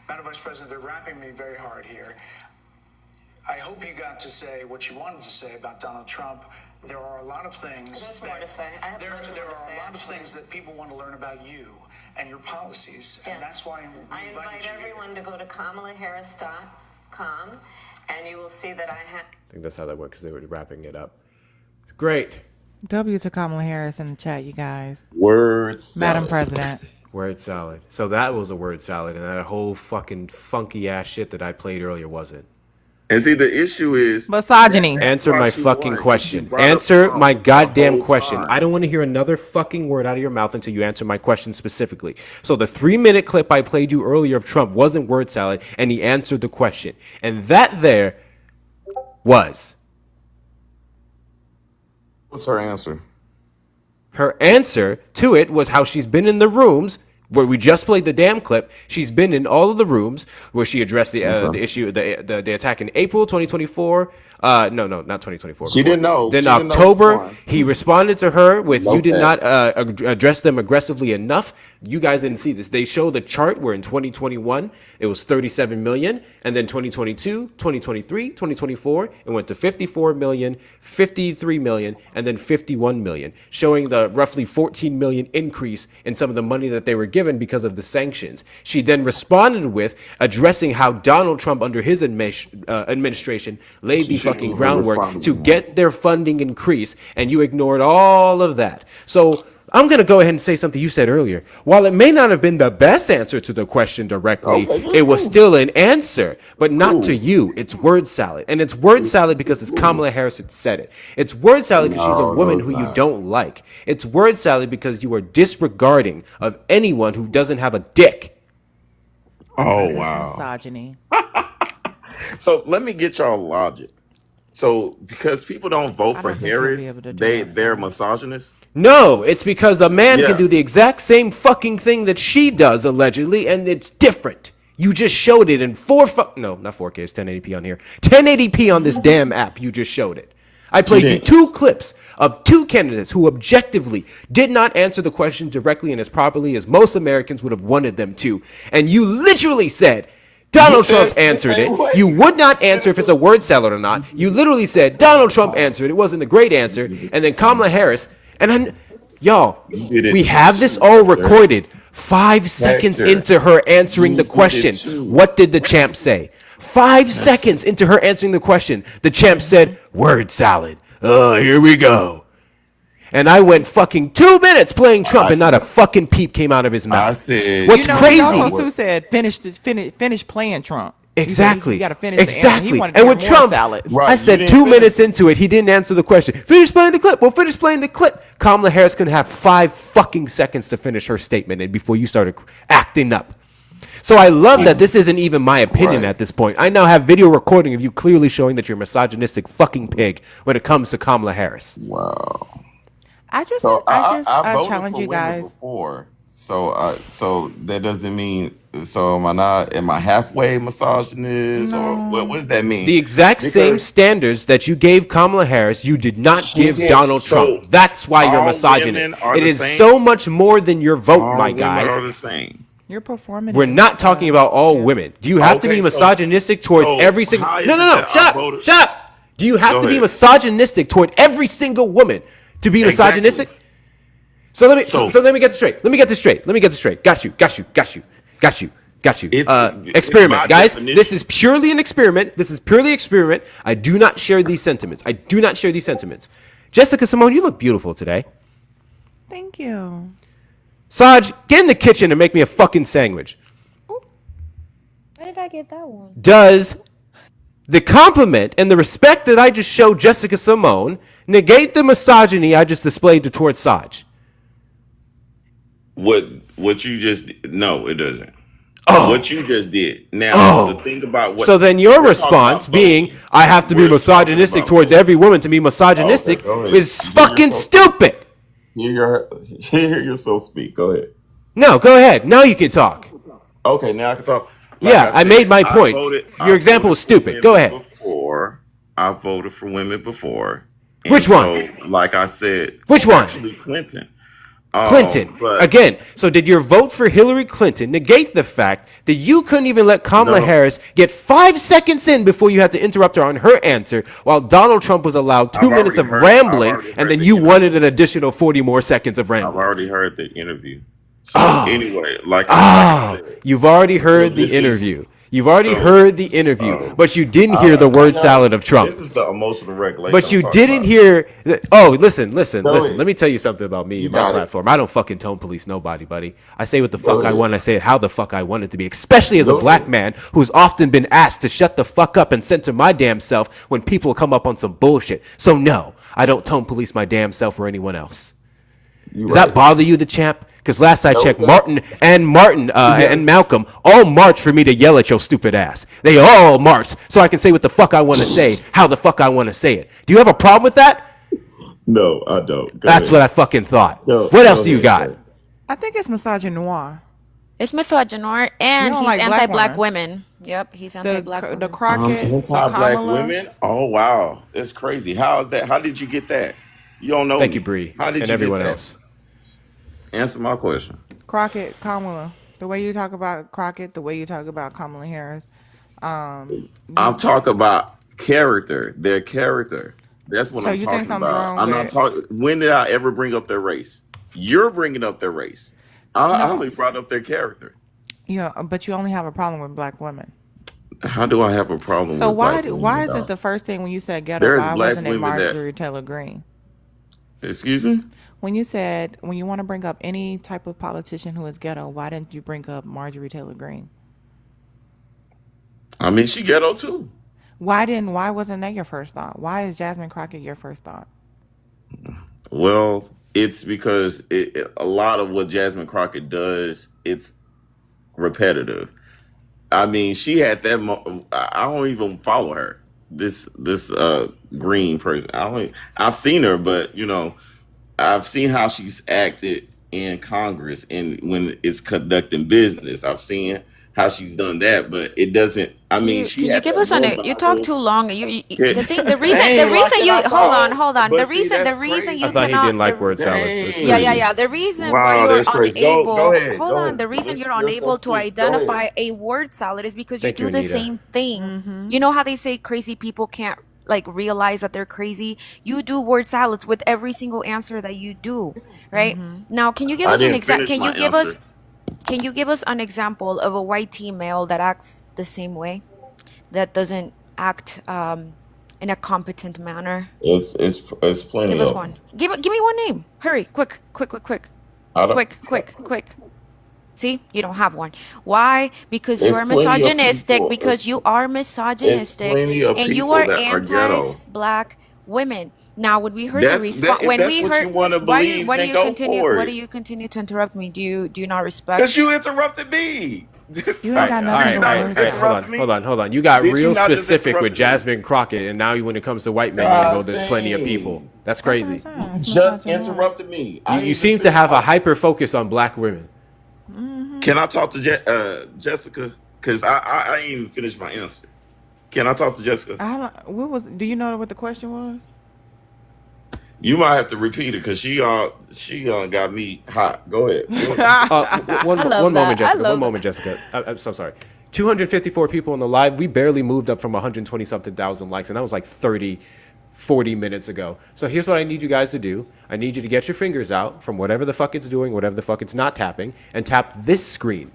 Madam Vice President, they're wrapping me very hard here. I hope you got to say what you wanted to say about Donald Trump. There are a lot of things. There's more to say. I have there much more are to say, a lot of actually. things that people want to learn about you and your policies, and Yes. that's why I invite everyone to go to KamalaHarris.com, and you will see that I have. I think that's how that works. They were wrapping it up. Great. W to Kamala Harris in the chat, you guys. Words. Madam President. Word salad. So that was a word salad, and that whole fucking funky ass shit that I played earlier wasn't. And see, the issue is misogyny. Answer my fucking question. Answer my goddamn question. I don't want to hear another fucking word out of your mouth until you answer my question specifically. So the 3-minute clip I played you earlier of Trump wasn't word salad, and he answered the question. And that there was. What's her answer? Her answer to it was how she's been in the rooms where we just played the damn clip. She's been in all of the rooms where she addressed the issue, the attack in April 2024. No, not 2024. She didn't know. Then She didn't know October, which one. he responded to her with, No you did tech. not address them aggressively enough. You guys didn't see this. They show the chart where in 2021, it was 37 million. And then 2022, 2023, 2024, it went to 54 million, 53 million, and then 51 million, showing the roughly 14 million increase in some of the money that they were given because of the sanctions. She then responded with addressing how Donald Trump under his administration laid the fucking groundwork to get their funding increase, and you ignored all of that. So I'm going to go ahead and say something you said earlier. While it may not have been the best answer to the question directly, it was still an answer, but not to you. It's word salad. And it's word salad because it's Kamala Harris that said it. It's word salad because she's a woman who you don't like. It's word salad because you are disregarding of anyone who doesn't have a dick. Oh, This is wow. misogyny. So let me get y'all logic. So because people don't vote for don't think you'll be Harris, able to do they're misogynists. No, it's because a man Yeah. can do the exact same fucking thing that she does, allegedly, and it's different. You just showed it in not 4K, it's 1080p on here. 1080p on this damn app, you just showed it. I played you 2 clips of 2 candidates who objectively did not answer the question directly and as properly as most Americans would have wanted them to. And you literally said, Donald Trump answered it. You would not answer if it's a word salad or not. You literally said, Donald Trump answered. It wasn't a great answer. And then Kamala Harris. And then, y'all, we have this all recorded 5 seconds into her answering the question. What did the champ say? 5 seconds into her answering the question, the champ said, word salad. Oh, here we go. And I went fucking 2 minutes playing Trump, and not a fucking peep came out of his mouth. I said, What's You know, crazy? he also too said finish playing Trump. Exactly. You got to finish the answer. Exactly. He wanted And to with hear more Trump, salad. I said 2 minutes into it, he didn't answer the question. Finish playing the clip. Well, finish playing the clip. Kamala Harris couldn't have 5 fucking seconds to finish her statement and before you started acting up. So I love that this isn't even my opinion at this point. I now have video recording of you clearly showing that you're a misogynistic fucking pig when it comes to Kamala Harris. Wow. I just voted challenge for you women guys. before. So that doesn't mean. So am I halfway misogynist or what does that mean? The exact same standards that you gave Kamala Harris, you did not give Donald Trump. That's why you're a all misogynist. women are It the is same? so much more than your vote, All my women guy. are the same. You're performing. We're not talking about all women. Do you have to be misogynistic towards every single? how is No, it no, no. that I Shut up. voted- Shut up. Do you have Go to be ahead. misogynistic toward every single woman to be Exactly. misogynistic? So let me let me get this straight. Let me get this straight. Got you. Experiment, my guys. definition- This is purely an experiment. I do not share these sentiments. Jessica Simone, you look beautiful today. Thank you. Saj, get in the kitchen and make me a fucking sandwich. Where did I get that one? Does the compliment and the respect that I just showed Jessica Simone negate the misogyny I just displayed towards Saj? What you just no, it doesn't. Oh. What you just did. Now the thing about what So then your we're talking response about being, voting. I have to be We're talking misogynistic about towards voting. every woman to be misogynistic Okay, go ahead. is fucking stupid. Hear yourself speak. Go ahead. No, go ahead. Now you can talk. Okay, now I can talk. Yeah, I made my point. Your example was stupid. Go ahead. I voted for women before. Which one? So, like I said, Which one? Actually, Clinton. Clinton. Again, so did your vote for Hillary Clinton negate the fact that you couldn't even let Kamala Harris get 5 seconds in before you had to interrupt her on her answer while Donald Trump was allowed 2 minutes of rambling and then you wanted an additional 40 more seconds of rambling? I've already heard the interview. So anyway, like I said, You've already heard this the interview. You've already heard the interview, but you didn't hear the word salad of Trump. This is the emotional regulation. But you didn't hear. Listen. Let me tell you something about me and my platform. I don't fucking tone police nobody, buddy. I say what the fuck I want. I say it how the fuck I want it to be. Especially as a black man who's often been asked to shut the fuck up and censor my damn self when people come up on some bullshit. So no, I don't tone police my damn self or anyone else. Does that bother you, the champ? Because last I checked, Martin and Malcolm all marched for me to yell at your stupid ass. They all marched so I can say what the fuck I want to say, how the fuck I want to say it. Do you have a problem with that? No, I don't. That's what I fucking thought. What else do you got? I think it's misogynoir. It's misogynoir, and he's like anti-black women. Yep, he's anti-black women. The Crockett, anti-black women. Oh wow, that's crazy. How is that? How did you get that? You don't know. Thank you, Bree, How did and you everyone get that? else. Answer my question. Crockett, Kamala. The way you talk about Crockett, the way you talk about Kamala Harris. I'm talking about character. Their character. That's what I'm talking about. I'm not talking. When did I ever bring up their race? You're bringing up their race. I only brought up their character. Yeah, but you only have a problem with black women. How do I have a problem? So with why is it the first thing when you said ghetto? There's Why black wasn't it women Marjorie Taylor Greene? Excuse me? When you said when you want to bring up any type of politician who is ghetto, why didn't you bring up Marjorie Taylor Greene? I mean, she ghetto too. Why wasn't that your first thought? Why is Jasmine Crockett your first thought? Well, it's because a lot of what Jasmine Crockett does, it's repetitive. I mean, she had that. I don't even follow her. This Green person. I've seen her, but I've seen how she's acted in Congress and when it's conducting business. I've seen how she's done that, but it doesn't. I mean, Can you give us you talk too long. The reason you hold on. The reason you I thought he cannot. didn't like word salads. Yeah. The reason why you're unable. The reason you're unable to identify a word salad is because you do the same thing. You know how they say crazy people can't realize that they're crazy? You do word salads with every single answer that you do, right? Now, can you give us an example? Can you give us an example of a white teen male that acts the same way, that doesn't act in a competent manner? It's plenty. Give us one. Give me one name. Hurry, quick. See, you don't have one. Why? Because you are misogynistic. Because you are misogynistic, and you are anti-black women. Now, when we heard the response, why do you continue to interrupt me? Do you not respect? Because you interrupted me. You ain't got nothing. Hold on. You got real specific with Jasmine Crockett, and now when it comes to white men, you know there's plenty of people. That's crazy. Just interrupted me. You seem to have a hyper focus on black women. Can I talk to Jessica? Because I ain't even finished my answer. Can I talk to Jessica? Do you know what the question was? You might have to repeat it because she got me hot. Go ahead. One moment, Jessica. I'm so sorry. 254 people on the live. We barely moved up from 120 something thousand likes, and that was like 40 minutes ago. So here's what I need you guys to do. I need you to get your fingers out from whatever the fuck it's doing, whatever the fuck it's not tapping, and tap this screen.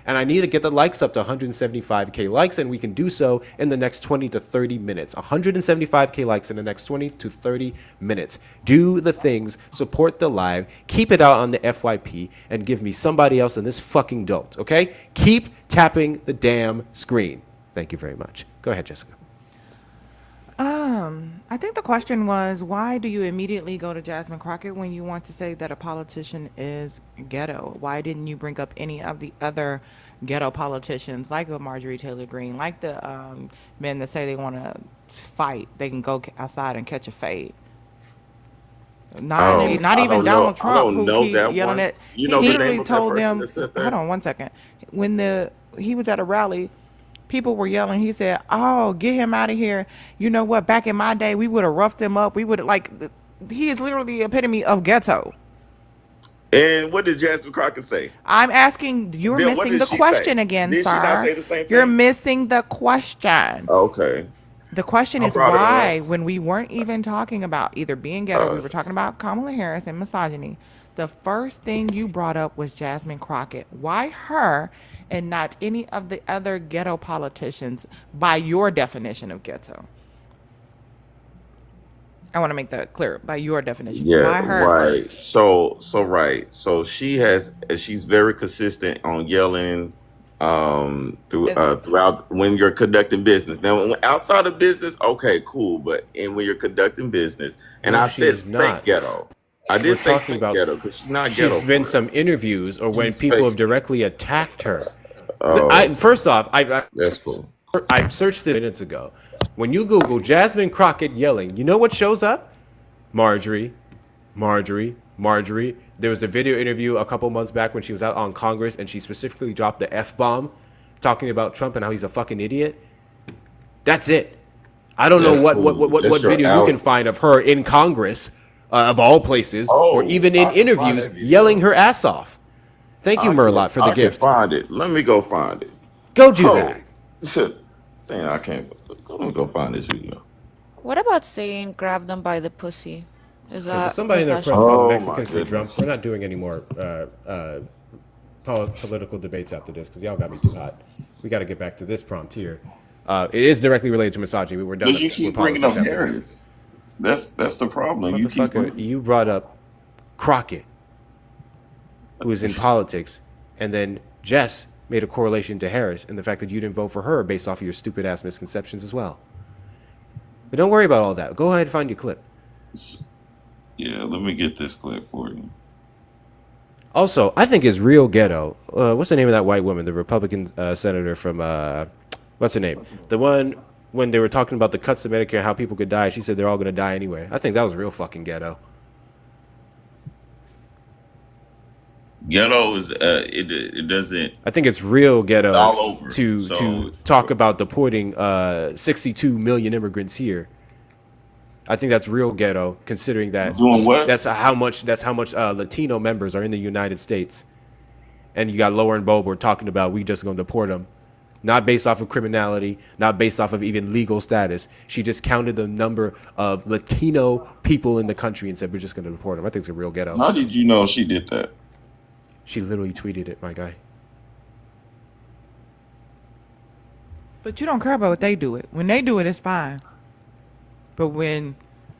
And I need to get the likes up to 175k likes, and we can do so in the next 20 to 30 minutes. 175k likes in the next 20 to 30 minutes. Do the things, support the live, keep it out on the FYP, and give me somebody else in this fucking dolt, okay? Keep tapping the damn screen. Thank you very much. Go ahead, Jessica. I think the question was, why do you immediately go to Jasmine Crockett when you want to say that a politician is ghetto? Why didn't you bring up any of the other ghetto politicians, like Marjorie Taylor Greene, like the men that say they want to fight, they can go outside and catch a fade? Not even Donald Trump, who keep yelling at. He literally told them. Hold on one second. When he was at a rally, people were yelling. He said, "Oh, get him out of here." You know what? Back in my day, we would have roughed him up. We would have he is literally the epitome of ghetto. And what did Jasmine Crockett say? I'm asking. You're missing the question again, did sir. Did she not say the same thing? You're missing the question. Okay. The question is why, when we weren't even talking about either being ghetto, we were talking about Kamala Harris and misogyny. The first thing you brought up was Jasmine Crockett. Why her? and not any of the other ghetto politicians by your definition of ghetto. I want to make that clear. By your definition. Yeah, By her right. first. So she's very consistent on yelling throughout when you're conducting business. Now, outside of business, okay, cool, but when you're conducting business, and No, I said she's fake not. ghetto. I We're did say talking fake about ghetto because she's not ghetto. She's been for it. some interviews or when She's people fake. have directly attacked her. Oh, First off, that's cool. I searched it minutes ago. When you Google Jasmine Crockett yelling, you know what shows up? Marjorie. There was a video interview a couple months back when she was out on Congress and she specifically dropped the F-bomb talking about Trump and how he's a fucking idiot. That's it. I don't know what video you can find of her in Congress, of all places, or even in interviews yelling her ass off. Thank you, Merlot, for the gift. I can find it. Let me go find it. Go do that. Saying I can't. Let me go find this video. What about saying grab them by the pussy? Is that somebody in the press professional? called Mexicans for Trump? We're not doing any more political debates after this because y'all got me too hot. We got to get back to this prompt here. It is directly related to misogyny, but we're done. Because you keep bringing up Harris. That's the problem. You brought up Crockett, who is in politics, and then Jess made a correlation to Harris and the fact that you didn't vote for her based off of your stupid ass misconceptions as well. But don't worry about all that. Go ahead and find your clip. Yeah, let me get this clip for you. Also, I think it's real ghetto. What's the name of that white woman, the Republican senator from, what's her name? The one when they were talking about the cuts to Medicare and how people could die, she said they're all going to die anyway. I think that was real fucking ghetto. Ghetto is, it doesn't. I think it's real ghetto all over, to talk about deporting 62 million immigrants here. I think that's real ghetto, considering that doing what? That's how much Latino members are in the United States, and you got Lauren Boebert talking about we just gonna deport them, not based off of criminality, not based off of even legal status. She just counted the number of Latino people in the country and said we're just gonna deport them. I think it's a real ghetto. How did you know she did that? She literally tweeted it, my guy. But you don't care about what they do it. When they do it, it's fine. But when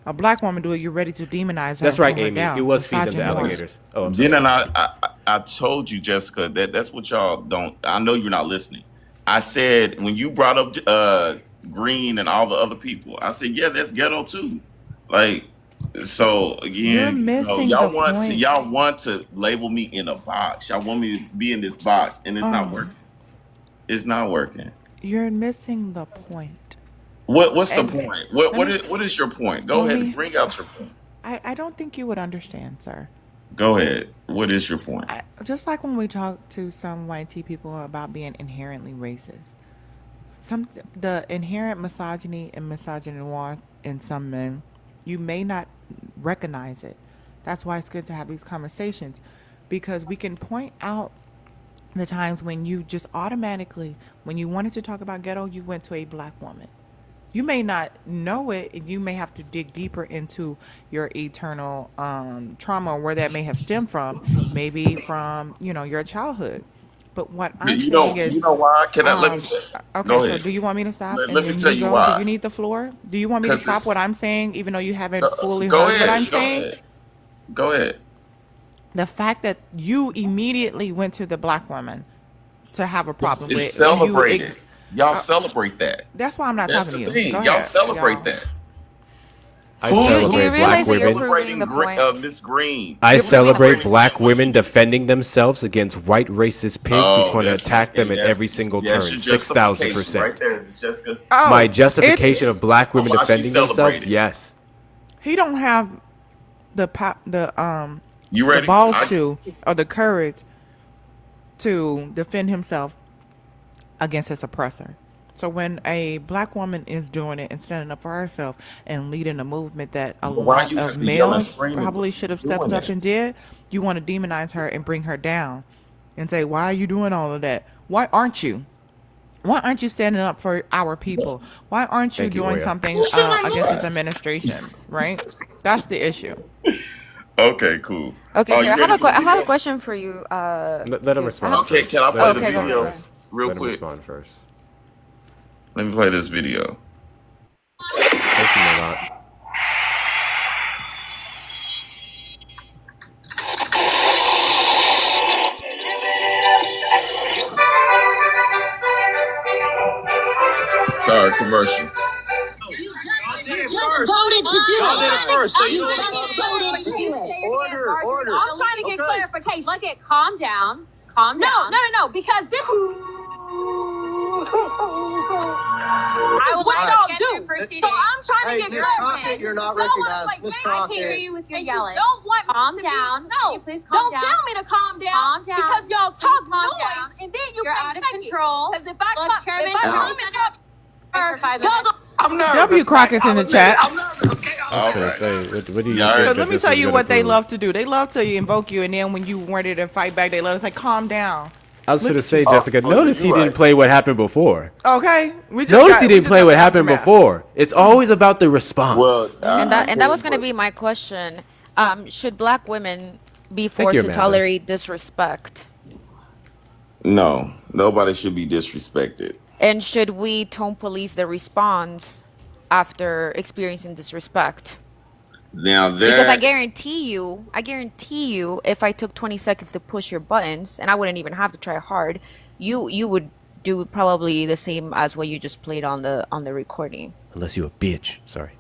a black woman do it, you're ready to demonize her. That's right, her Amy. down. It was feed them to alligators. Oh, I'm sorry. Then I told you, Jessica, that's what y'all don't. I know you're not listening. I said when you brought up Green and all the other people, I said, yeah, that's ghetto too. Like, so again, y'all want to label me in a box. Y'all want me to be in this box, and it's not working. It's not working. You're missing the point. What's the point? What is your point? Go ahead and bring out your point. I don't think you would understand, sir. Go ahead. What is your point? Just like when we talk to some white tea people about being inherently racist, the inherent misogyny and misogynoir in some men, you may not recognize it. That's why it's good to have these conversations, because we can point out the times when you just automatically, when you wanted to talk about ghetto, you went to a black woman. You may not know it, and you may have to dig deeper into your eternal trauma, where that may have stemmed from, maybe from your childhood. But what I'm saying is, you know why? Can I let me say? Okay, Go so ahead. do you want me to stop? Let me tell you why. Do you need the floor? Do you want me to stop what I'm saying, even though you haven't fully Go heard ahead. what I'm saying? Go ahead. The fact that you immediately went to the black woman to have a problem It's with, celebrated. Y'all celebrate that. That's why I'm not talking to you. Go Y'all ahead. celebrate that. I celebrate black women. Miss Green. I celebrate black women defending themselves against white racist pigs who want to attack them at every single turn. 6,000%. Right there, Jessica. My justification of black women defending themselves. Yes. He don't have the you ready? The balls or the courage to defend himself against his oppressor. So when a black woman is doing it and standing up for herself and leading a movement that a lot of males probably should have stepped up and did, you want to demonize her and bring her down and say, why are you doing all of that? Why aren't you? Why aren't you standing up for our people? Why aren't you doing something against this administration? Right? That's the issue. Okay, cool. Okay, Oh, here you ready for the I have a video? question for you. Let him respond. Okay, First. can I Let play him the Okay, go respond video ahead. first. real Let him quick? respond first. Let me play this video. Thank you, Milan. Sorry, commercial. You just voted to do Y'all did it first, so you You don't just voted to do it. Order. I'm trying to get clarification. Look it, calm down. Calm down. No, because this I is what y'all do. So I'm trying to get clarification. You're not Y'all wanna, recognized. like, Miss I Crockett. can't hear you with your yelling. You don't want calm me to down. No, can you please calm down. Don't tell me to calm down. Calm down. Because y'all talk noise, and then you're out of control. Because if I come and talk I'm nervous. W. Crockett's in the chat. I was gonna say, what do you? Yeah, But let me tell you what they love to do. They love to invoke you, and then when you ready to fight back, they love to say, "Calm down." I was gonna say, Jessica. Notice he didn't play what happened before. Okay, we just Notice he didn't play what happened before. It's always about the response. Well, And that was gonna be my question. Should black women be Thank forced you, to Amanda. tolerate disrespect? No, nobody should be disrespected. And should we tone police the response after experiencing disrespect? Now Because I that guarantee you, if I took 20 seconds to push your buttons, and I wouldn't even have to try hard, you would do probably the same as what you just played on the recording. Unless you a bitch. Sorry.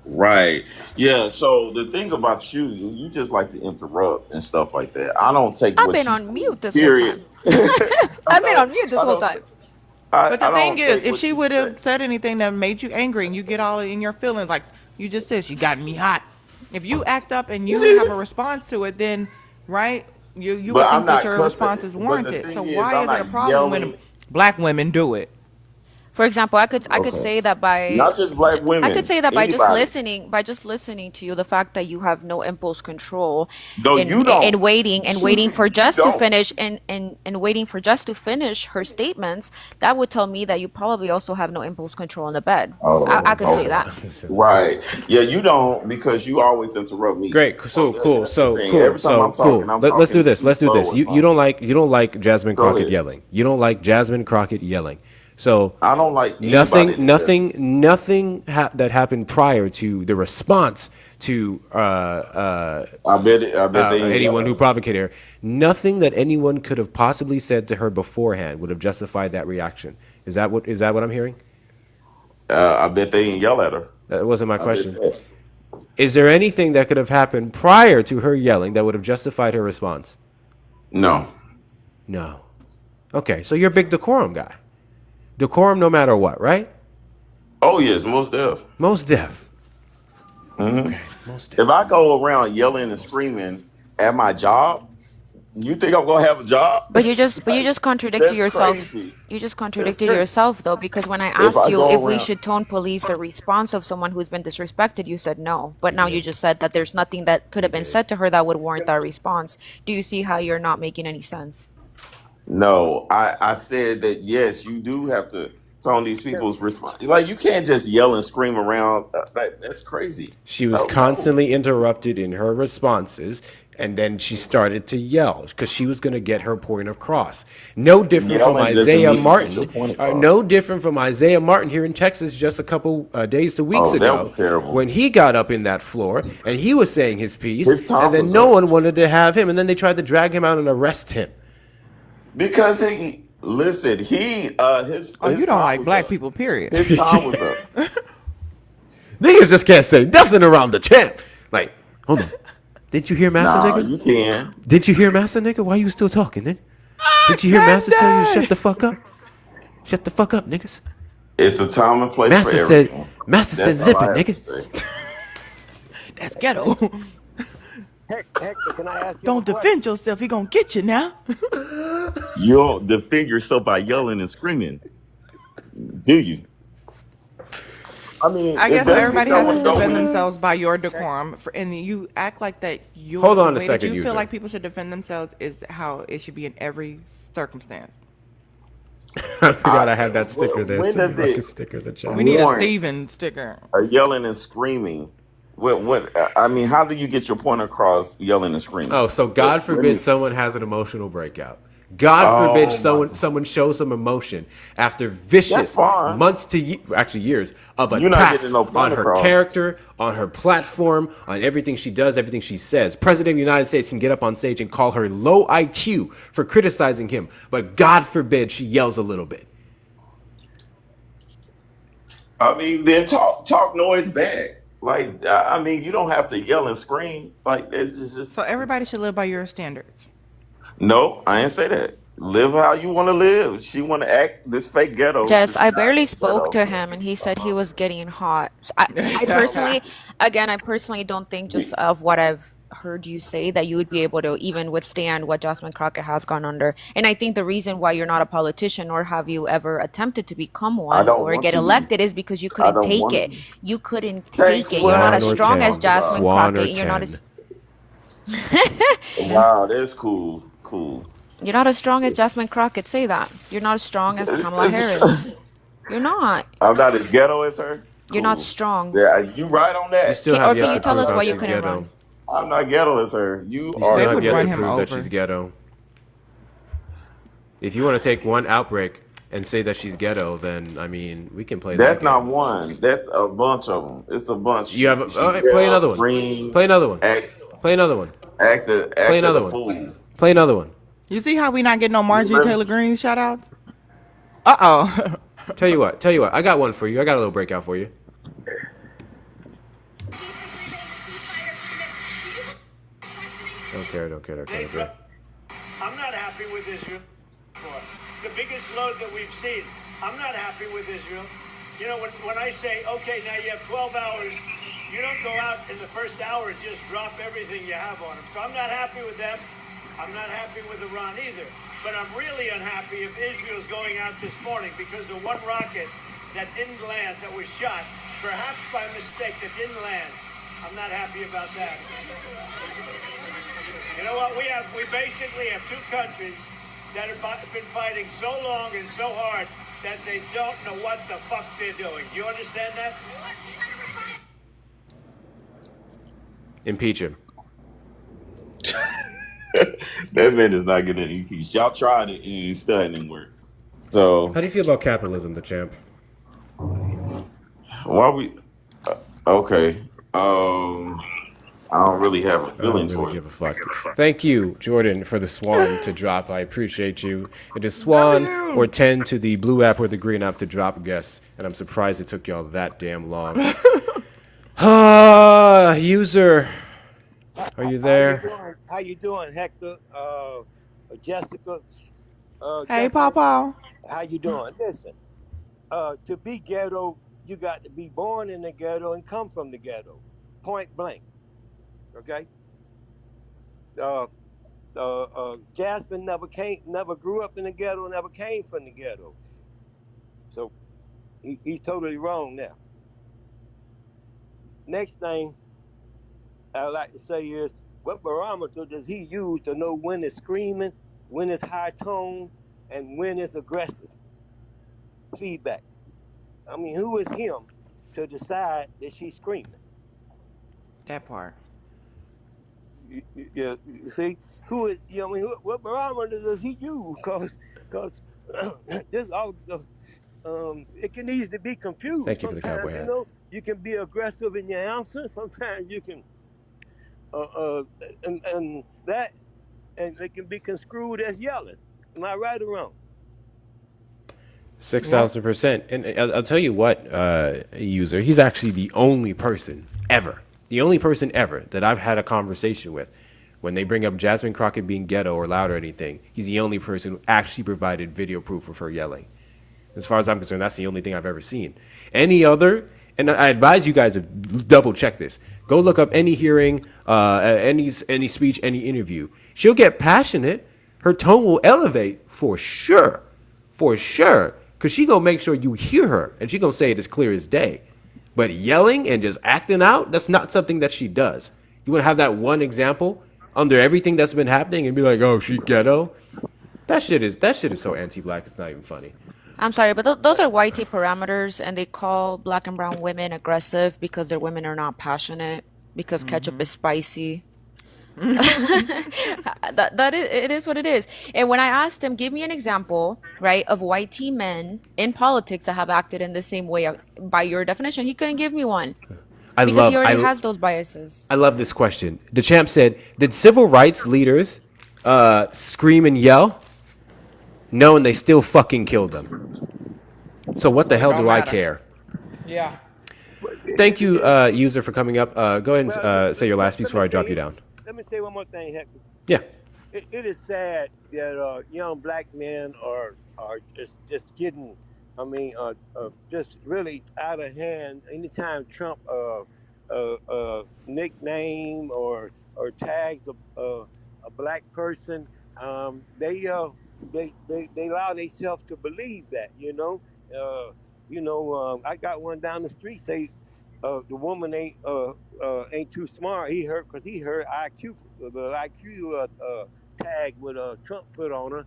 right, yeah. So the thing about you just like to interrupt and stuff like that. I don't take I've what been you on say, mute this period. whole time. I've been on mute this whole time. But the thing is, take if what she you would say. have said anything that made you angry and you get all in your feelings, like you just said, she got me hot. If you act up and you have a response to it, then right, you would But I'm think that not your cussing. response is But the warranted. thing So is, why I'm is it a not problem when yelling. black women do it? For example, I could Okay. say that Not just black women. I could say that by Anybody. just listening to you, the fact that you have no impulse control No, you don't. and waiting for Jess to don't. finish and waiting for Jess to finish her statements, that would tell me that you probably also have no impulse control in the bed. I could say that. Right. Yeah, you don't because you always interrupt me. Great. So cool. So thing. cool. Every time So I'm talking, cool. I'm Let's do talking this. too Let's do this. slow or You don't like Jasmine Go Crockett ahead. yelling. You don't like Jasmine Crockett yelling. So I don't like anybody nothing that happened prior to the response to I bet they ain't anyone who yelling. provoked her. Nothing that anyone could have possibly said to her beforehand would have justified that reaction. Is that what I'm hearing? I bet they ain't yell at her. That wasn't my I bet question. that. Is there anything that could have happened prior to her yelling that would have justified her response? No. No. Okay, so you're a big decorum guy. Decorum no matter what, right? Oh yes, most def. Most def. Mhm. Okay, most def. If I go around yelling and screaming at my job, you think I'm gonna have a job? But you just contradicted That's yourself. crazy. You just contradicted crazy. yourself though, because when I If asked I you go if we around, should tone police the response of someone who's been disrespected, you said no. But now you just said that there's nothing that could have been said to her that would warrant that response. Do you see how you're not making any sense? no, I said that yes, you do have to tone these people's response. Like you can't just yell and scream around. That's crazy. She was No. constantly interrupted in her responses, and then she started to yell because she was going to get her point across. No different from Yelling doesn't Isaiah mean you get Martin. your point across. No different from Isaiah Martin here in Texas just a couple days to weeks Oh, that ago was terrible. when he got up in that floor and he was saying his piece, His time and then was no up. one wanted to have him, and then they tried to drag him out and arrest him. Because he listen, his Oh, his you don't time like was black up. people, period. His time was up. Niggas just can't say nothing around the champ. Like, hold on. Did you hear Massa, Nah, nigga? you can. Did you hear Massa, nigga? Why you still talking, nigga? Did you hear Massa tell you to shut the fuck up? Shut the fuck up, niggas. It's a time and place for Master everything. said, Master said, That's zip all it, I have nigga. to say. That's ghetto. Hector, can I ask you Don't defend yourself. He gonna get you now. You don't defend yourself by yelling and screaming, do you? I mean, I if guess that's everybody what has to someone defend don't- themselves by your decorum, and you act like that. Hold on the a way second, that you user. feel like people should defend themselves is how it should be in every circumstance. I forgot I had that sticker there. When Send does me like it a sticker in the chat. We need a warrant Steven sticker. a yelling and screaming I mean, how do you get your point across yelling and screaming? Oh, so God forbid someone has an emotional breakout. God forbid someone shows some emotion after vicious months to actually years of attacks on her character, on her platform, on everything she does, everything she says. President of the United States can get up on stage and call her low IQ for criticizing him, but God forbid she yells a little bit. I mean, then talk noise back. Like, I mean, you don't have to yell and scream. Like, it's just. So everybody should live by your standards. No, I ain't say that. Live how you want to live. She want to act this fake ghetto. Jess, I barely spoke to him, and he said he was getting hot. So I personally don't think, just of what I've heard you say, that you would be able to even withstand what Jasmine Crockett has gone under. And I think the reason why you're not a politician, or have you ever attempted to become one or get elected, is because you couldn't take it. You couldn't take it. You're not as strong as Jasmine Crockett. You're not as Wow, that's cool. Cool. You're not as strong as Jasmine Crockett. Say that. You're not as strong as Kamala Harris. You're not. I'm not as ghetto as her. You're not strong. Yeah, you right on that. Can you tell us why you couldn't run? I'm not ghetto as her. You still are. have yet to prove that she's ghetto. If you want to take one outbreak and say that she's ghetto, then I mean we can play. That's not one. That's a bunch of them. It's a bunch. You have play another one. Play another one. Play another one. Play another one. Play another one. You see how we not getting no Marjorie Taylor Greene shout outs? Uh-oh. Tell you what. I got one for you. I got a little breakout for you. Don't care. I'm not happy with Israel. The biggest load that we've seen. I'm not happy with Israel. You know, when I say, okay, now you have 12 hours, you don't go out in the first hour and just drop everything you have on them. So I'm not happy with them. I'm not happy with Iran either. But I'm really unhappy if Israel's going out this morning because the one rocket that didn't land, that was shot, perhaps by mistake, that didn't land. I'm not happy about that. You know what? We basically have two countries that have been fighting so long and so hard that they don't know what the fuck they're doing. Do you understand that? Impeach him. That man is not getting impeached. Y'all tried it and it still didn't work. So how do you feel about capitalism, the champ? Why we? Okay. I don't really have a feeling for it. Give a fuck. Thank you, Jordan, for the swan to drop. I appreciate you. It is swan or 10 to the blue app or the green app to drop guests, and I'm surprised it took y'all that damn long. User, are you there? How you doing, Hector? Jessica? Hey, Papa. How you doing? Listen, to be ghetto, you got to be born in the ghetto and come from the ghetto, point blank. Okay. Jasmine never grew up in the ghetto, never came from the ghetto. So he's totally wrong now. Next thing I'd like to say is, what barometer does he use to know when it's screaming, when it's high tone, and when it's aggressive? Feedback. I mean, who is him to decide that she's screaming? That part. Yeah, you see, who is? You know, I mean, what barometer does he use? Because this all it can easily be confused. Thank you for the cowboy hat. You know, you can be aggressive in your answer. Sometimes you can, and it can be construed as yelling. Am I right or wrong? 6,000%. And I'll tell you what, user, he's actually the only person ever that I've had a conversation with. When they bring up Jasmine Crockett being ghetto or loud or anything, he's the only person who actually provided video proof of her yelling. As far as I'm concerned, that's the only thing I've ever seen. Any other, and I advise you guys to double check this. Go look up any hearing, any speech, any interview. She'll get passionate. Her tone will elevate for sure. Because she gonna make sure you hear her, and she gonna say it as clear as day. But yelling and just acting out, that's not something that she does. You want to have that one example under everything that's been happening and be like, oh, she ghetto? That shit is so anti-black, it's not even funny. I'm sorry, but those are white parameters, and they call black and brown women aggressive because their women are not passionate, because ketchup is spicy. That is, it is what it is. And when I asked him, give me an example, right, of white teen men in politics that have acted in the same way by your definition, he couldn't give me one because he already has those biases. I love this question. The champ said, did civil rights leaders scream and yell? No, and they still fucking killed them. So what the hell do I care? Yeah. Thank you, user, for coming up. Go ahead and say your last piece before I drop you down. Let me say one more thing, Hector. Yeah. It is sad that young black men are just getting, just really out of hand. Anytime Trump nickname or tags a black person, they allow themselves to believe that. I got one down the street say the woman ain't too smart. Because he heard the IQ tag with Trump put on her,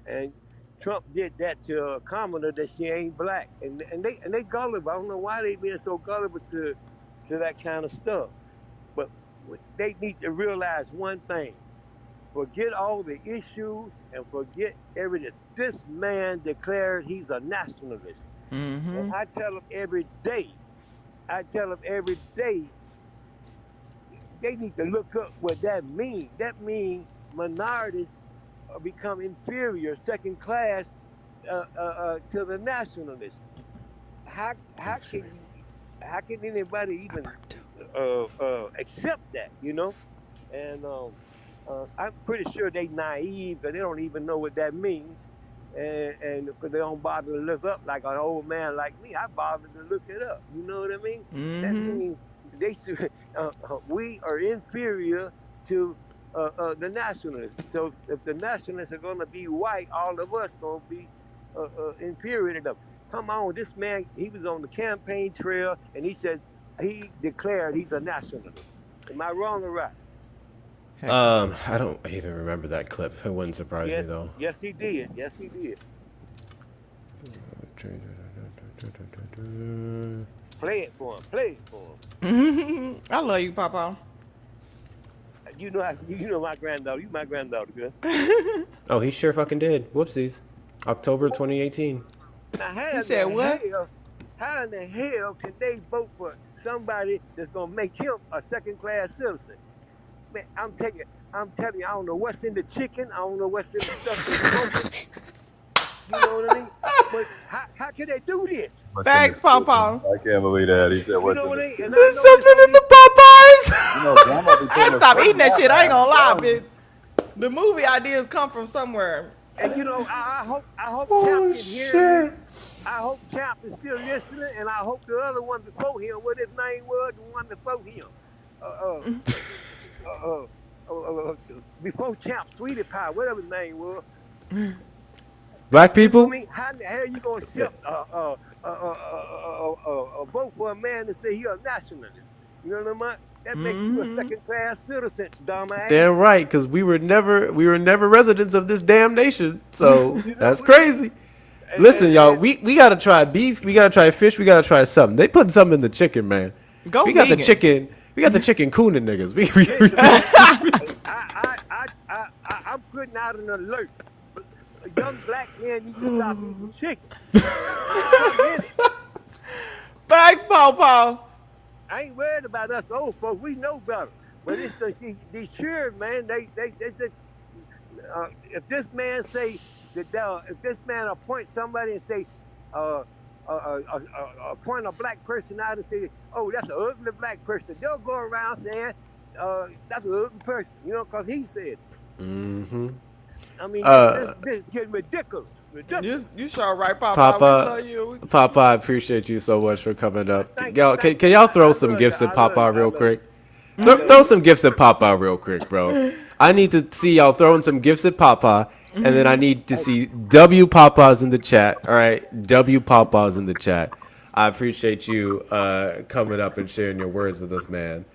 and Trump did that to a commoner that she ain't black, and they gullible. I don't know why they being so gullible to that kind of stuff, but they need to realize one thing: forget all the issues and forget everything. This man declared he's a nationalist, and I tell him every day. They need to look up what that means. That means minorities become inferior, second class to the nationalists. How can anybody even accept that? And I'm pretty sure they naive because they don't even know what that means, and because they don't bother to look up like an old man like me. I bother to look it up. You know what I mean? That means they should. We are inferior to the nationalists. So if the nationalists are going to be white, all of us going to be inferior to them. Come on, this man, he was on the campaign trail, and he declared he's a nationalist. Am I wrong or right? I don't even remember that clip. It wouldn't surprise me though. Yes, he did. Yes, he did. Play it for him. Play it for him. I love you, Papa. You know my granddaughter. You my granddaughter, girl. Oh, he sure fucking did. Whoopsies. October 2018. Now, He said what? How in the hell can they vote for somebody that's gonna make him a second-class citizen? Man, I'm telling you, I don't know what's in the chicken. I don't know what's in the stuff that's smoking. You know what I mean? But how can they do this? Thanks, Papa. I can't believe that. He said, "What's There's something in the Popeyes. I stop eating that shit. I ain't gonna lie, bitch. The movie ideas come from somewhere. And I hope Champ can hear me. I hope Champ is still listening, and I hope the other one before him, what his name was, the one before him. Before Champ, Sweetie Pie, whatever his name was. Black people? I mean, how the hell you gonna ship a vote for a man to say he's a nationalist? You know what I mean? That makes you a second-class citizen, dumbass. Damn right, because we were never residents of this damn nation. So that's crazy. Listen, y'all, we gotta try beef, we gotta try fish, we gotta try something. They putting something in the chicken, man. We got the chicken. We got the chicken cooning niggas. I'm putting out an alert. Young black men need to stop eating chicken. Thanks, Paw. I ain't worried about us old folks. We know better. But it's these children, man. They just if this man say that if this man appoint somebody and say appoint a black person out and say, oh, that's an ugly black person, they'll go around saying that's an ugly person, because he said it. I mean, this is getting ridiculous. You sure right, Papa. We love you. Papa, I appreciate you so much for coming up. Y'all, can y'all throw some gifts at Papa real quick? Throw some gifts at Papa real quick, bro. I need to see y'all throwing some gifts at Papa, and then I need to see W Papas in the chat. All right, W Papas in the chat. I appreciate you coming up and sharing your words with us, man.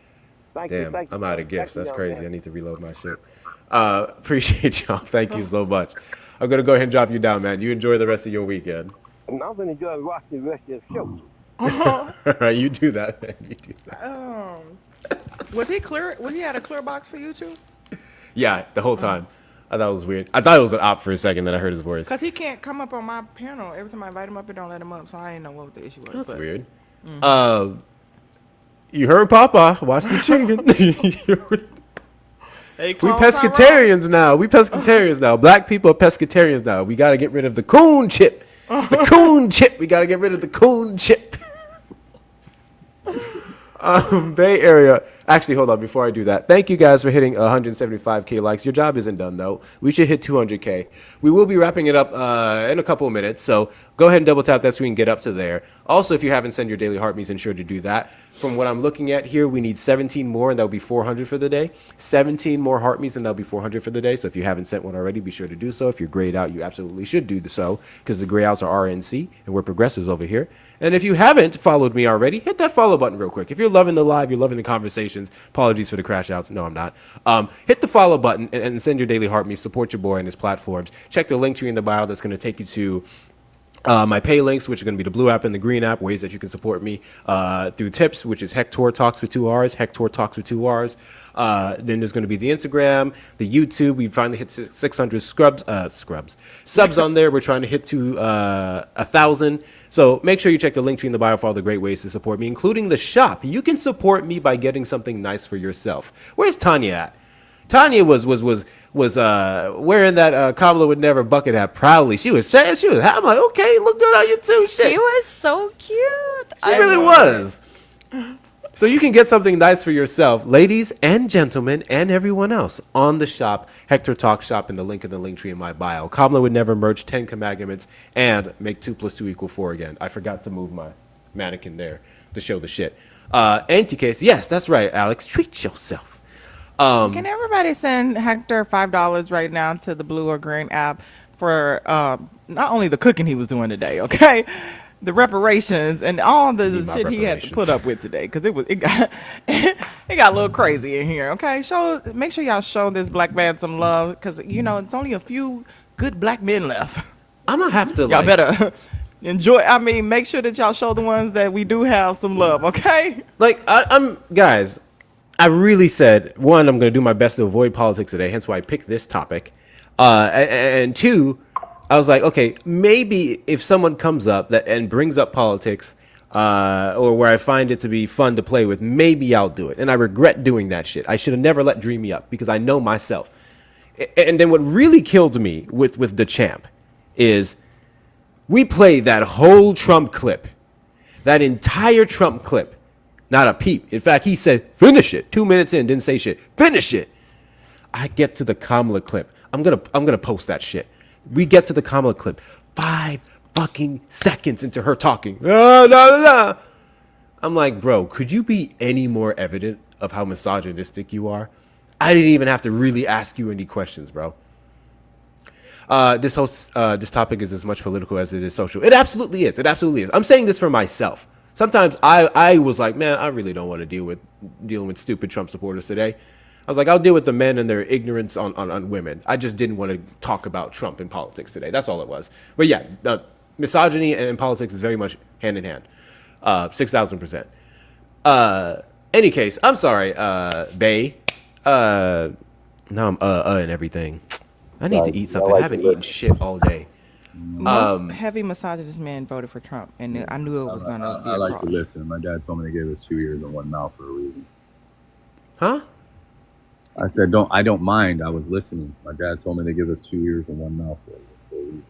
Damn, I'm out of gifts. That's crazy. I need to reload my shit. Appreciate y'all. Thank you so much. I'm gonna go ahead and drop you down, man. You enjoy the rest of your weekend. I'm gonna just watch the rest of the show. You do that, man. You do that. Was he clear? Was he had a clear box for you too? Yeah, the whole time. I thought it was weird. I thought it was an op for a second, then I heard his voice. Cause he can't come up on my panel. Every time I invite him up, it don't let him up. So I didn't know what the issue was. That's weird. You heard Papa. Watch the chicken. Hey, We pescatarians now. We pescatarians now. Black people are pescatarians now. We got to get rid of the coon chip. The coon chip. We got to get rid of the coon chip. Bay Area. Actually, hold on. Before I do that, thank you guys for hitting 175K likes. Your job isn't done, though. We should hit 200K. We will be wrapping it up in a couple of minutes, so go ahead and double tap that so we can get up to there. Also, if you haven't sent your daily heartbeats, ensure to do that. From what I'm looking at here, we need 17 more, and that'll be 400 for the day. 17 more heartbeats, and that'll be 400 for the day. So if you haven't sent one already, be sure to do so. If you're grayed out, you absolutely should do so, because the gray outs are RNC, and we're progressives over here. And if you haven't followed me already, hit that follow button real quick. If you're loving the live, you're loving the conversations, apologies for the crash outs. No, I'm not. Hit the follow button and send your daily heartbeats. Support your boy on his platforms. Check the link tree in the bio that's going to take you to my pay links, which are going to be the blue app and the green app, ways that you can support me through tips, which is Hector Talks with 2 R's, Hector Talks with 2 R's. Then there's going to be the Instagram, the YouTube. We finally hit 600 subs on there. We're trying to hit to 1,000. So make sure you check the link tree in the bio for all the great ways to support me, including the shop. You can support me by getting something nice for yourself. Where's Tanya at? Tanya was wearing that Kamala would never bucket hat proudly. She was I'm like, okay, look good on you too. She was so cute. She really was. So you can get something nice for yourself, ladies and gentlemen, and everyone else on the shop, Hector Talk Shop, in the link in the link tree in my bio. Kamala would never merge 10 commandments and make 2 + 2 = 4 again. I forgot to move my mannequin there to show the shit. Anti-case, yes, that's right, Alex. Treat yourself. Can everybody send Hector $5 right now to the blue or green app for not only the cooking he was doing today, okay? The reparations and all the shit he had to put up with today, because it got a little crazy in here. Okay, make sure y'all show this black man some love, because it's only a few good black men left. I'm gonna have to. Y'all better enjoy. I mean, make sure that y'all show the ones that we do have some love. Okay. I'm guys. I really said, one, I'm going to do my best to avoid politics today, hence why I picked this topic. And two, I was like, okay, maybe if someone comes up and brings up politics, or where I find it to be fun to play with, maybe I'll do it. And I regret doing that shit. I should have never let Dreamy up, because I know myself. And then what really killed me with the champ is we played that whole Trump clip, that entire Trump clip. Not a peep. In fact, he said, finish it. 2 minutes in, didn't say shit. Finish it. I get to the Kamala clip. I'm gonna post that shit. We get to the Kamala clip. 5 fucking seconds into her talking. I'm like, bro, could you be any more evident of how misogynistic you are? I didn't even have to really ask you any questions, bro. This topic is as much political as it is social. It absolutely is. It absolutely is. I'm saying this for myself. Sometimes I was like, man, I really don't want to dealing with stupid Trump supporters today. I was like, I'll deal with the men and their ignorance on women. I just didn't want to talk about Trump in politics today. That's all it was. But yeah, misogyny and politics is very much hand in hand. 6,000%. Any case, I'm sorry, Bay. Now I'm and everything. I need to eat something. I haven't eaten shit all day. Most heavy misogynist men voted for Trump, and I knew it was going to be a I like cross. to listen. My dad told me to give us 2 ears and 1 mouth for a reason. Huh? I said, I don't mind. I was listening. My dad told me to give us 2 ears and 1 mouth for a reason.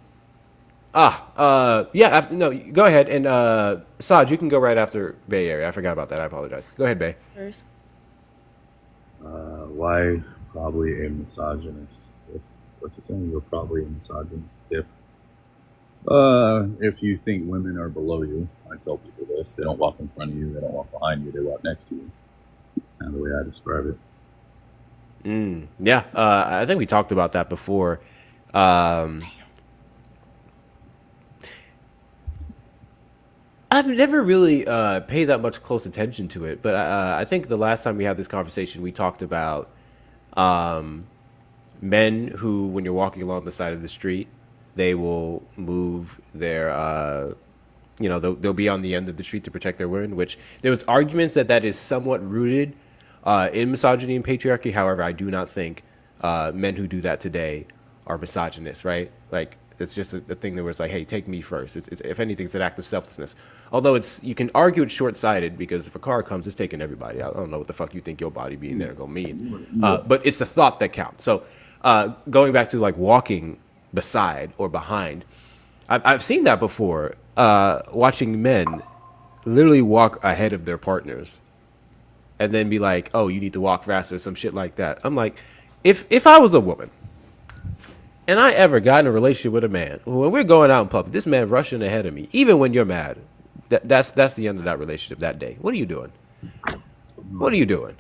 Yeah, no, go ahead. And Saj, you can go right after Bay Area. I forgot about that. I apologize. Go ahead, Bay. First. Why probably a misogynist? What's it saying? You're probably a misogynist. If you think women are below you, I tell people this: they don't walk in front of you, they don't walk behind you, they walk next to you. Kind of the way I describe it. Yeah, I think we talked about that before. I've never really paid that much close attention to it, but I think the last time we had this conversation, we talked about men who, when you're walking along the side of the street, they will move their, they'll be on the end of the street to protect their women, which there was arguments that is somewhat rooted in misogyny and patriarchy. However, I do not think men who do that today are misogynist, right? Like, it's just a thing that was like, hey, take me first. It's if anything, it's an act of selflessness. Although you can argue it's short-sighted, because if a car comes, it's taking everybody. I don't know what the fuck you think your body being there gonna mean. But it's the thought that counts. So going back to like walking beside or behind, I've seen that before. Watching men literally walk ahead of their partners and then be like, oh, you need to walk faster, some shit like that. I'm like, if I was a woman and I ever got in a relationship with a man, when we're going out in public, this man rushing ahead of me, even when you're mad, that's the end of that relationship that day. What are you doing? What are you doing?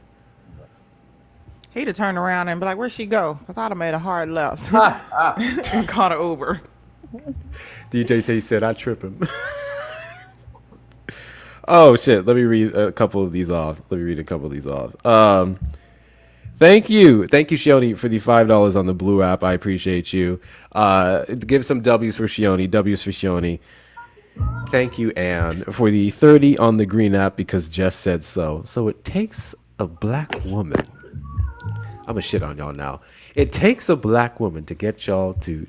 He'd have turned around and be like, where'd she go? I thought I made a hard left. And caught an Uber. DJ T said, I trip him. Oh, shit. Let me read a couple of these off. Thank you, Shioni, for the $5 on the Blue app. I appreciate you. Give some W's for Shioni. W's for Shioni. Thank you, Anne, for the 30 on the Green app, because Jess said so. So it takes a black woman. I'm gonna shit on y'all now. It takes a black woman to get y'all to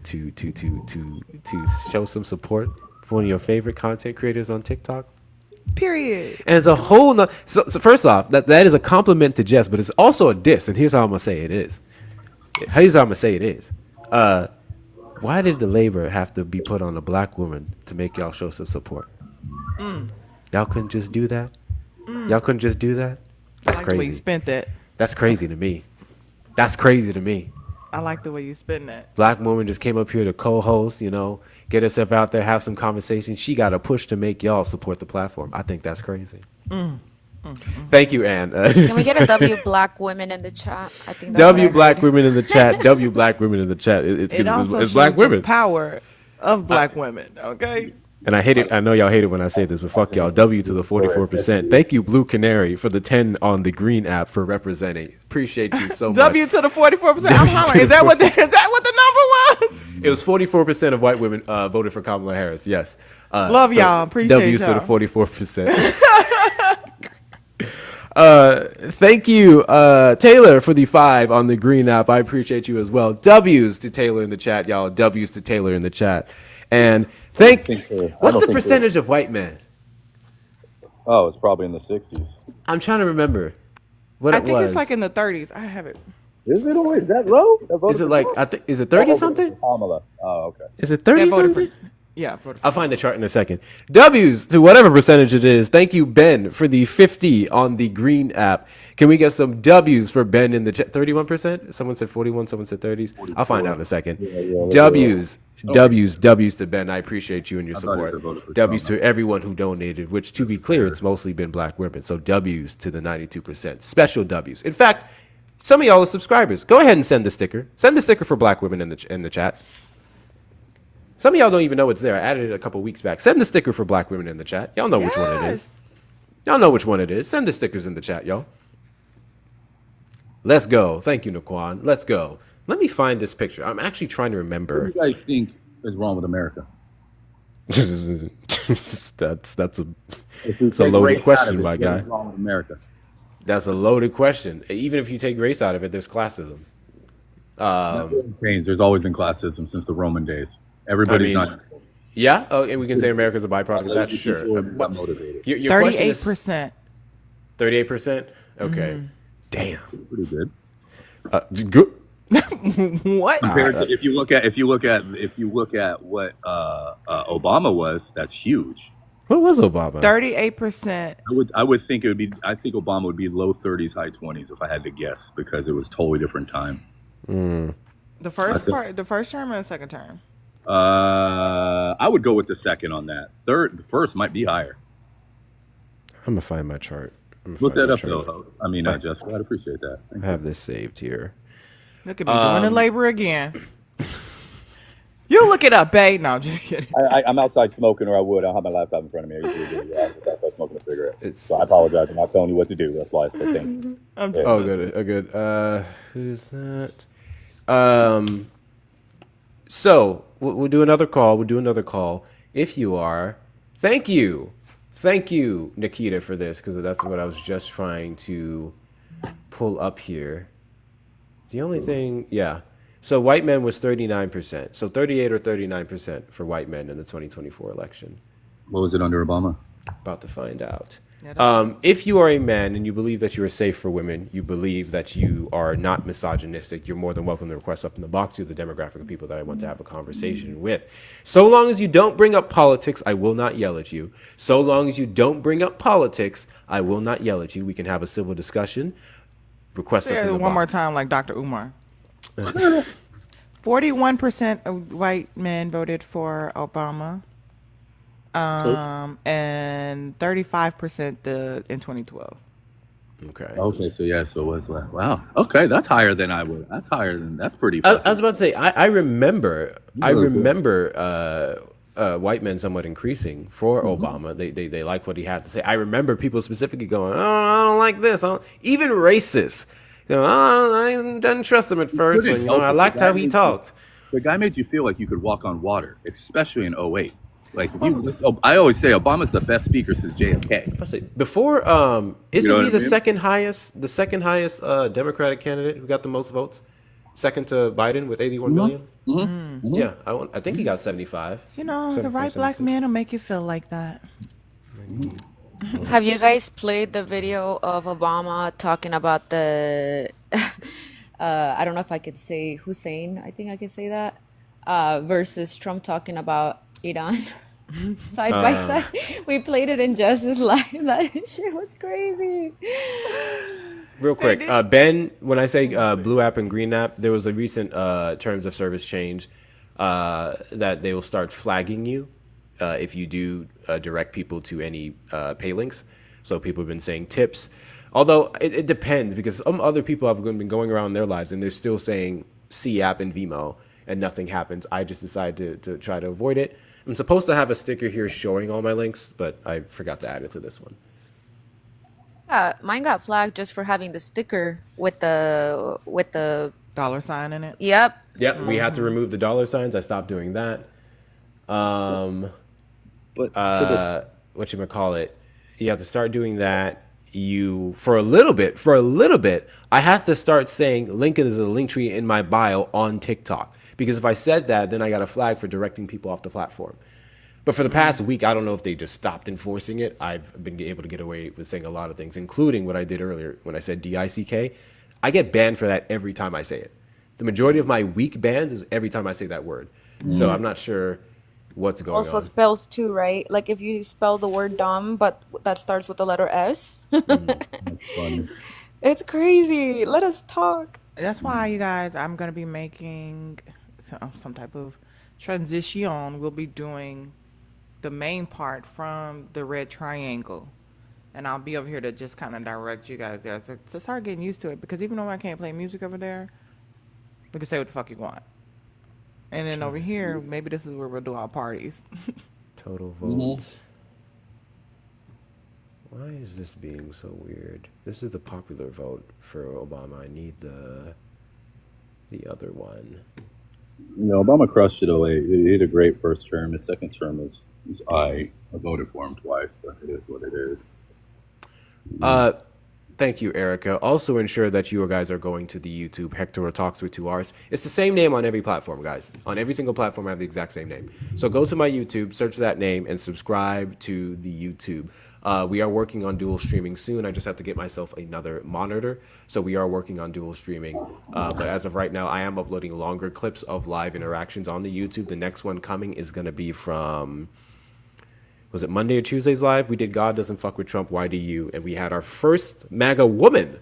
show some support for one of your favorite content creators on TikTok. Period. And it's a whole nother. So first off, that is a compliment to Jess, but it's also a diss. And here's how I'm gonna say it is. Why did the labor have to be put on a black woman to make y'all show some support? Y'all couldn't just do that. Y'all couldn't just do that. That's I like crazy. The way you spent that. That's crazy to me. I like the way you spent that. Black woman just came up here to co-host, get herself out there, have some conversation. She got a push to make y'all support the platform. I think that's crazy. Thank you, Anne. Can we get a W black women in the chat? I think that's W black women in the chat. W black women in the chat. It also it's shows black women. the power of black women. Okay. And I hate it. I know y'all hate it when I say this, but fuck y'all. W to the 44%. Thank you, Blue Canary, for the 10 on the Green app for representing. Appreciate you so much. W to the 44%. I'm hollering. Is that what the number was? It was 44% of white women voted for Kamala Harris. Yes. Love y'all. Appreciate W's y'all. to the 44%. Thank you, Taylor, for the 5 on the Green app. I appreciate you as well. W's to Taylor in the chat, y'all. W's to Taylor in the chat. And what's the percentage of white men? Oh, it's probably in the 60s. I'm trying to remember what I it think was. it's like in the 30s. I have it. Is it always that low? Is it like is it 30 something? Kamala. Oh, okay. Is it 30 something? Yeah. I'll find the chart in a second. W's to whatever percentage it is. Thank you, Ben, for the 50 on the Green app. Can we get some W's for Ben in the chat? 31%? Someone said 41. Someone said 30s. I'll find out in a second. W's to Ben. I appreciate you and your support. W's to everyone who donated, which, to be clear, it's mostly been black women. So W's to the 92%. Special W's. In fact, some of y'all are subscribers. Go ahead and send the sticker. Send the sticker for black women in the chat. Some of y'all don't even know it's there. I added it a couple weeks back. Send the sticker for black women in the chat. Y'all know which one it is. Y'all know which one it is. Send the stickers in the chat, y'all. Let's go. Thank you, Naquan. Let's go. Let me find this picture. I'm actually trying to remember. What do you guys think is wrong with America? That's a loaded question, my guy. What's wrong with America? That's a loaded question. Even if you take race out of it, there's classism. There's always been classism since the Roman days. Everybody's not. Yeah, and we can say America's a byproduct of that. Sure. Got motivated. Your 38%. 38%. Okay. Damn. Pretty good. Good. What? Compared to, if you look at what Obama was, that's huge. What was Obama? 38%. I would think it would be. I think Obama would be low 30s, high 20s if I had to guess, because it was totally different time. The first term or the second term? I would go with the second on that. The first might be higher. I'm gonna find my chart. Look that up, though. I mean, Jessica, I'd appreciate that. I have this saved here. Look at me doing the labor again. You look it up, babe. No, I'm just kidding. I'm outside smoking, or I would. I don't have my laptop in front of me. I usually do. Outside smoking a cigarette. So I apologize. I'm not telling you what to do. That's why it's the thing. Good. Who's that? So we'll do another call. We'll do another call. If you are, thank you, Nikita, for this, because that's what I was just trying to pull up here. The only thing, yeah. So white men was 39%. So 38 or 39% for white men in the 2024 election. What was it under Obama? About to find out. If you are a man and you believe that you are safe for women, you believe that you are not misogynistic, you're more than welcome to request up in the box. You're the demographic of people that I want to have a conversation with. So long as you don't bring up politics, I will not yell at you. So long as you don't bring up politics, I will not yell at you. We can have a civil discussion. Request up in the box. One more time, like Dr. Umar. 41% of white men voted for Obama. And 35% in 2012. Okay, so it was wow. Okay, that's higher than I would. That's pretty. I was about to say I remember white men somewhat increasing for Obama. They like what he had to say. I remember people specifically going, "Oh, I don't like this." Even racists. I didn't trust him at first, but I liked how he talked. The guy made you feel like you could walk on water, especially in 2008. Like I always say, Obama's the best speaker since JFK. Before, isn't he the second highest Democratic candidate who got the most votes? Second to Biden with 81 million. Mm-hmm. Yeah, I think he got 75. The right black man will make you feel like that. Have you guys played the video of Obama talking about the? I don't know if I could say Hussein. I think I can say that. Versus Trump talking about Iran. Side by side. We played it in Justice Live. That shit was crazy. Real quick, Ben, when I say blue app and green app, there was a recent terms of service change that they will start flagging you if you do direct people to any pay links. So people have been saying tips. Although it depends, because some other people have been going around their lives and they're still saying C app and Vimo and nothing happens. I just decided to try to avoid it. I'm supposed to have a sticker here showing all my links, but I forgot to add it to this one. Mine got flagged just for having the sticker with the dollar sign in it. Yep. Mm-hmm. We had to remove the dollar signs. I stopped doing that. Whatchamacallit, you have to start doing that. For a little bit, I have to start saying Lincoln is a link tree in my bio on TikTok. Because if I said that, then I got a flag for directing people off the platform. But for the past week, I don't know if they just stopped enforcing it. I've been able to get away with saying a lot of things, including what I did earlier when I said DICK. I get banned for that every time I say it. The majority of my weak bans is every time I say that word. So I'm not sure what's going on. Also spells too, right? Like if you spell the word dumb, but that starts with the letter S. That's funny. It's crazy. Let us talk. That's why, you guys, I'm going to be making some type of transition. We'll be doing the main part from the red triangle. And I'll be over here to just kind of direct you guys there to start getting used to it. Because even though I can't play music over there, we can say what the fuck you want. And then over here, maybe this is where we'll do our parties. Total votes. Why is this being so weird? This is the popular vote for Obama. I need the other one. Obama crushed it 08. He had a great first term. His second term is I voted for him twice, but it is what it is. Thank you, Erica. Also ensure that you guys are going to the YouTube Hector Talks with 2 R's. It's the same name on every platform, guys. On every single platform, I have the exact same name. So go to my YouTube, search that name, and subscribe to the YouTube. We are working on dual streaming soon. I just have to get myself another monitor. So we are working on dual streaming. But as of right now, I am uploading longer clips of live interactions on the YouTube. The next one coming is going to be from... Was it Monday or Tuesday's live? We did God Doesn't Fuck with Trump, YDU, and we had our first MAGA woman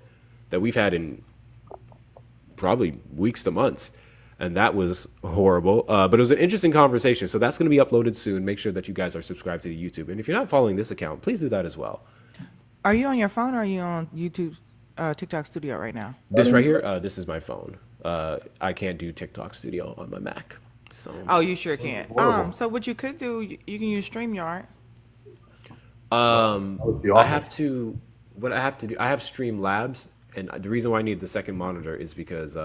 that we've had in probably weeks to months, and that was horrible. But it was an interesting conversation, so that's going to be uploaded soon. Make sure that you guys are subscribed to the YouTube, and if you're not following this account, please do that as well. Are you on your phone or are you on YouTube, TikTok Studio right now? This right here, this is my phone. I can't do TikTok Studio on my Mac. So. Oh, you sure can. So what you could do, you can use StreamYard. I have to do, I have Streamlabs, and the reason why I need the second monitor is because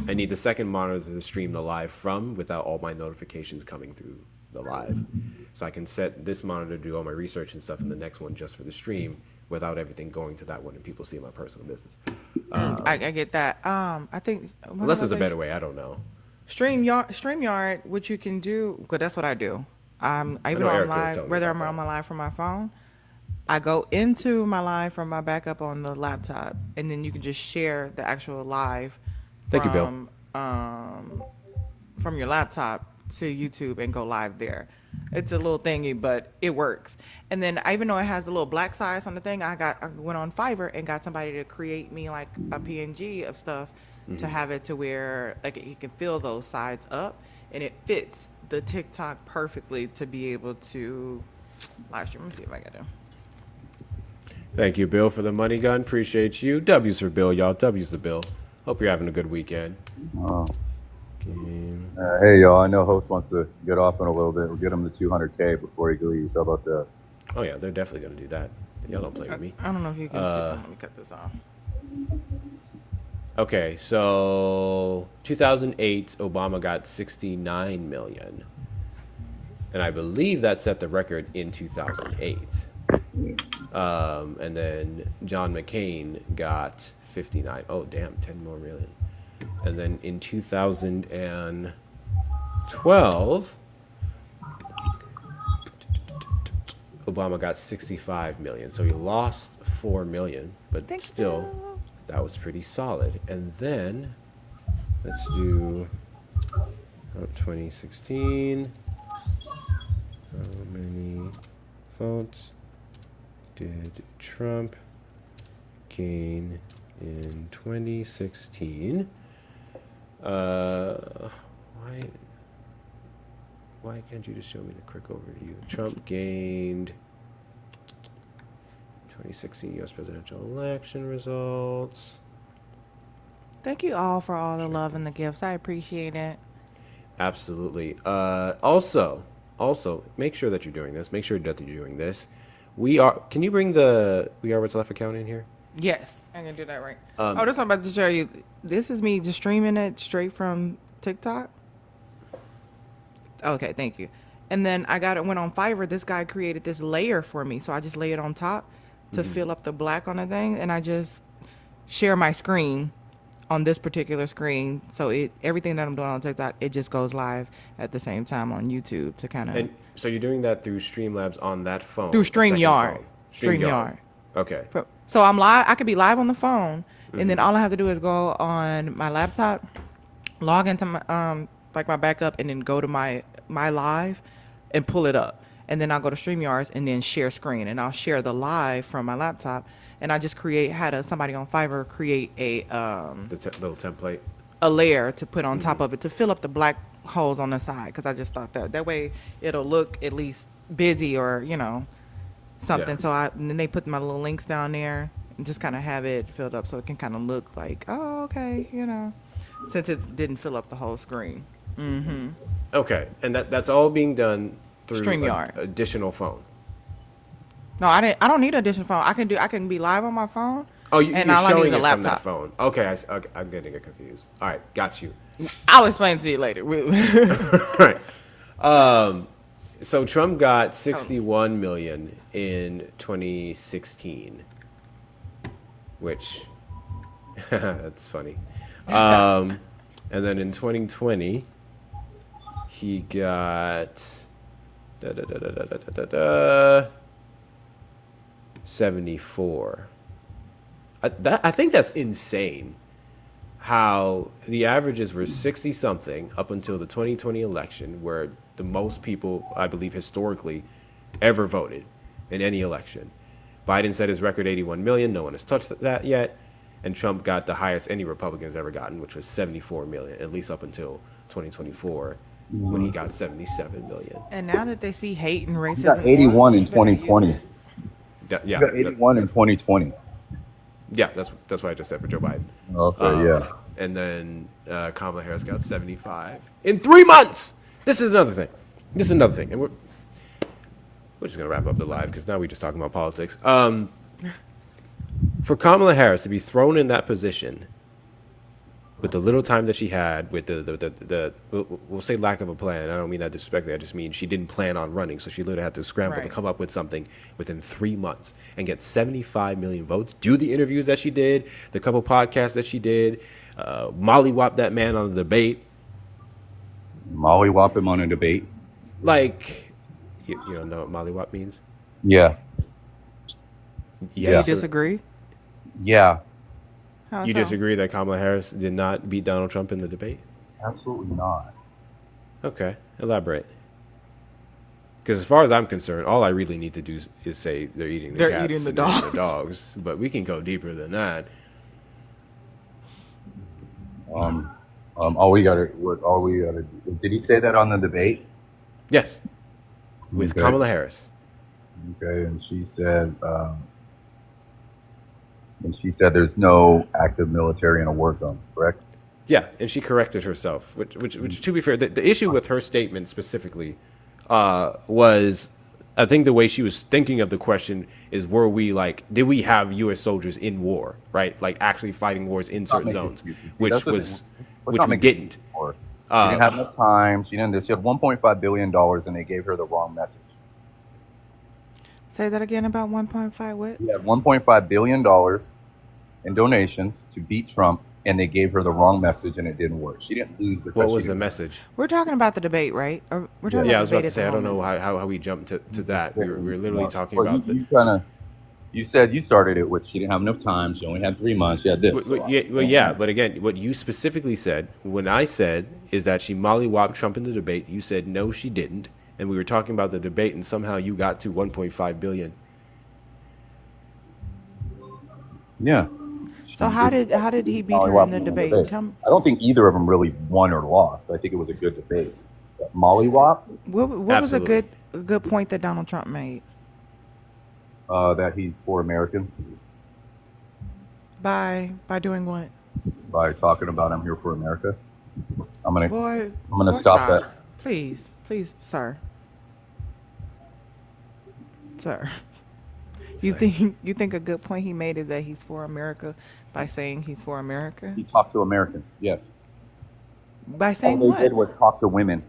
I need the second monitor to stream the live from without all my notifications coming through the live. So I can set this monitor to do all my research and stuff, and the next one just for the stream without everything going to that one and people see my personal business. I get that. I think Unless there's a better way, I don't know. StreamYard, what you can do, because that's what I do. Even though I'm live, whether I'm on my live from my phone, I go into my live from my backup on the laptop, and then you can just share the actual live Thank you, Bill. From your laptop to YouTube and go live there. It's a little thingy, but it works. And then even though it has the little black size on the thing, I went on Fiverr and got somebody to create me like a PNG of stuff to have it to where like you can fill those sides up, and it fits the TikTok perfectly to be able to live stream. Let me see if I can do. Thank you, Bill, for the money gun. Appreciate you. W's for Bill, y'all. W's for Bill. Hope you're having a good weekend. Hey, y'all. I know Host wants to get off in a little bit. We'll get him to 200K before he leaves. How about that? Oh, yeah. They're definitely going to do that. Y'all don't play with me. I don't know if you can. Let me cut this off. Okay, so 2008, Obama got 69 million. And I believe that set the record in 2008. And then John McCain got 59. Oh, damn, 10 more million. And then in 2012, Obama got 65 million. So he lost 4 million, but still, that was pretty solid. And then, let's do 2016. How many votes did Trump gain in 2016? Why can't you just show me the quick overview? Trump gained 2016 U.S. presidential election results. Thank you all for all the love and the gifts. I appreciate it. Absolutely. Also, make sure that you're doing this. Make sure that you're doing this. Can you bring the We Are What's Left account in here? Yes, I can do that right. This one I'm about to show you. This is me just streaming it straight from TikTok. Okay, thank you. And then went on Fiverr. This guy created this layer for me, so I just lay it on top to fill up the black on the thing, and I just share my screen on this particular screen. So everything that I'm doing on TikTok, it just goes live at the same time on YouTube to kind of. And so you're doing that through Streamlabs on that phone? Through StreamYard. StreamYard. Okay. So I'm live. I could be live on the phone, and then all I have to do is go on my laptop, log into my my backup, and then go to my live, and pull it up, and then I'll go to StreamYards and then share screen, and I'll share the live from my laptop, and I just had somebody on Fiverr create a little template, a layer to put on top of it to fill up the black holes on the side, because I just thought that way it'll look at least busy or something. Yeah. And then they put my little links down there and just kind of have it filled up so it can kind of look like, oh, okay, since it didn't fill up the whole screen. Mm-hmm. Okay, and that's all being done through StreamYard. Additional phone. No, I don't need an additional phone. I can be live on my phone. Oh, you're all I need showing is a it laptop. from that phone. Okay, I'm getting it confused. All right, got you. I'll explain to you later. Right. So Trump got 61 million in 2016, which that's funny. And then in 2020, he got 74. I think that's insane. How the averages were 60 something up until the 2020 election, where the most people, I believe, historically ever voted in any election. Biden set his record 81 million. No one has touched that yet. And Trump got the highest any Republican's ever gotten, which was 74 million, at least up until 2024, when he got 77 million. And now that they see hate and racism, He got 81 in 2020. Yeah, He got 81 in 2020. Yeah, that's what I just said for Joe Biden. Okay, yeah. And then Kamala Harris got 75 in 3 months. This is another thing. And we're just gonna wrap up the live because now we're just talking about politics. For Kamala Harris to be thrown in that position with the little time that she had, with we'll say lack of a plan. I don't mean that disrespectfully. I just mean she didn't plan on running, so she literally had to scramble to come up with something within 3 months and get 75 million votes. Do the interviews that she did, the couple podcasts that she did, mollywop that man on the debate. Mollywop him on a debate. Like, you don't know what mollywop means? Yeah. Do you disagree? Yeah. How You so? disagree that Kamala Harris did not beat Donald Trump in the debate? Absolutely not. Okay, elaborate. Because as far as I'm concerned, all I really need to do is say they're eating the cats eating the and they're eating dogs. the dogs. But we can go deeper than that. All we gotta do. Did he say that on the debate? Yes. With Kamala Harris. Okay, and she said there's no active military in a war zone, correct? Yeah, and she corrected herself. Which to be fair, the issue with her statement specifically was, I think the way she was thinking of the question is, did we have U.S. soldiers in war, right? Like actually fighting wars in certain zones, which we didn't. She didn't have enough time. She had $1.5 billion, and they gave her the wrong message. Say that again about 1.5 what? She had $1.5 billion in donations to beat Trump, and they gave her the wrong message, and it didn't work. She didn't lose because What was the message? We're talking about the debate, right? Or we're talking Yeah, I about was the about debate to say, I at the don't moment. know how we jumped to that. We were literally talking Well, about you said you started it with she didn't have enough time. She only had 3 months. She had this. But again, what you specifically said, when I said, is that she mollywopped Trump in the debate, you said, no, she didn't. And we were talking about the debate, and somehow you got to 1.5 billion. Yeah. So how did he beat her in the debate? Tell me. I don't think either of them really won or lost. I think it was a good debate. Mollywop? What was a good point that Donald Trump made? That he's for Americans. By doing what? By talking about I'm here for America. I'm gonna Boy, stop that. Please, sir. Sir. You think a good point he made is that he's for America by saying he's for America? He talked to Americans, yes. By saying all what? they did was talk to women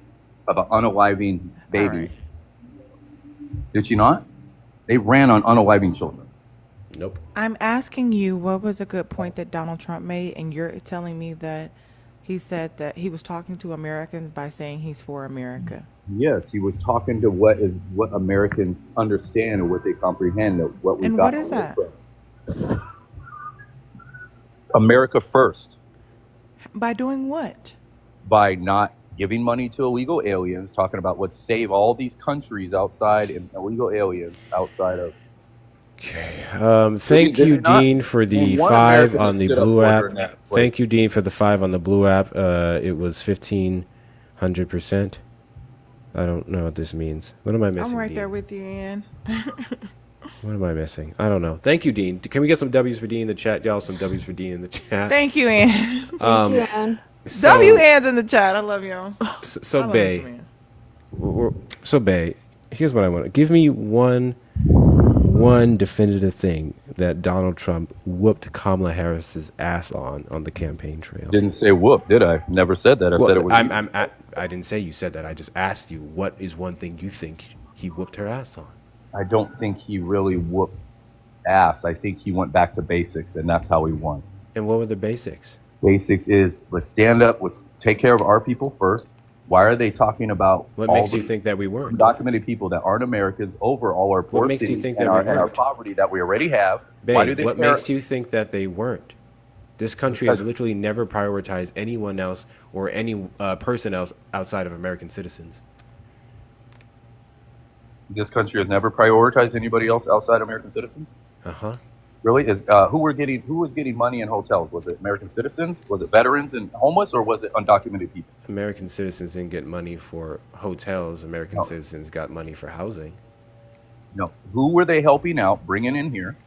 about unaliving babies. Right. Did she not? They ran on unaliving children. Nope. I'm asking you what was a good point that Donald Trump made, and you're telling me that he said that he was talking to Americans by saying he's for America. Yes, he was talking to what Americans understand and what they comprehend of what we And got. what is that? America first. By doing what? By not giving money to illegal aliens, talking about let's save all these countries outside and illegal aliens outside of. Okay. Thank you, Dean, for the 5 on the Blue app. Thank you, Dean, for the 5 on the Blue app. It was 1,500%. I don't know what this means. What am I missing? I'm right Dean? there with you, Ian. What am I missing? I don't know. Thank you, Dean. Can we get some W's for Dean in the chat, y'all? Some W's for Dean in the chat. Thank you, Ian. Thank you, Ann. W Ann's in the chat. I love y'all. So Bay, here's what I want. Give me one definitive thing that Donald Trump whooped Kamala Harris's ass on the campaign trail. Didn't say whoop, did I? Never said that. I said it was. I didn't say you said that. I just asked you, what is one thing you think he whooped her ass on? I don't think he really whooped ass. I think he went back to basics, and that's how he won. And what were the basics? Basics is let's stand up, let's take care of our people first. Why are they talking about what makes you think that we weren't? Undocumented people that aren't Americans over all our poor cities and our poverty that we already have? Babe, why do they what makes you think that they weren't? This country has literally never prioritized anyone else or any person else outside of American citizens. This country has never prioritized anybody else outside American citizens? Uh-huh. Really? Who was getting money in hotels? Was it American citizens? Was it veterans and homeless, or was it undocumented people? American citizens didn't get money for hotels. American citizens got money for housing. No. Who were they helping out, bringing in here,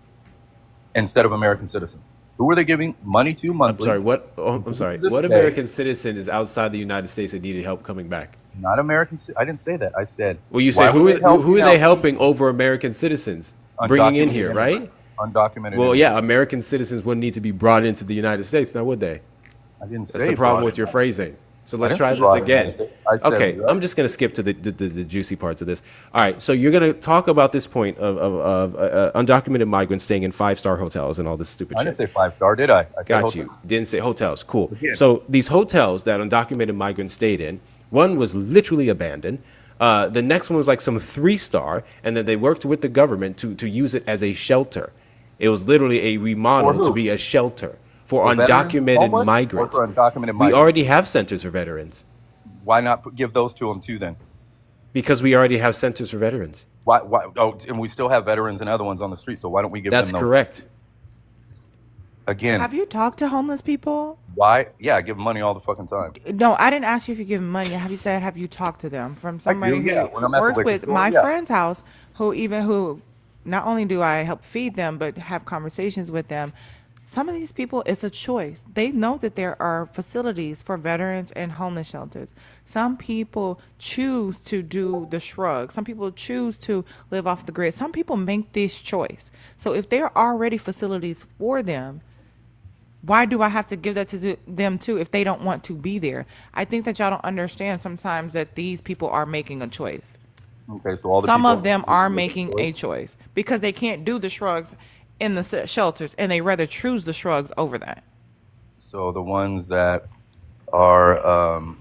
instead of American citizens? Who were they giving money to monthly? I'm sorry. What? Oh, I'm sorry. What American citizen is outside the United States that needed help coming back? Not American. I didn't say that. I said. Well, you said who are they helping over American citizens bringing in here, right? Undocumented. Well, yeah, American citizens wouldn't need to be brought into the United States, now would they? I didn't say That's the problem brought with it your up. phrasing. So I let's didn't try say this brought it again. up. I said Okay, what? I'm just going to skip to the juicy parts of this. All right, so you're going to talk about this point of undocumented migrants staying in 5-star hotels and all this stupid I shit. didn't say 5-star, did I? I said Got hotel. you. Didn't say hotels. Cool. Again. So these hotels that undocumented migrants stayed in, one was literally abandoned. The next one was like some 3-star, and then they worked with the government to use it as a shelter. It was literally a remodel to be a shelter for undocumented migrants. Or for undocumented We migrants? already have centers for veterans. Why not give those to them too then? Because we already have centers for veterans. Why? Oh, and we still have veterans and other ones on the street. So why don't we give That's them those? correct. Again, Have you talked to homeless people? why? Yeah, I give them money all the fucking time. No, I didn't ask you if you give them money. Have you talked to them? From somebody yeah. When I'm at the works liquor with store, my yeah. friend's house, who not only do I help feed them, but have conversations with them. Some of these people, it's a choice. They know that there are facilities for veterans and homeless shelters. Some people choose to do the shrug. Some people choose to live off the grid. Some people make this choice. So if there are already facilities for them, why do I have to give that to them too if they don't want to be there? I think that y'all don't understand sometimes that these people are making a choice. Okay, so all the Some people of them are making a choice because they can't do the shrugs in the shelters, and they rather choose the shrugs over that. So the ones that are on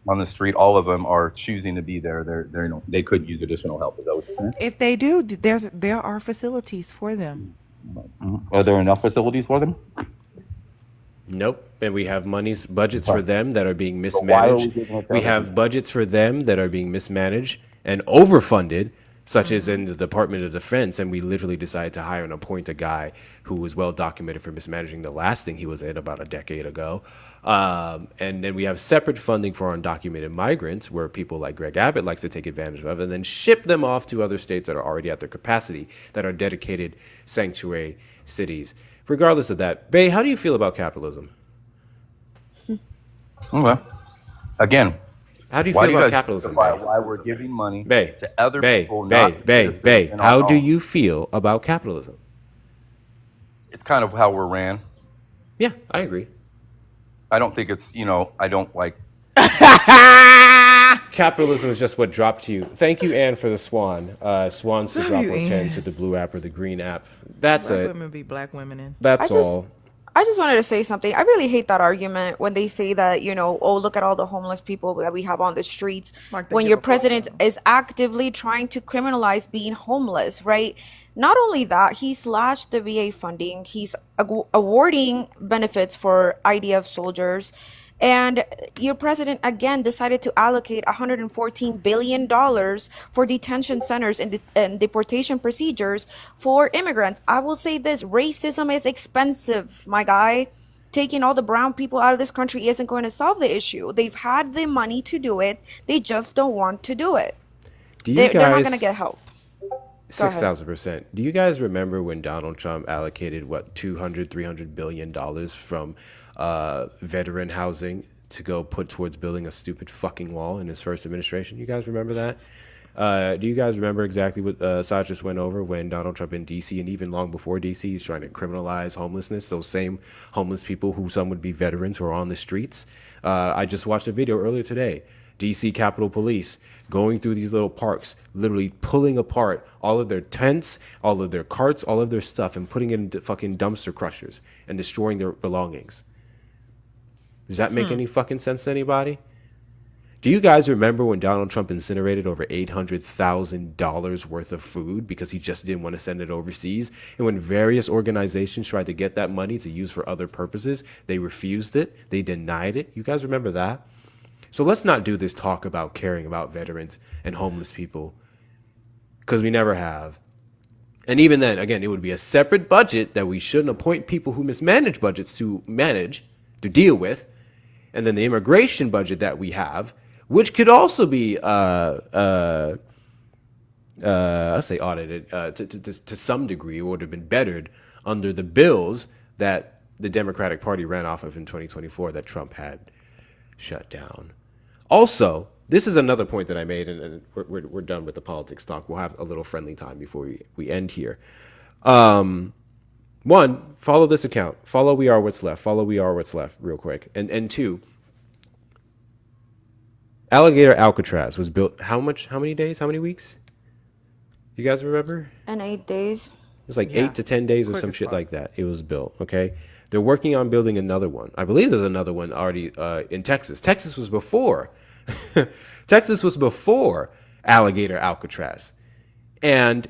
the street, all of them are choosing to be there. They're they could use additional help. Is that what you're saying? If they do, there are facilities for them. Are there enough facilities for them? Nope. And we have budgets for them that are being So why are we mismanaged. giving it to We other have people? budgets for them that are being mismanaged and overfunded, such as in the Department of Defense. And we literally decided to hire and appoint a guy who was well documented for mismanaging the last thing he was in about a decade ago. And then we have separate funding for undocumented migrants, where people like Greg Abbott likes to take advantage of, and then ship them off to other states that are already at their capacity, that are dedicated sanctuary cities. Regardless of that, Bay, how do you feel about capitalism? Okay. Again, How do you why feel do you about guys capitalism, justify Bay? why we're giving money Bay, to other Bay, people? Bay, not Bay, citizens Bay. in our How do own? you feel about capitalism? It's kind of how we're ran. Yeah, I agree. I don't think it's I don't like. Capitalism is just what dropped you. Thank you, Anne, for the swan. Swans to drop you, or 10 Ann. to the blue app or the green app. That's Black it. women be black women in. That's all. I just wanted to say something. I really hate that argument when they say that, oh, look at all the homeless people that we have on the streets. Like they When give your a fuck. president is actively trying to criminalize being homeless, right? Not only that, he slashed the VA funding. He's awarding benefits for IDF soldiers. And your president again decided to allocate $114 billion for detention centers and deportation procedures for immigrants. I will say this: racism is expensive, my guy. Taking all the brown people out of this country isn't going to solve the issue. They've had the money to do it. They just don't want to do it. Do you They're not guys- going to get help. Go ahead. 6,000%. Do you guys remember when Donald Trump allocated, $300 billion from veteran housing to go put towards building a stupid fucking wall in his first administration? You guys remember that? Do you guys remember exactly what Saj just went over when Donald Trump in D.C. and even long before D.C. he's trying to criminalize homelessness? Those same homeless people who some would be veterans who are on the streets. I just watched a video earlier today. D.C. Capitol Police going through these little parks, literally pulling apart all of their tents, all of their carts, all of their stuff, and putting it into fucking dumpster crushers and destroying their belongings. Does that make any fucking sense to anybody? Do you guys remember when Donald Trump incinerated over $800,000 worth of food because he just didn't want to send it overseas? And when various organizations tried to get that money to use for other purposes, they refused it. They denied it. You guys remember that? So let's not do this talk about caring about veterans and homeless people, because we never have. And even then, again, it would be a separate budget that we shouldn't appoint people who mismanage budgets to manage, to deal with. And then the immigration budget that we have, which could also be, I'll say audited to some degree, or would have been bettered under the bills that the Democratic Party ran off of in 2024 that Trump had shut down. Also, this is another point that I made, and we're done with the politics talk. We'll have a little friendly time before we end here. One, follow this account. Follow We Are What's Left. Follow We Are What's Left real quick. And two, Alligator Alcatraz was built how many days? How many weeks? You guys remember? And 8 days. It was like 8 to 10 days or some shit like that. It was built, okay? They're working on building another one. I believe there's another one already in Texas. Texas was before. Texas was before Alligator Alcatraz. And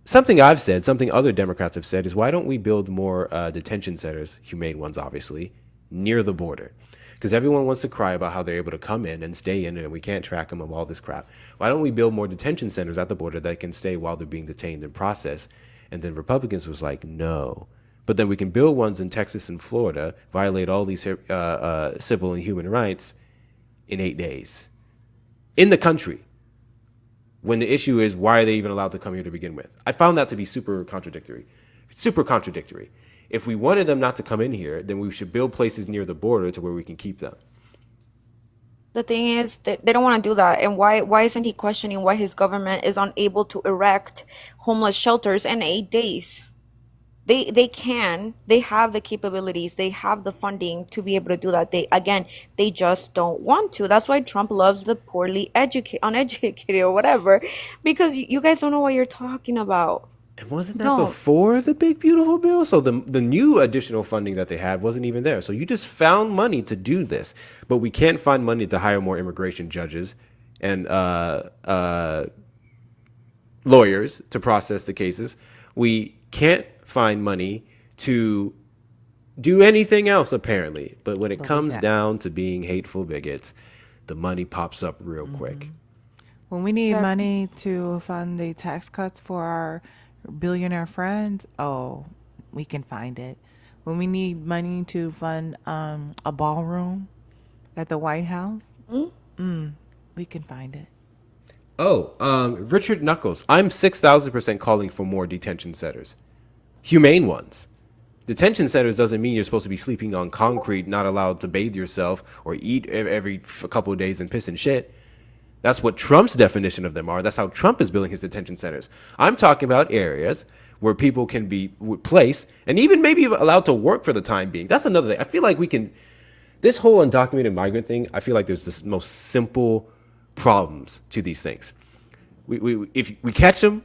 something I've said, something other Democrats have said, is why don't we build more detention centers, humane ones obviously, near the border? Because everyone wants to cry about how they're able to come in and stay in and we can't track them and all this crap. Why don't we build more detention centers at the border that can stay while they're being detained and processed? And then Republicans was like, no. But then we can build ones in Texas and Florida, violate all these civil and human rights in 8 days. In the country. When the issue is, why are they even allowed to come here to begin with? I found that to be super contradictory. Super contradictory. If we wanted them not to come in here, then we should build places near the border to where we can keep them. The thing is, they don't want to do that. And why isn't he questioning why his government is unable to erect homeless shelters in 8 days? They can. They have the capabilities. They have the funding to be able to do that. They just don't want to. That's why Trump loves the poorly uneducated or whatever, because you guys don't know what you're talking about. And wasn't that before the big beautiful bill? So the new additional funding that they had wasn't even there. So you just found money to do this, but we can't find money to hire more immigration judges and lawyers to process the cases. We can't find money to do anything else apparently. But when it comes down to being hateful bigots, the money pops up real quick. When we need money to fund the tax cuts for our billionaire friends, we can find it. When we need money to fund a ballroom at the White House, we can find it. Richard Knuckles, I'm 6,000% calling for more detention centers. Humane ones. Detention centers doesn't mean you're supposed to be sleeping on concrete, not allowed to bathe yourself or eat every couple of days and piss and shit. That's what Trump's definition of them are. That's how Trump is building his detention centers. I'm talking about areas where people can be placed and even maybe allowed to work for the time being. That's another thing. I feel like this whole undocumented migrant thing, I feel like there's the most simple problems to these things. If we catch them,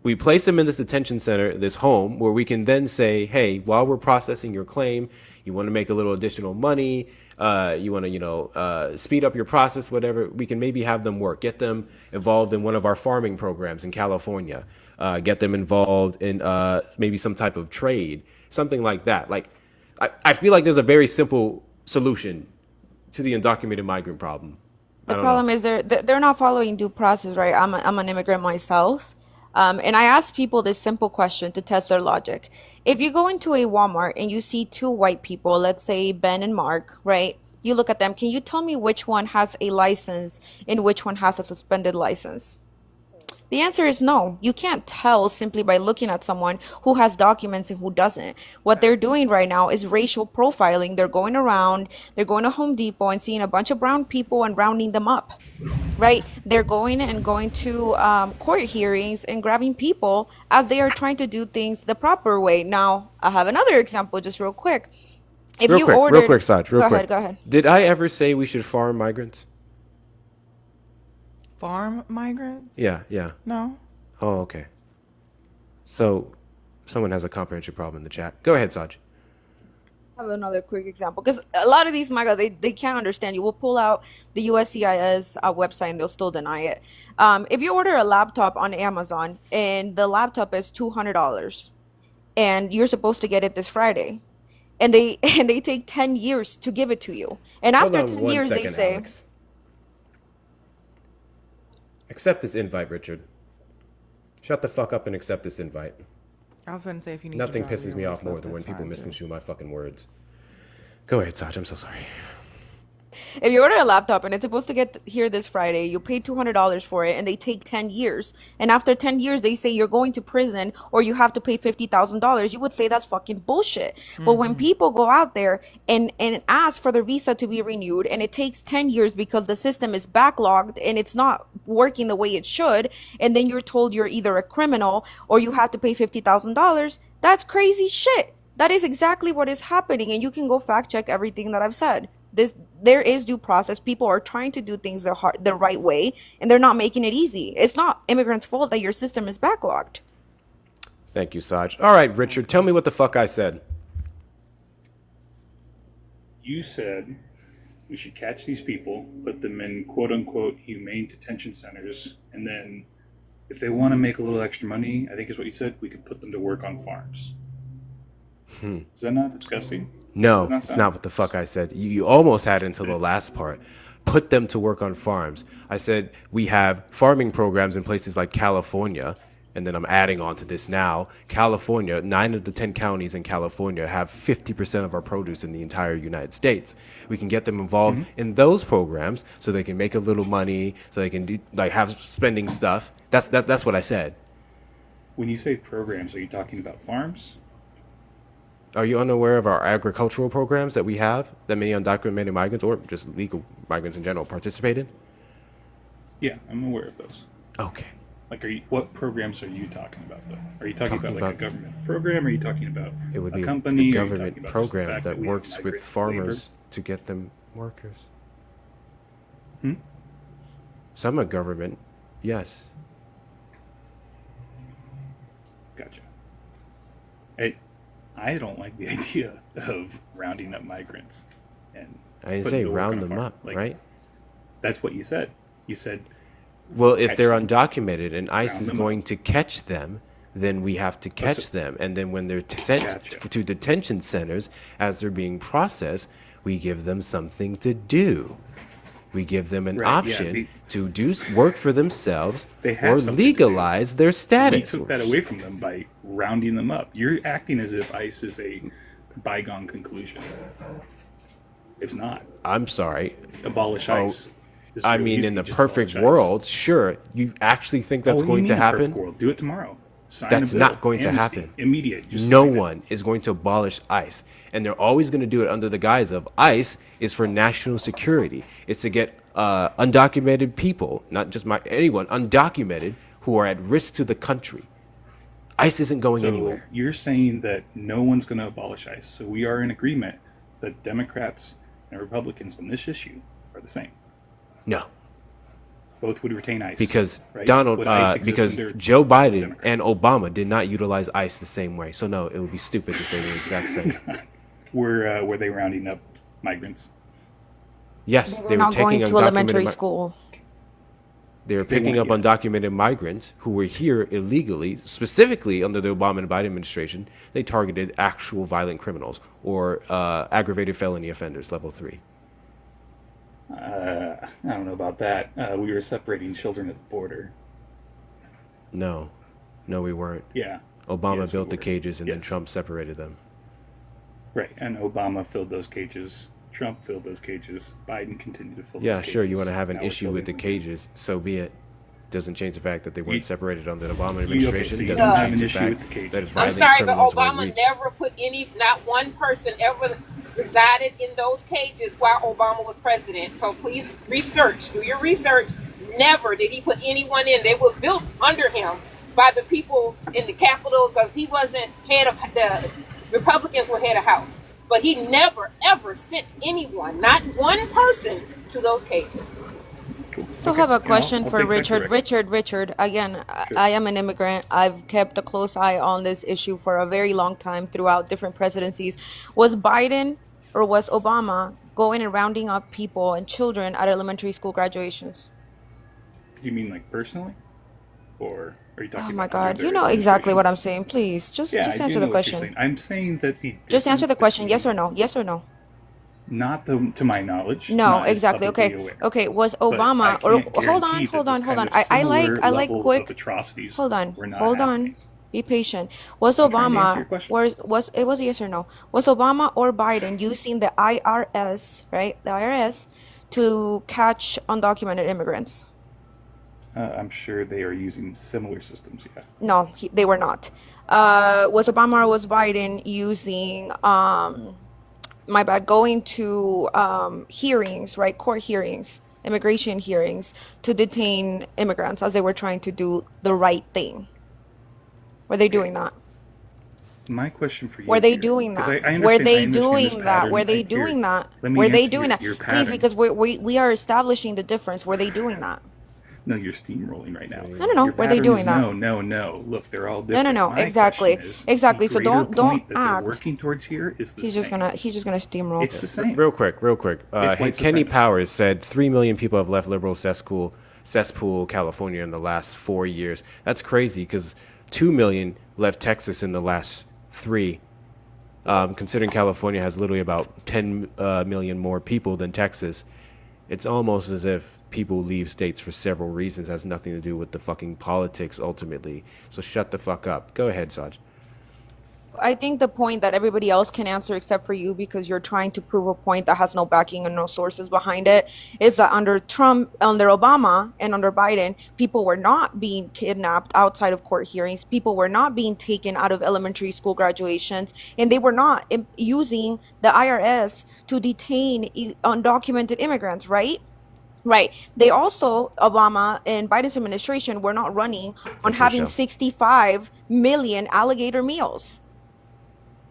we place them in this detention center, this home, where we can then say, hey, while we're processing your claim, you want to make a little additional money, you want to, speed up your process, whatever, we can maybe have them work, get them involved in one of our farming programs in California, get them involved in maybe some type of trade, something like that. Like, I feel like there's a very simple solution to the undocumented migrant problem. The problem is they're not following due process, right? I'm an immigrant myself. And I ask people this simple question to test their logic. If you go into a Walmart and you see two white people, let's say Ben and Mark, right? You look at them. Can you tell me which one has a license and which one has a suspended license? The answer is no. You can't tell simply by looking at someone who has documents and who doesn't. What they're doing right now is racial profiling. They're going around, they're going to Home Depot and seeing a bunch of brown people and rounding them up, right? They're going to court hearings and grabbing people as they are trying to do things the proper way. Now, I have another example just real quick. Real quick, Saj. Go ahead. Did I ever say we should farm migrants? Farm migrants? Yeah. No. Oh, okay. So, someone has a comprehension problem in the chat. Go ahead, Saj. I have another quick example because a lot of these migrants, they can't understand you. We'll pull out the USCIS website and they'll still deny it. If you order a laptop on Amazon and the laptop is $200 and you're supposed to get it this Friday, and they take 10 years to give it to you, and after 10 years they say, Alex. Accept this invite, Richard. Shut the fuck up and accept this invite. I was going to say if you need Nothing pisses me off more than when people misconstrue my fucking words. Go ahead, Saj. I'm so sorry. If you order a laptop and it's supposed to get here this Friday, you pay $200 for it and they take 10 years. And after 10 years, they say you're going to prison or you have to pay $50,000. You would say that's fucking bullshit. But when people go out there and ask for the visa to be renewed and it takes 10 years because the system is backlogged and it's not working the way it should, and then you're told you're either a criminal or you have to pay $50,000, that's crazy shit. That is exactly what is happening. And you can go fact check everything that I've said. There is due process. People are trying to do things the right way, and they're not making it easy. It's not immigrants' fault that your system is backlogged. Thank you, Saj. All right, Richard, tell me what the fuck I said. You said we should catch these people, put them in quote-unquote humane detention centers, and then if they want to make a little extra money, I think is what you said, we could put them to work on farms. Is that not disgusting? No, it's not what the fuck I said. You almost had it until the last part. Put them to work on farms. I said we have farming programs in places like California, and then I'm adding on to this now. California, 9 of the 10 counties in California have 50% of our produce in the entire United States. We can get them involved in those programs so they can make a little money, so they can do, like, have spending stuff. That's what I said. When you say programs, are you talking about farms? Are you unaware of our agricultural programs that we have that many undocumented migrants or just legal migrants in general participate in? Yeah, I'm aware of those. Okay. Like, what programs are you talking about, though? Are you talking about like a government program? Or are you talking about it would a be company? a government program that works with farmers labor? to get them workers. Hmm? Some are government, yes. Gotcha. I don't like the idea of rounding up migrants. And I didn't say round them up, right? That's what you said. You said, well, if they're undocumented and ICE is going to catch them, then we have to catch them. And then when they're sent to detention centers, as they're being processed, we give them something to do. We give them an option to do work for themselves or legalize their status. We took that away from them by rounding them up. You're acting as if ICE is a bygone conclusion. It's not. I'm sorry. Abolish ICE. I mean, in the perfect world, sure. You actually think that's going to happen? World? Do it tomorrow. That's not going to happen. Immediate. No one is going to abolish ICE. And they're always going to do it under the guise of ICE is for national security. It's to get undocumented people, not just anyone, undocumented, who are at risk to the country. ICE isn't going anywhere. You're saying that no one's going to abolish ICE. So we are in agreement that Democrats and Republicans on this issue are the same. No. Both would retain ICE. Because right? because Joe Biden Democrats and Obama did not utilize ICE the same way. So no, it would be stupid to say the exact same. Were they rounding up migrants? Yes, they were not going to elementary school. They were picking up undocumented migrants who were here illegally, specifically under the Obama and Biden administration. They targeted actual violent criminals or aggravated felony offenders, level 3. I don't know about that. We were separating children at the border. No, we weren't. Yeah. Obama built the cages and then Trump separated them. Right, and Obama filled those cages. Trump filled those cages. Biden continued to fill those cages. Yeah, sure, you want to have an issue with the cages, so be it. Doesn't change the fact that they weren't separated under the Obama administration. Doesn't change the fact that I'm sorry, but Obama never put not one person ever resided in those cages while Obama was president. So please do your research. Never did he put anyone in. They were built under him by the people in the Capitol because he wasn't head of the Republicans were head of House. But he never, ever sent anyone, not one person, to those cages. So I have a question for Richard. Richard, again, sure. I am an immigrant. I've kept a close eye on this issue for a very long time throughout different presidencies. Was Biden or was Obama going and rounding up people and children at elementary school graduations? Do you mean like personally? Or are you talking about... Oh my God, you know exactly what I'm saying. Please, just answer the question. I'm saying that just answer the question, yes or no? Yes or no? Not to my knowledge. No, exactly. Okay. Was Obama or hold on. I like quick atrocities. Hold on. Be patient. Was Obama was a yes or no? Was Obama or Biden using the IRS, right? The IRS to catch undocumented immigrants? I'm sure they are using similar systems. Yeah. No, they were not. Was Obama or was Biden using, going to hearings, right? Court hearings, immigration hearings to detain immigrants as they were trying to do the right thing? Were they doing that? My question for you. Were they doing that? Were they doing that? Were they doing that? Were they doing that? Please, because we are establishing the difference. Were they doing that? No, you're steamrolling right now. No. Were they doing that? No. Look, they're all different. No. My Exactly. Exactly. So don't that they're act. working towards here is the He's same. just gonna steamroll. It's the same. Real quick. It's Kenny supremacist. Powers said 3 million people have left liberal cesspool California in the last 4 years. That's crazy because 2 million left Texas in the last 3. Considering California has literally about 10 million more people than Texas, it's almost as if people leave states for several reasons. It has nothing to do with the fucking politics ultimately. So shut the fuck up. Go ahead, Saj. I think the point that everybody else can answer except for you, because you're trying to prove a point that has no backing and no sources behind it, is that under Trump, under Obama, and under Biden, people were not being kidnapped outside of court hearings. People were not being taken out of elementary school graduations, and they were not using the IRS to detain undocumented immigrants, right? Right. They also, Obama and Biden's administration, were not running on having 65 million alligator meals.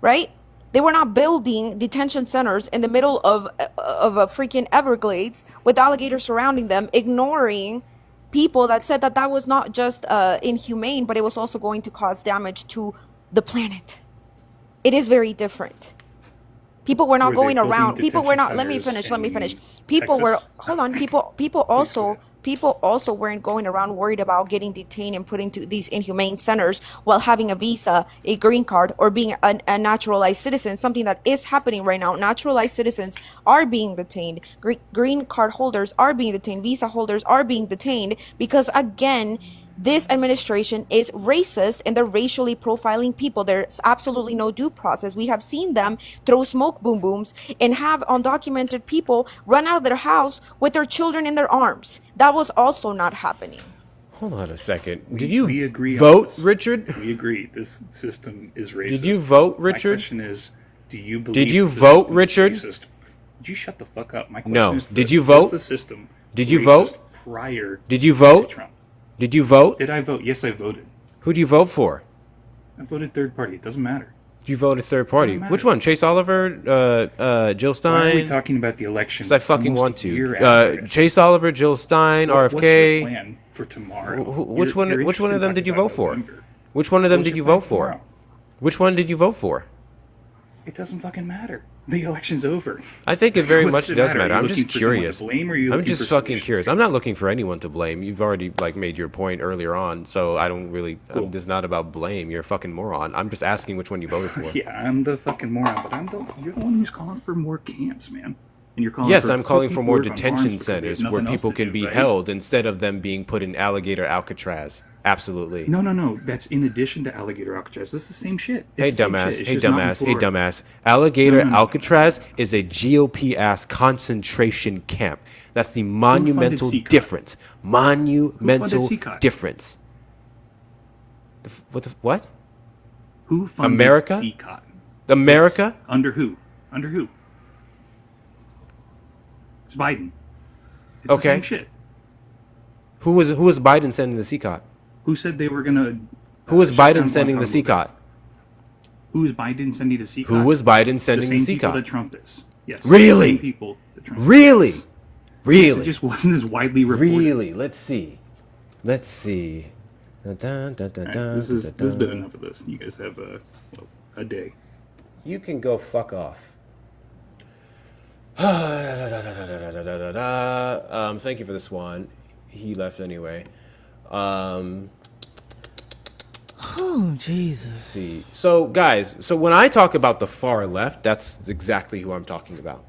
Right? They were not building detention centers in the middle of a freaking Everglades with alligators surrounding them, ignoring people that said that that was not just inhumane, but it was also going to cause damage to the planet. It is very different. People were not going around. People were not. Let me finish. People were. Hold on. People also weren't going around worried about getting detained and put into these inhumane centers while having a visa, a green card, or being a naturalized citizen. Something that is happening right now. Naturalized citizens are being detained. Green card holders are being detained. Visa holders are being detained because, again, this administration is racist and they're racially profiling people. There's absolutely no due process. We have seen them throw smoke boom booms and have undocumented people run out of their house with their children in their arms. That was also not happening. Hold on a second. Did you agree vote, Richard? We agree. This system is racist. Did you vote, Richard? My question is, do you believe Did you vote, Richard? Racist? Did you shut the fuck up? My question No. is, Did you vote? The system Did you vote? Prior Did you vote? to Trump. Did you vote? Did I vote? Yes, I voted. Who do you vote for? I voted third party. It doesn't matter. You voted third party. Which one? Chase Oliver, Jill Stein? Why are we talking about the election? Because I fucking want almost a year to. after it? Chase Oliver, Jill Stein, RFK. What's your plan for tomorrow? Which one of them did you vote for? November. Which one of them What's did your you plan vote for? tomorrow? Which one did you vote for? It doesn't fucking matter. The election's over. I think it very What much does it does matter? matter. Are you I'm just looking for someone to curious. blame, or are you I'm looking just for fucking solutions? curious. I'm not looking for anyone to blame. You've already made your point earlier on, so I don't really. Cool. It's not about blame. You're a fucking moron. I'm just asking which one you voted for. Yeah, I'm the fucking moron, but you're the one who's calling for more camps, man. And you're calling Yes, for I'm calling for more people to work on farms detention because they have centers where nothing else people to can do, be right? held instead of them being put in alligator Alcatraz. Absolutely. No. That's in addition to alligator Alcatraz. This is the same shit. Hey It's the same dumbass, shit. It's hey just not in dumbass, hey Florida. dumbass. Alligator No. Alcatraz is a GOP ass concentration camp. That's the monumental CCOT? difference. Monumental Who funded CCOT? difference. What? Who funded America? CCOT? America? Yes. Under who? Under who? It's Biden. It's the Okay. same shit. Who was Biden sending the CCOT? Who said they were gonna? Who was shut Biden down sending the Guantanamo Bay? CCOT? Who was Biden sending to CCOT? Who was Biden sending the the same people CCOT? that Trump is. Yes. Really? The same people that Trump Really? is. Really? Yes, it just wasn't as widely reported. Really? Let's see. Dun, dun, dun, dun, All right, dun, this has dun, been dun. enough of this. You guys have a day. You can go fuck off. Thank you for this one. He left anyway. Oh, Jesus. See. So, guys, when I talk about the far left, that's exactly who I'm talking about.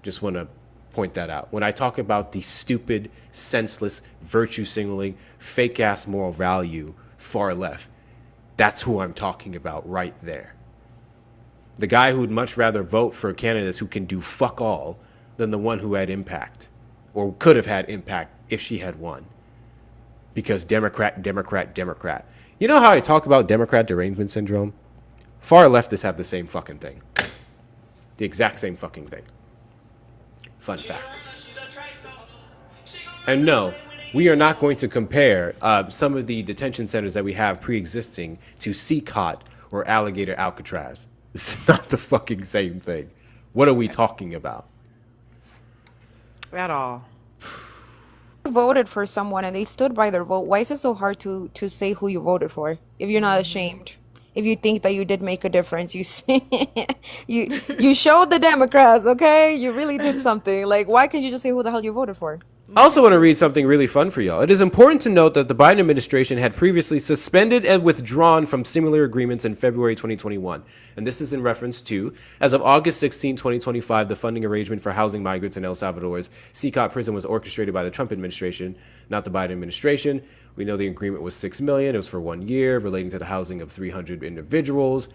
Just want to point that out. When I talk about the stupid, senseless, virtue signaling, fake ass moral value far left, that's who I'm talking about right there. The guy who'd much rather vote for candidates who can do fuck all than the one who had impact, or could have had impact if she had won. Because Democrat. You know how I talk about Democrat derangement syndrome? Far leftists have the same fucking thing. The exact same fucking thing. Fun fact. And no, we are not going to compare some of the detention centers that we have pre-existing to CCOT or Alligator Alcatraz. It's not the fucking same thing. What are we talking about? At all. Voted for someone and they stood by their vote. Why is it so hard to say who you voted for if you're not ashamed? If you think that you did make a difference, you showed the Democrats, okay? You really did something. Like, why can't you just say who the hell you voted for? I also want to read something really fun for y'all. It is important to note that the Biden administration had previously suspended and withdrawn from similar agreements in February 2021. And this is in reference to, as of August 16, 2025, the funding arrangement for housing migrants in El Salvador's CCOT prison was orchestrated by the Trump administration, not the Biden administration. We know the agreement was $6 million. It was for 1 year, relating to the housing of 300 individuals.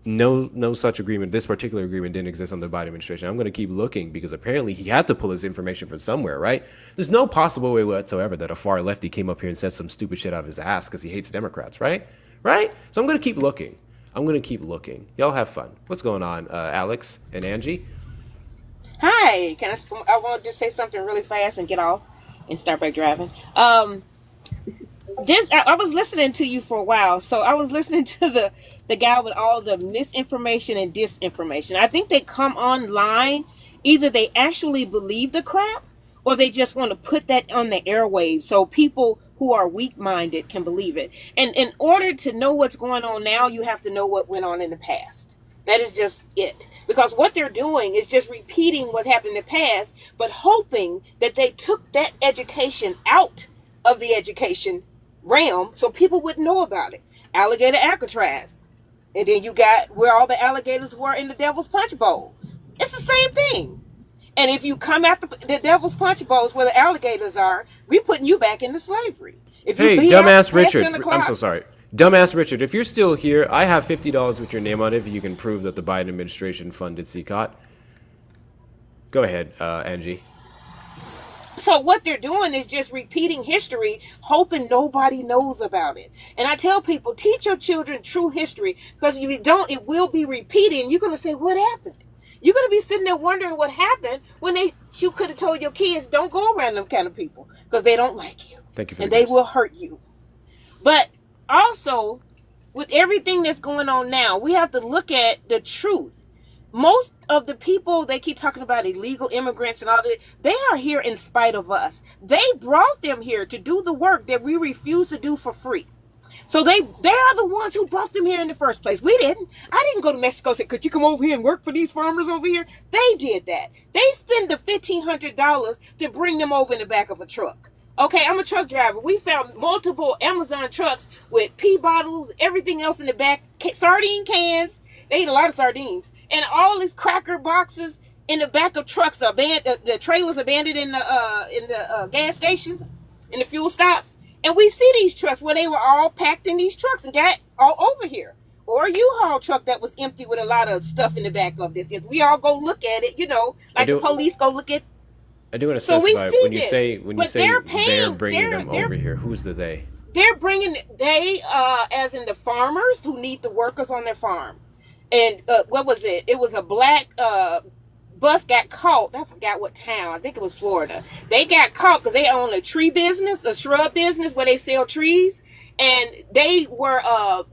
No such agreement. This particular agreement didn't exist under the Biden administration. I'm going to keep looking because apparently he had to pull his information from somewhere, right? There's no possible way whatsoever that a far lefty came up here and said some stupid shit out of his ass because he hates Democrats, right? Right? So I'm going to keep looking. Y'all have fun. What's going on, Alex and Angie? Hi. I want to just say something really fast and get off and start back driving. I was listening to you for a while, so I was listening to the guy with all the misinformation and disinformation. I think they come online, either they actually believe the crap or they just want to put that on the airwaves so people who are weak-minded can believe it. And in order to know what's going on now, you have to know what went on in the past. That is just it. Because what they're doing is just repeating what happened in the past, but hoping that they took that education out of the education realm so people wouldn't know about it. Alligator Alcatraz. And then you got where all the alligators were in the Devil's Punch Bowl. It's the same thing. And if you come after the Devil's Punch Bowls where the alligators are, we're putting you back into slavery. If you dumbass Richard. I'm so sorry. Dumbass Richard, if you're still here, I have $50 with your name on it if you can prove that the Biden administration funded CCOT. Go ahead, Angie. So what they're doing is just repeating history, hoping nobody knows about it. And I tell people, teach your children true history, because if you don't, it will be repeated. And you're going to say, what happened? You're going to be sitting there wondering what happened when you could have told your kids, don't go around them kind of people because they don't like you. Thank you for and they will hurt you. But also, with everything that's going on now, we have to look at the truth. Most of the people, they keep talking about illegal immigrants and all that, they are here in spite of us. They brought them here to do the work that we refuse to do for free. So they are the ones who brought them here in the first place. We didn't. I didn't go to Mexico and say, could you come over here and work for these farmers over here? They did that. They spend the $1,500 to bring them over in the back of a truck. Okay, I'm a truck driver. We found multiple Amazon trucks with pee bottles, everything else in the back, sardine cans. They eat a lot of sardines. And all these cracker boxes in the back of trucks, the trailers abandoned in the gas stations, in the fuel stops. And we see these trucks where they were all packed in these trucks and got all over here. Or a U-Haul truck that was empty with a lot of stuff in the back of this. If we all go look at it, like the police go look at. I do want to specify, when you say they're bringing them over here, who's the they? They're bringing, as in the farmers who need the workers on their farm. And what was it? It was a black bus got caught. I forgot what town. I think it was Florida. They got caught because they own a tree business, a shrub business where they sell trees. And they were,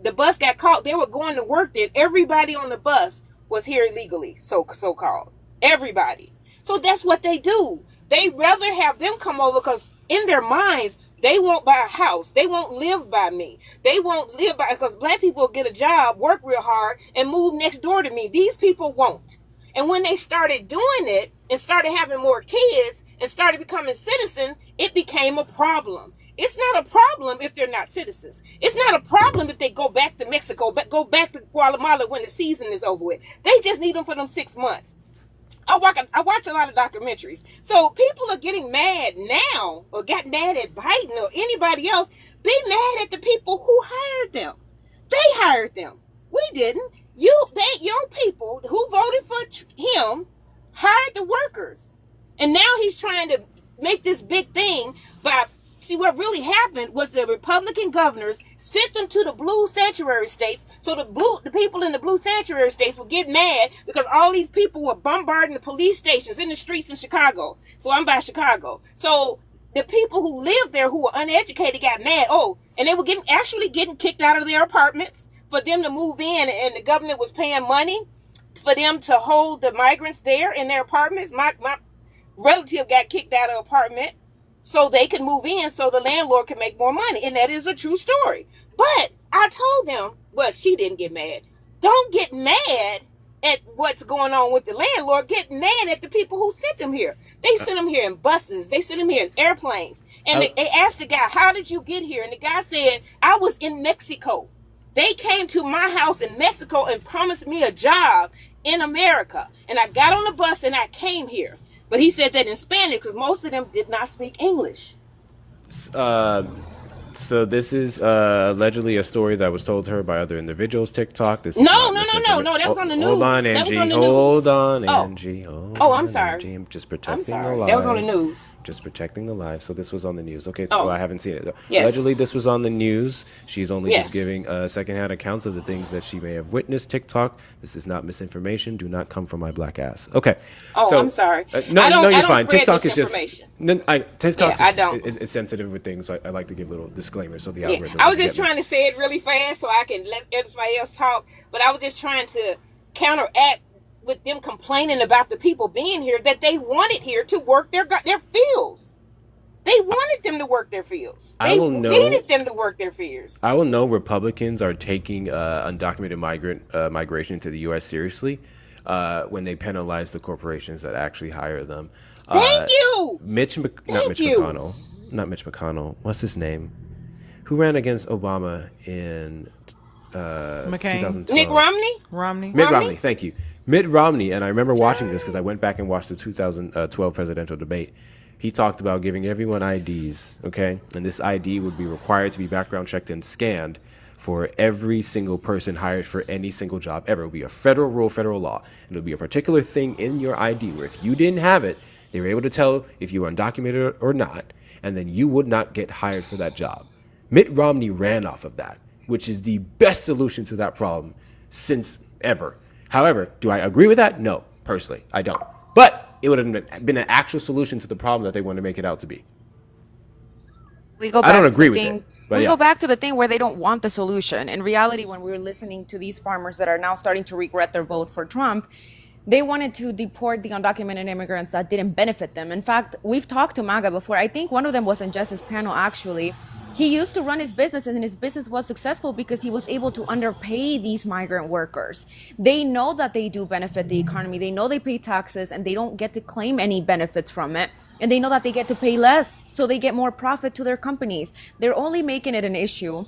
the bus got caught. They were going to work there. Everybody on the bus was here illegally, so-called. Everybody. So that's what they do. They rather have them come over because in their minds, they won't buy a house. They won't live by me. They won't live by, because black people get a job, work real hard, and move next door to me. These people won't. And when they started doing it and started having more kids and started becoming citizens, it became a problem. It's not a problem if they're not citizens. It's not a problem if they go back to Mexico, but go back to Guatemala when the season is over with. They just need them for them 6 months. I watch a lot of documentaries. So people are getting mad now, or got mad at Biden or anybody else. Be mad at the people who hired them. They hired them. We didn't. Your people who voted for him hired the workers. And now he's trying to make this big thing by, see, what really happened was the Republican governors sent them to the blue sanctuary states. So the people in the blue sanctuary states would get mad because all these people were bombarding the police stations in the streets in Chicago. So I'm by Chicago. So the people who lived there who were uneducated got mad. Oh, and they were actually getting kicked out of their apartments for them to move in, and the government was paying money for them to hold the migrants there in their apartments. My relative got kicked out of the apartment so they could move in so the landlord could make more money. And that is a true story. But I told them, well, she didn't get mad. Don't get mad at what's going on with the landlord. Get mad at the people who sent them here. They sent them here in buses. They sent them here in airplanes. And they asked the guy, how did you get here? And the guy said, I was in Mexico. They came to my house in Mexico and promised me a job in America. And I got on the bus and I came here. But he said that in Spanish because most of them did not speak English. So this is allegedly a story that was told to her by other individuals. TikTok. This No. That was on the news. Hold on, Angie. Hold on, Angie. I'm sorry. Angie. I'm just protecting I'm sorry. the live. That was on the news. Just protecting the live. So this was on the news. Okay, so I haven't seen it. Yes. Allegedly, this was on the news. She's only just giving secondhand accounts of the things that she may have witnessed. TikTok. This is not misinformation. Do not come from my black ass. Okay. Oh, I'm sorry. No, you're fine. TikTok is just. TikTok is sensitive with things. I like to give little disclaimers so the algorithm. I was just trying to say it really fast so I can let everybody else talk, but I was just trying to counteract with them complaining about the people being here that they wanted here to work their fields. They wanted them to work their fields. They needed them to work their fields. I will know Republicans are taking undocumented migration to the U.S. seriously when they penalize the corporations that actually hire them. Thank you. Not Mitch McConnell. What's his name? Who ran against Obama in 2012? Mitt Romney. Thank you. Mitt Romney. And I remember watching this because I went back and watched the 2012 presidential debate. He talked about giving everyone IDs, okay? And this ID would be required to be background checked and scanned for every single person hired for any single job ever. It would be a federal rule, federal law. And it would be a particular thing in your ID where if you didn't have it, they were able to tell if you were undocumented or not, and then you would not get hired for that job. Mitt Romney ran off of that, which is the best solution to that problem since ever. However, do I agree with that? No, personally, I don't. But it would have been an actual solution to the problem that they want to make it out to be. I don't agree with it. We go back to the thing where they don't want the solution. In reality, when we were listening to these farmers that are now starting to regret their vote for Trump, they wanted to deport the undocumented immigrants that didn't benefit them. In fact, we've talked to MAGA before. I think one of them was in Jess's panel, actually. He used to run his businesses, and his business was successful because he was able to underpay these migrant workers. They know that they do benefit the economy. They know they pay taxes, and they don't get to claim any benefits from it. And they know that they get to pay less, so they get more profit to their companies. They're only making it an issue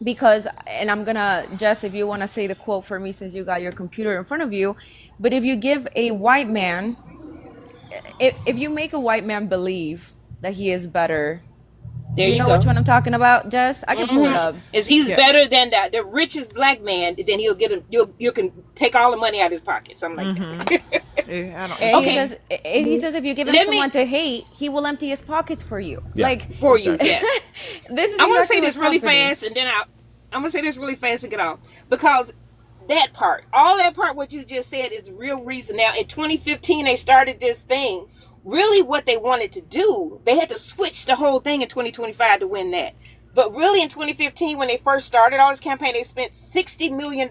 because, and I'm gonna, Jess, if you want to say the quote for me since you got your computer in front of you, but if you give a white man, if you make a white man believe that he is better, you know which one I'm talking about, Jess? I can pull it up. He's better than the richest black man, then he'll get him. You can take all the money out of his pocket, something like that. He says if you give him someone to hate, he will empty his pockets for you. Yeah. Like for you, yes. This is I want to say this really fast, and then I'm gonna say this really fast and get off, because that part, all that part, what you just said is the real reason. Now, in 2015, they started this thing. Really, what they wanted to do, they had to switch the whole thing in 2025 to win that. But really, in 2015, when they first started all this campaign, they spent $60 million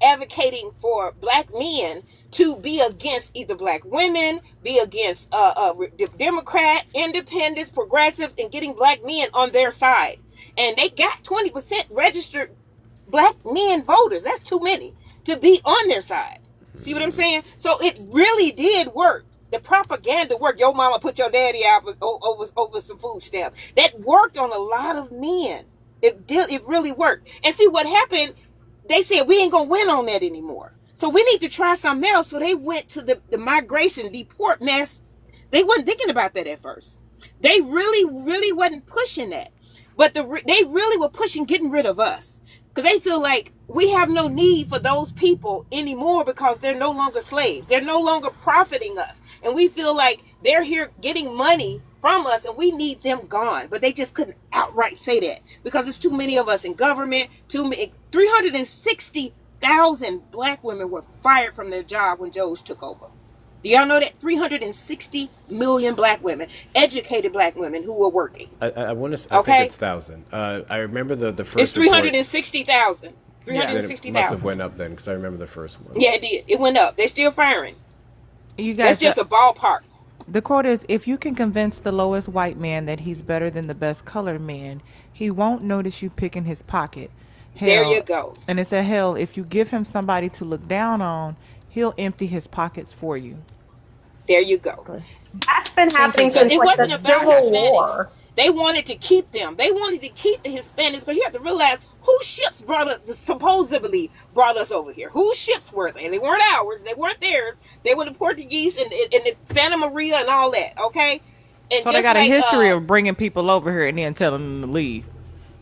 advocating for black men to be against either black women, be against Democrat, independents, progressives, and getting black men on their side. And they got 20% registered black men voters. That's too many to be on their side. See what I'm saying? So it really did work. The propaganda worked. Your mama put your daddy out over some food stamp. That worked on a lot of men. It really worked. And see what happened? They said we ain't gonna win on that anymore. So we need to try something else. So they went to the migration deport mess. They wasn't thinking about that at first. They really wasn't pushing that. But they really were pushing getting rid of us. Because they feel like we have no need for those people anymore because they're no longer slaves. They're no longer profiting us. And we feel like they're here getting money from us and we need them gone. But they just couldn't outright say that because there's too many of us in government. 360,000 black women were fired from their job when Jones took over. Do y'all know that? 360 million black women, educated black women who were working. I want to. I think it's 1,000. I remember the first. It's 360,000. 360,000. It must have went up then because I remember the first one. Yeah, it did. It went up. They're still firing. You guys, that's just a ballpark. The quote is, if you can convince the lowest white man that he's better than the best colored man, he won't notice you picking his pocket. Hell, there you go. And it said, hell, if you give him somebody to look down on, he'll empty his pockets for you. There you go. That's been happening since like the Civil War. They wanted to keep them. They wanted to keep the Hispanics because you have to realize whose ships supposedly brought us over here. Whose ships were they? They weren't ours. They weren't theirs. They were the Portuguese and the Santa Maria and all that. Okay. And so they got a history of bringing people over here and then telling them to leave.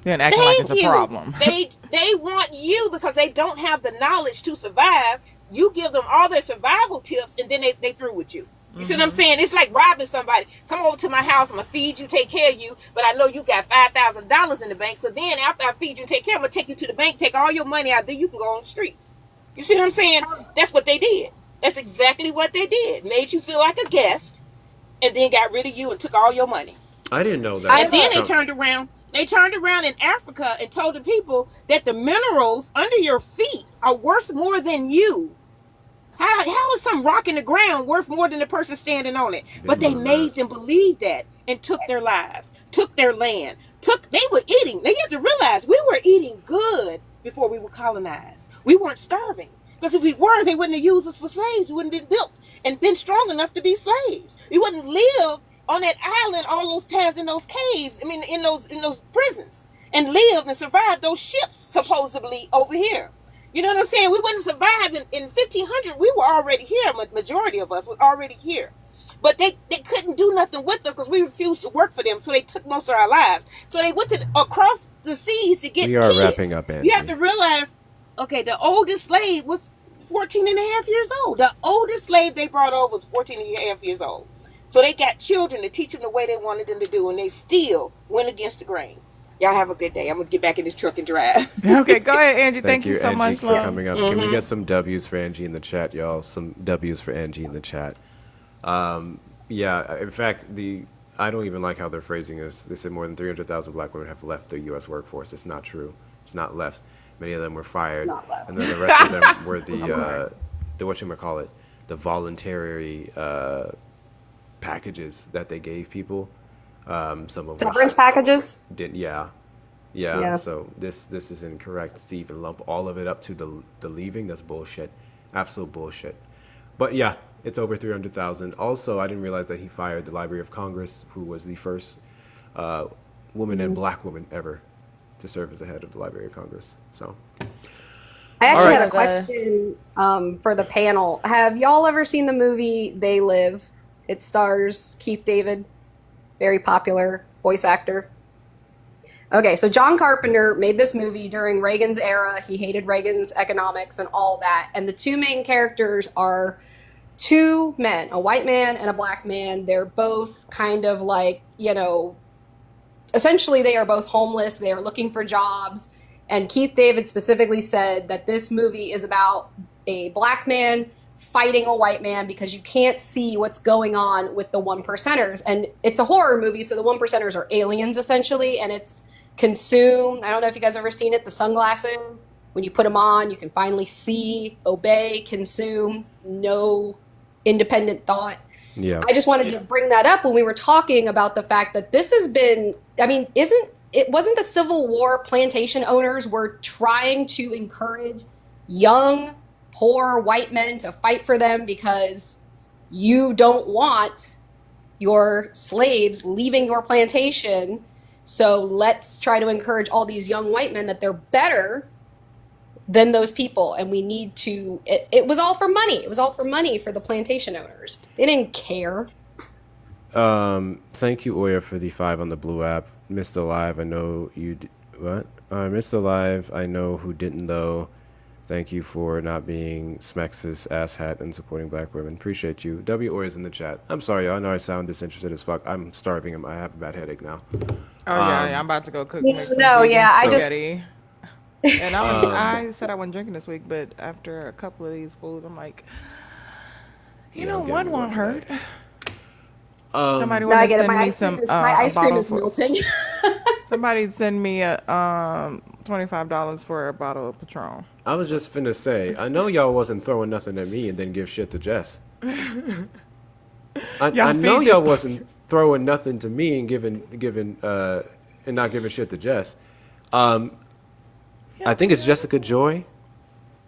Then acting like it's a problem. They want you because they don't have the knowledge to survive. You give them all their survival tips and then they through with you. You see what I'm saying? It's like robbing somebody. Come over to my house. I'm going to feed you, take care of you. But I know you got $5,000 in the bank. So then after I feed you and take care of you, I'm going to take you to the bank, take all your money out there. You can go on the streets. You see what I'm saying? That's what they did. That's exactly what they did. Made you feel like a guest and then got rid of you and took all your money. I didn't know that. And then they turned around. They turned around in Africa and told the people that the minerals under your feet are worth more than you. How is some rock in the ground worth more than the person standing on it? But they made them believe that and took their lives, took their land, they were eating. Now you have to realize we were eating good before we were colonized. We weren't starving. Because if we were, they wouldn't have used us for slaves. We wouldn't have been built and been strong enough to be slaves. We wouldn't live on that island all those times in those caves, in those prisons, and live and survive those ships supposedly over here. You know what I'm saying? We wouldn't survive in 1500. We were already here. Majority of us were already here. But they couldn't do nothing with us because we refused to work for them. So they took most of our lives. So they went across the seas to get We are kids. wrapping up, Angie. You have to realize, okay, the oldest slave was 14 and a half years old. The oldest slave they brought over was 14 and a half years old. So they got children to teach them the way they wanted them to do. And they still went against the grain. Y'all have a good day. I'm going to get back in this truck and drive. Okay, go ahead, Angie. Thank you so Angie, much, for love. coming up. Can we get some W's for Angie in the chat, y'all? Some W's for Angie in the chat. Yeah, in fact, I don't even like how they're phrasing this. They said more than 300,000 black women have left the U.S. workforce. It's not true. It's not left. Many of them were fired. And then the rest of them were the whatchamacallit, the voluntary packages that they gave people. Some of severance packages. Yeah. So this is incorrect to even lump all of it up to the leaving. That's bullshit, absolute bullshit. But yeah, it's over 300,000. Also, I didn't realize that he fired the Library of Congress, who was the first woman and black woman ever to serve as the head of the Library of Congress. So I actually had a question for the panel. Have y'all ever seen the movie They Live? It stars Keith David. Very popular voice actor. Okay, so John Carpenter made this movie during Reagan's era. He hated Reagan's economics and all that. And the two main characters are two men, a white man and a black man. They're both kind of like, essentially they are both homeless. They are looking for jobs. And Keith David specifically said that this movie is about a black man fighting a white man because you can't see what's going on with the one percenters. And it's a horror movie, so the one percenters are aliens essentially, and it's consume. I don't know if you guys ever seen it, the sunglasses. When you put them on, you can finally see, obey, consume, no independent thought. Yeah. I just wanted to bring that up when we were talking about the fact that this has been, wasn't the Civil War plantation owners were trying to encourage young poor white men to fight for them because you don't want your slaves leaving your plantation. So let's try to encourage all these young white men that they're better than those people. And we need to, it was all for money. It was all for money for the plantation owners. They didn't care. Thank you, Oya, for the 5 on the blue app. Missed Alive, I know you, what? Missed Alive, I know who didn't though. Thank you for not being Smex's asshat and supporting black women. Appreciate you. W. Or is in the chat. I'm sorry, y'all. I know I sound disinterested as fuck. I'm starving. I have a bad headache now. Oh yeah, I'm about to go cook. No, Make some yeah, vegan I just spaghetti. And I said I wasn't drinking this week, but after a couple of these foods, I'm like, you know, one won't hurt. Somebody no, I want to get it. send My me ice cream some is my ice cream bottle is for melting. somebody send me a $25 for a bottle of Patron. I was just finna say, I know y'all wasn't throwing nothing at me and then give shit to Jess. I know y'all wasn't throwing nothing to me and giving and not giving shit to Jess. I think it's Jessica Joy,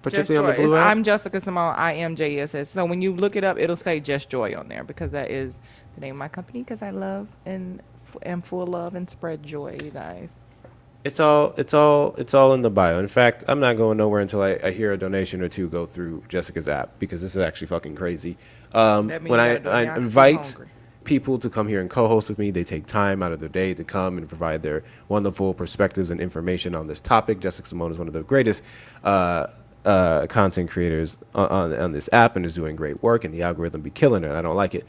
particularly on the Blue app. I'm Jessica Simone. I am JESS. So when you look it up, it'll say Just Joy on there because that is the name of my company. Because I love and am full of love and spread joy, you guys. It's all in the bio. In fact, I'm not going nowhere until I hear a donation or two go through Jessica's app because this is actually fucking crazy. When I invite people to come here and co-host with me, they take time out of their day to come and provide their wonderful perspectives and information on this topic. Jessica Simone is one of the greatest content creators on this app and is doing great work, and the algorithm be killing her, and I don't like it.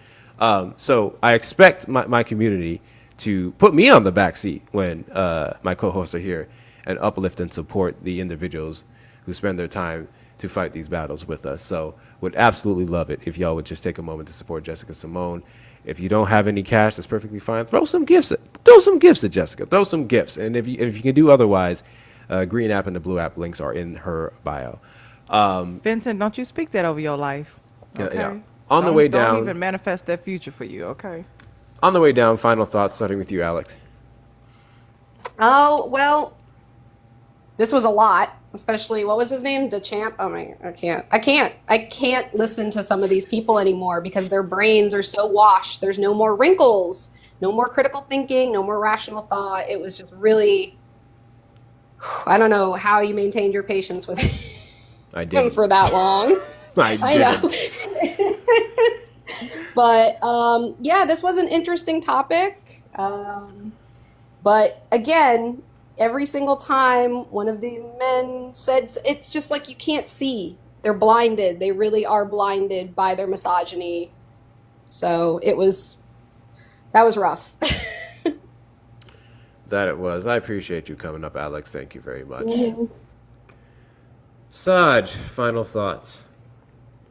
So I expect my community to put me on the back seat when my co-hosts are here and uplift and support the individuals who spend their time to fight these battles with us. So would absolutely love it if y'all would just take a moment to support Jessica Simone. If you don't have any cash, that's perfectly fine. Throw some gifts at Jessica. Throw some gifts. And if you can do otherwise, Green app and the Blue app links are in her bio. Vincent, don't you speak that over your life. Okay. Yeah. On the way down. Don't even manifest that future for you, okay? On the way down, final thoughts, starting with you, Alex. Oh, well, this was a lot, especially, what was his name? DeChamp? Oh my, I can't listen to some of these people anymore because their brains are so washed. There's no more wrinkles, no more critical thinking, no more rational thought. It was just really, I don't know how you maintained your patience with him for that long. I know. But yeah, this was an interesting topic. But again, every single time one of the men said, it's just like you can't see. They're blinded. They really are blinded by their misogyny. So that was rough. That it was. I appreciate you coming up, Alex. Thank you very much. Mm-hmm. Saj, final thoughts.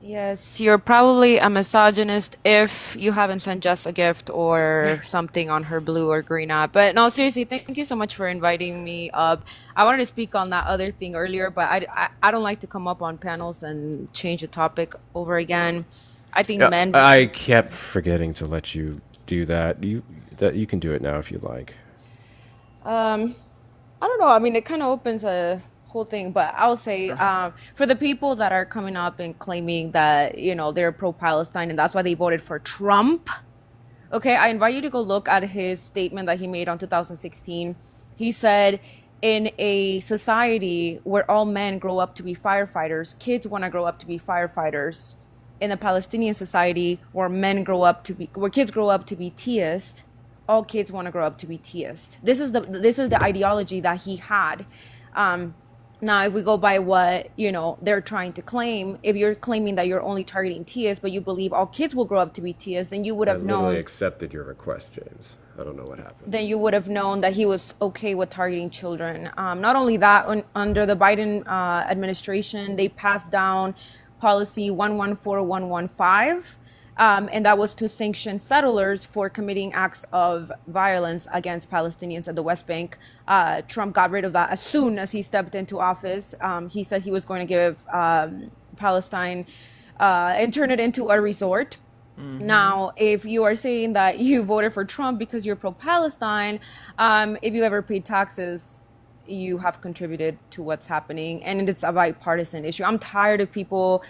Yes, you're probably a misogynist if you haven't sent Jess a gift or something on her Blue or Green app. But no, seriously, thank you so much for inviting me up. I wanted to speak on that other thing earlier, but I don't like to come up on panels and change the topic over again. I think men... I kept forgetting to let you do that. You can do it now if you like. I don't know. I mean, it kind of opens a whole thing, but I'll say for the people that are coming up and claiming that, you know, they're pro-Palestine and that's why they voted for Trump. Okay, I invite you to go look at his statement that he made on 2016. He said, in a society where all men grow up to be firefighters, kids want to grow up to be firefighters. In a Palestinian society where kids grow up to be theists, all kids want to grow up to be theists. This is the ideology that he had. Now, if we go by what, you know, they're trying to claim, if you're claiming that you're only targeting theists, but you believe all kids will grow up to be theists, then you would have known. I literally accepted your request, James. I don't know what happened. Then you would have known that he was okay with targeting children. Not only that, under the Biden administration, they passed down policy 114115. And that was to sanction settlers for committing acts of violence against Palestinians at the West Bank. Trump got rid of that as soon as he stepped into office. He said he was going to give Palestine and turn it into a resort. Mm-hmm. Now, if you are saying that you voted for Trump because you're pro-Palestine, if you ever paid taxes, you have contributed to what's happening. And it's a bipartisan issue. I'm tired of people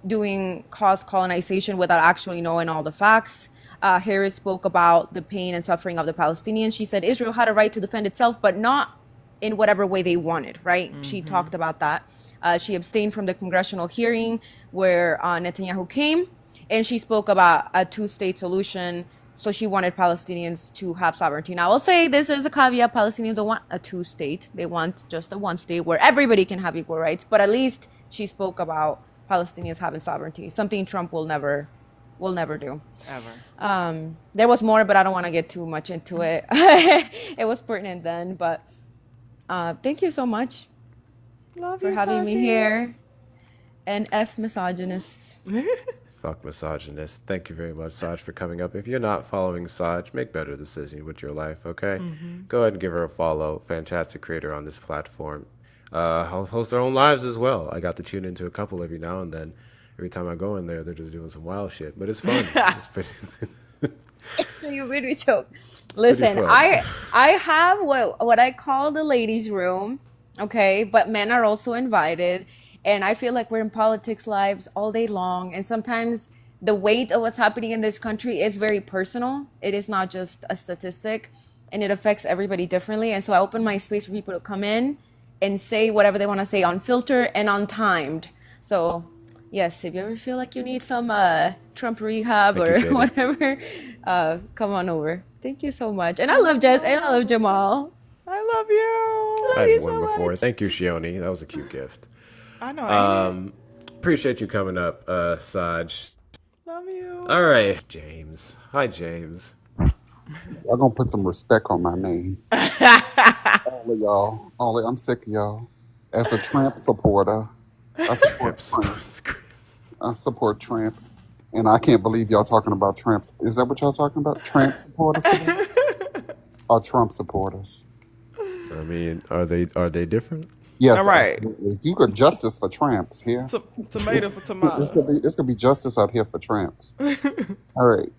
doing cause colonization without actually knowing all the facts. Harris spoke about the pain and suffering of the Palestinians. She said Israel had a right to defend itself, but not in whatever way they wanted, right? Mm-hmm. She talked about that. She abstained from the congressional hearing where Netanyahu came, and she spoke about a two-state solution So she wanted Palestinians to have sovereignty. Now, I'll say this is a caveat. Palestinians don't want a two-state. They want just a one-state where everybody can have equal rights. But at least she spoke about Palestinians having sovereignty, something Trump will never do. Ever. There was more, but I don't want to get too much into it. It was pertinent then, but thank you so much for having me here. And F misogynists. Fuck misogynists. Thank you very much, Saj, for coming up. If you're not following Saj, make better decisions with your life, okay? Go ahead and give her a follow. Fantastic creator on this platform. Host their own lives as well. I got to tune into a couple every now and then. Every time I go in there, they're just doing some wild shit, but it's fun. It's pretty You made me choke. Listen, I have what I call the ladies' room, okay? But men are also invited. And I feel like we're in politics lives all day long. And sometimes the weight of what's happening in this country is very personal. It is not just a statistic. And it affects everybody differently. And so I open my space for people to come in and say whatever they want to say, unfiltered and untimed. So, yes, if you ever feel like you need some Trump rehab or whatever, come on over. Thank you so much. And I love Jess and I love Jamal. I love you. I had one before. Thank you, Shioni. That was a cute gift. I know. Appreciate you coming up, Saj. Love you. All right, James. Hi, James. Y'all gonna put some respect on my name. All of y'all. I'm sick of y'all. As a Trump supporter, I support Tramps. I support Tramps. And I can't believe y'all talking about Tramps. Is that what y'all talking about? Tramp supporters? Or Trump supporters? I mean, are they different? Yes, all right. Absolutely. You got justice for tramps here. Tomato for tomato. It's gonna be justice out here for tramps. All right.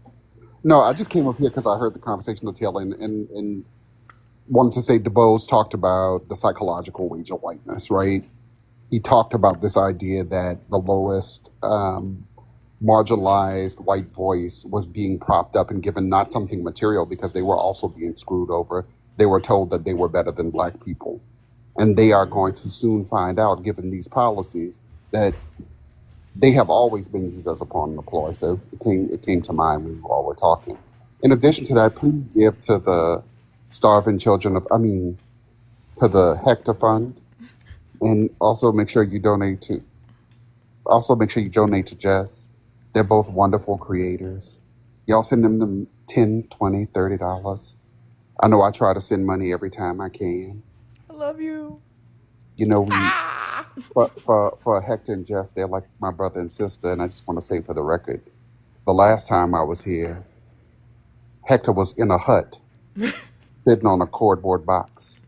No, I just came up here because I heard the conversation at the tail end and wanted to say DuBose talked about the psychological wage of whiteness, right? He talked about this idea that the lowest marginalized white voice was being propped up and given not something material because they were also being screwed over. They were told that they were better than black people. And they are going to soon find out, given these policies, that they have always been used as a pawn and a ploy. So it came to mind when you all were talking. In addition to that, please give to the starving children to the Hector Fund, and also make sure you donate to Jess. They're both wonderful creators. Y'all send them $10, $20, $30. I know I try to send money every time I can. I love you. You know, for Hector and Jess, they're like my brother and sister. And I just want to say for the record, the last time I was here, Hector was in a hut, sitting on a cardboard box.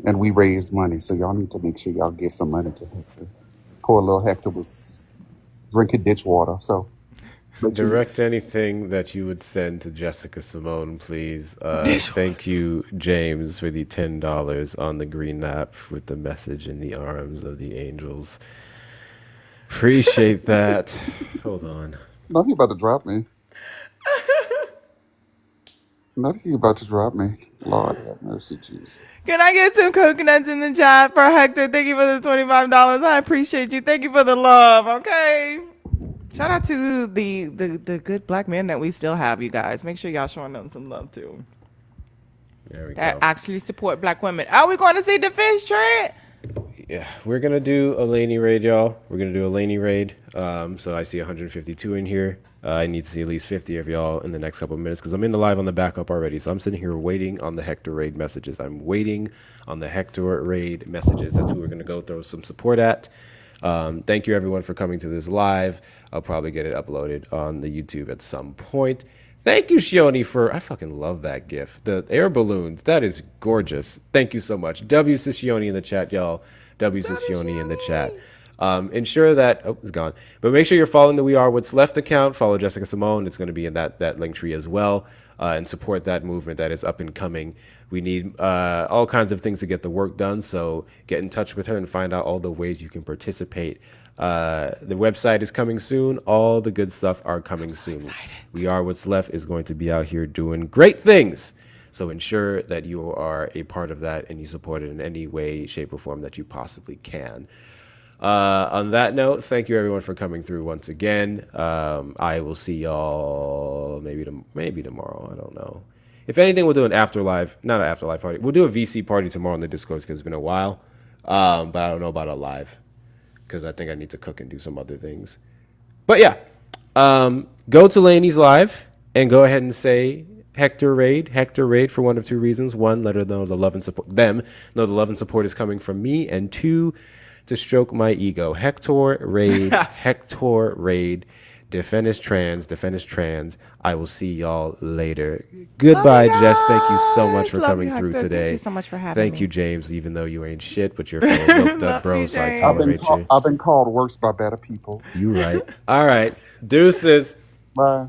And we raised money. So y'all need to make sure y'all give some money to Hector. Poor little Hector was drinking ditch water. So direct anything that you would send to Jessica Simone, please. Thank you, James, for the $10 on the green app with the message in the arms of the angels. Appreciate that. Hold on. No, he about to drop me. Lord have mercy, Jesus. Can I get some coconuts in the chat for Hector? Thank you for the $25. I appreciate you. Thank you for the love, okay? Shout out to the good black men that we still have, you guys. Make sure y'all showing them some love too. There we that go. Actually support black women. Are we going to see the fish trade? Yeah, we're gonna do a Laney raid, y'all. We're gonna do a Laney raid. So I see 152 in here. I need to see at least 50 of y'all in the next couple of minutes because I'm in the live on the backup already. So I'm sitting here waiting on the Hector raid messages. I'm waiting on the Hector raid messages. That's who we're gonna go throw some support at. Thank you everyone for coming to this live. I'll probably get it uploaded on the YouTube at some point. Thank you, Shioni, for... I fucking love that GIF. The air balloons, that is gorgeous. Thank you so much. W says Shioni in the chat, y'all. W says Shioni in the chat. Ensure that... Oh, it's gone. But make sure you're following the We Are What's Left account. Follow Jessica Simone. It's going to be in that link tree as well. And support that movement that is up and coming. We need all kinds of things to get the work done. So get in touch with her and find out all the ways you can participate. The website is coming soon. All the good stuff are coming soon. We Are What's Left is going to be out here doing great things. So ensure that you are a part of that and you support it in any way, shape, or form that you possibly can. On that note, thank you everyone for coming through once again. I will see y'all maybe tomorrow. I don't know. If anything, we'll do an afterlife, not an afterlife party. We'll do a VC party tomorrow on the Discord because it's been a while. But I don't know about a live because I think I need to cook and do some other things. But yeah, go to Lainey's live and go ahead and say Hector Raid for one of two reasons. One, let her know the love and support. Them know the love and support is coming from me, and two, to stroke my ego. Hector Raid. Defend is trans. I will see y'all later. Goodbye, Jess. Thank you so much for coming through today. Thank you so much for having me. Thank you, James, even though you ain't shit, but you're full of milk dud, bro, so I tolerate you. I've been called worse by better people. You right. All right. Deuces. Bye.